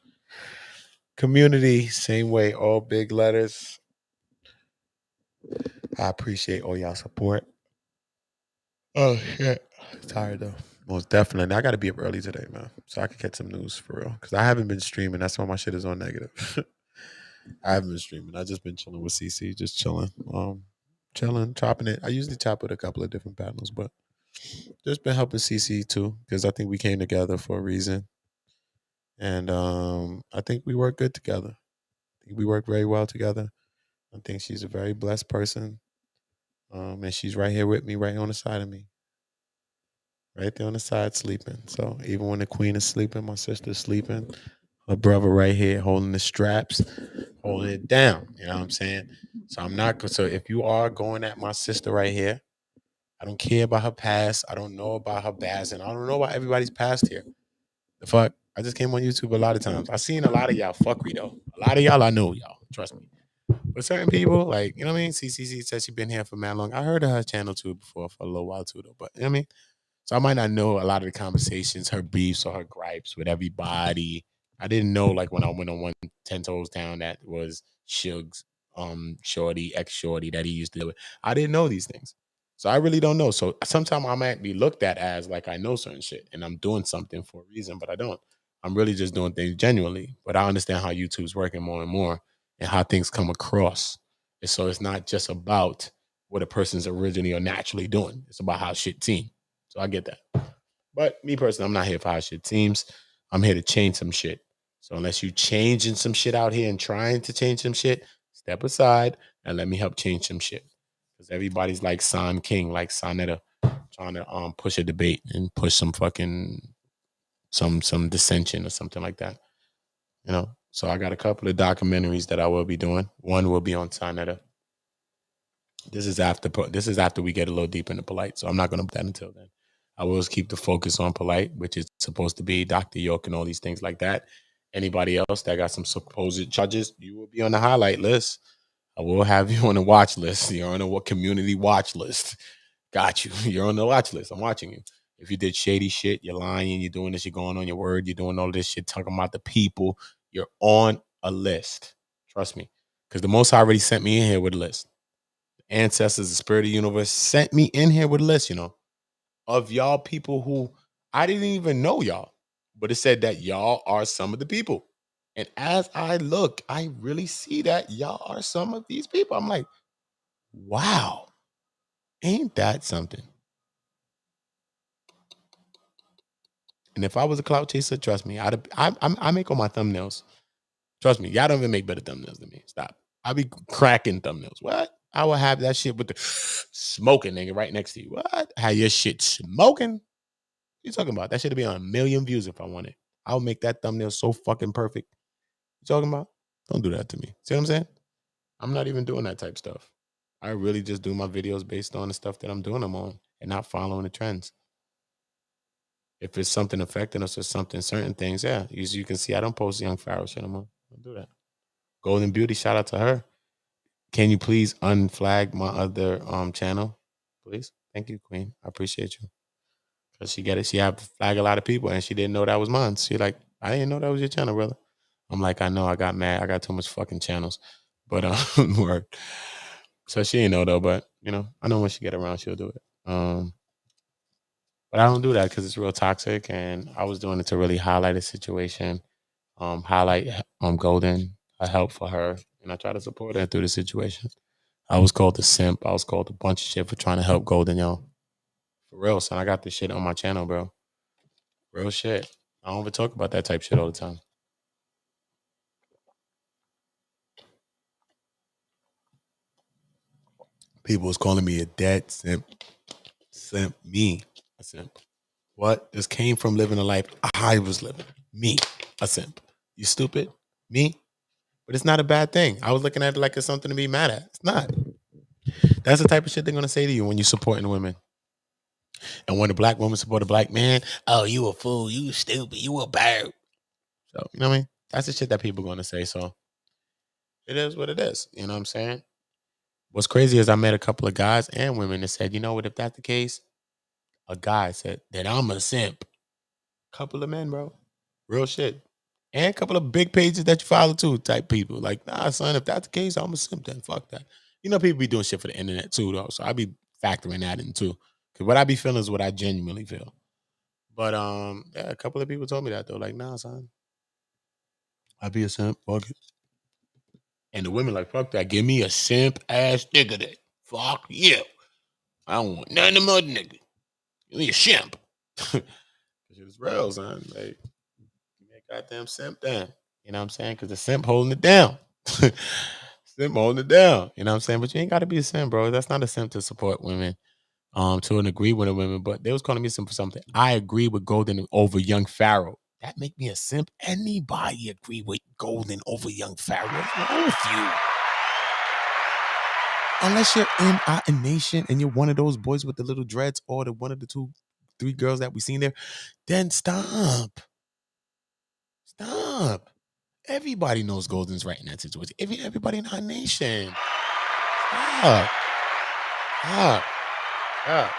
Community, same way, all big letters. I appreciate all y'all support. Oh shit, tired though. Most definitely. I got to be up early today, man, so I can catch some news for real. Because I haven't been streaming. That's why my shit is on negative. I haven't been streaming. I just been chilling with CC, just chilling, chopping it. I usually chop with a couple of different panels, but just been helping CC too because I think we came together for a reason, and I think we work good together. I think we work very well together. I think she's a very blessed person, and she's right here with me, right on the side of me. Right there on the side sleeping. So even when the queen is sleeping, my sister's sleeping. Her brother right here holding the straps, holding it down. You know what I'm saying? So I'm not. So if you are going at my sister right here, I don't care about her past. I don't know about her past, and I don't know about everybody's past here. The fuck? I just came on YouTube a lot of times. I seen a lot of y'all fuckery though. A lot of y'all I know y'all. Trust me. But certain people, like, you know what I mean? CCC said she been here for mad long. I heard of her channel too before for a little while too though. But you know what I mean? So I might not know a lot of the conversations, her beefs or her gripes with everybody. I didn't know like when I went on 10 Toes Down that was Suge's shorty, ex-shorty that he used to do it. I didn't know these things. So I really don't know. So sometimes I might be looked at as like I know certain shit and I'm doing something for a reason, but I don't. I'm really just doing things genuinely. But I understand how YouTube's working more and more and how things come across. And so it's not just about what a person's originally or naturally doing. It's about how shit seems. So I get that. But me personally, I'm not here for how shit seems. I'm here to change some shit. So unless you changing some shit out here and trying to change some shit, step aside and let me help change some shit. Because everybody's like Son King, like Sonetta, trying to push a debate and push some fucking some dissension or something like that. You know? So I got a couple of documentaries that I will be doing. One will be on Sonetta. This is after we get a little deep into Polight. So I'm not gonna put that until then. I will keep the focus on Polight, which is supposed to be Dr. York and all these things like that. Anybody else that got some supposed charges, you will be on the highlight list. I will have you on the watch list. You're on a community watch list. Got you. You're on the watch list. I'm watching you. If you did shady shit, you're lying, you're doing this, you're going on your word, you're doing all this shit, talking about the people, you're on a list. Trust me. Because the Most High already sent me in here with a list. Ancestors, the spirit of the universe sent me in here with a list, of y'all people who I didn't even know y'all, but it said that y'all are some of the people. And as I look, I really see that y'all are some of these people. I'm like, wow, ain't that something? And if I was a clout chaser, trust me, I make all my thumbnails. Trust me, y'all don't even make better thumbnails than me. Stop. I be cracking thumbnails. What? I will have that shit with the smoking nigga right next to you. What? How your shit smoking? What you talking about? That should be on 1 million views if I want it. I'll make that thumbnail so fucking perfect. You talking about? Don't do that to me. See what I'm saying? I'm not even doing that type stuff. I really just do my videos based on the stuff that I'm doing them on and not following the trends. If it's something affecting us or something, certain things, yeah. You can see I don't post Young Pharaoh shit anymore. I don't do that. Golden Beauty, shout out to her. Can you please unflag my other channel? Please? Thank you, Queen. I appreciate you. Because she get it. She had to flag a lot of people and she didn't know that was mine. She like, I didn't know that was your channel, brother. I'm like, I know, I got mad. I got too much fucking channels. But word. So she ain't know though, but I know when she get around, she'll do it. But I don't do that because it's real toxic, and I was doing it to really highlight a situation, highlight Golden, a help for her, and I try to support her through the situation. I was called a simp. I was called a bunch of shit for trying to help Golden, yo. For real, son. I got this shit on my channel, bro. Real shit. I don't even talk about that type shit all the time. People was calling me a dead simp. Simp me. A simp. What? This came from living a life I was living. Me, a simp. You stupid? Me? But it's not a bad thing. I was looking at it like it's something to be mad at. It's not. That's the type of shit they're gonna say to you when you're supporting women. And when a black woman support a black man, oh, you a fool, you stupid, you a bird. So, you know what I mean? That's the shit that people are gonna say. So it is what it is. You know what I'm saying? What's crazy is I met a couple of guys and women that said, you know what, if that's the case, a guy said, then I'm a simp. Couple of men, bro. Real shit. And a couple of big pages that you follow too, type people. Like, nah, son, if that's the case, I'm a simp then. Fuck that. You know, people be doing shit for the internet too, though. So I be factoring that in too. Cause what I be feeling is what I genuinely feel. But yeah, a couple of people told me that though. Like, nah, son. I be a simp. Fuck it. And the women like, fuck that. Give me a simp ass nigga then. Fuck you. I don't want none of them other niggas. Give me a simp. It's real, son. Like, give me a goddamn simp then. You know what I'm saying? Because the simp holding it down. Simp holding it down. You know what I'm saying? But you ain't got to be a simp, bro. That's not a simp to support women. To an agree with the women, but they was calling me simp for something. I agree with Golden over Young Pharaoh. That make me a simp. Anybody agree with Golden over Young Pharaoh? What's wrong with you? Unless you're in our nation and you're one of those boys with the little dreads or the one of the 3 girls that we seen there, then stop. Stop. Everybody knows Golden's right in that situation. Everybody in our nation. Stop. Stop. Stop.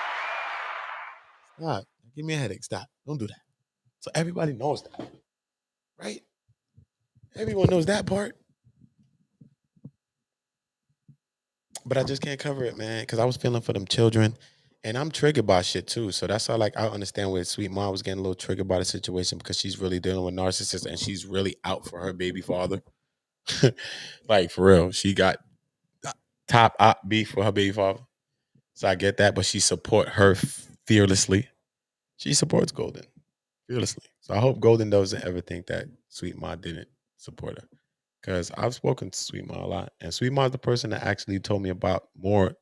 Stop. Give me a headache. Stop. Don't do that. So everybody knows that. Right? Everyone knows that part. But I just can't cover it, man, because I was feeling for them children. And I'm triggered by shit too. So that's how, like, I understand where Sweet Mom was getting a little triggered by the situation because she's really dealing with narcissists and she's really out for her baby father. Like, for real. She got top op beef for her baby father. So I get that, but she support her fearlessly. She supports Golden fearlessly. So I hope Golden doesn't ever think that Sweet Mom didn't support her. Because I've spoken to Sweet Mom a lot. And Sweet Mom's the person that actually told me more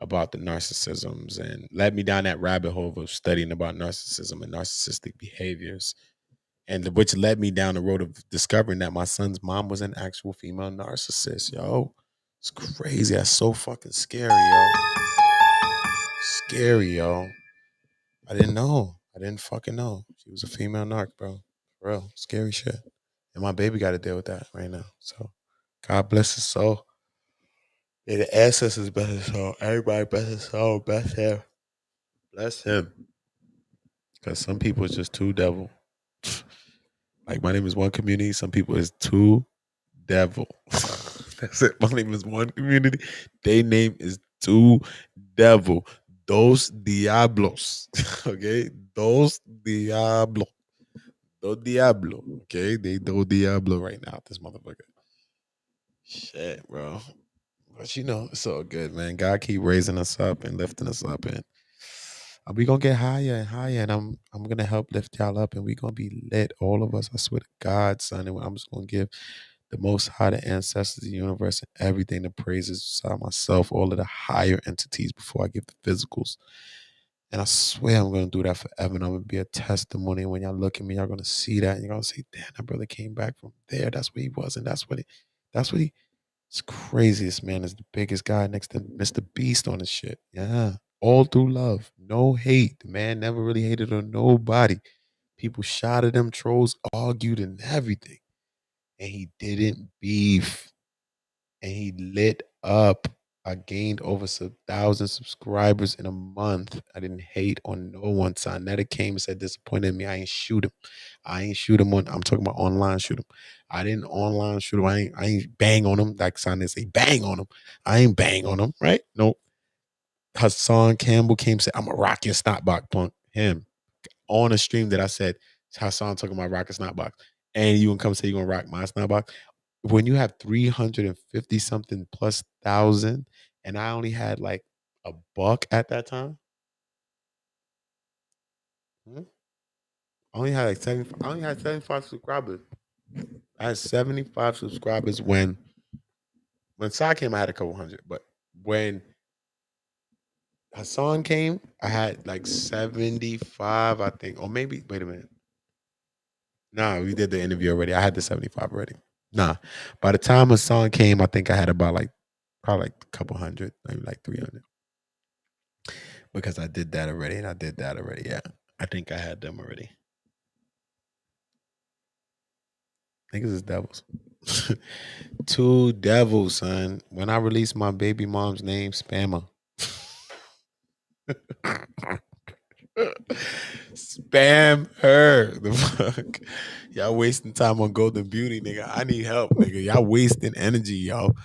about the narcissisms and led me down that rabbit hole of studying about narcissism and narcissistic behaviors. And which led me down the road of discovering that my son's mom was an actual female narcissist, yo. It's crazy. That's so fucking scary, yo. Scary, yo. I didn't know. I didn't fucking know. She was a female narc, bro. For real. Scary shit. And my baby got to deal with that right now. So God bless his soul. May the ancestors bless his soul. Everybody bless his soul. Bless him. Bless him. Because some people is just too devil. Like, my name is One Community. Some people is too devil. That's it. My name is One Community. Their name is too devil. Dos diablos. Okay? Dos diablo. Do diablo. Okay? They do diablo right now. This motherfucker. Shit, bro. But you know, it's all good, man. God keep raising us up and lifting us up, and we gonna get higher and higher. And I'm gonna help lift y'all up, and we gonna be lit, all of us. I swear to God, son. And I'm just gonna give the Most High, the ancestors, the universe, and everything the praises beside myself, all of the higher entities before I give the physicals. And I swear I'm gonna do that forever. And I'm gonna be a testimony. When y'all look at me, y'all gonna see that, and you're gonna say, "Damn, that brother came back from there. That's where he was, and that's what he." It's crazy. This man is the biggest guy next to Mr. Beast on his shit. Yeah. All through love. No hate. The man never really hated on nobody. People shot at him, trolls argued and everything. And he didn't beef. And he lit up. I gained over 1,000 subscribers in a month. I didn't hate on no one. Sonetta came and said disappointed in me. I ain't shoot him. I'm talking about online shoot him. I didn't online shoot him. I ain't bang on him. Like Sonetta say, bang on him. I ain't bang on him, right? Nope. Hassan Campbell came and said, I'm a rock your snot box punk. Him. On a stream that I said, Hassan talking about rock a snot box. And you gonna come say you're gonna rock my snot box? When you have 350 something plus thousand, and I only had like $1 at that time. I only had 75 subscribers. I had 75 subscribers when Sai came, I had a couple hundred. But when Hassan came, I had like 75, I think, or maybe. Wait a minute. Nah, we did the interview already. I had the 75 already. Nah, by the time Hassan came, I think I had about like probably like a couple hundred, maybe like 300, because I did that already and I did that already. Yeah, I think I had them already. Niggas is devils. 2 devils, son. When I release my baby mom's name, Spammer. Spam her. The fuck? Y'all wasting time on Golden Beauty, nigga. I need help, nigga. Y'all wasting energy, y'all.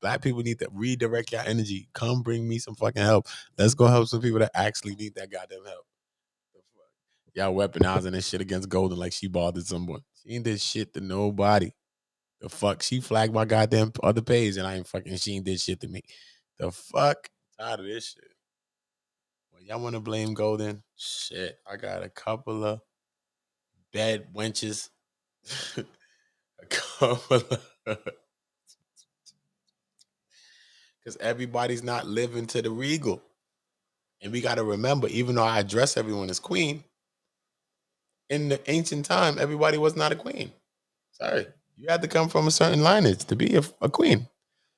Black people need to redirect your energy. Come bring me some fucking help. Let's go help some people that actually need that goddamn help. Y'all weaponizing this shit against Golden like she bothered someone. She ain't did shit to nobody. The fuck? She flagged my goddamn other page and I ain't fucking, she ain't did shit to me. The fuck? Tired of this shit. Well, y'all want to blame Golden? Shit. I got a couple of bad wenches. A couple of... Because everybody's not living to the regal. And we got to remember, even though I address everyone as queen, in the ancient time, everybody was not a queen. Sorry. You had to come from a certain lineage to be a queen.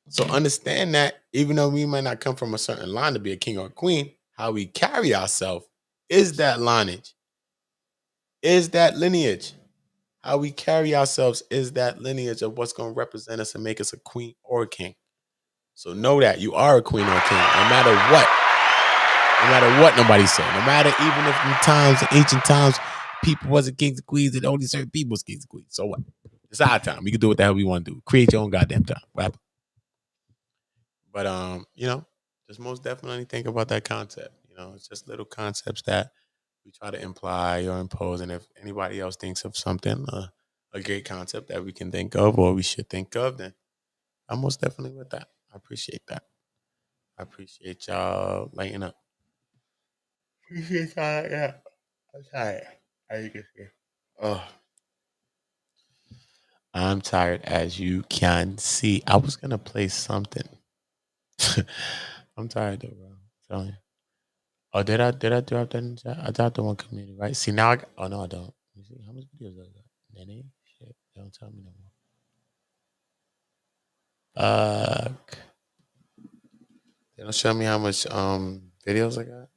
So understand that even though we might not come from a certain line to be a king or a queen, how we carry ourselves is that lineage, is that lineage. How we carry ourselves is that lineage of what's going to represent us and make us a queen or a king. So know that you are a queen or a king, no matter what. No matter what nobody say. No matter even if in times, in ancient times, people wasn't kings and queens and only certain people was kings and queens. So what? It's our time. We can do what the hell we want to do. Create your own goddamn time. What happened? But you know, just most definitely think about that concept. You know, it's just little concepts that we try to imply or impose. And if anybody else thinks of something, a great concept that we can think of or we should think of, then I'm most definitely with that. I appreciate that. I appreciate y'all lighting up. Appreciate y'all. Yeah. I'm tired. As you can see. Oh. I'm tired, as you can see. I was gonna play something. I'm tired though, bro. I'm telling you. Oh, did I drop that in the chat? I dropped the one community, right? See now oh no, I don't. Let me see how much videos I got. Nene? Shit. They don't tell me no more. They don't show me how much videos I got.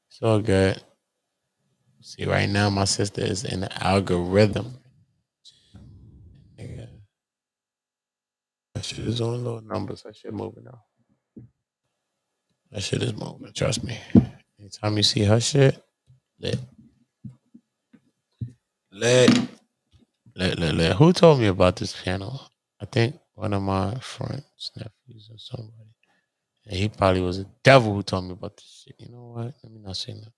It's all good. See, right now my sister is in the algorithm. Nigga. That shit is on low numbers. That shit moving now. That shit is moving. Trust me. Anytime you see her shit, lit. Who told me about this channel? I think one of my friends, nephews, or somebody. And he probably was a devil who told me about this shit. You know what? Let me not say that.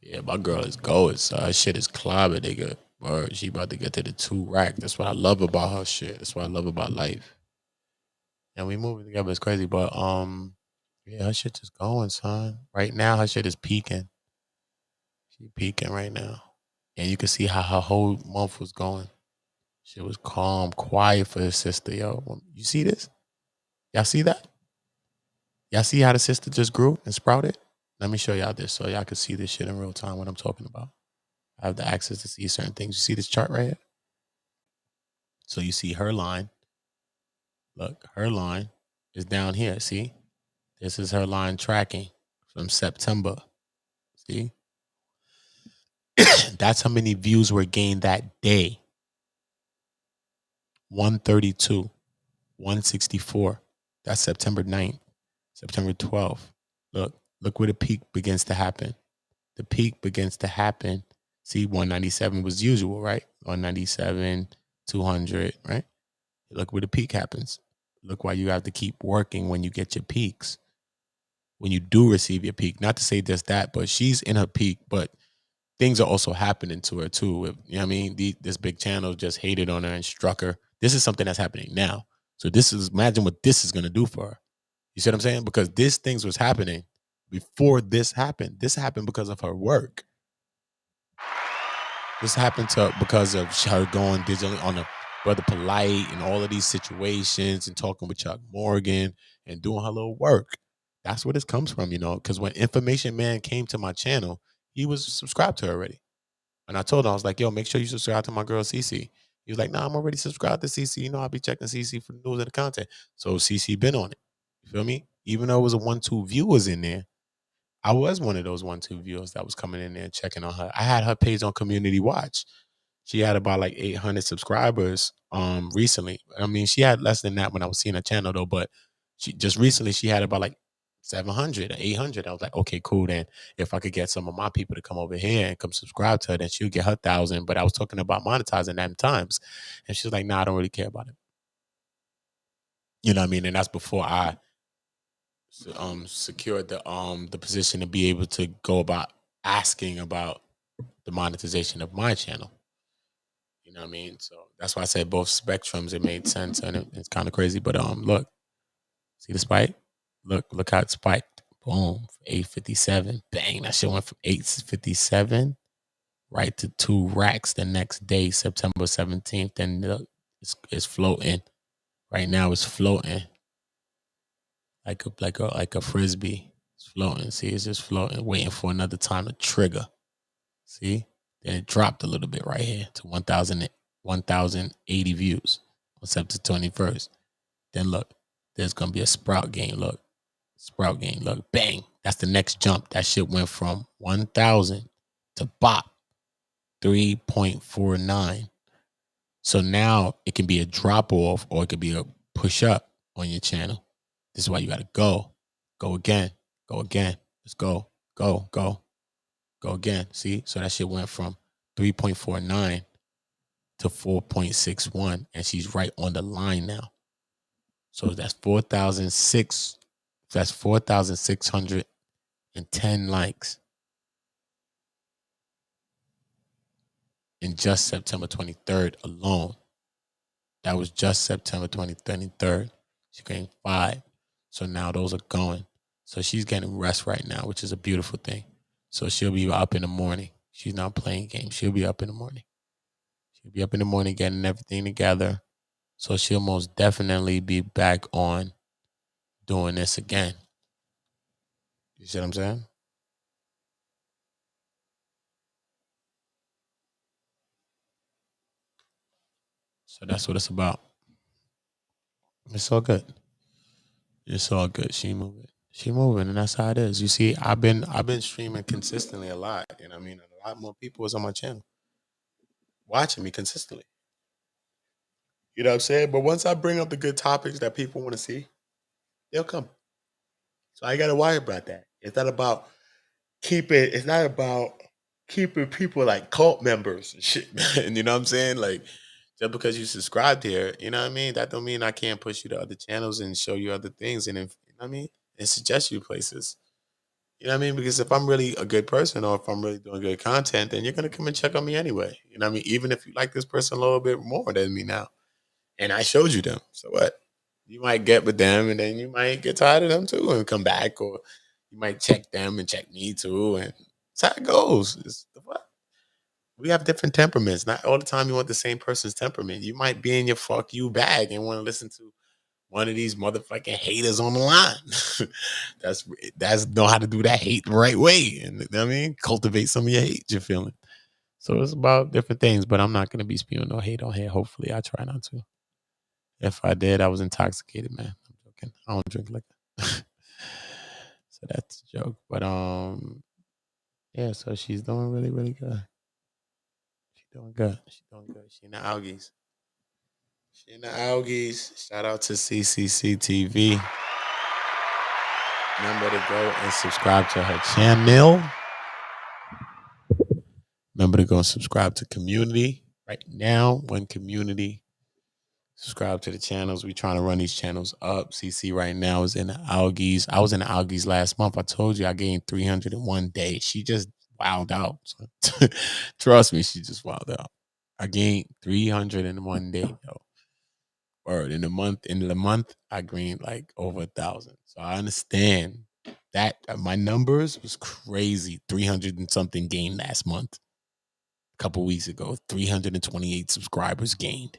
Yeah, my girl is going, so her shit is climbing, nigga. Or she about to get to the 2 rack. That's what I love about her shit. That's what I love about life. And we moving together. It's crazy, but yeah, her shit is going, son. Right now, her shit is peaking. She peaking right now, and you can see how her whole month was going. She was calm, quiet for her sister, yo. You see this? Y'all see that? Y'all see how the sister just grew and sprouted? Let me show y'all this so y'all can see this shit in real time, what I'm talking about. I have the access to see certain things. You see this chart right here? So you see her line. Look, her line is down here. See? This is her line tracking from September. See? That's how many views were gained that day. 132, 164. That's September 9th, September 12th. Look where the peak begins to happen. The peak begins to happen. See, 197 was usual, right? 197, 200, right? Look where the peak happens. Look why you have to keep working when you get your peaks. When you do receive your peak. Not to say just that, but she's in her peak, but things are also happening to her too. You know what I mean? This big channel just hated on her and struck her. This is something that's happening now. So imagine what this is going to do for her. You see what I'm saying? Because these things was happening before this happened. This happened because of her work. This happened because of her going digitally on the Brother Polight and all of these situations and talking with Chuck Morgan and doing her little work. That's where this comes from, because when Information Man came to my channel, he was subscribed to her already. And I told him, I was like, yo, make sure you subscribe to my girl CC. He was like, nah, I'm already subscribed to CC. I'll be checking CC for the news and the content. So CC been on it. You feel me? Even though it was a 1-2 viewers in there, I was one of those 1-2 viewers that was coming in there and checking on her. I had her page on Community Watch. She had about like 800 subscribers recently. I mean, she had less than that when I was seeing her channel though, but she just recently she had about like 700 or 800. I was like, okay, cool. Then if I could get some of my people to come over here and come subscribe to her, then she'll get her 1,000. But I was talking about monetizing them times. And she was like, nah, I don't really care about it. You know what I mean? And that's before I secured the position to be able to go about asking about the monetization of my channel. You know what I mean? So that's why I said both spectrums, it made sense, and it's kind of crazy. But look, see the spike? Look how it spiked. Boom, 857. Bang, that shit went from 857 right to 2 racks the next day, September 17th. And look, it's floating. Right now it's floating. Like a frisbee. It's floating. See, it's just floating, waiting for another time to trigger. See? Then it dropped a little bit right here to 1,080 views on September 21st. Then look, there's gonna be a sprout gain. Look, sprout gain. Look, bang. That's the next jump. That shit went from 1,000 to bop 3.49. So now it can be a drop off or it could be a push up on your channel. This is why you gotta go again, go again. Let's go again. See, so that shit went from 3.49 to 4.61, and she's right on the line now. So that's 4,610 likes in just September 23rd alone. That was just September 23rd. She gained 5. So now those are going. So she's getting rest right now, which is a beautiful thing. So she'll be up in the morning. She's not playing games. She'll be up in the morning. She'll be up in the morning getting everything together. So she'll most definitely be back on doing this again. You see what I'm saying? So that's what it's about. It's all good. It's all good. She moving. She moving, and that's how it is. You see, I've been streaming consistently a lot. And I mean, a lot more people is on my channel watching me consistently. You know what I'm saying? But once I bring up the good topics that people want to see, they'll come. So I gotta worry about that. It's not about keeping people like cult members and shit, man. You know what I'm saying? Like, just because you subscribed here, you know what I mean? That don't mean I can't push you to other channels and show you other things and if, you know what I mean? And suggest you places. You know what I mean? Because if I'm really a good person or if I'm really doing good content, then you're gonna come and check on me anyway. You know what I mean? Even if you like this person a little bit more than me now. And I showed you them. So what? You might get with them and then you might get tired of them too and come back, or you might check them and check me too. And that's how it goes. It's the what? We have different temperaments. Not all the time you want the same person's temperament. You might be in your fuck you bag and want to listen to one of these motherfucking haters on the line. that's know how to do that hate the right way. And you know what I mean? Cultivate some of your hate you're feeling. So it's about different things, but I'm not gonna be spewing no hate on here. Hopefully I try not to. If I did, I was intoxicated, man. I'm joking. I don't drink liquor. So that's a joke. But yeah, so she's doing really, really good. She's doing good. She's doing good. She in the algies. She in the algies. Shout out to Ccctv. Remember to go and subscribe to her channel. Remember to go and subscribe to Kemmunity right now. One Kemmunity. Subscribe to the channels. We trying to run these channels up. CC right now is in the algies. I was in the algies last month. I told you I gained 301 days. She just wilded out. Trust me, she just wilded out. I gained 301 days, though. Word. In the month, I gained like over 1,000. So I understand that my numbers was crazy. 300 and something gained last month. couple weeks ago. 328 subscribers gained.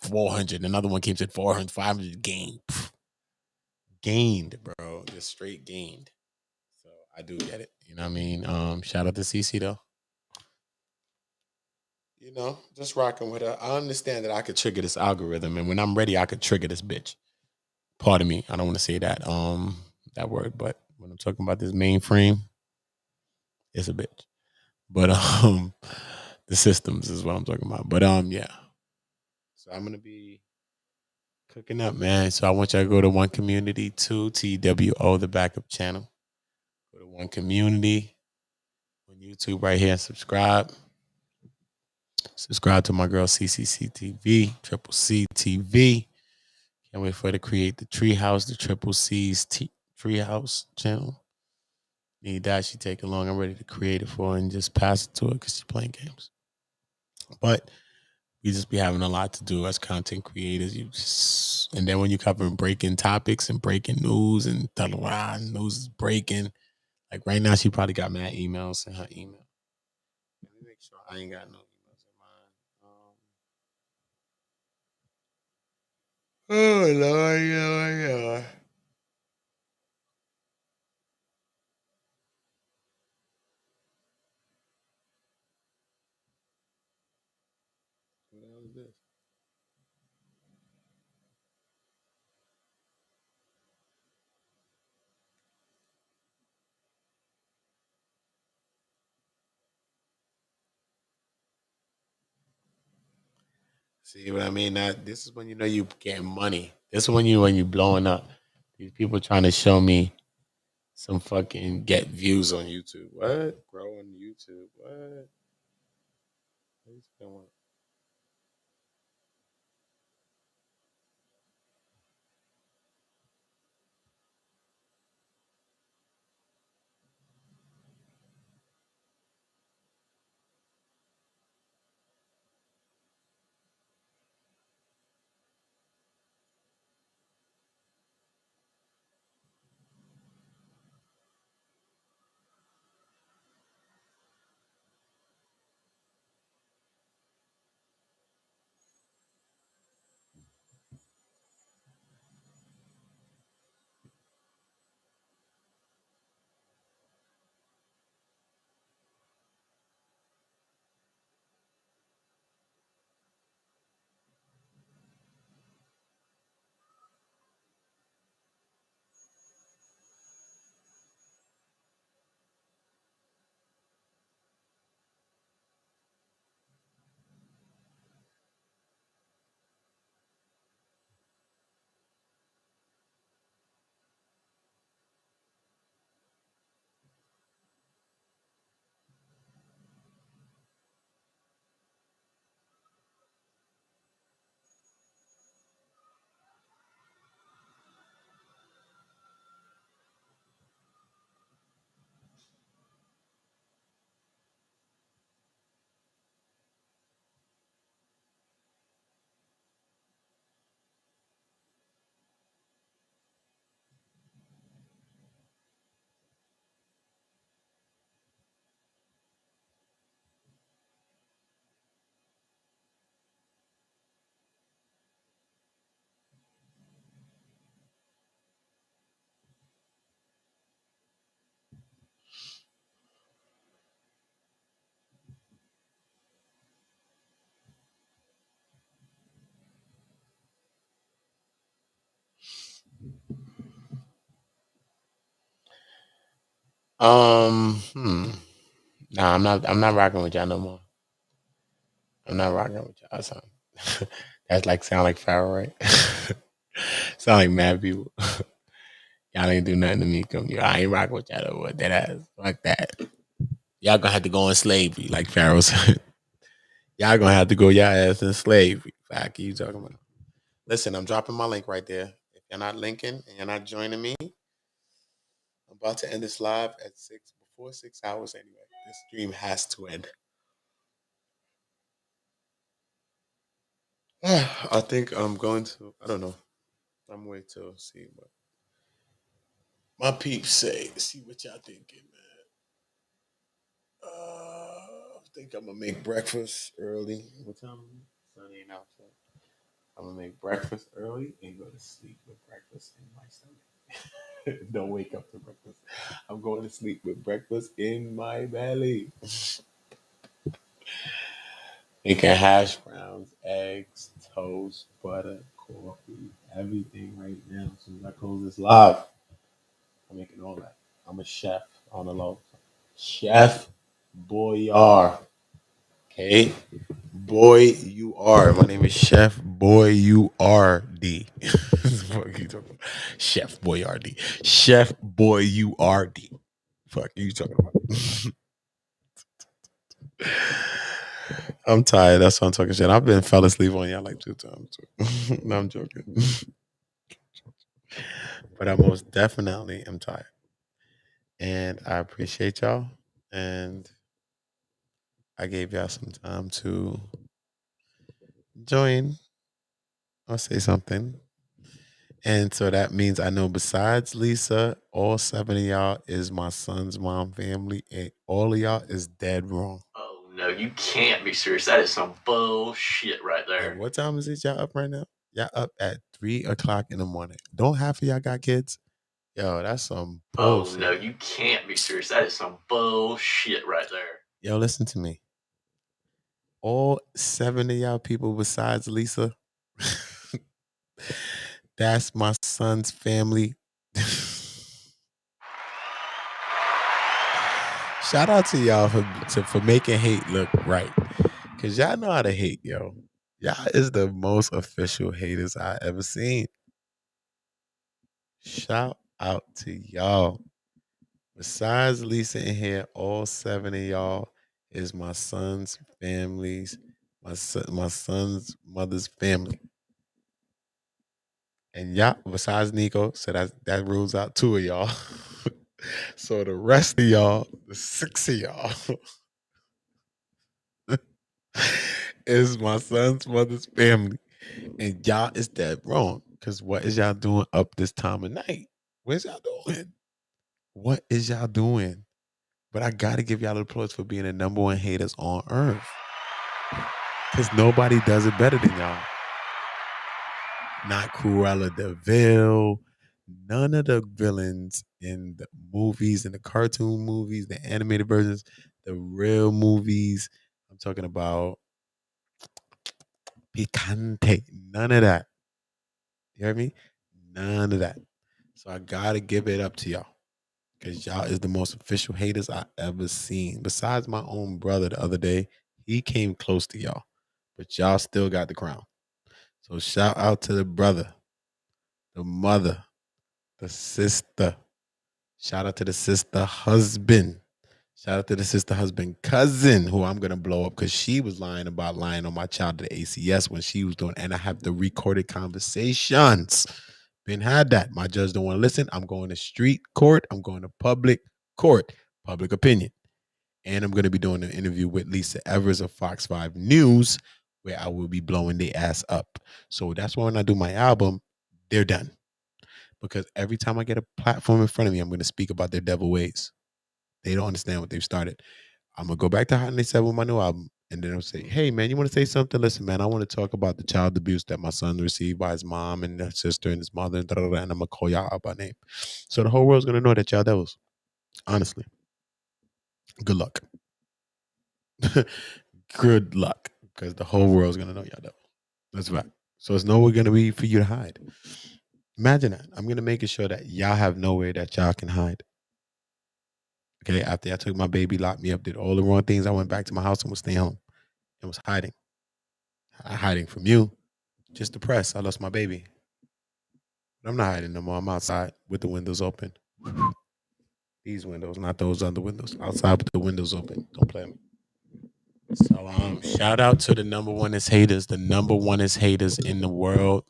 400. Another one came to 400, 500 gained. Gained, bro. Just straight gained. So I do get it. You know what I mean? Shout out to CC though. You know, just rocking with her. I understand that I could trigger this algorithm, and when I'm ready, I could trigger this bitch. Pardon me. I don't want to say that that word, but when I'm talking about this mainframe, it's a bitch. But the systems is what I'm talking about. But yeah. So I'm gonna be cooking up, man. So I want y'all to go to One Community 2 TWO, the backup channel. Go to One Community on YouTube right here and subscribe. Subscribe to my girl Ccctv, Triple C TV. Can't wait for her to create the Treehouse, the Triple C's Treehouse channel. Need that. She take it long. I'm ready to create it for her and just pass it to her because she's playing games. But we just be having a lot to do as content creators. And then when you cover breaking topics and breaking news and news is breaking. Like right now, she probably got mad emails in her email. Let me make sure I ain't got no emails in mine. Oh Lord, yeah. What the hell is this? See what I mean? This is when you know you getting money. This is when you blowing up. These people trying to show me some fucking get views on YouTube. What? Grow on YouTube. What? What's going on? Nah, I'm not rocking with y'all no more. I'm not rocking with y'all, son. That's like sound like Pharaoh, right? Sound like mad people. Y'all ain't do nothing to me. Come here. I ain't rocking with y'all no more. That ass. Like that. Y'all gonna have to go in slavery, like Pharaoh said. Y'all gonna have to go y'all ass in slavery. Fact, you talking about? Listen, I'm dropping my link right there. If you're not linking and you're not joining me, I'm about to end this live at before 6 hours anyway. This stream has to end. I think I'm going to, I don't know. I'm waiting to see what my peeps say. See what y'all thinking, man. think I'm gonna make breakfast early. What time is it? Sun ain't out yet. I'm gonna make breakfast early and go to sleep with breakfast in my stomach. Don't wake up to breakfast. I'm going to sleep with breakfast in my belly. Making hash browns, eggs, toast, butter, coffee, everything right now. As soon as I close this live, I'm making all that. I'm a chef on the low. Chef Boyar. Okay? Boy, you are. My name is Chef Boy, you are D. Fuck you talking about? Chef Boyardee. Chef Boy, you are D. Fuck you talking about? I'm tired. That's why I'm talking shit. I've been fell asleep on y'all like 2 times. No, I'm joking. But I most definitely am tired. And I appreciate y'all. And I gave y'all some time to join or say something. And so that means I know besides Lisa, all 7 of y'all is my son's mom family, and all of y'all is dead wrong. Oh no, you can't be serious. That is some bullshit right there. Hey, what time is it y'all up right now? Y'all up at 3 o'clock in the morning. Don't half of y'all got kids? Yo, that's some bullshit. Oh no, you can't be serious. That is some bullshit right there. Yo, listen to me. All 7 of y'all people besides Lisa, that's my son's family. Shout out to y'all for making hate look right. Cause y'all know how to hate, yo. Y'all is the most official haters I ever seen. Shout out to y'all. Besides Lisa in here, all 7 of y'all is my son's families, my son's mother's family. And y'all, besides Nico, so that rules out 2 of y'all. So the rest of y'all, the 6 of y'all, is my son's mother's family. And y'all is dead wrong. Because what is y'all doing up this time of night? What's y'all doing? What is y'all doing? But I gotta give y'all applause for being the number 1 haters on earth. Because nobody does it better than y'all. Not Cruella DeVille. None of the villains in the movies, in the cartoon movies, the animated versions, the real movies. I'm talking about Picante. None of that. You hear me? None of that. So I gotta give it up to y'all. Because y'all is the most official haters I ever seen. Besides my own brother the other day, he came close to y'all. But y'all still got the crown. So shout out to the brother, the mother, the sister. Shout out to the sister husband. Shout out to the sister husband cousin, who I'm gonna blow up because she was lying on my child to the ACS when she was doing, and I have the recorded conversations. Been had that. My judge don't want to listen. I'm going to street court. I'm going to public court, public opinion. And I'm going to be doing an interview with Lisa Evers of Fox 5 News, where I will be blowing their ass up. So that's why when I do my album, they're done. Because every time I get a platform in front of me, I'm going to speak about their devil ways. They don't understand what they've started. I'm going to go back to Hot 97 with my new album. And then I'll say, hey, man, you want to say something? Listen, man, I want to talk about the child abuse that my son received by his mom and his sister and his mother. And I'm going to call y'all out by name. So the whole world's going to know that y'all devils. Honestly. Good luck. Good luck. Because the whole world's going to know y'all devils. That's right. So it's nowhere going to be for you to hide. Imagine that. I'm going to make it sure that y'all have nowhere that y'all can hide. Okay, after I took my baby, locked me up, did all the wrong things, I went back to my house and was staying home. And was hiding. Hiding from you. Just depressed. I lost my baby. But I'm not hiding no more. I'm outside with the windows open. These windows, not those other windows. Outside with the windows open. Don't play me. So shout out to the number 1ist haters. The number 1ist haters in the world.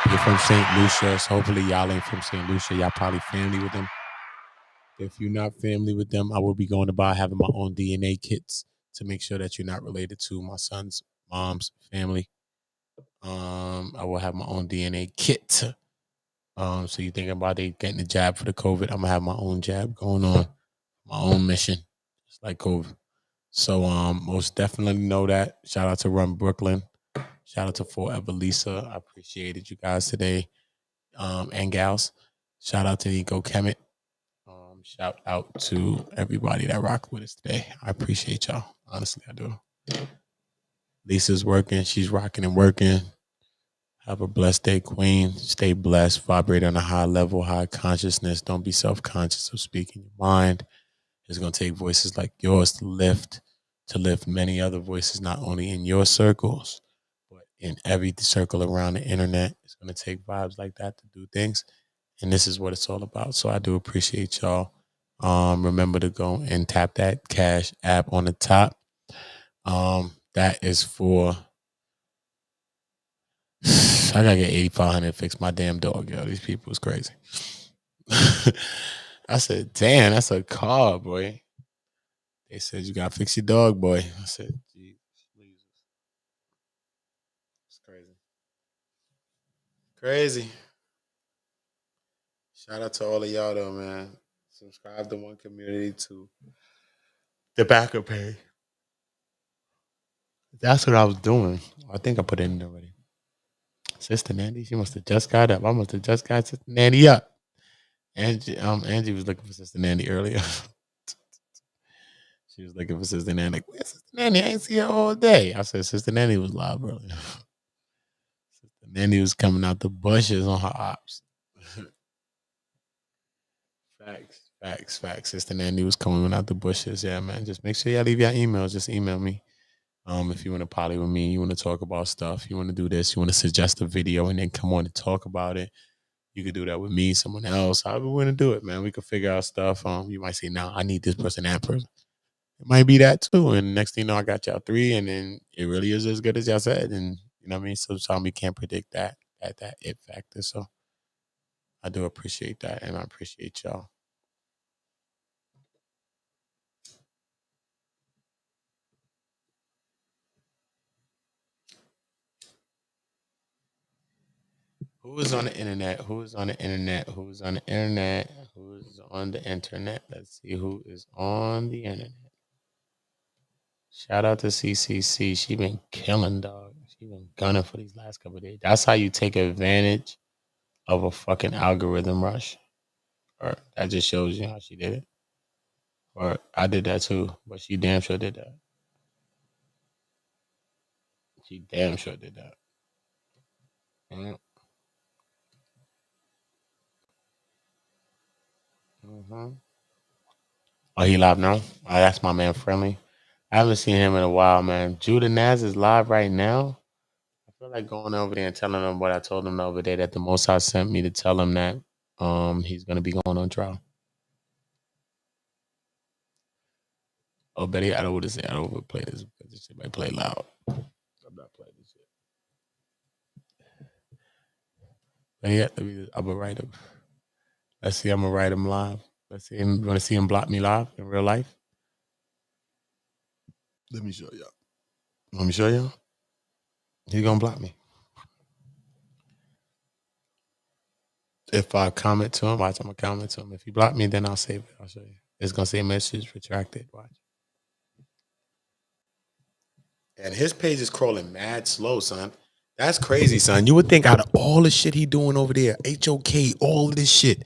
You're from St. Lucia. So hopefully y'all ain't from St. Lucia. Y'all probably family with them. If you're not family with them, I will be going about having my own DNA kits to make sure that you're not related to my son's mom's family. I will have my own DNA kit. So you're thinking about getting the jab for the COVID? I'm gonna have my own jab going on, my own mission, just like COVID. So most definitely know that. Shout out to Run Brooklyn. Shout out to Forever Lisa. I appreciated you guys today. And gals. Shout out to Nico Kemet. Shout out to everybody that rocked with us today. I appreciate y'all. Honestly, I do. Lisa's working. She's rocking and working. Have a blessed day, Queen. Stay blessed. Vibrate on a high level, high consciousness. Don't be self-conscious of speaking your mind. It's going to take voices like yours to lift many other voices, not only in your circles, but in every circle around the internet. It's going to take vibes like that to do things. And this is what it's all about. So I do appreciate y'all. Remember to go and tap that Cash app on the top. That is for... I gotta get 8,500 to fix my damn dog, yo. These people is crazy. I said, damn, that's a car, boy. They said you gotta fix your dog, boy. I said, geez, it's crazy. Crazy. Shout out to all of y'all though, man. Subscribe to One Community to the backup page. That's what I was doing. I think I put it in already. Sister Nandy, she must have just got up. I must have just got Sister Nandy up. Angie was looking for Sister Nandy earlier. She was looking for Sister Nanny. Like, where's Sister Nanny? I ain't see her all day. I said, Sister Nanny was live earlier. Sister Nanny was coming out the bushes on her ops. Facts. Sister Nanny was coming out the bushes. Yeah, man. Just make sure y'all leave your emails. Just email me. If you want to poly with me, you want to talk about stuff, you want to do this, you want to suggest a video and then come on and talk about it. You could do that with me, someone else. However we want to do it, man. We could figure out stuff. You might say, no, I need this person, that person. It might be that too. And next thing you know, I got y'all 3, and then it really is as good as y'all said. And you know what I mean? Sometimes we can't predict that it factor. So I do appreciate that, and I appreciate y'all. Who is on the internet? Who's on the internet? Who's on the internet? Who's on the internet? Let's see who is on the internet. Shout out to CCC. She been killing, dog. She been gunning for these last couple of days. That's how you take advantage of a fucking algorithm rush. Or that just shows you how she did it. Or I did that too, but she damn sure did that. She damn sure did that. Mm-hmm. Oh, he live now? Oh, that's my man Friendly. I haven't seen him in a while, man. Judah Naz is live right now. I feel like going over there and telling him what I told him the other day, that the Most High sent me to tell him that he's gonna be going on trial. Oh, Betty, I don't want to say I don't want to play this because this shit might play loud. I'm not playing this shit. But yeah, I'm gonna write him. Let's see, I'm gonna write him live. Let's see him. Want to see him block me live in real life? Let me show y'all. Let me show y'all. He's gonna block me. If I comment to him, watch, I'm gonna comment to him. If he block me, then I'll save it. I'll show you. It's gonna say message retracted. Watch. And his page is crawling mad slow, son. That's crazy, son. You would think out of all the shit he doing over there, HOK, all of this shit,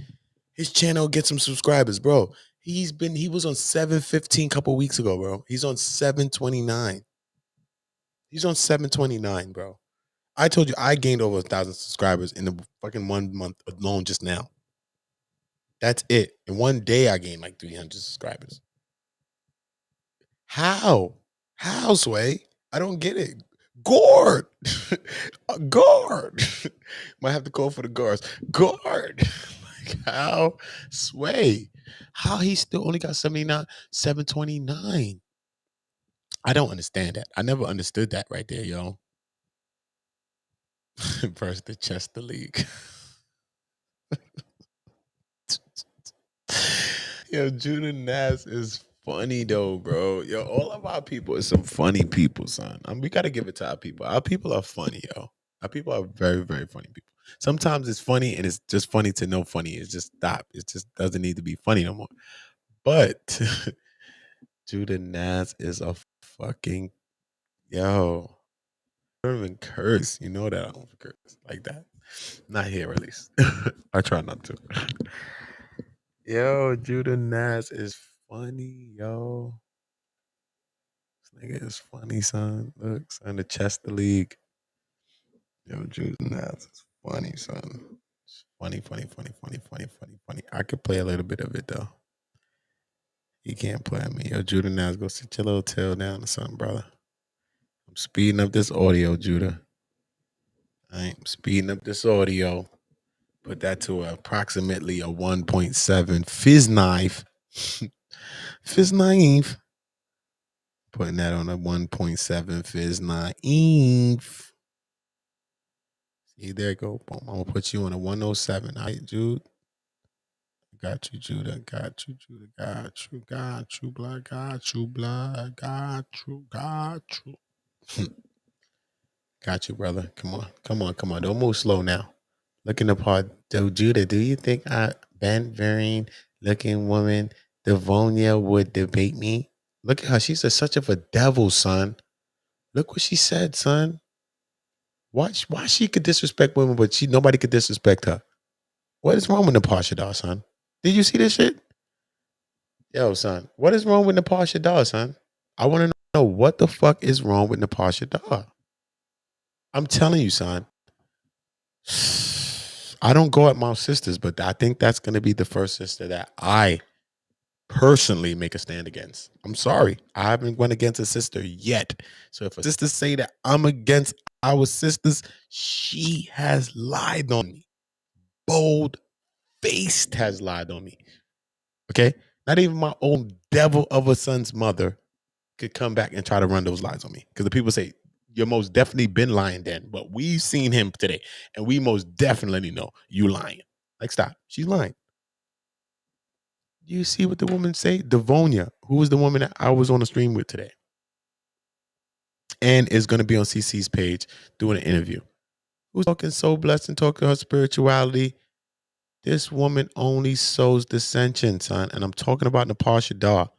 his channel gets some subscribers, bro. He was on 715 a couple weeks ago, bro. He's on 729. He's on 729, bro. I told you I gained over 1,000 subscribers in the fucking 1 month alone just now. That's it. In one day, I gained like 300 subscribers. How? How, Sway? I don't get it. Guard. Guard. Might have to call for the guards. Guard. Like, how? Sway. How he still only got 729? I don't understand that. I never understood that right there, yo. Versus the Chester League. Yo, Judah Nass is funny though, bro. Yo, all of our people is some funny people, son. We gotta give it to our people. Our people are funny, yo. Our people are very, very funny people. Sometimes it's funny and it's just funny to know funny. It's just stop. It just doesn't need to be funny no more. But Judah Naz is a fucking yo. I don't even curse. You know that I don't curse like that. Not here, at least. I try not to. Yo, Judah Naz is funny, yo. This nigga is funny, son. Look, son, the Chester League. Yo, Judah Naz is funny, son. It's funny. I could play a little bit of it though. You can't play at me. Yo, Judah Naz, go sit your little tail down or something, brother. I'm speeding up this audio, Judah. I'm speeding up this audio. Put that to approximately a 1.7 fizz knife. Fizz knife. Putting that on a 1.7 fizz knife. See, there you go. Boom. I'm going to put you on a 107. All right, Jude. Got you, Judah. Got you, Judah. Got you, blood. Got you, blood. Got you. Got you, brother. Come on. Don't move slow now. Looking the part. So, Judah, do you think Ben Vereen looking woman, Devonia, would debate me? Look at her. She's such of a devil, son. Look what she said, son. Why she could disrespect women, but nobody could disrespect her? What is wrong with the Shadar, son? Did you see this shit? Yo, son, what is wrong with Nepal Shadar, son? I want to know what the fuck is wrong with Nepal Shadar. I'm telling you, son. I don't go at my sisters, but I think that's going to be the first sister that I personally make a stand against. I'm sorry. I haven't went against a sister yet. So if a sister say that I'm against our sisters, she has lied on me. Bold-faced has lied on me. Okay? Not even my own devil of a son's mother could come back and try to run those lies on me. Because the people say, you're most definitely been lying then, but we've seen him today, and we most definitely know you lying. Like, stop. She's lying. You see what the woman say? Devonia, who was the woman that I was on the stream with today, and is going to be on CC's page doing an interview. Who's talking so blessed and talking her spirituality? This woman only sows dissension, son. And I'm talking about Nepal Shadar.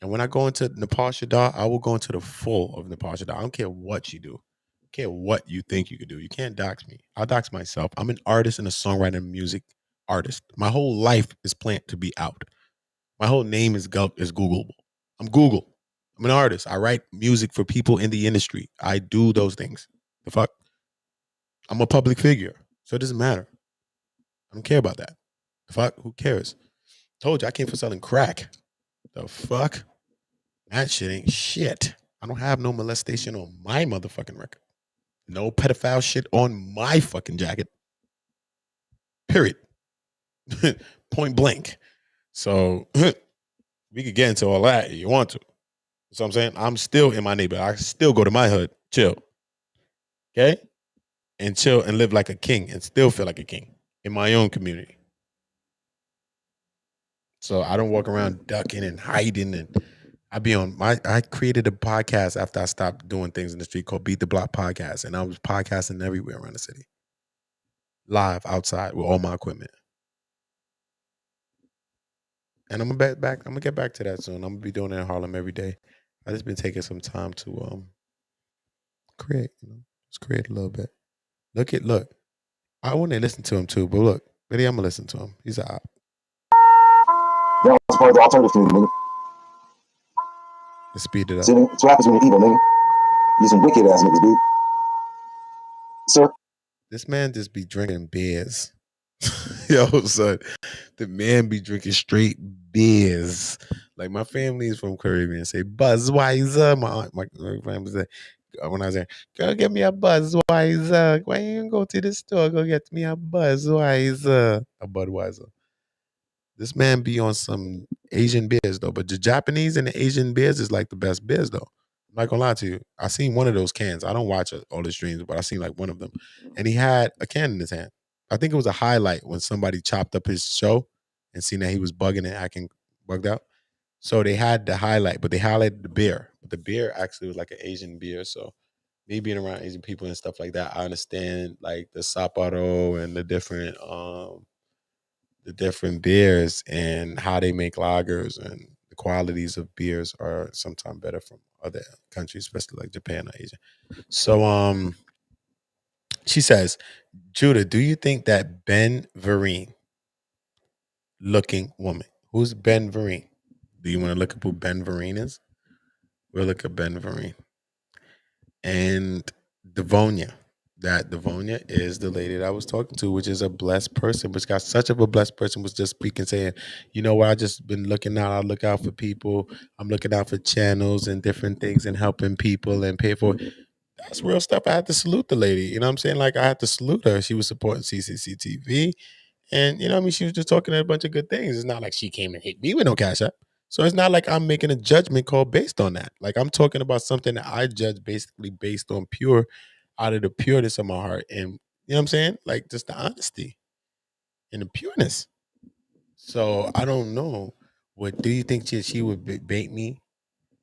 And when I go into Nepal Shadar, I will go into the full of Nepal Shadar. I don't care what you do. I don't care what you think you could do. You can't dox me. I'll dox myself. I'm an artist and a songwriter and music artist. My whole life is planned to be out. My whole name is Googleable. I'm Google. I'm an artist. I write music for people in the industry. I do those things. The fuck? I'm a public figure. So it doesn't matter. I don't care about that. The fuck? Who cares? Told you I came for selling crack. The fuck? That shit ain't shit. I don't have no molestation on my motherfucking record. No pedophile shit on my fucking jacket. Period. Point blank. So we could get into all that if you want to. So I'm saying I'm still in my neighborhood. I still go to my hood, chill. Okay? And chill and live like a king and still feel like a king in my own community. So I don't walk around ducking and hiding, and I created a podcast after I stopped doing things in the street called Beat the Block Podcast, and I was podcasting everywhere around the city. Live outside with all my equipment. And I'm gonna get back to that soon. I'm gonna be doing it in Harlem every day. I just been taking some time to create, just create a little bit. Look. I want to listen to him too, but look, maybe I'm gonna listen to him. He's a op. That's part of the alternative community, nigga. Let's speed it up. See, it's rappers when you're evil, nigga. You some wicked ass niggas, dude. Sir. This man just be drinking beers. Yo, son, the man be drinking straight beers. Like, my family is from Caribbean. Say Buzzweiser. My family say, when I was there, girl, get me a Buzzweiser. Why you go to the store? Go get me a Buzzweiser. A Budweiser. This man be on some Asian beers though, but the Japanese and the Asian beers is like the best beers though. I'm not gonna lie to you. I seen one of those cans. I don't watch all the streams, but I seen like one of them, and he had a can in his hand. I think it was a highlight when somebody chopped up his show and seen that he was bugging and acting bugged out. So they had the highlight, but they highlighted the beer. But the beer actually was like an Asian beer. So me being around Asian people and stuff like that, I understand like the Sapporo and the different beers and how they make lagers and the qualities of beers are sometimes better from other countries, especially like Japan or Asia. So she says, Judah, do you think that Ben Vereen looking woman? Who's Ben Vereen? Do you want to look up who Ben Vereen is? We'll look up Ben Vereen. And Devonia. That Devonia is the lady that I was talking to, which is a blessed person, which got such of a blessed person, was just speaking, saying, you know what, I just been looking out. I look out for people. I'm looking out for channels and different things and helping people and pay for it. That's real stuff. I had to salute the lady. You know what I'm saying? Like, I had to salute her. She was supporting Ccctv. And, you know what I mean? She was just talking a bunch of good things. It's not like she came and hit me with no cash app. So it's not like I'm making a judgment call based on that. Like, I'm talking about something that I judge basically based on out of the pureness of my heart. And, you know what I'm saying? Like, just the honesty and the pureness. So I don't know. What do you think she would bait me?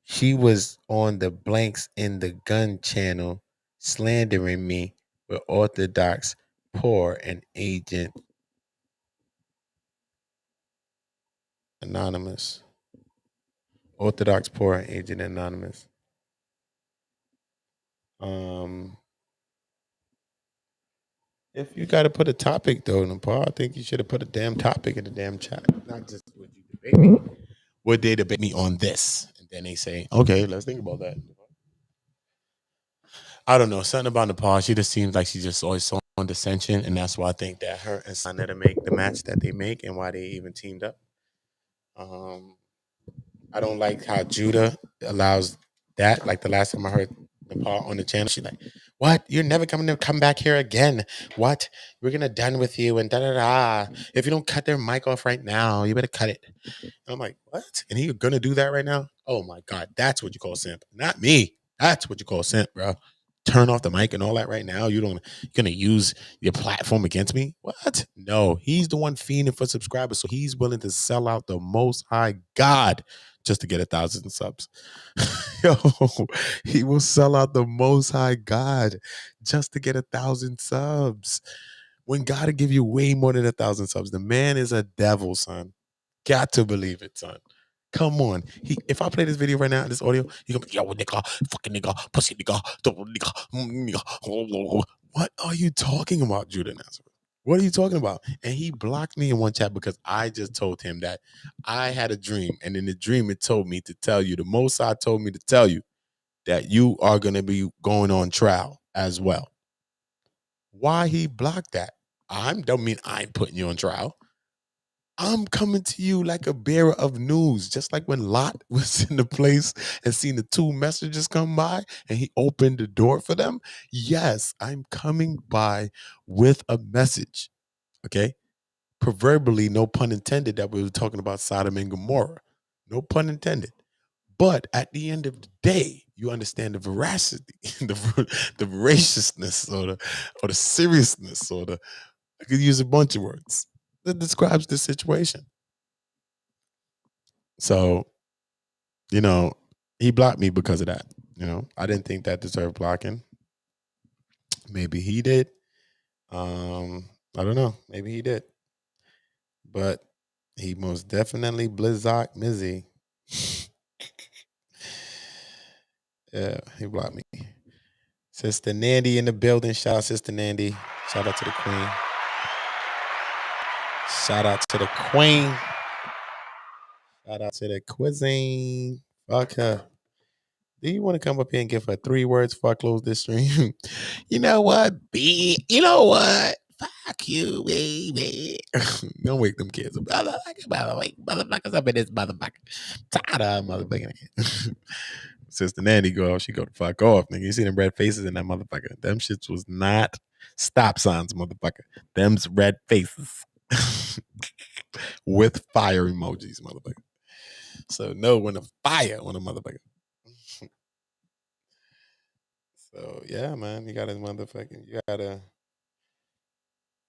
She was on the Blanks in the Gun channel slandering me with Orthodox Poor and Agent Anonymous. Orthodox Poor and Agent Anonymous. If you got to put a topic though, Nepal, I think you should have put a damn topic in the damn chat. Not just would you debate me. Would they debate me on this? And then they say, okay, let's think about that. I don't know. Something about Nepal. She just seems like she's just always so on dissension. And that's why I think that her and Sanetta make the match that they make and why they even teamed up. I don't like how Judah allows that. Like the last time I heard Nepal on the channel, she's like, what? You're never coming to come back here again. What? We're going to done with you and da-da-da. If you don't cut their mic off right now, you better cut it. And I'm like, what? And you're going to do that right now? Oh, my God. That's what you call simp. Not me. That's what you call simp, bro. Turn off the mic and all that right now. You're gonna use your platform against me? What? No, he's the one fiending for subscribers, so he's willing to sell out the Most High God just to get 1,000 subs. Yo, he will sell out the Most High God just to get 1,000 subs. When God will give you way more than 1,000 subs, the man is a devil, son. Got to believe it, son. Come on. If I play this video right now, this audio, he's gonna be, yo, nigga, fucking nigga, pussy nigga, double nigga, nigga. What are you talking about, Judah Nazareth? What are you talking about? And he blocked me in one chat because I just told him that I had a dream. And in the dream, it told me to tell you, the Most High told me to tell you that you are going to be going on trial as well. Why he blocked that? I don't mean I'm putting you on trial. I'm coming to you like a bearer of news, just like when Lot was in the place and seen the two messengers come by and he opened the door for them. Yes, I'm coming by with a message, okay? Proverbially, no pun intended, that we were talking about Sodom and Gomorrah. No pun intended. But at the end of the day, you understand the veracity, the voraciousness or the seriousness I could use a bunch of words that describes the situation. So, you know, he blocked me because of that. You know, I didn't think that deserved blocking. Maybe he did. I don't know. Maybe he did. But he most definitely blizzard Mizzy. Yeah, he blocked me. Sister Nandy in the building. Shout out Sister Nandy. Shout out to the queen. Shout out to the queen. Shout out to the cuisine. Fuck her. Do you want to come up here and give her 3 words before I close this stream? You know what, B? You know what? Fuck you, baby. Don't wake them kids up. Motherfuckers up in this motherfucker. Tired of motherfucking. Sister Nanny girl, she go the fuck off, nigga. You see them red faces in that motherfucker. Them shits was not stop signs, motherfucker. Them's red faces. With fire emojis, motherfucker. So know when to fire on a motherfucker. So yeah, man,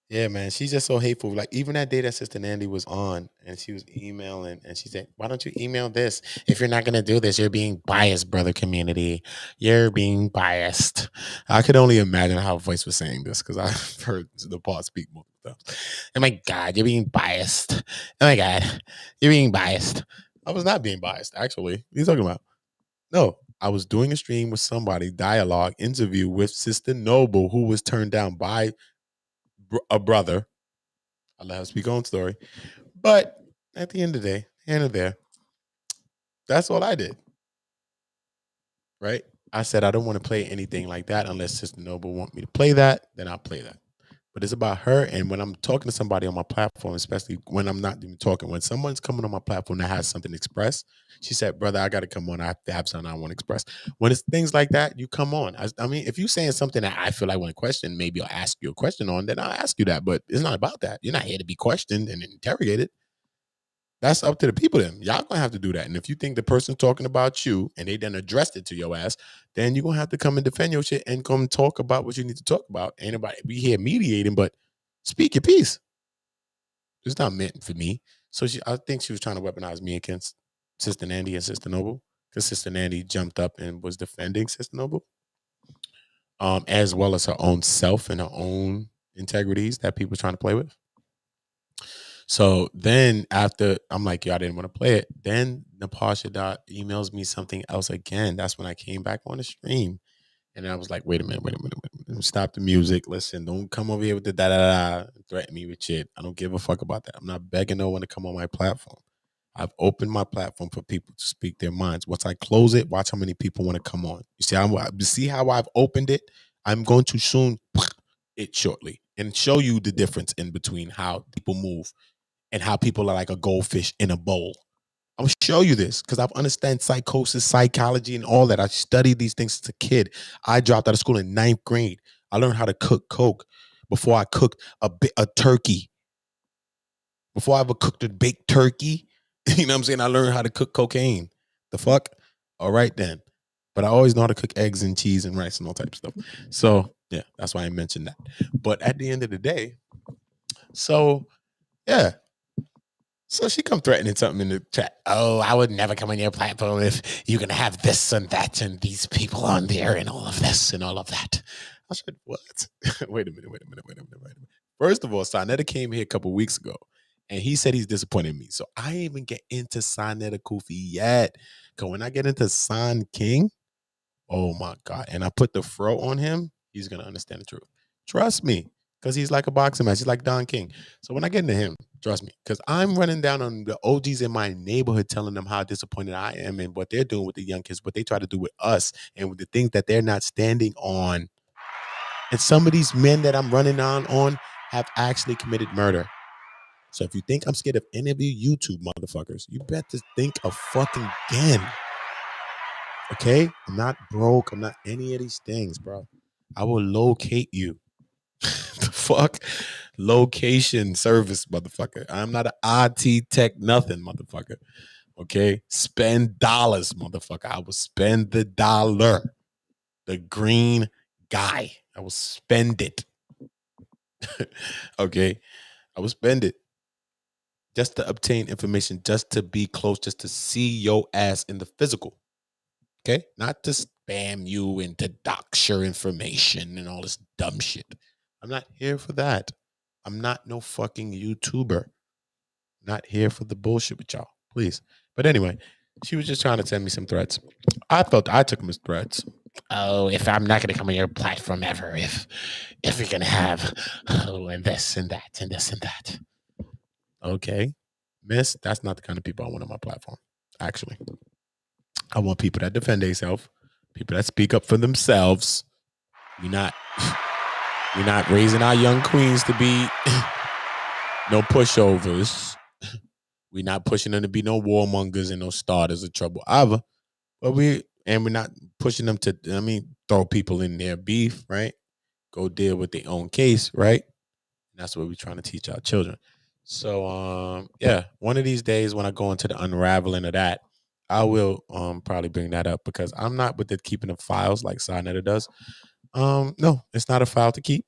yeah, man, she's just so hateful. Like even that day that Sister Nandy was on and she was emailing and she said, why don't you email this? If you're not gonna do this, you're being biased, brother community. You're being biased. I could only imagine how Voice was saying this because I've heard the part speak multiple times. Oh my God, you're being biased. Oh my God, you're being biased. I was not being biased, actually. What are you talking about? No, I was doing a stream with somebody, dialogue, interview with Sister Noble, who was turned down by a brother. I'll let her speak her own story. But at the end of the day, here and there, that's all I did. Right? I said I don't want to play anything like that unless Sister Noble want me to play that, then I'll play that. But it's about her. And when I'm talking to somebody on my platform, especially when I'm not even talking, when someone's coming on my platform that has something to express, she said, brother, I got to come on. I have to have something I want to express. When it's things like that, you come on. I mean, if you're saying something that I feel I want to question, maybe I'll ask you a question on, then I'll ask you that. But it's not about that. You're not here to be questioned and interrogated. That's up to the people then. Y'all gonna have to do that. And if you think the person talking about you and they then addressed it to your ass, then you're gonna have to come and defend your shit and come talk about what you need to talk about. Ain't nobody be here mediating, but speak your piece. It's not meant for me. So I think she was trying to weaponize me against Sister Nandy and Sister Noble, because Sister Nandy jumped up and was defending Sister Noble, as well as her own self and her own integrities that people were trying to play with. So then after I'm like, yo, I didn't want to play it. Then Nepal Shaddad emails me something else again. That's when I came back on the stream. And I was like, wait a minute. Stop the music. Listen, don't come over here with the da-da-da. Threaten me with shit. I don't give a fuck about that. I'm not begging no one to come on my platform. I've opened my platform for people to speak their minds. Once I close it, watch how many people want to come on. You see how I've opened it? I'm going to soon it shortly and show you the difference in between how people move and how people are like a goldfish in a bowl. I'll show you this because I've understand psychosis, psychology, and all that. I studied these things as a kid. I dropped out of school in 9th grade. I learned how to cook coke before I cooked a turkey. Before I ever cooked a baked turkey, you know what I'm saying? I learned how to cook cocaine. The fuck? All right then. But I always know how to cook eggs and cheese and rice and all types of stuff. So yeah, that's why I mentioned that. But at the end of the day, so yeah. So she come threatening something in the chat. Oh, I would never come on your platform if you're going to have this and that and these people on there and all of this and all of that. I said, what? Wait a minute. First of all, Sinetta came here a couple weeks ago and he said he's disappointed in me. So I ain't even get into Sinetta Kufi yet. Because when I get into San King, oh my God. And I put the fro on him, he's going to understand the truth. Trust me. Because he's like a boxing match. He's like Don King. So when I get into him, trust me, because I'm running down on the OGs in my neighborhood telling them how disappointed I am and what they're doing with the young kids, what they try to do with us and with the things that they're not standing on. And some of these men that I'm running on have actually committed murder. So if you think I'm scared of any of you YouTube motherfuckers, you better think of fucking again. Okay? I'm not broke. I'm not any of these things, bro. I will locate you. The fuck? Location service, motherfucker. I'm not an IT tech nothing, motherfucker. Okay? Spend dollars, motherfucker. I will spend the dollar. The green guy. I will spend it. Okay? I will spend it. Just to obtain information, just to be close, just to see your ass in the physical. Okay? Not to spam you and to dox your information and all this dumb shit. I'm not here for that. I'm not no fucking YouTuber. Not here for the bullshit with y'all. Please. But anyway, she was just trying to send me some threats. I felt I took them as threats. Oh, if I'm not going to come on your platform ever, if you're going to have, and this and that and this and that. Okay. Miss, that's not the kind of people I want on my platform, actually. I want people that defend themselves, people that speak up for themselves. We're not raising our young queens to be no pushovers. We're not pushing them to be no warmongers and no starters of trouble either. But we're not pushing them to, throw people in their beef, right? Go deal with their own case, right? And that's what we're trying to teach our children. So, yeah, one of these days when I go into the unraveling of that, I will probably bring that up because I'm not with the keeping of files like Sinetta does. No, it's not a file to keep.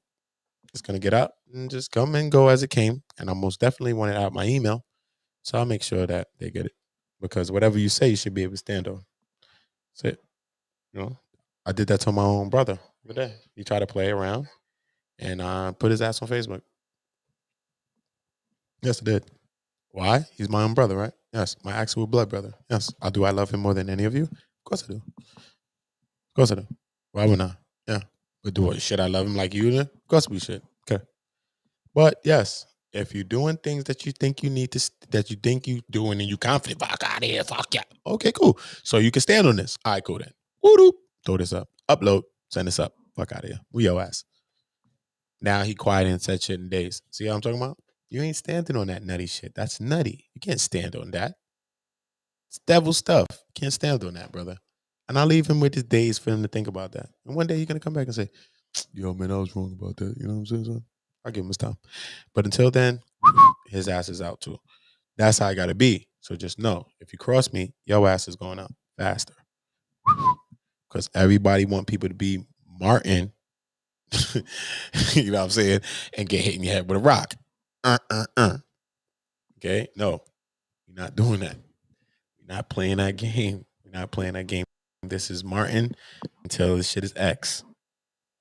It's going to get out and just come and go as it came. And I most definitely want it out my email. So I'll make sure that they get it. Because whatever you say, you should be able to stand on. That's it. You know, I did that to my own brother today. He tried to play around and put his ass on Facebook. Yes, I did. Why? He's my own brother, right? Yes, my actual blood brother. Yes. Do I love him more than any of you? Of course I do. Of course I do. Why wouldn't I? Yeah. But should I love him like you? Then? Of course we should. Okay. But yes, if you're doing things that you think you need to, that you think you doing, and you confident, fuck out of here, fuck yeah. Okay, cool. So you can stand on this. All right, cool then. Woo-doop. Throw this up. Upload. Send this up. Fuck out of here. We your ass. Now he quiet and said shit in days. See what I'm talking about? You ain't standing on that nutty shit. That's nutty. You can't stand on that. It's devil stuff. You can't stand on that, brother. And I'll leave him with his days for him to think about that. And one day he's gonna come back and say, yo, man, I was wrong about that. You know what I'm saying? So I'll give him his time. But until then, his ass is out too. That's how I gotta be. So just know, if you cross me, your ass is going out faster. Because everybody want people to be Martin, you know what I'm saying, and get hit in your head with a rock. Okay? No, we're not doing that. We're not playing that game. We're not playing that game. This is Martin until this shit is X.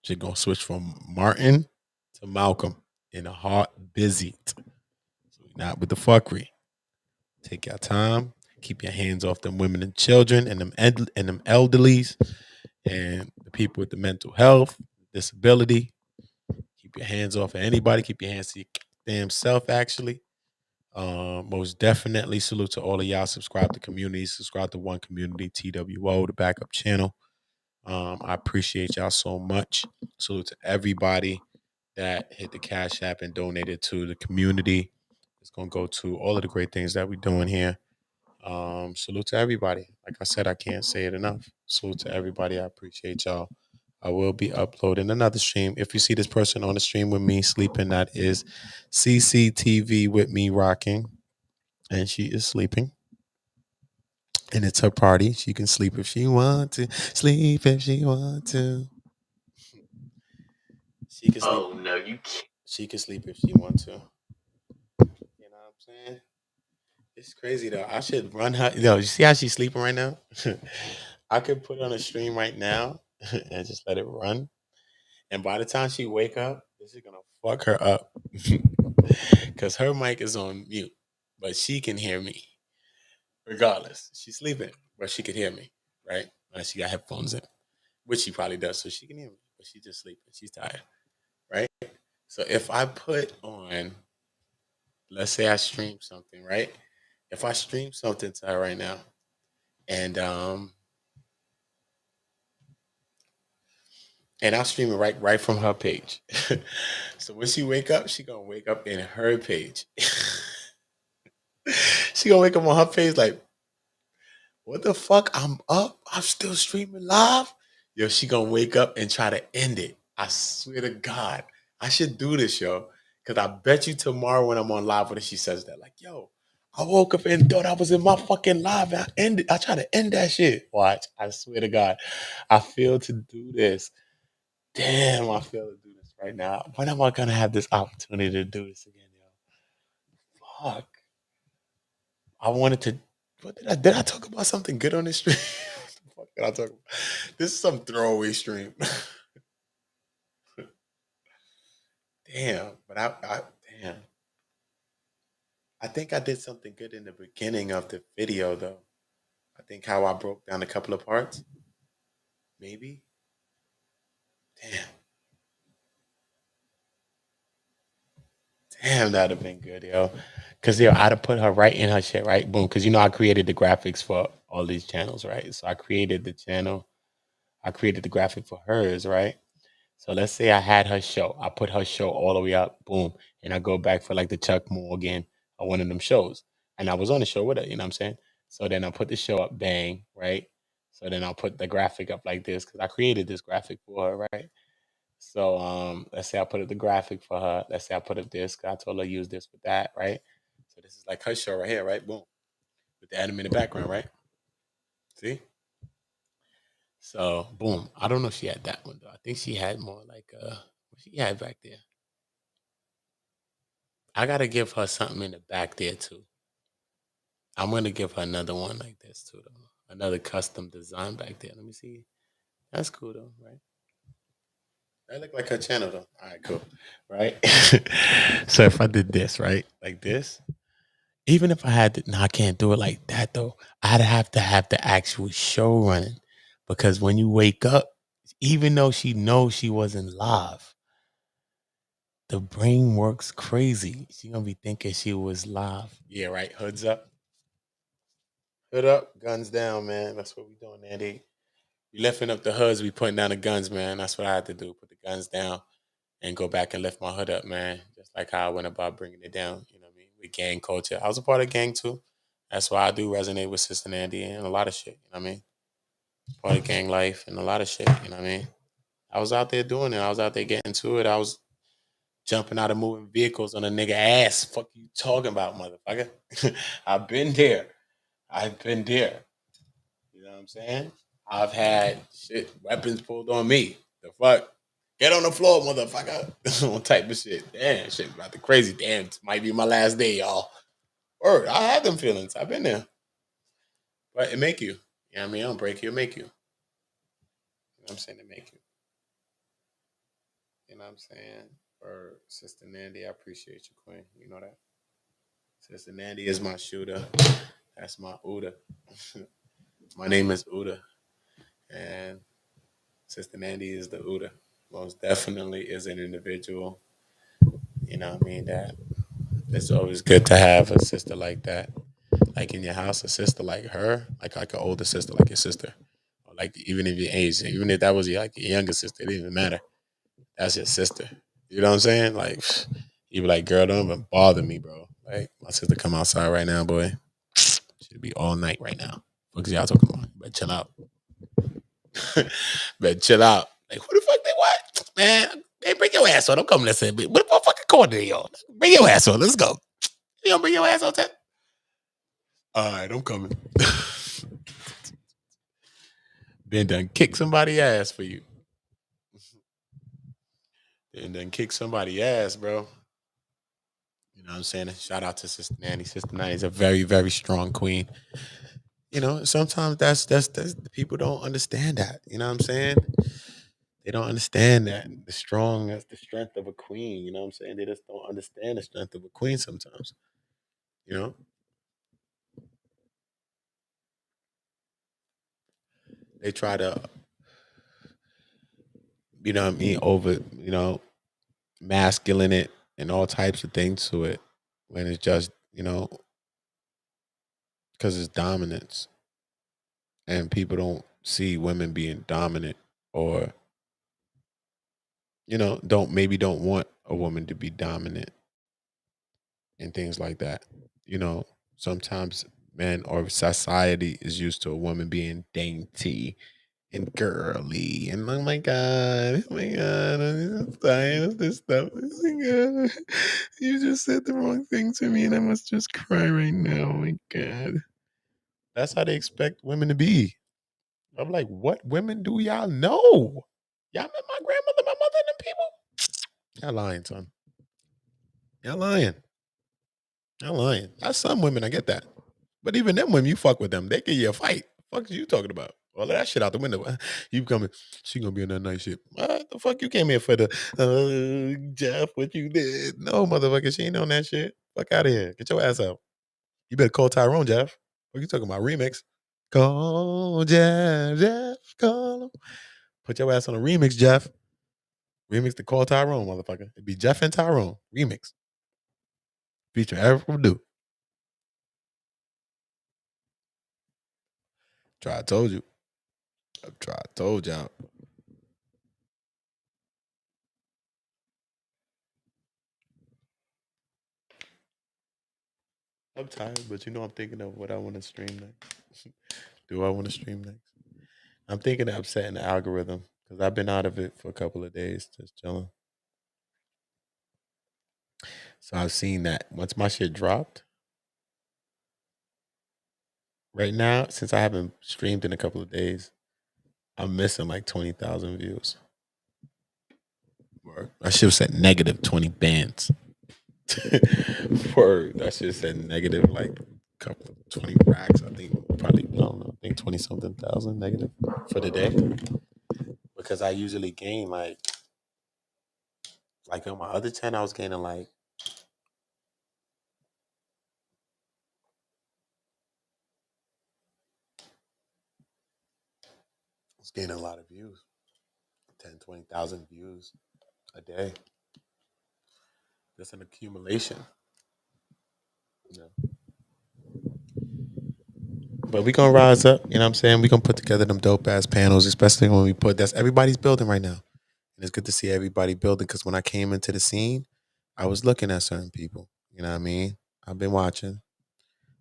Shit gonna switch from Martin to Malcolm in a heart busy. So not with the fuckery. Take your time. Keep your hands off them women and children and them elderlies and the people with the mental health, disability. Keep your hands off of anybody. Keep your hands to your damn self, actually. Most definitely salute to all of y'all. Subscribe to Community. Subscribe to One Community, TWO, the backup channel. I appreciate y'all so much. Salute to everybody that hit the Cash App and donated to the community. It's going to go to all of the great things that we're doing here. Salute to everybody. Like I said, I can't say it enough. Salute to everybody. I appreciate y'all. I will be uploading another stream. If you see this person on the stream with me sleeping, that is Ccctv with me rocking. And she is sleeping. And it's her party. She can sleep if she want to. Sleep if she want to. She can sleep. Oh no, you can't. She can sleep if she want to. You know what I'm saying? It's crazy though. I should run her. You see how she's sleeping right now? I could put on a stream right now and just let it run. And by the time she wake up, this is gonna fuck her up. Cause her mic is on mute. But she can hear me. Regardless. She's sleeping, but she could hear me, right? Unless she got headphones in. Which she probably does, so she can hear me. But she's just sleeping. She's tired. Right? So if I put on, let's say I stream something, right? If I stream something to her right now, and I'll stream it right from her page. So when she wake up, she gonna wake up in her page. She gonna wake up on her page like, what the fuck? I'm up. I'm still streaming live. Yo, she gonna wake up and try to end it. I swear to God, I should do this, yo. Cause I bet you tomorrow when I'm on live with her, she says that, like, yo, I woke up and thought I was in my fucking live. And I try to end that shit. Watch. I swear to God, I feel to do this. Damn, I feel to do this right now. When am I gonna have this opportunity to do this again, yo? Fuck. I wanted to. What did I talk about something good on this stream? What the fuck did I talk about? This is some throwaway stream. Damn, but damn. I think I did something good in the beginning of the video though. I think how I broke down a couple of parts. Maybe. Damn, that'd have been good, yo. Cause I'd have put her right in her shit, right? Boom. Cause I created the graphics for all these channels, right? So I created the channel. I created the graphic for hers, right? So let's say I had her show. I put her show all the way up, boom. And I go back for like the Chuck Morgan or one of them shows. And I was on the show with her, you know what I'm saying? So then I put the show up, bang, right? So then I'll put the graphic up like this because I created this graphic for her, right? So let's say I put up the graphic for her. Let's say I put up this. I told her use this with that, right? So this is like her show right here, right? Boom. With the anime in the background, right? See? So boom. I don't know if she had that one though. I think she had more like what she had back there. I gotta give her something in the back there too. I'm gonna give her another one like this too though. Another custom design back there. Let me see. That's cool though, right? That look like her channel though. All right, cool. Right? So if I did this, right? Like this, Even if I had to, no, I can't do it like that though. I'd have to have the actual show running, because when you wake up, even though she knows she wasn't live, the brain works crazy. She gonna be thinking she was live. Yeah, right. Hoods up. Hood up, guns down, man. That's what we doing, Andy. We lifting up the hoods, we putting down the guns, man. That's what I had to do. Put the guns down and go back and lift my hood up, man. Just like how I went about bringing it down. You know what I mean? With gang culture. I was a part of gang too. That's why I do resonate with Sister Nandy and a lot of shit. You know what I mean? Part of gang life and a lot of shit. You know what I mean? I was out there doing it. I was out there getting to it. I was jumping out of moving vehicles on a nigga ass. Fuck you talking about, motherfucker? I've been there. I've been there. You know what I'm saying? I've had shit, weapons pulled on me. The fuck? Get on the floor, motherfucker. All type of shit. Damn, shit about the crazy. Damn, it might be my last day, y'all. Word, I had them feelings. I've been there. But it make you. You know what I mean? It don't break you, it make you. You know what I'm saying? It make you. You know what I'm saying? Or Sister Nandy, I appreciate you, Queen. You know that? Sister Nandy is my shooter. That's my Uda. My name is Uda. And Sister Nandy is the Uda. Most definitely is an individual. You know what I mean? That it's always good to have a sister like that. Like in your house, a sister like her, like an older sister, like your sister. Or like even if your age, even if that was your like your younger sister, it didn't even matter. That's your sister. You know what I'm saying? Like you be like, girl, don't even bother me, bro. Like my sister come outside right now, boy. She'd be all night right now. What y'all talking about? Better chill out. Better chill out. Like who the fuck they what? Man, hey, bring your ass on. Don't come listen. What the fucking corner y'all? Bring your ass on. Let's go. You gonna bring your ass on, Ted? All right, I'm coming. Been done kick somebody ass for you. Been done kick somebody ass, bro. You know what I'm saying? Shout out to Sister Nanny. Sister Nanny is a very, very strong queen. You know, sometimes that's people don't understand that. You know what I'm saying? They don't understand that that's the strength of a queen. You know what I'm saying? They just don't understand the strength of a queen sometimes. You know? They try to, you know what I mean, over, masculine it and all types of things to it when it's just, because it's dominance. And people don't see women being dominant or, don't want a woman to be dominant and things like that. Sometimes men or society is used to a woman being dainty and girly and oh my god, I'm so tired of this stuff. Oh my god, you just said the wrong thing to me and I must just cry right now. Oh my god. That's how they expect women to be. I'm like, what women do y'all know? Y'all met my grandmother, my mother, and them people? Y'all lying, son. Y'all lying. Y'all lying. That's some women, I get that. But even them women, you fuck with them, they give you a fight. Fuck is you talking about? All of that shit out the window. You coming, she gonna be in that night shit. What the fuck you came here for Jeff, what you did? No, motherfucker, she ain't on that shit. Fuck out of here. Get your ass out. You better call Tyrone, Jeff. What you talking about? Remix. Call Jeff, call him. Put your ass on a remix, Jeff. Remix to Call Tyrone, motherfucker. It'd be Jeff and Tyrone. Remix. Feature Eric do. I told you. I told y'all. I'm tired, but I'm thinking of what I want to stream next. Do I want to stream next? I'm thinking of setting the algorithm because I've been out of it for a couple of days, just chilling. So I've seen that once my shit dropped. Right now, since I haven't streamed in a couple of days, I'm missing like 20,000 views. I should have said negative 20 bands. Word. I should have said negative like couple 20 racks. I think probably I don't know. I think 20 something thousand negative for the day. Because I usually gain like on my other 10, I was gaining like It's gaining a lot of views. 10, 20,000 views a day. That's an accumulation. But we gonna rise up, you know what I'm saying? We gonna put together them dope ass panels, especially when we put that's everybody's building right now. And it's good to see everybody building because when I came into the scene, I was looking at certain people. You know what I mean? I've been watching.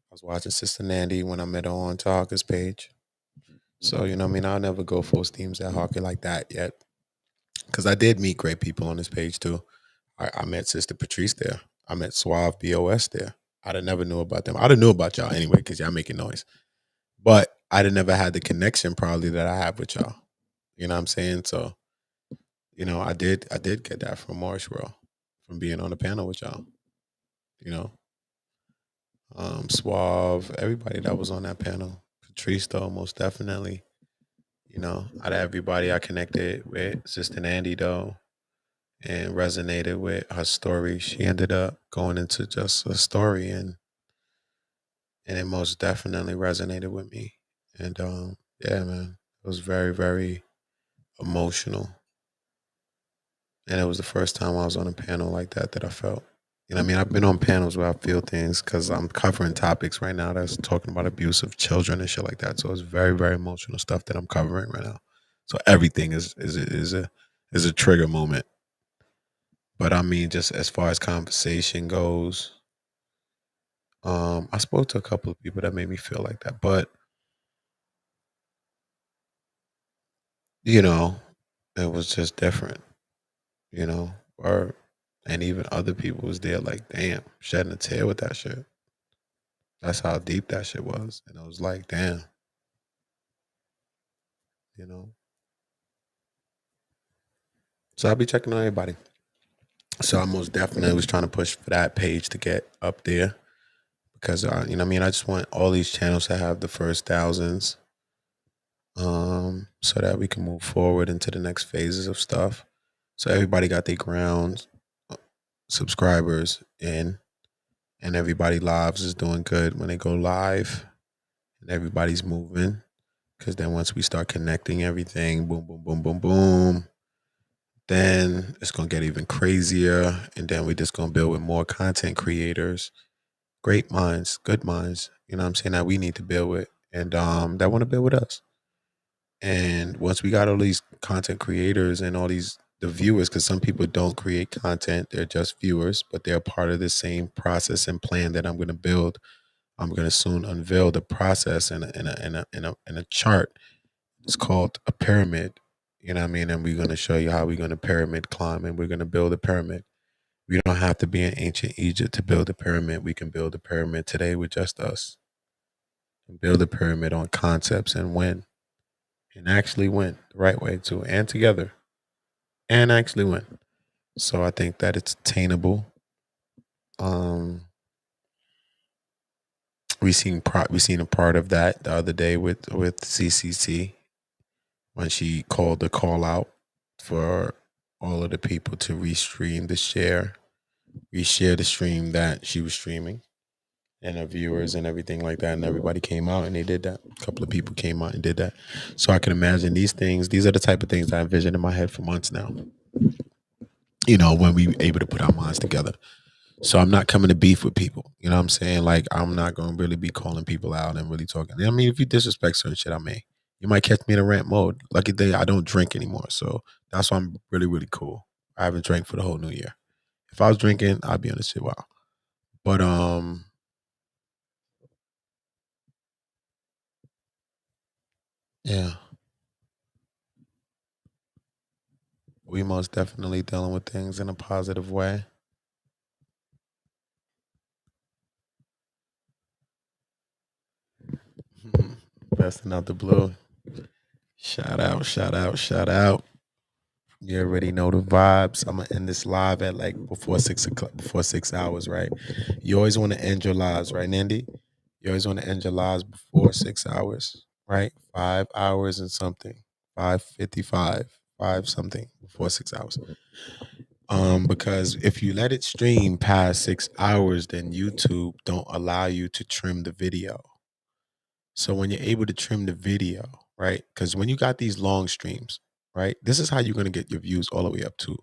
I was watching Sister Nandy when I met her on Taharka's page. So, you know what I mean? I'll never go full steams at Harker like that yet. Because I did meet great people on this page too. I met Sister Patrice there. I met Suave BOS there. I'd have never knew about them. I'd have knew about y'all anyway because y'all making noise. But I'd have never had the connection probably that I have with y'all. You know what I'm saying? So, you know, I did get that from Marshall, from being on the panel with y'all. You know. Suave, everybody that was on that panel. Patrice though, most definitely. You know, out of everybody I connected with, Sister Andy though, and resonated with her story. She ended up going into just a story and it most definitely resonated with me. And yeah, man, it was very, very emotional. And it was the first time I was on a panel like that I felt. You know what I mean? I've been on panels where I feel things because I'm covering topics right now that's talking about abuse of children and shit like that. So it's very, very emotional stuff that I'm covering right now. So everything is a trigger moment. But I mean, just as far as conversation goes, I spoke to a couple of people that made me feel like that. But you know, it was just different. You know, and even other people was there like, damn, shedding a tear with that shit. That's how deep that shit was. And I was like, damn. You know. So I'll be checking on everybody. So I most definitely was trying to push for that page to get up there. Because you know what I mean, I just want all these channels to have the first thousands. So that we can move forward into the next phases of stuff. So everybody got their ground subscribers in. And everybody lives is doing good when they go live and everybody's moving. Because then once we start connecting everything, boom, boom, boom, boom, boom, then it's going to get even crazier. And then we're just going to build with more content creators, great minds, good minds, you know what I'm saying, that we need to build with and that want to build with us. And once we got all these content creators and all these the viewers, because some people don't create content, they're just viewers, but they're part of the same process and plan that I'm going to build. I'm going to soon unveil the process in a chart. It's called a pyramid. You know what I mean? And we're going to show you how we're going to pyramid climb and we're going to build a pyramid. We don't have to be in ancient Egypt to build a pyramid. We can build a pyramid today with just us. And build a pyramid on concepts and win. And actually win the right way too. And together. And actually win. So I think that it's attainable. We seen a part of that the other day with CCT when she called the call out for all of the people to reshare the stream that she was streaming and her viewers and everything like that, and everybody came out and they did that. A couple of people came out and did that. So I can imagine these are the type of things that I envisioned in my head for months now. You know, when we able to put our minds together. So I'm not coming to beef with people. You know what I'm saying? Like, I'm not going to really be calling people out and really talking. I mean, if you disrespect certain shit, you might catch me in a rant mode. Lucky day, I don't drink anymore. So that's why I'm really, really cool. I haven't drank for the whole new year. If I was drinking, I'd be on this shit wild. But, yeah. We most definitely dealing with things in a positive way. Besting out the blue. Shout out. You already know the vibes. I'm gonna end this live at like before 6 hours, right? You always want to end your lives, right, Nandy? You always want to end your lives before 6 hours, right? 5 hours and something. 5:55, 5 something before 6 hours. Because if you let it stream past 6 hours, then YouTube don't allow you to trim the video. So when you're able to trim the video, right? Because when you got these long streams, right, this is how you're going to get your views all the way up to,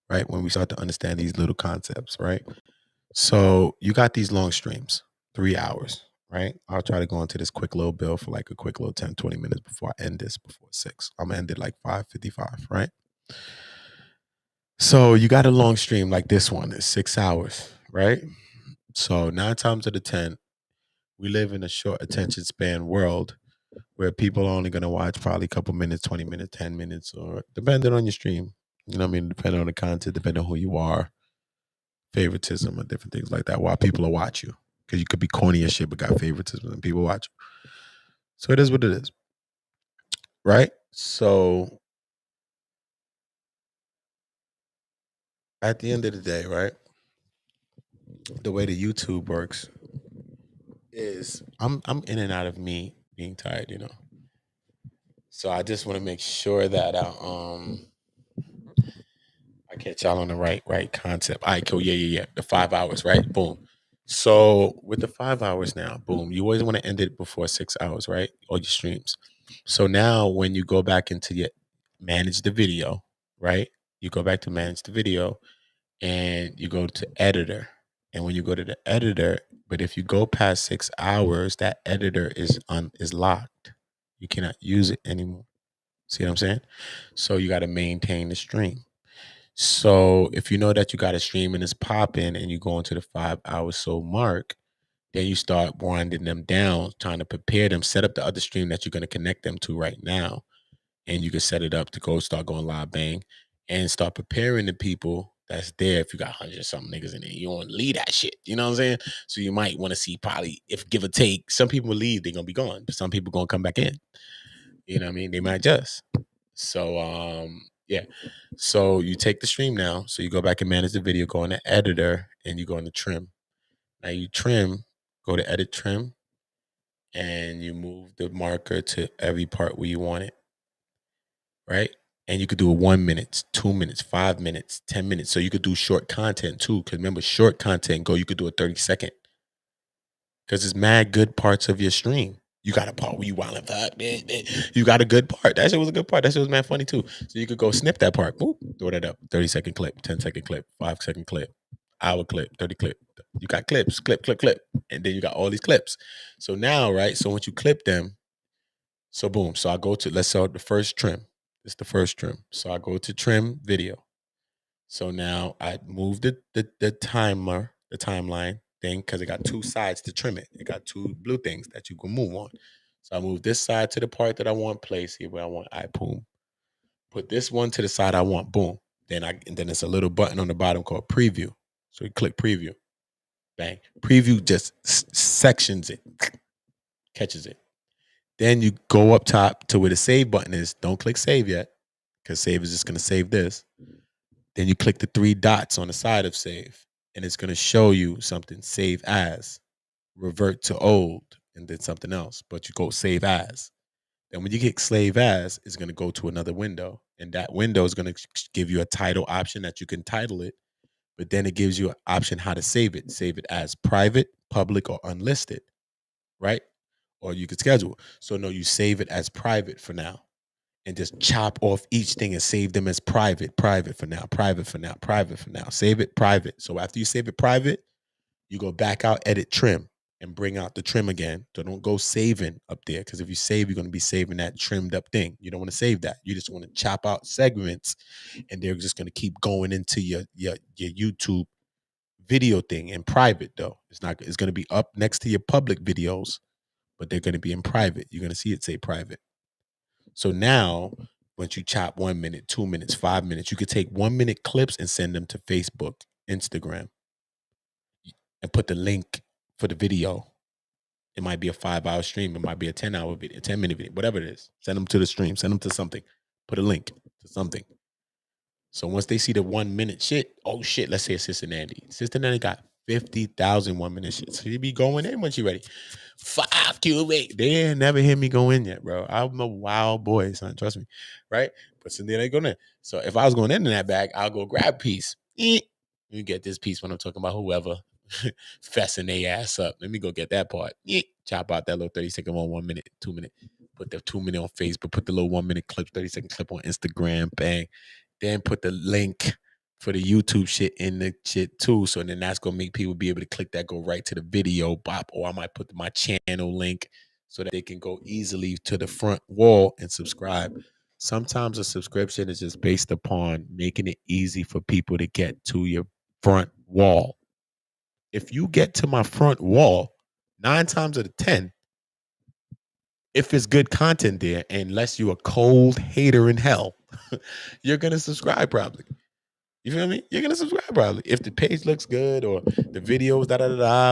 right? When we start to understand these little concepts, right? So you got these long streams, 3 hours, right? I'll try to go into this quick little bill for like a quick little 10, 20 minutes before I end this before 6. I'm going to end it like 5:55, right? So you got a long stream like this one. It's 6 hours, right? So 9 times out of 10, we live in a short attention span world where people are only going to watch probably a couple minutes, 20 minutes, 10 minutes, or depending on your stream. You know what I mean? Depending on the content, depending on who you are, favoritism or different things like that, while people will watch you. Because you could be corny as shit, but got favoritism and people watch you. So it is what it is. Right? So at the end of the day, right? The way the YouTube works is I'm in and out of me being tired, you know. So I just want to make sure that I catch y'all on the right concept. All right, cool. Yeah. The 5 hours, right? Boom. So with the 5 hours now, boom, you always want to end it before 6 hours, right? All your streams. So now when you go back into your manage the video, right? You go back to manage the video and you go to editor. And when you go to the editor, but if you go past 6 hours, that editor is locked. You cannot use it anymore. See what I'm saying? So you got to maintain the stream. So if you know that you got a stream and it's popping and you go into the 5 hours so mark, then you start winding them down, trying to prepare them, set up the other stream that you're going to connect them to right now. And you can set it up to start going live bang and start preparing the people that's there. If you got 100 something niggas in there, you don't leave that shit. You know what I'm saying? So you might want to see probably, if give or take, some people will leave, they're going to be gone, but some people going to come back in. You know what I mean? They might just. So, yeah. So you take the stream now. So you go back and manage the video, go in the editor, and you go into trim. Now you trim, go to edit trim, and you move the marker to every part where you want it. Right? And you could do 1 minute, 2 minutes, 5 minutes, 10 minutes. So you could do short content too. Because remember, short content, you could do a 30-second. Because it's mad good parts of your stream. You got a part where you wild and fuck, man. You got a good part. That shit was a good part. That shit was mad funny too. So you could go snip that part. Boop, throw that up. 30-second clip, 10-second clip, 5-second clip, hour clip, 30 clip. You got clips, clip. And then you got all these clips. So now, right? So once you clip them, so boom. So I go to, let's start the first trim. It's the first trim. So I go to trim video. So now I move the timeline thing, because it got 2 sides to trim it. It got 2 blue things that you can move on. So I move this side to the part that I want, place here where I want, boom. Put this one to the side I want, boom. Then it's a little button on the bottom called preview. So you click preview. Bang. Preview just sections it, catches it. Then you go up top to where the save button is. Don't click save yet, because save is just going to save this. Then you click the 3 dots on the side of save, and it's going to show you something, save as, revert to old, and then something else. But you go save as. Then when you get save as, it's going to go to another window, and that window is going to give you a title option that you can title it, but then it gives you an option how to save it. Save it as private, public, or unlisted, right? Or you could schedule. So no, you save it as private for now. And just chop off each thing and save them as private for now, private for now. Save it private. So after you save it private, you go back out, edit trim, and bring out the trim again. So don't go saving up there, because if you save, you're going to be saving that trimmed up thing. You don't want to save that. You just want to chop out segments, and they're just going to keep going into your YouTube video thing in private, though. It's going to be up next to your public videos, but they're going to be in private. You're going to see it say private. So now, once you chop 1 minute, 2 minutes, 5 minutes, you could take 1 minute clips and send them to Facebook, Instagram, and put the link for the video. It might be a 5-hour stream. It might be a 10-hour video, a 10-minute video, whatever it is. Send them to the stream. Send them to something. Put a link to something. So once they see the 1 minute shit, oh shit, let's say it's Sister Nandy. Sister Nandy got 50,000 1 minute shit. So you be going in when she ready. Fuck you, wait. They ain't never hear me go in yet, bro. I'm a wild boy, son. Trust me. Right? But so then they go in. So if I was going in that bag, I'll go grab a piece. You get this piece when I'm talking about whoever fessing their ass up. Let me go get that part. Chop out that little 30-second one, 1 minute, 2 minute. put the 2 minute on Facebook, put the little 1 minute clip, 30-second clip on Instagram, bang. Then put the link for the YouTube shit in the shit too. So then that's gonna make people be able to click that, go right to the video, bop, or I might put my channel link so that they can go easily to the front wall and subscribe. Sometimes a subscription is just based upon making it easy for people to get to your front wall. If you get to my front wall, 9 times out of 10, if it's good content there, unless you're a cold hater in hell, you're gonna subscribe probably. You feel me? You're gonna subscribe probably if the page looks good or the videos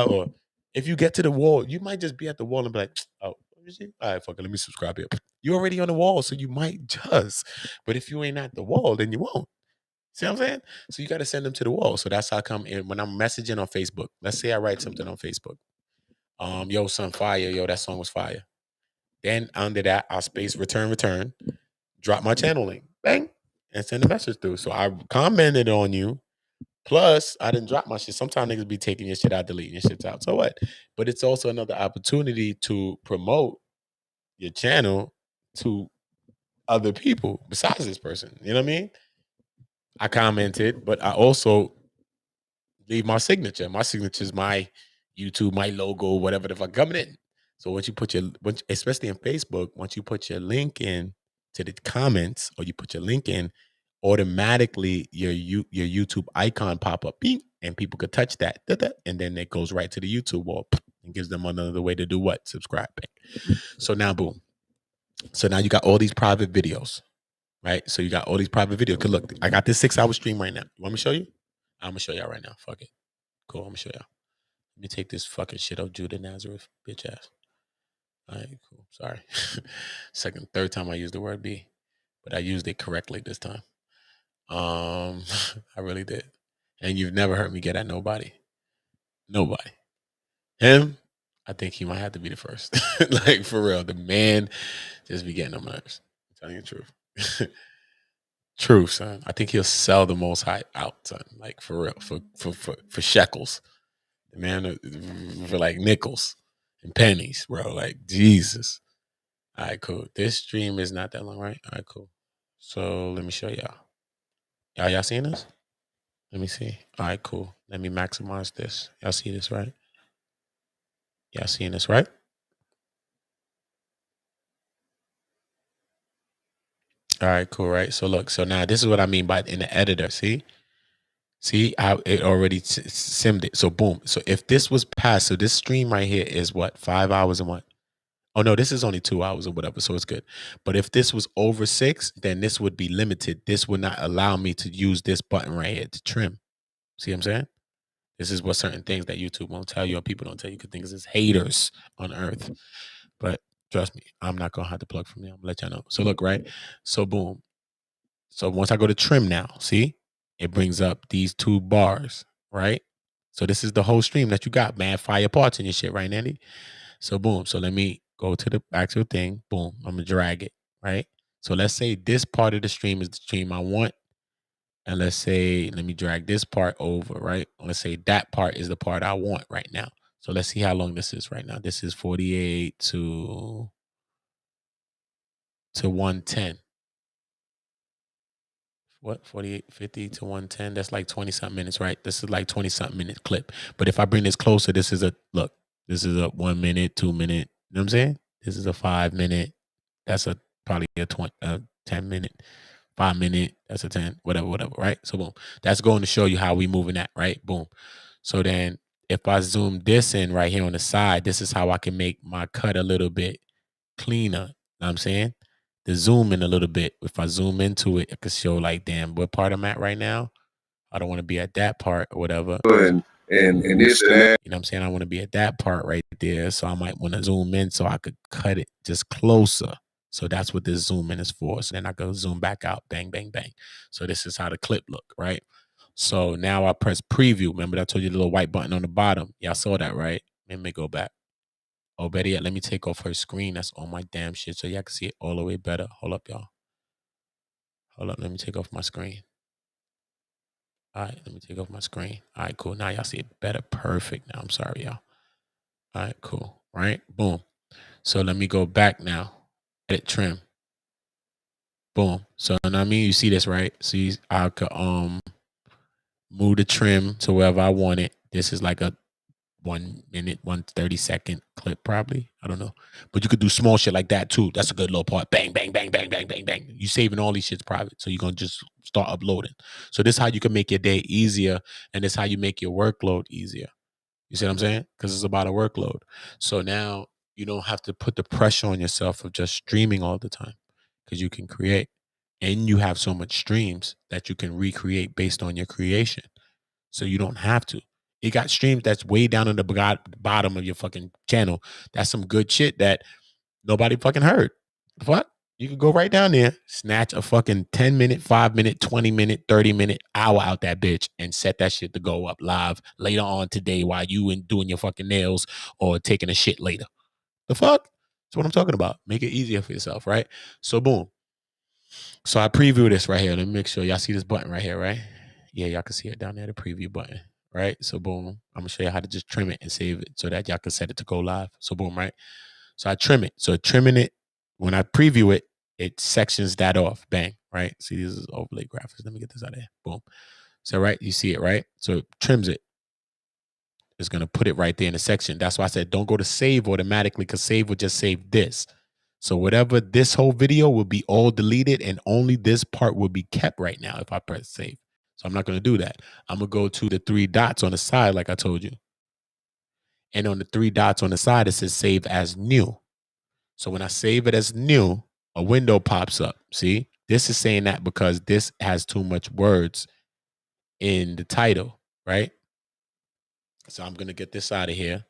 or if you get to the wall, you might just be at the wall and be like, oh, let me see. All right, fuck it, let me subscribe here. You're already on the wall, so you might just. But if you ain't at the wall, then you won't. See what I'm saying? So you got to send them to the wall. So that's how I come in when I'm messaging on Facebook. Let's say I write something on Facebook. Yo, son, fire. Yo, that song was fire. Then under that, I'll space return, drop my channel link, bang, and send a message through. So I commented on you. Plus, I didn't drop my shit. Sometimes niggas be taking your shit out, deleting your shit out. So what? But it's also another opportunity to promote your channel to other people besides this person. You know what I mean? I commented, but I also leave my signature. My signature is my YouTube, my logo, whatever the fuck coming in. So once you put especially in Facebook, once you put your link in to the comments or you put your link in, automatically your YouTube icon pop up, beep, and people could touch that, and then it goes right to the YouTube wall and gives them another way to do what? Subscribe. So now, boom. So now you got all these private videos, right? So you got all these private videos. Cause look, I got this 6-hour stream right now. You want me to show you? I'm gonna show y'all right now. Fuck it. Cool. I'm gonna show y'all. Let me take this fucking shit of Judah Nazareth, bitch ass. All right, cool. Sorry. Third time I used the word be, but I used it correctly this time. I really did. And you've never heard me get at nobody. Nobody. Him, I think he might have to be the first. Like, for real. The man just be getting on my nerves. I'm telling you the truth. Truth, son. I think he'll sell the most high out, son. Like, for real. For shekels. The man for like nickels and pennies, bro. Like, Jesus. All right, cool. This stream is not that long, right? All right, cool. So let me show y'all. Y'all seeing this? Let me see. All right, cool. Let me maximize this. Y'all see this, right? Y'all seeing this, right? All right, cool, right? So look, so now this is what I mean by in the editor. See how it already simmed it. So boom. So if this was past, so this stream right here is what, 5 hours and what? Oh no, this is only 2 hours or whatever, so it's good. But if this was over 6, then this would be limited. This would not allow me to use this button right here to trim. See what I'm saying? This is what certain things that YouTube won't tell you or people don't tell you because things is haters on earth. But trust me, I'm not gonna have to plug from there. I'm gonna let y'all know. So look, right? So boom. So once I go to trim now, see, it brings up these 2 bars, right? So this is the whole stream that you got, man. Fire parts in your shit, right, Andy? So boom. So let me go to the actual thing. Boom. I'm gonna drag it, right? So let's say this part of the stream is the stream I want. And let's say, let me drag this part over, right? Let's say that part is the part I want right now. So let's see how long this is right now. This is 48 to 110. What, 48, 50 to 110? That's like 20 something minutes, right? This is like 20 something minute clip. But if I bring this closer, this is this is a 1 minute, 2 minute. You know what I'm saying? This is a 5 minute. That's probably a 10 minute, 5 minute. That's a 10, whatever, right? So boom, that's going to show you how we moving that, right? Boom. So then if I zoom this in right here on the side, this is how I can make my cut a little bit cleaner. You know what I'm saying? The zoom in a little bit. If I zoom into it, I can show like, damn, what part I'm at right now. I don't want to be at that part or whatever. And this and that. You know what I'm saying? I want to be at that part right there. So I might want to zoom in so I could cut it just closer. So that's what this zoom in is for. So then I go zoom back out, bang, bang, bang. So this is how the clip look, right? So now I press preview. Remember I told you the little white button on the bottom. Y'all saw that, right? Let me go back. Oh, better yet, let me take off her screen. That's on my damn shit so y'all can see it all the way better. Hold up, y'all. Hold up, let me take off my screen. All right, let me take off my screen. All right, cool. Now y'all see it better. Perfect. Now I'm sorry, y'all. All right, cool. Right? Boom. So let me go back now. edit trim. Boom. So and I mean you see this, right? See, I could move the trim to wherever I want it. This is like a 1 minute, 130-second clip, probably. I don't know. But you could do small shit like that too. That's a good little part. Bang, bang, bang, bang, bang, bang, bang. You saving all these shits private. So you're gonna just start uploading. So this is how you can make your day easier, and this is how you make your workload easier. You see what I'm saying? Because it's about a workload. So now you don't have to put the pressure on yourself of just streaming all the time, because you can create. And you have so much streams that you can recreate based on your creation. So you don't have to. You got streams that's way down in the bottom of your fucking channel. That's some good shit that nobody fucking heard. What? You could go right down there, snatch a fucking 10-minute, 5-minute, 20-minute, 30-minute, hour out that bitch and set that shit to go up live later on today while you in doing your fucking nails or taking a shit later. The fuck? That's what I'm talking about. Make it easier for yourself, right? So boom. So I preview this right here. Let me make sure y'all see this button right here, right? Yeah, y'all can see it down there, the preview button, right? So boom, I'm gonna show you how to just trim it and save it so that y'all can set it to go live. So boom, right? So I trim it. So trimming it, when I preview it, it sections that off. Bang, right? See, this is overlay graphics. Let me get this out of here. Boom. So right, you see it, right? So it trims it. It's gonna put it right there in the section. That's why I said don't go to save automatically, because save will just save this. So whatever, this whole video will be all deleted and only this part will be kept right now if I press save. So I'm not going to do that. I'm going to go to the 3 dots on the side like I told you. And on the 3 dots on the side, it says save as new. So when I save it as new, a window pops up. See, this is saying that because this has too much words in the title, right? So I'm going to get this out of here.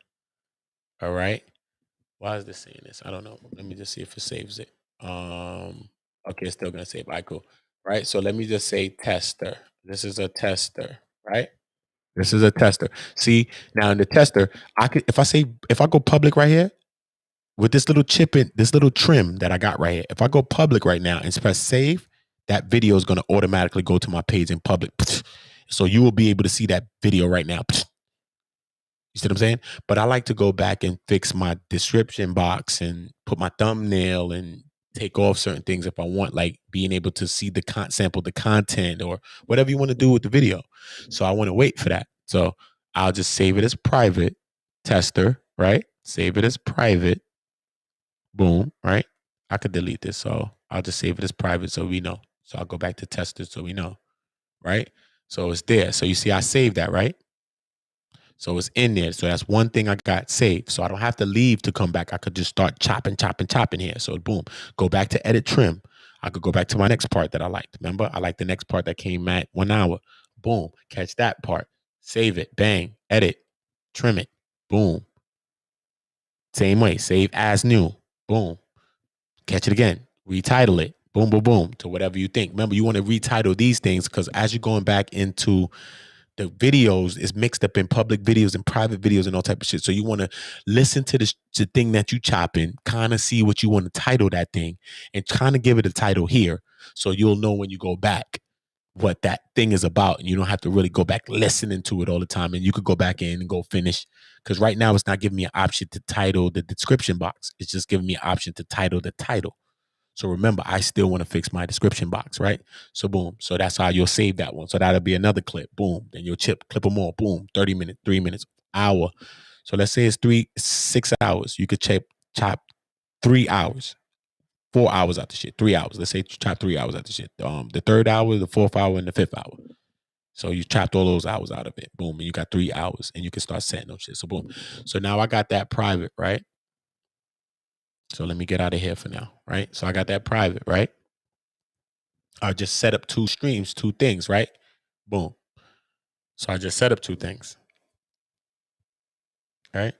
All right. Why is this saying this? I don't know. Let me just see if it saves it. Okay, it's still gonna save. All right, cool. Right. So let me just say tester. This is a tester, right? This is a tester. See, now in the tester, I could if I go public right here with this little chip in, this little trim that I got right here. If I go public right now and press save, that video is gonna automatically go to my page in public. So you will be able to see that video right now. You see what I'm saying? But I like to go back and fix my description box and put my thumbnail and take off certain things if I want, like being able to see the sample the content or whatever you want to do with the video. So I want to wait for that. So I'll just save it as private tester, right? Save it as private. Boom, right? I could delete this. So I'll just save it as private so we know. So I'll go back to tester so we know, right? So it's there. So you see I saved that, right? So it's in there. So that's one thing I got saved. So I don't have to leave to come back. I could just start chopping here. So boom, go back to edit trim. I could go back to my next part that I liked. Remember, I liked the next part that came at 1 hour. Boom, catch that part. Save it. Bang, edit, trim it. Boom. Same way, save as new. Boom. Catch it again. Retitle it. Boom, boom, boom, to whatever you think. Remember, you want to retitle these things because as you're going back into the videos is mixed up in public videos and private videos and all type of shit. So you want to listen to the thing that you chopping, kind of see what you want to title that thing and kind of give it a title here. So you'll know when you go back what that thing is about. And you don't have to really go back listening to it all the time. And you could go back in and go finish. Because right now it's not giving me an option to title the description box. It's just giving me an option to title the title. So remember, I still want to fix my description box, right? So boom. So that's how you'll save that one. So that'll be another clip. Boom. Then you'll clip them all. Boom. 30 minutes, 3 minutes, hour. So let's say it's 6 hours. You could chop 3 hours, 4 hours out the shit. 3 hours. Let's say you chop 3 hours out the shit. The 3rd hour, the 4th hour, and the 5th hour. So you chopped all those hours out of it. Boom. And you got 3 hours and you can start setting those shit. So boom. So now I got that private, right? So let me get out of here for now, right? So I got that private, right? I just set up 2 streams, 2 things, right? Boom. So I just set up 2 things, right?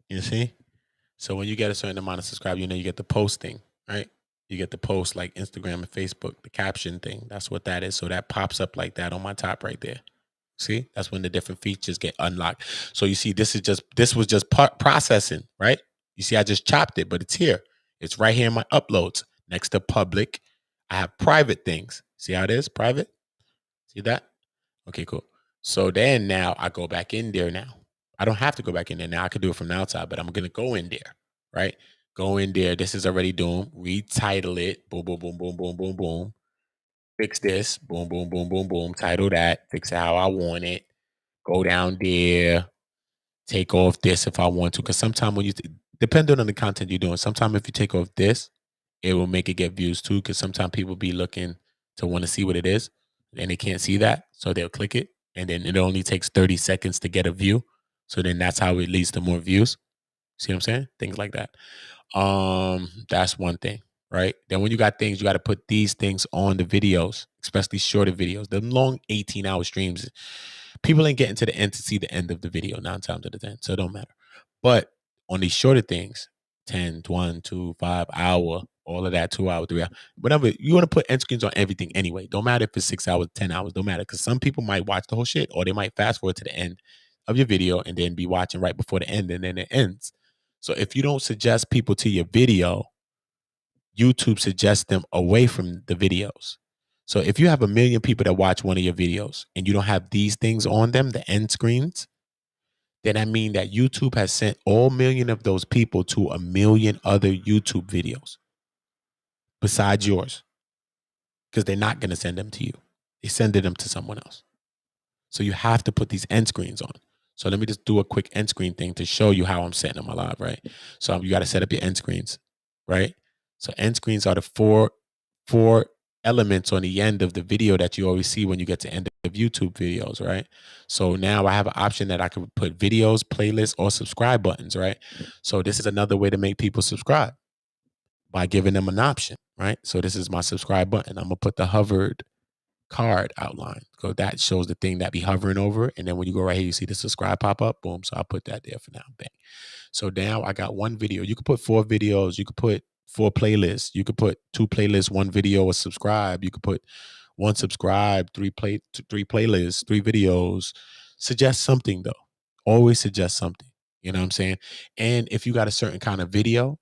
You see? So when you get a certain amount of subscribers, you get the posting, right? You get the post like Instagram and Facebook, the caption thing. That's what that is. So that pops up like that on my top right there. See? That's when the different features get unlocked. So you see, this was just processing, right? You see, I just chopped it, but it's here. It's right here in my uploads. Next to public, I have private things. See how it is? Private? See that? Okay, cool. So then now I go back in there now. I don't have to go back in there now. I could do it from the outside, but I'm going to go in there, right? Go in there. This is already doomed. Retitle it. Boom, boom, boom, boom, boom, boom, boom. Fix this. Boom, boom, boom, boom, boom. Title that. Fix it how I want it. Go down there. Take off this if I want to. Because sometimes when you, depending on the content you're doing, sometimes if you take off this, it will make it get views too. Because sometimes people be looking to want to see what it is and they can't see that. So they'll click it. And then it only takes 30 seconds to get a view. So then that's how it leads to more views. See what I'm saying? Things like that. That's one thing, right? Then when you got things, you got to put these things on the videos, especially shorter videos. The long 18-hour streams, people ain't getting to the end to see the end of the video 9 times out of 10. So it don't matter. But on these shorter things, 10, 1, 2, 5 hour, all of that, 2 hour, 3 hour, whatever. You want to put end screens on everything anyway. Don't matter if it's 6 hours, 10 hours, don't matter. Because some people might watch the whole shit or they might fast forward to the end of your video and then be watching right before the end and then it ends. So if you don't suggest people to your video, YouTube suggests them away from the videos. So if you have 1 million people that watch one of your videos and you don't have these things on them, the end screens, then I mean that YouTube has sent all 1 million of those people to 1 million other YouTube videos besides yours, because they're not going to send them to you. They send them to someone else. So you have to put these end screens on. So let me just do a quick end screen thing to show you how I'm setting them alive, right? So you got to set up your end screens, right? So end screens are the four elements on the end of the video that you always see when you get to end of YouTube videos, right? So now I have an option that I can put videos, playlists, or subscribe buttons, right? So this is another way to make people subscribe by giving them an option, right? So this is my subscribe button. I'm gonna put the hovered card outline. So that shows the thing that be hovering over it. And then when you go right here, you see the subscribe pop up. Boom. So I'll put that there for now. Bang. So now I got 1 video. You could put 4 videos. You could put 4 playlists. You could put 2 playlists, 1 video, or subscribe. You could put 1 subscribe, 3 playlists, 3 videos. Suggest something though. Always suggest something. You know what I'm saying? And if you got a certain kind of video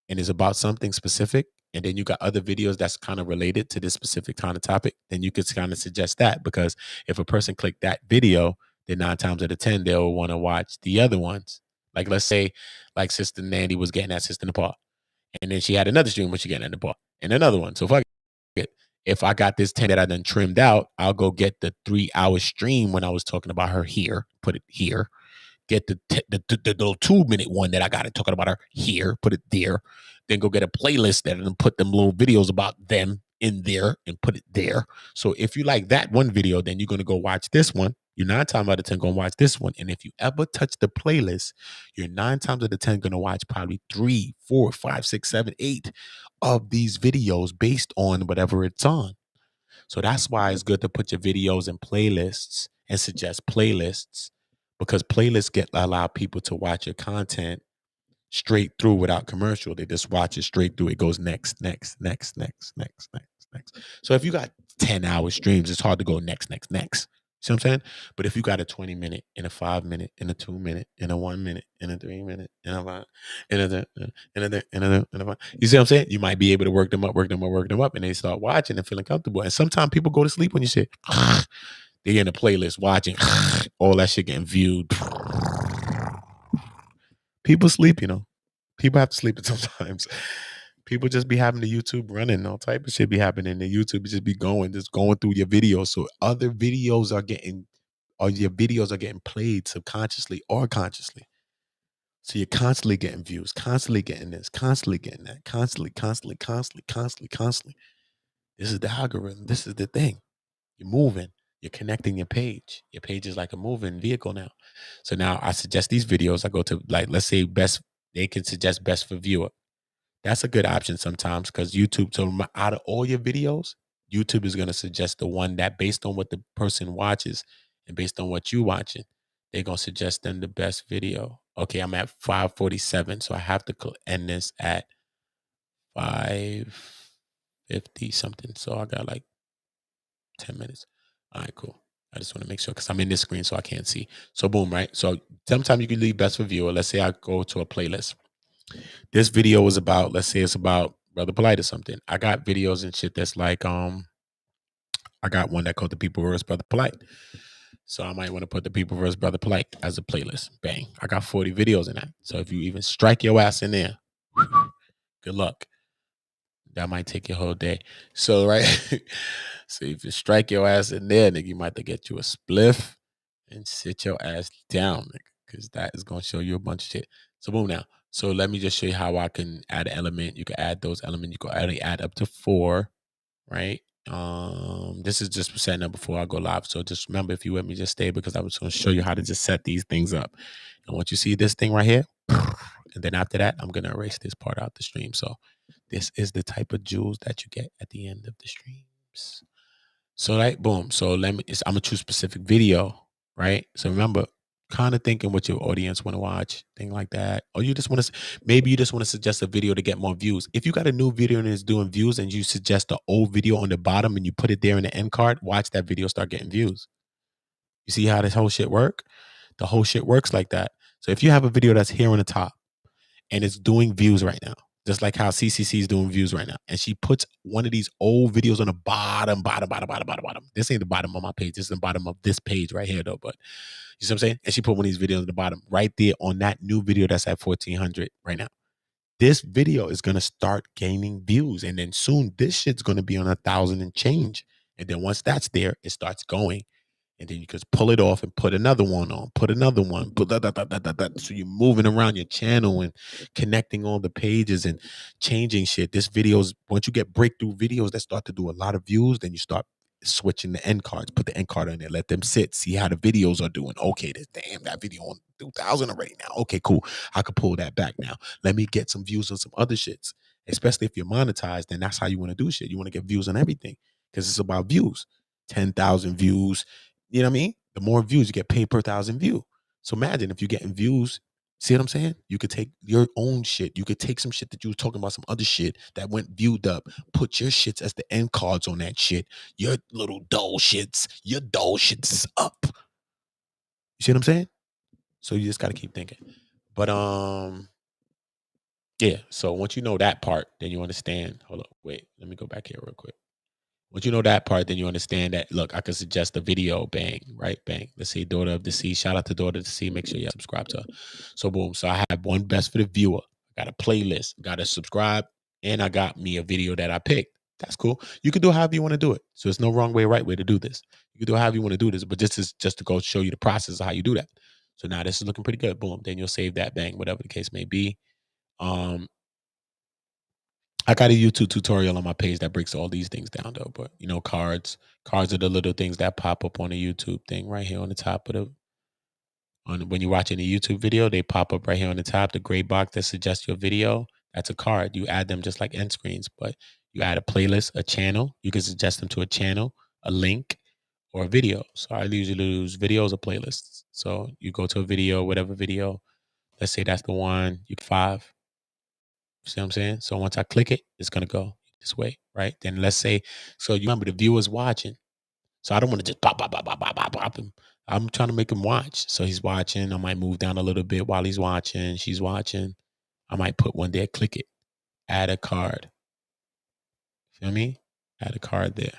and it's about something specific, and then you got other videos that's kind of related to this specific kind of topic, then you could kind of suggest that, because if a person clicked that video, then 9 times out of 10, they'll want to watch the other ones. Like let's say like Sister Nandy was getting at Sister Nepal, and then she had another stream where she getting at Nepal and another one. So fuck it. If I got this 10 that I done trimmed out, I'll go get the 3-hour stream when I was talking about her here, put it here. Get the little 2-minute one that I got it talking about her here, put it there. Then go get a playlist that and put them little videos about them in there and put it there. So if you like that one video, then you're going to go watch this one. You're 9 times out of 10 going to watch this one. And if you ever touch the playlist, you're 9 times out of 10 going to watch probably 3, 4, 5, 6, 7, 8 of these videos based on whatever it's on. So that's why it's good to put your videos in playlists and suggest playlists, because playlists allow people to watch your content straight through without commercial. They just watch it straight through. It goes next, next, next, next, next, next, next. So if you got 10-hour streams, it's hard to go next, next, next. See what I'm saying? But if you got a 20-minute and a 5-minute and a 2-minute and a 1 minute and a 3-minute and a 5 and a 5, you see what I'm saying? You might be able to work them up, and they start watching and feeling comfortable. And sometimes people go to sleep when you say they're in a playlist watching all that shit getting viewed. People sleep, you know. People have to sleep sometimes. People just be having the YouTube running, all type of shit be happening. The YouTube just be going through your videos. So other videos are getting, or your videos are getting played subconsciously or consciously. So you're constantly getting views, constantly getting this, constantly getting that, constantly. This is the algorithm. This is the thing. You're moving. You're connecting your page. Your page is like a moving vehicle now. So now I suggest these videos. I go to, like, let's say best, they can suggest best for viewer. That's a good option sometimes, because YouTube, so out of all your videos, YouTube is going to suggest the one that, based on what the person watches and based on what you watching, they're going to suggest them the best video. Okay, I'm at 5:47, so I have to end this at 5:50 something. So I got like 10 minutes. All right, cool. I just want to make sure, because I'm in this screen so I can't see. So boom, right? So sometimes you can leave best for viewer. Let's say I go to a playlist. This video is about, let's say it's about Brother Polight or something. I got videos and shit that's like, I got one that called The People Versus Brother Polight. So I might want to put the People vs. Brother Polight as a playlist. Bang. I got 40 videos in that. So if you even strike your ass in there, good luck. That might take your whole day. So, right. So if you strike your ass in there, nigga, you might have to get you a spliff and sit your ass down, nigga, because that is going to show you a bunch of shit. So boom now. So let me just show you how I can add an element. You can add those elements. You can only add up to 4, right? This is just setting up before I go live. So just remember, if you with me, just stay, because I was going to show you how to just set these things up. And once you see this thing right here, and then after that, I'm going to erase this part out the stream. So this is the type of jewels that you get at the end of the streams. So like, boom. So I'm going to choose specific video, right? So remember, kind of thinking what your audience want to watch, thing like that. Or you just want to, maybe you just want to suggest a video to get more views. If you got a new video and it's doing views and you suggest the old video on the bottom and you put it there in the end card, watch that video start getting views. You see how this whole shit work? The whole shit works like that. So if you have a video that's here on the top and it's doing views right now, just like how CCC is doing views right now, and she puts one of these old videos on the bottom. This ain't the bottom of my page. This is the bottom of this page right here, though. But you see what I'm saying? And she put one of these videos on the bottom right there on that new video that's at 1,400 right now. This video is going to start gaining views. And then soon this shit's going to be on 1,000 and change. And then once that's there, it starts going. And then you just pull it off and put another one on, put another one, so you're moving around your channel and connecting all the pages and changing shit. This videos, once you get breakthrough videos that start to do a lot of views, then you start switching the end cards, put the end card in there, let them sit, see how the videos are doing. Okay, damn, that video on 2,000 already now. Okay, cool. I could pull that back now. Let me get some views on some other shits. Especially if you're monetized, then that's how you want to do shit. You want to get views on everything because it's about views. 10,000 views. You know what I mean? The more views, you get paid per 1,000 view. So imagine if you're getting views, see what I'm saying? You could take your own shit. You could take some shit that you were talking about, some other shit that went viewed up, put your shits as the end cards on that shit. Your little dull shits is up. You see what I'm saying? So you just got to keep thinking. But yeah, so once you know that part, then you understand. Hold up, wait, let me go back here real quick. Once you know that part, then you understand that, look, I could suggest a video, bang, right? Bang. Let's see, Daughter of the Sea. Shout out to Daughter of the Sea. Make sure you subscribe to her. So boom. So I have one best for the viewer. I got a playlist. Got to subscribe. And I got me a video that I picked. That's cool. You can do however you want to do it. So there's no wrong way, right way to do this. You can do however you want to do this. But this is just to go show you the process of how you do that. So now this is looking pretty good. Boom. Then you'll save that, bang, whatever the case may be. I got a YouTube tutorial on my page that breaks all these things down though. But you know, cards are the little things that pop up on a YouTube thing right here on the top of when you're watching a YouTube video, they pop up right here on the top, the gray box that suggests your video. That's a card. You add them just like end screens, but you add a playlist, a channel. You can suggest them to a channel, a link, or a video. So I usually use videos or playlists. So you go to a video, whatever video. Let's say that's the one, you 5. See what I'm saying? So once I click it, it's going to go this way, right? Then let's say, so you remember the viewer's watching. So I don't want to just pop him. I'm trying to make him watch. So he's watching. I might move down a little bit while he's watching. She's watching. I might put one there, click it, add a card. Feel me? Add a card there.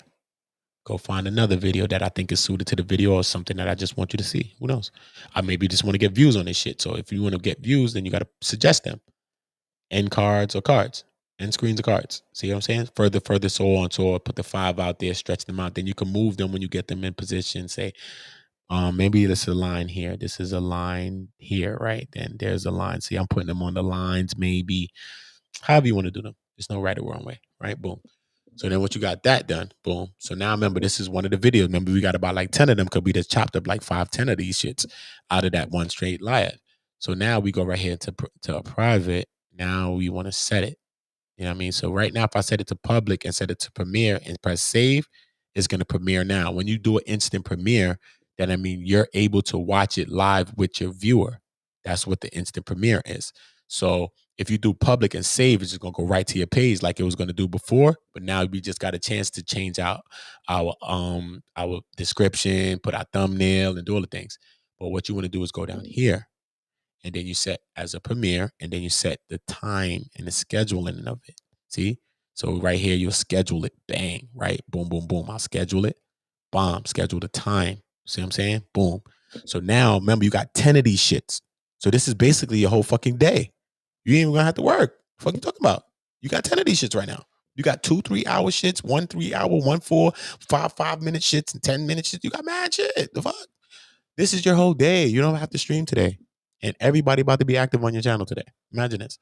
Go find another video that I think is suited to the video or something that I just want you to see. Who knows? I maybe just want to get views on this shit. So if you want to get views, then you got to suggest them. End cards or cards, end screens or cards. See what I'm saying? Further, so on. So put the 5 out there, stretch them out. Then you can move them when you get them in position. Say, maybe this is a line here. This is a line here, right? Then there's a line. See, I'm putting them on the lines, maybe. However you want to do them. There's no right or wrong way, right? Boom. So then once you got that done, boom. So now remember, this is one of the videos. Remember, we got about like 10 of them because we just chopped up like 5, 10 of these shits out of that one straight live. So now we go right here to a private. Now we want to set it. You know what I mean? So right now, if I set it to public and set it to premiere and press save, it's going to premiere now. When you do an instant premiere, then I mean, you're able to watch it live with your viewer. That's what the instant premiere is. So if you do public and save, it's just going to go right to your page like it was going to do before. But now we just got a chance to change out our description, put our thumbnail and do all the things. But what you want to do is go down here. And then you set as a premiere, and then you set the time and the scheduling of it. See? So right here, you'll schedule it. Bang, right? Boom, boom, boom. I'll schedule it. Bomb, schedule the time. See what I'm saying? Boom. So now, remember, you got 10 of these shits. So this is basically your whole fucking day. You ain't even gonna have to work. What the fuck you talking about? You got 10 of these shits right now. You got 2 3-hour shits, 1 3-hour, 1 4, 5 minute shits, and 10-minute shits. You got mad shit. The fuck? This is your whole day. You don't have to stream today. And everybody about to be active on your channel today. Imagine this.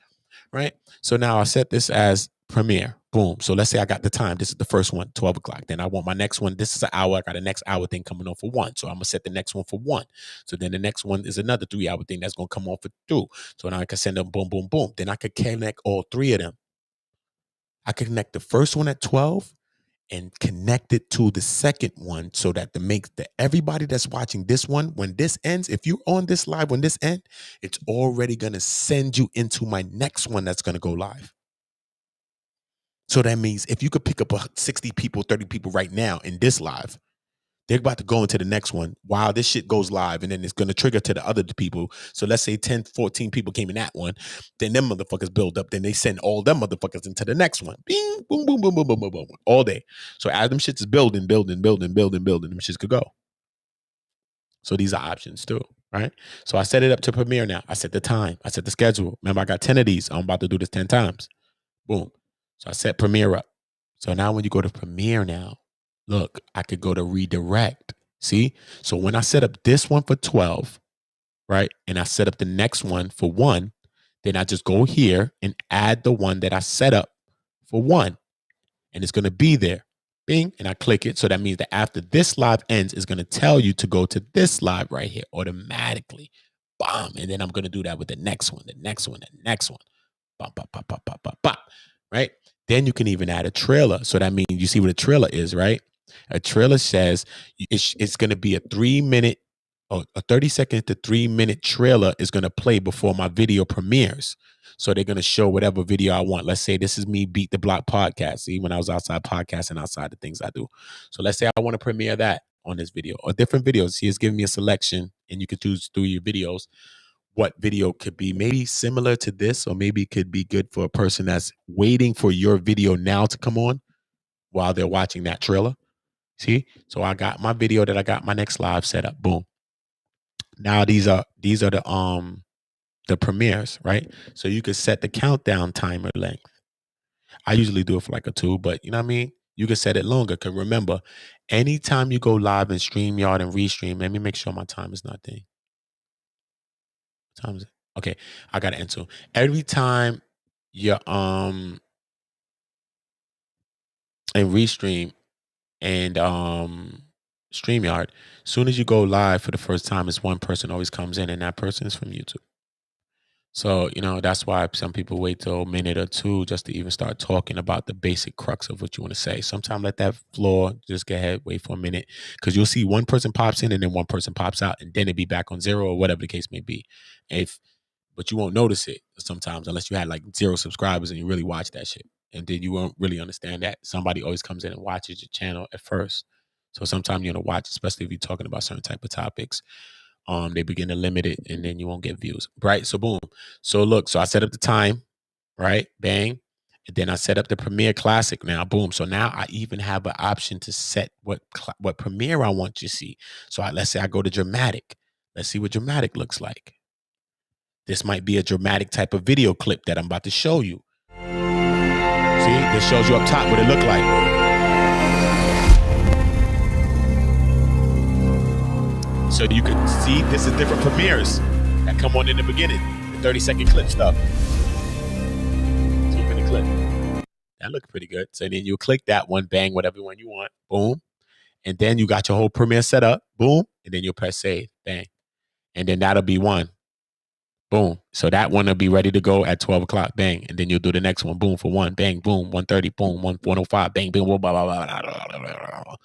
Right? So now I set this as premiere. Boom. So let's say I got the time. This is the first one, 12 o'clock. Then I want my next one. This is an hour. I got a next hour thing coming on for 1. So I'm going to set the next one for 1. So then the next one is another 3-hour thing that's going to come on for 2. So now I can send them boom, boom, boom. Then I could connect all 3 of them. I could connect the first one at 12 and connect it to the second one so that everybody that's watching this one, when this ends, if you're on this live, when this ends, it's already going to send you into my next one that's going to go live. So that means if you could pick up 60 people, 30 people right now in this live, they're about to go into the next one while this shit goes live, and then it's going to trigger to the other people. So let's say 10, 14 people came in that one. Then them motherfuckers build up. Then they send all them motherfuckers into the next one. Bing, boom, boom, boom, boom, boom, boom, boom, all day. So as them shits is building, them shits could go. So these are options too, right? So I set it up to premiere now. I set the time. I set the schedule. Remember, I got 10 of these. I'm about to do this 10 times. Boom. So I set premiere up. So now when you go to premiere now, look, I could go to redirect. See? So when I set up this one for 12, right? And I set up the next one for 1, then I just go here and add the one that I set up for 1. And it's going to be there. Bing. And I click it. So that means that after this live ends, it's going to tell you to go to this live right here automatically. Bam. And then I'm going to do that with the next one, the next one, the next one. Bam, bam, bam, bam, bam, bam, bam. Right? Then you can even add a trailer. So that means you see what a trailer is, right? A trailer says it's going to be a 3-minute or a 30-second to 3-minute trailer is going to play before my video premieres. So they're going to show whatever video I want. Let's say this is me Beat the Block podcast. See, when I was outside podcasting, outside the things I do. So let's say I want to premiere that on this video or different videos. See, it's giving me a selection and you can choose through your videos what video could be maybe similar to this, or maybe could be good for a person that's waiting for your video now to come on while they're watching that trailer. See? So I got my video that I got my next live set up. Boom. Now these are the premieres, right? So you could set the countdown timer length. I usually do it for like a 2, but you know what I mean? You can set it longer. Because remember, anytime you go live in StreamYard and Restream, let me make sure my time is not there. What time is it? Okay, I got to enter. Every time you're in Restream and StreamYard, as soon as you go live for the first time, it's one person always comes in, and that person is from YouTube. So, you know, that's why some people wait till a minute or 2 just to even start talking about the basic crux of what you want to say. Sometimes let that floor, just go ahead, wait for a minute, because you'll see one person pops in and then one person pops out, and then it be back on 0 or whatever the case may be. But you won't notice it sometimes unless you had like 0 subscribers and you really watch that shit. And then you won't really understand that somebody always comes in and watches your channel at first. So sometimes you're going to watch, especially if you're talking about certain type of topics. They begin to limit it and then you won't get views. Right? So boom. So look, so I set up the time, right? Bang. And then I set up the Premiere Classic now. Boom. So now I even have an option to set what Premiere I want you to see. So let's say I go to dramatic. Let's see what dramatic looks like. This might be a dramatic type of video clip that I'm about to show you. See, this shows you up top what it look like. So you can see this is different premieres that come on in the beginning, the 30-second clip stuff. So open the clip. That looked pretty good. So then you click that one, bang, whatever one you want, boom. And then you got your whole premiere set up, boom. And then you'll press save, bang. And then that'll be one. Boom. So that one will be ready to go at 12 o'clock. Bang. And then you'll do the next one. Boom for 1. Bang. Boom. 1:30. Boom. 1:05. Bang. Bang. Blah, blah, blah, blah, blah, blah.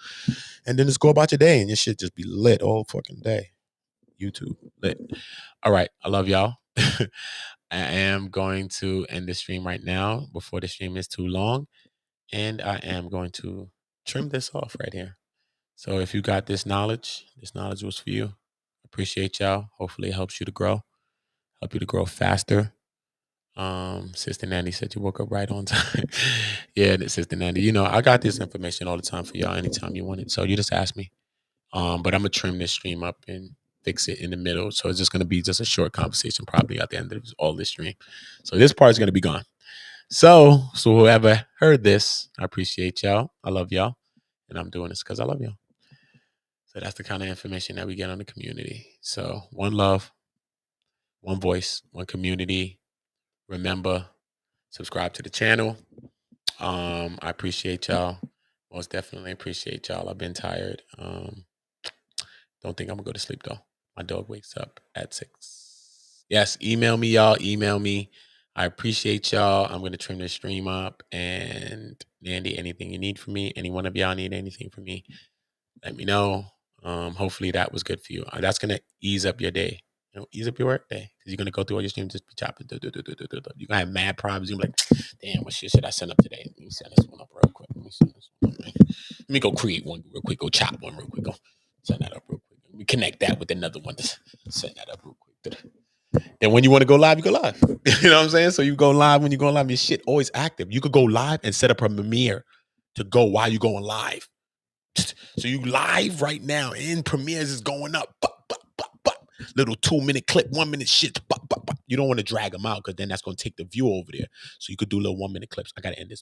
And then just go about your day and your shit just be lit all fucking day. YouTube lit. All right. I love y'all. I am going to end the stream right now before the stream is too long. And I am going to trim this off right here. So if you got this knowledge was for you. Appreciate y'all. Hopefully it helps you to grow. Help you to grow faster. Sister Nanny said you woke up right on time. Yeah, Sister Nanny. You know, I got this information all the time for y'all anytime you want it. So you just ask me. But I'm gonna trim this stream up and fix it in the middle. So it's just gonna be just a short conversation, probably at the end of all this stream. So this part is gonna be gone. So whoever heard this, I appreciate y'all. I love y'all, and I'm doing this because I love y'all. So that's the kind of information that we get on the community. So one love, one voice, one community. Remember, subscribe to the channel. I appreciate y'all. Most definitely appreciate y'all. I've been tired. Don't think I'm gonna go to sleep though. My dog wakes up at 6. Yes, email me, y'all. Email me. I appreciate y'all. I'm gonna trim this stream up. And Nandy, anything you need from me, any one of y'all need anything from me, let me know. Hopefully that was good for you. That's gonna ease up your day. Ease up your work day because you're gonna go through all your streams, just be chopping. You're gonna have mad problems. You're gonna be like, damn, what shit should I send up today? Let me send this one up real quick. Let me go create one real quick. Go chop one real quick. Go send that up real quick. Let me connect that with another one. Just send that up real quick. Then when you want to go live, you go live. You know what I'm saying? So you go live. When you go live, your shit always active. You could go live and set up a Premiere to go while you're going live. So you live right now in Premieres is going up. Little 2-minute clip, 1-minute shit. You don't want to drag them out because then that's going to take the view over there. So you could do little 1-minute clips. I got to end this.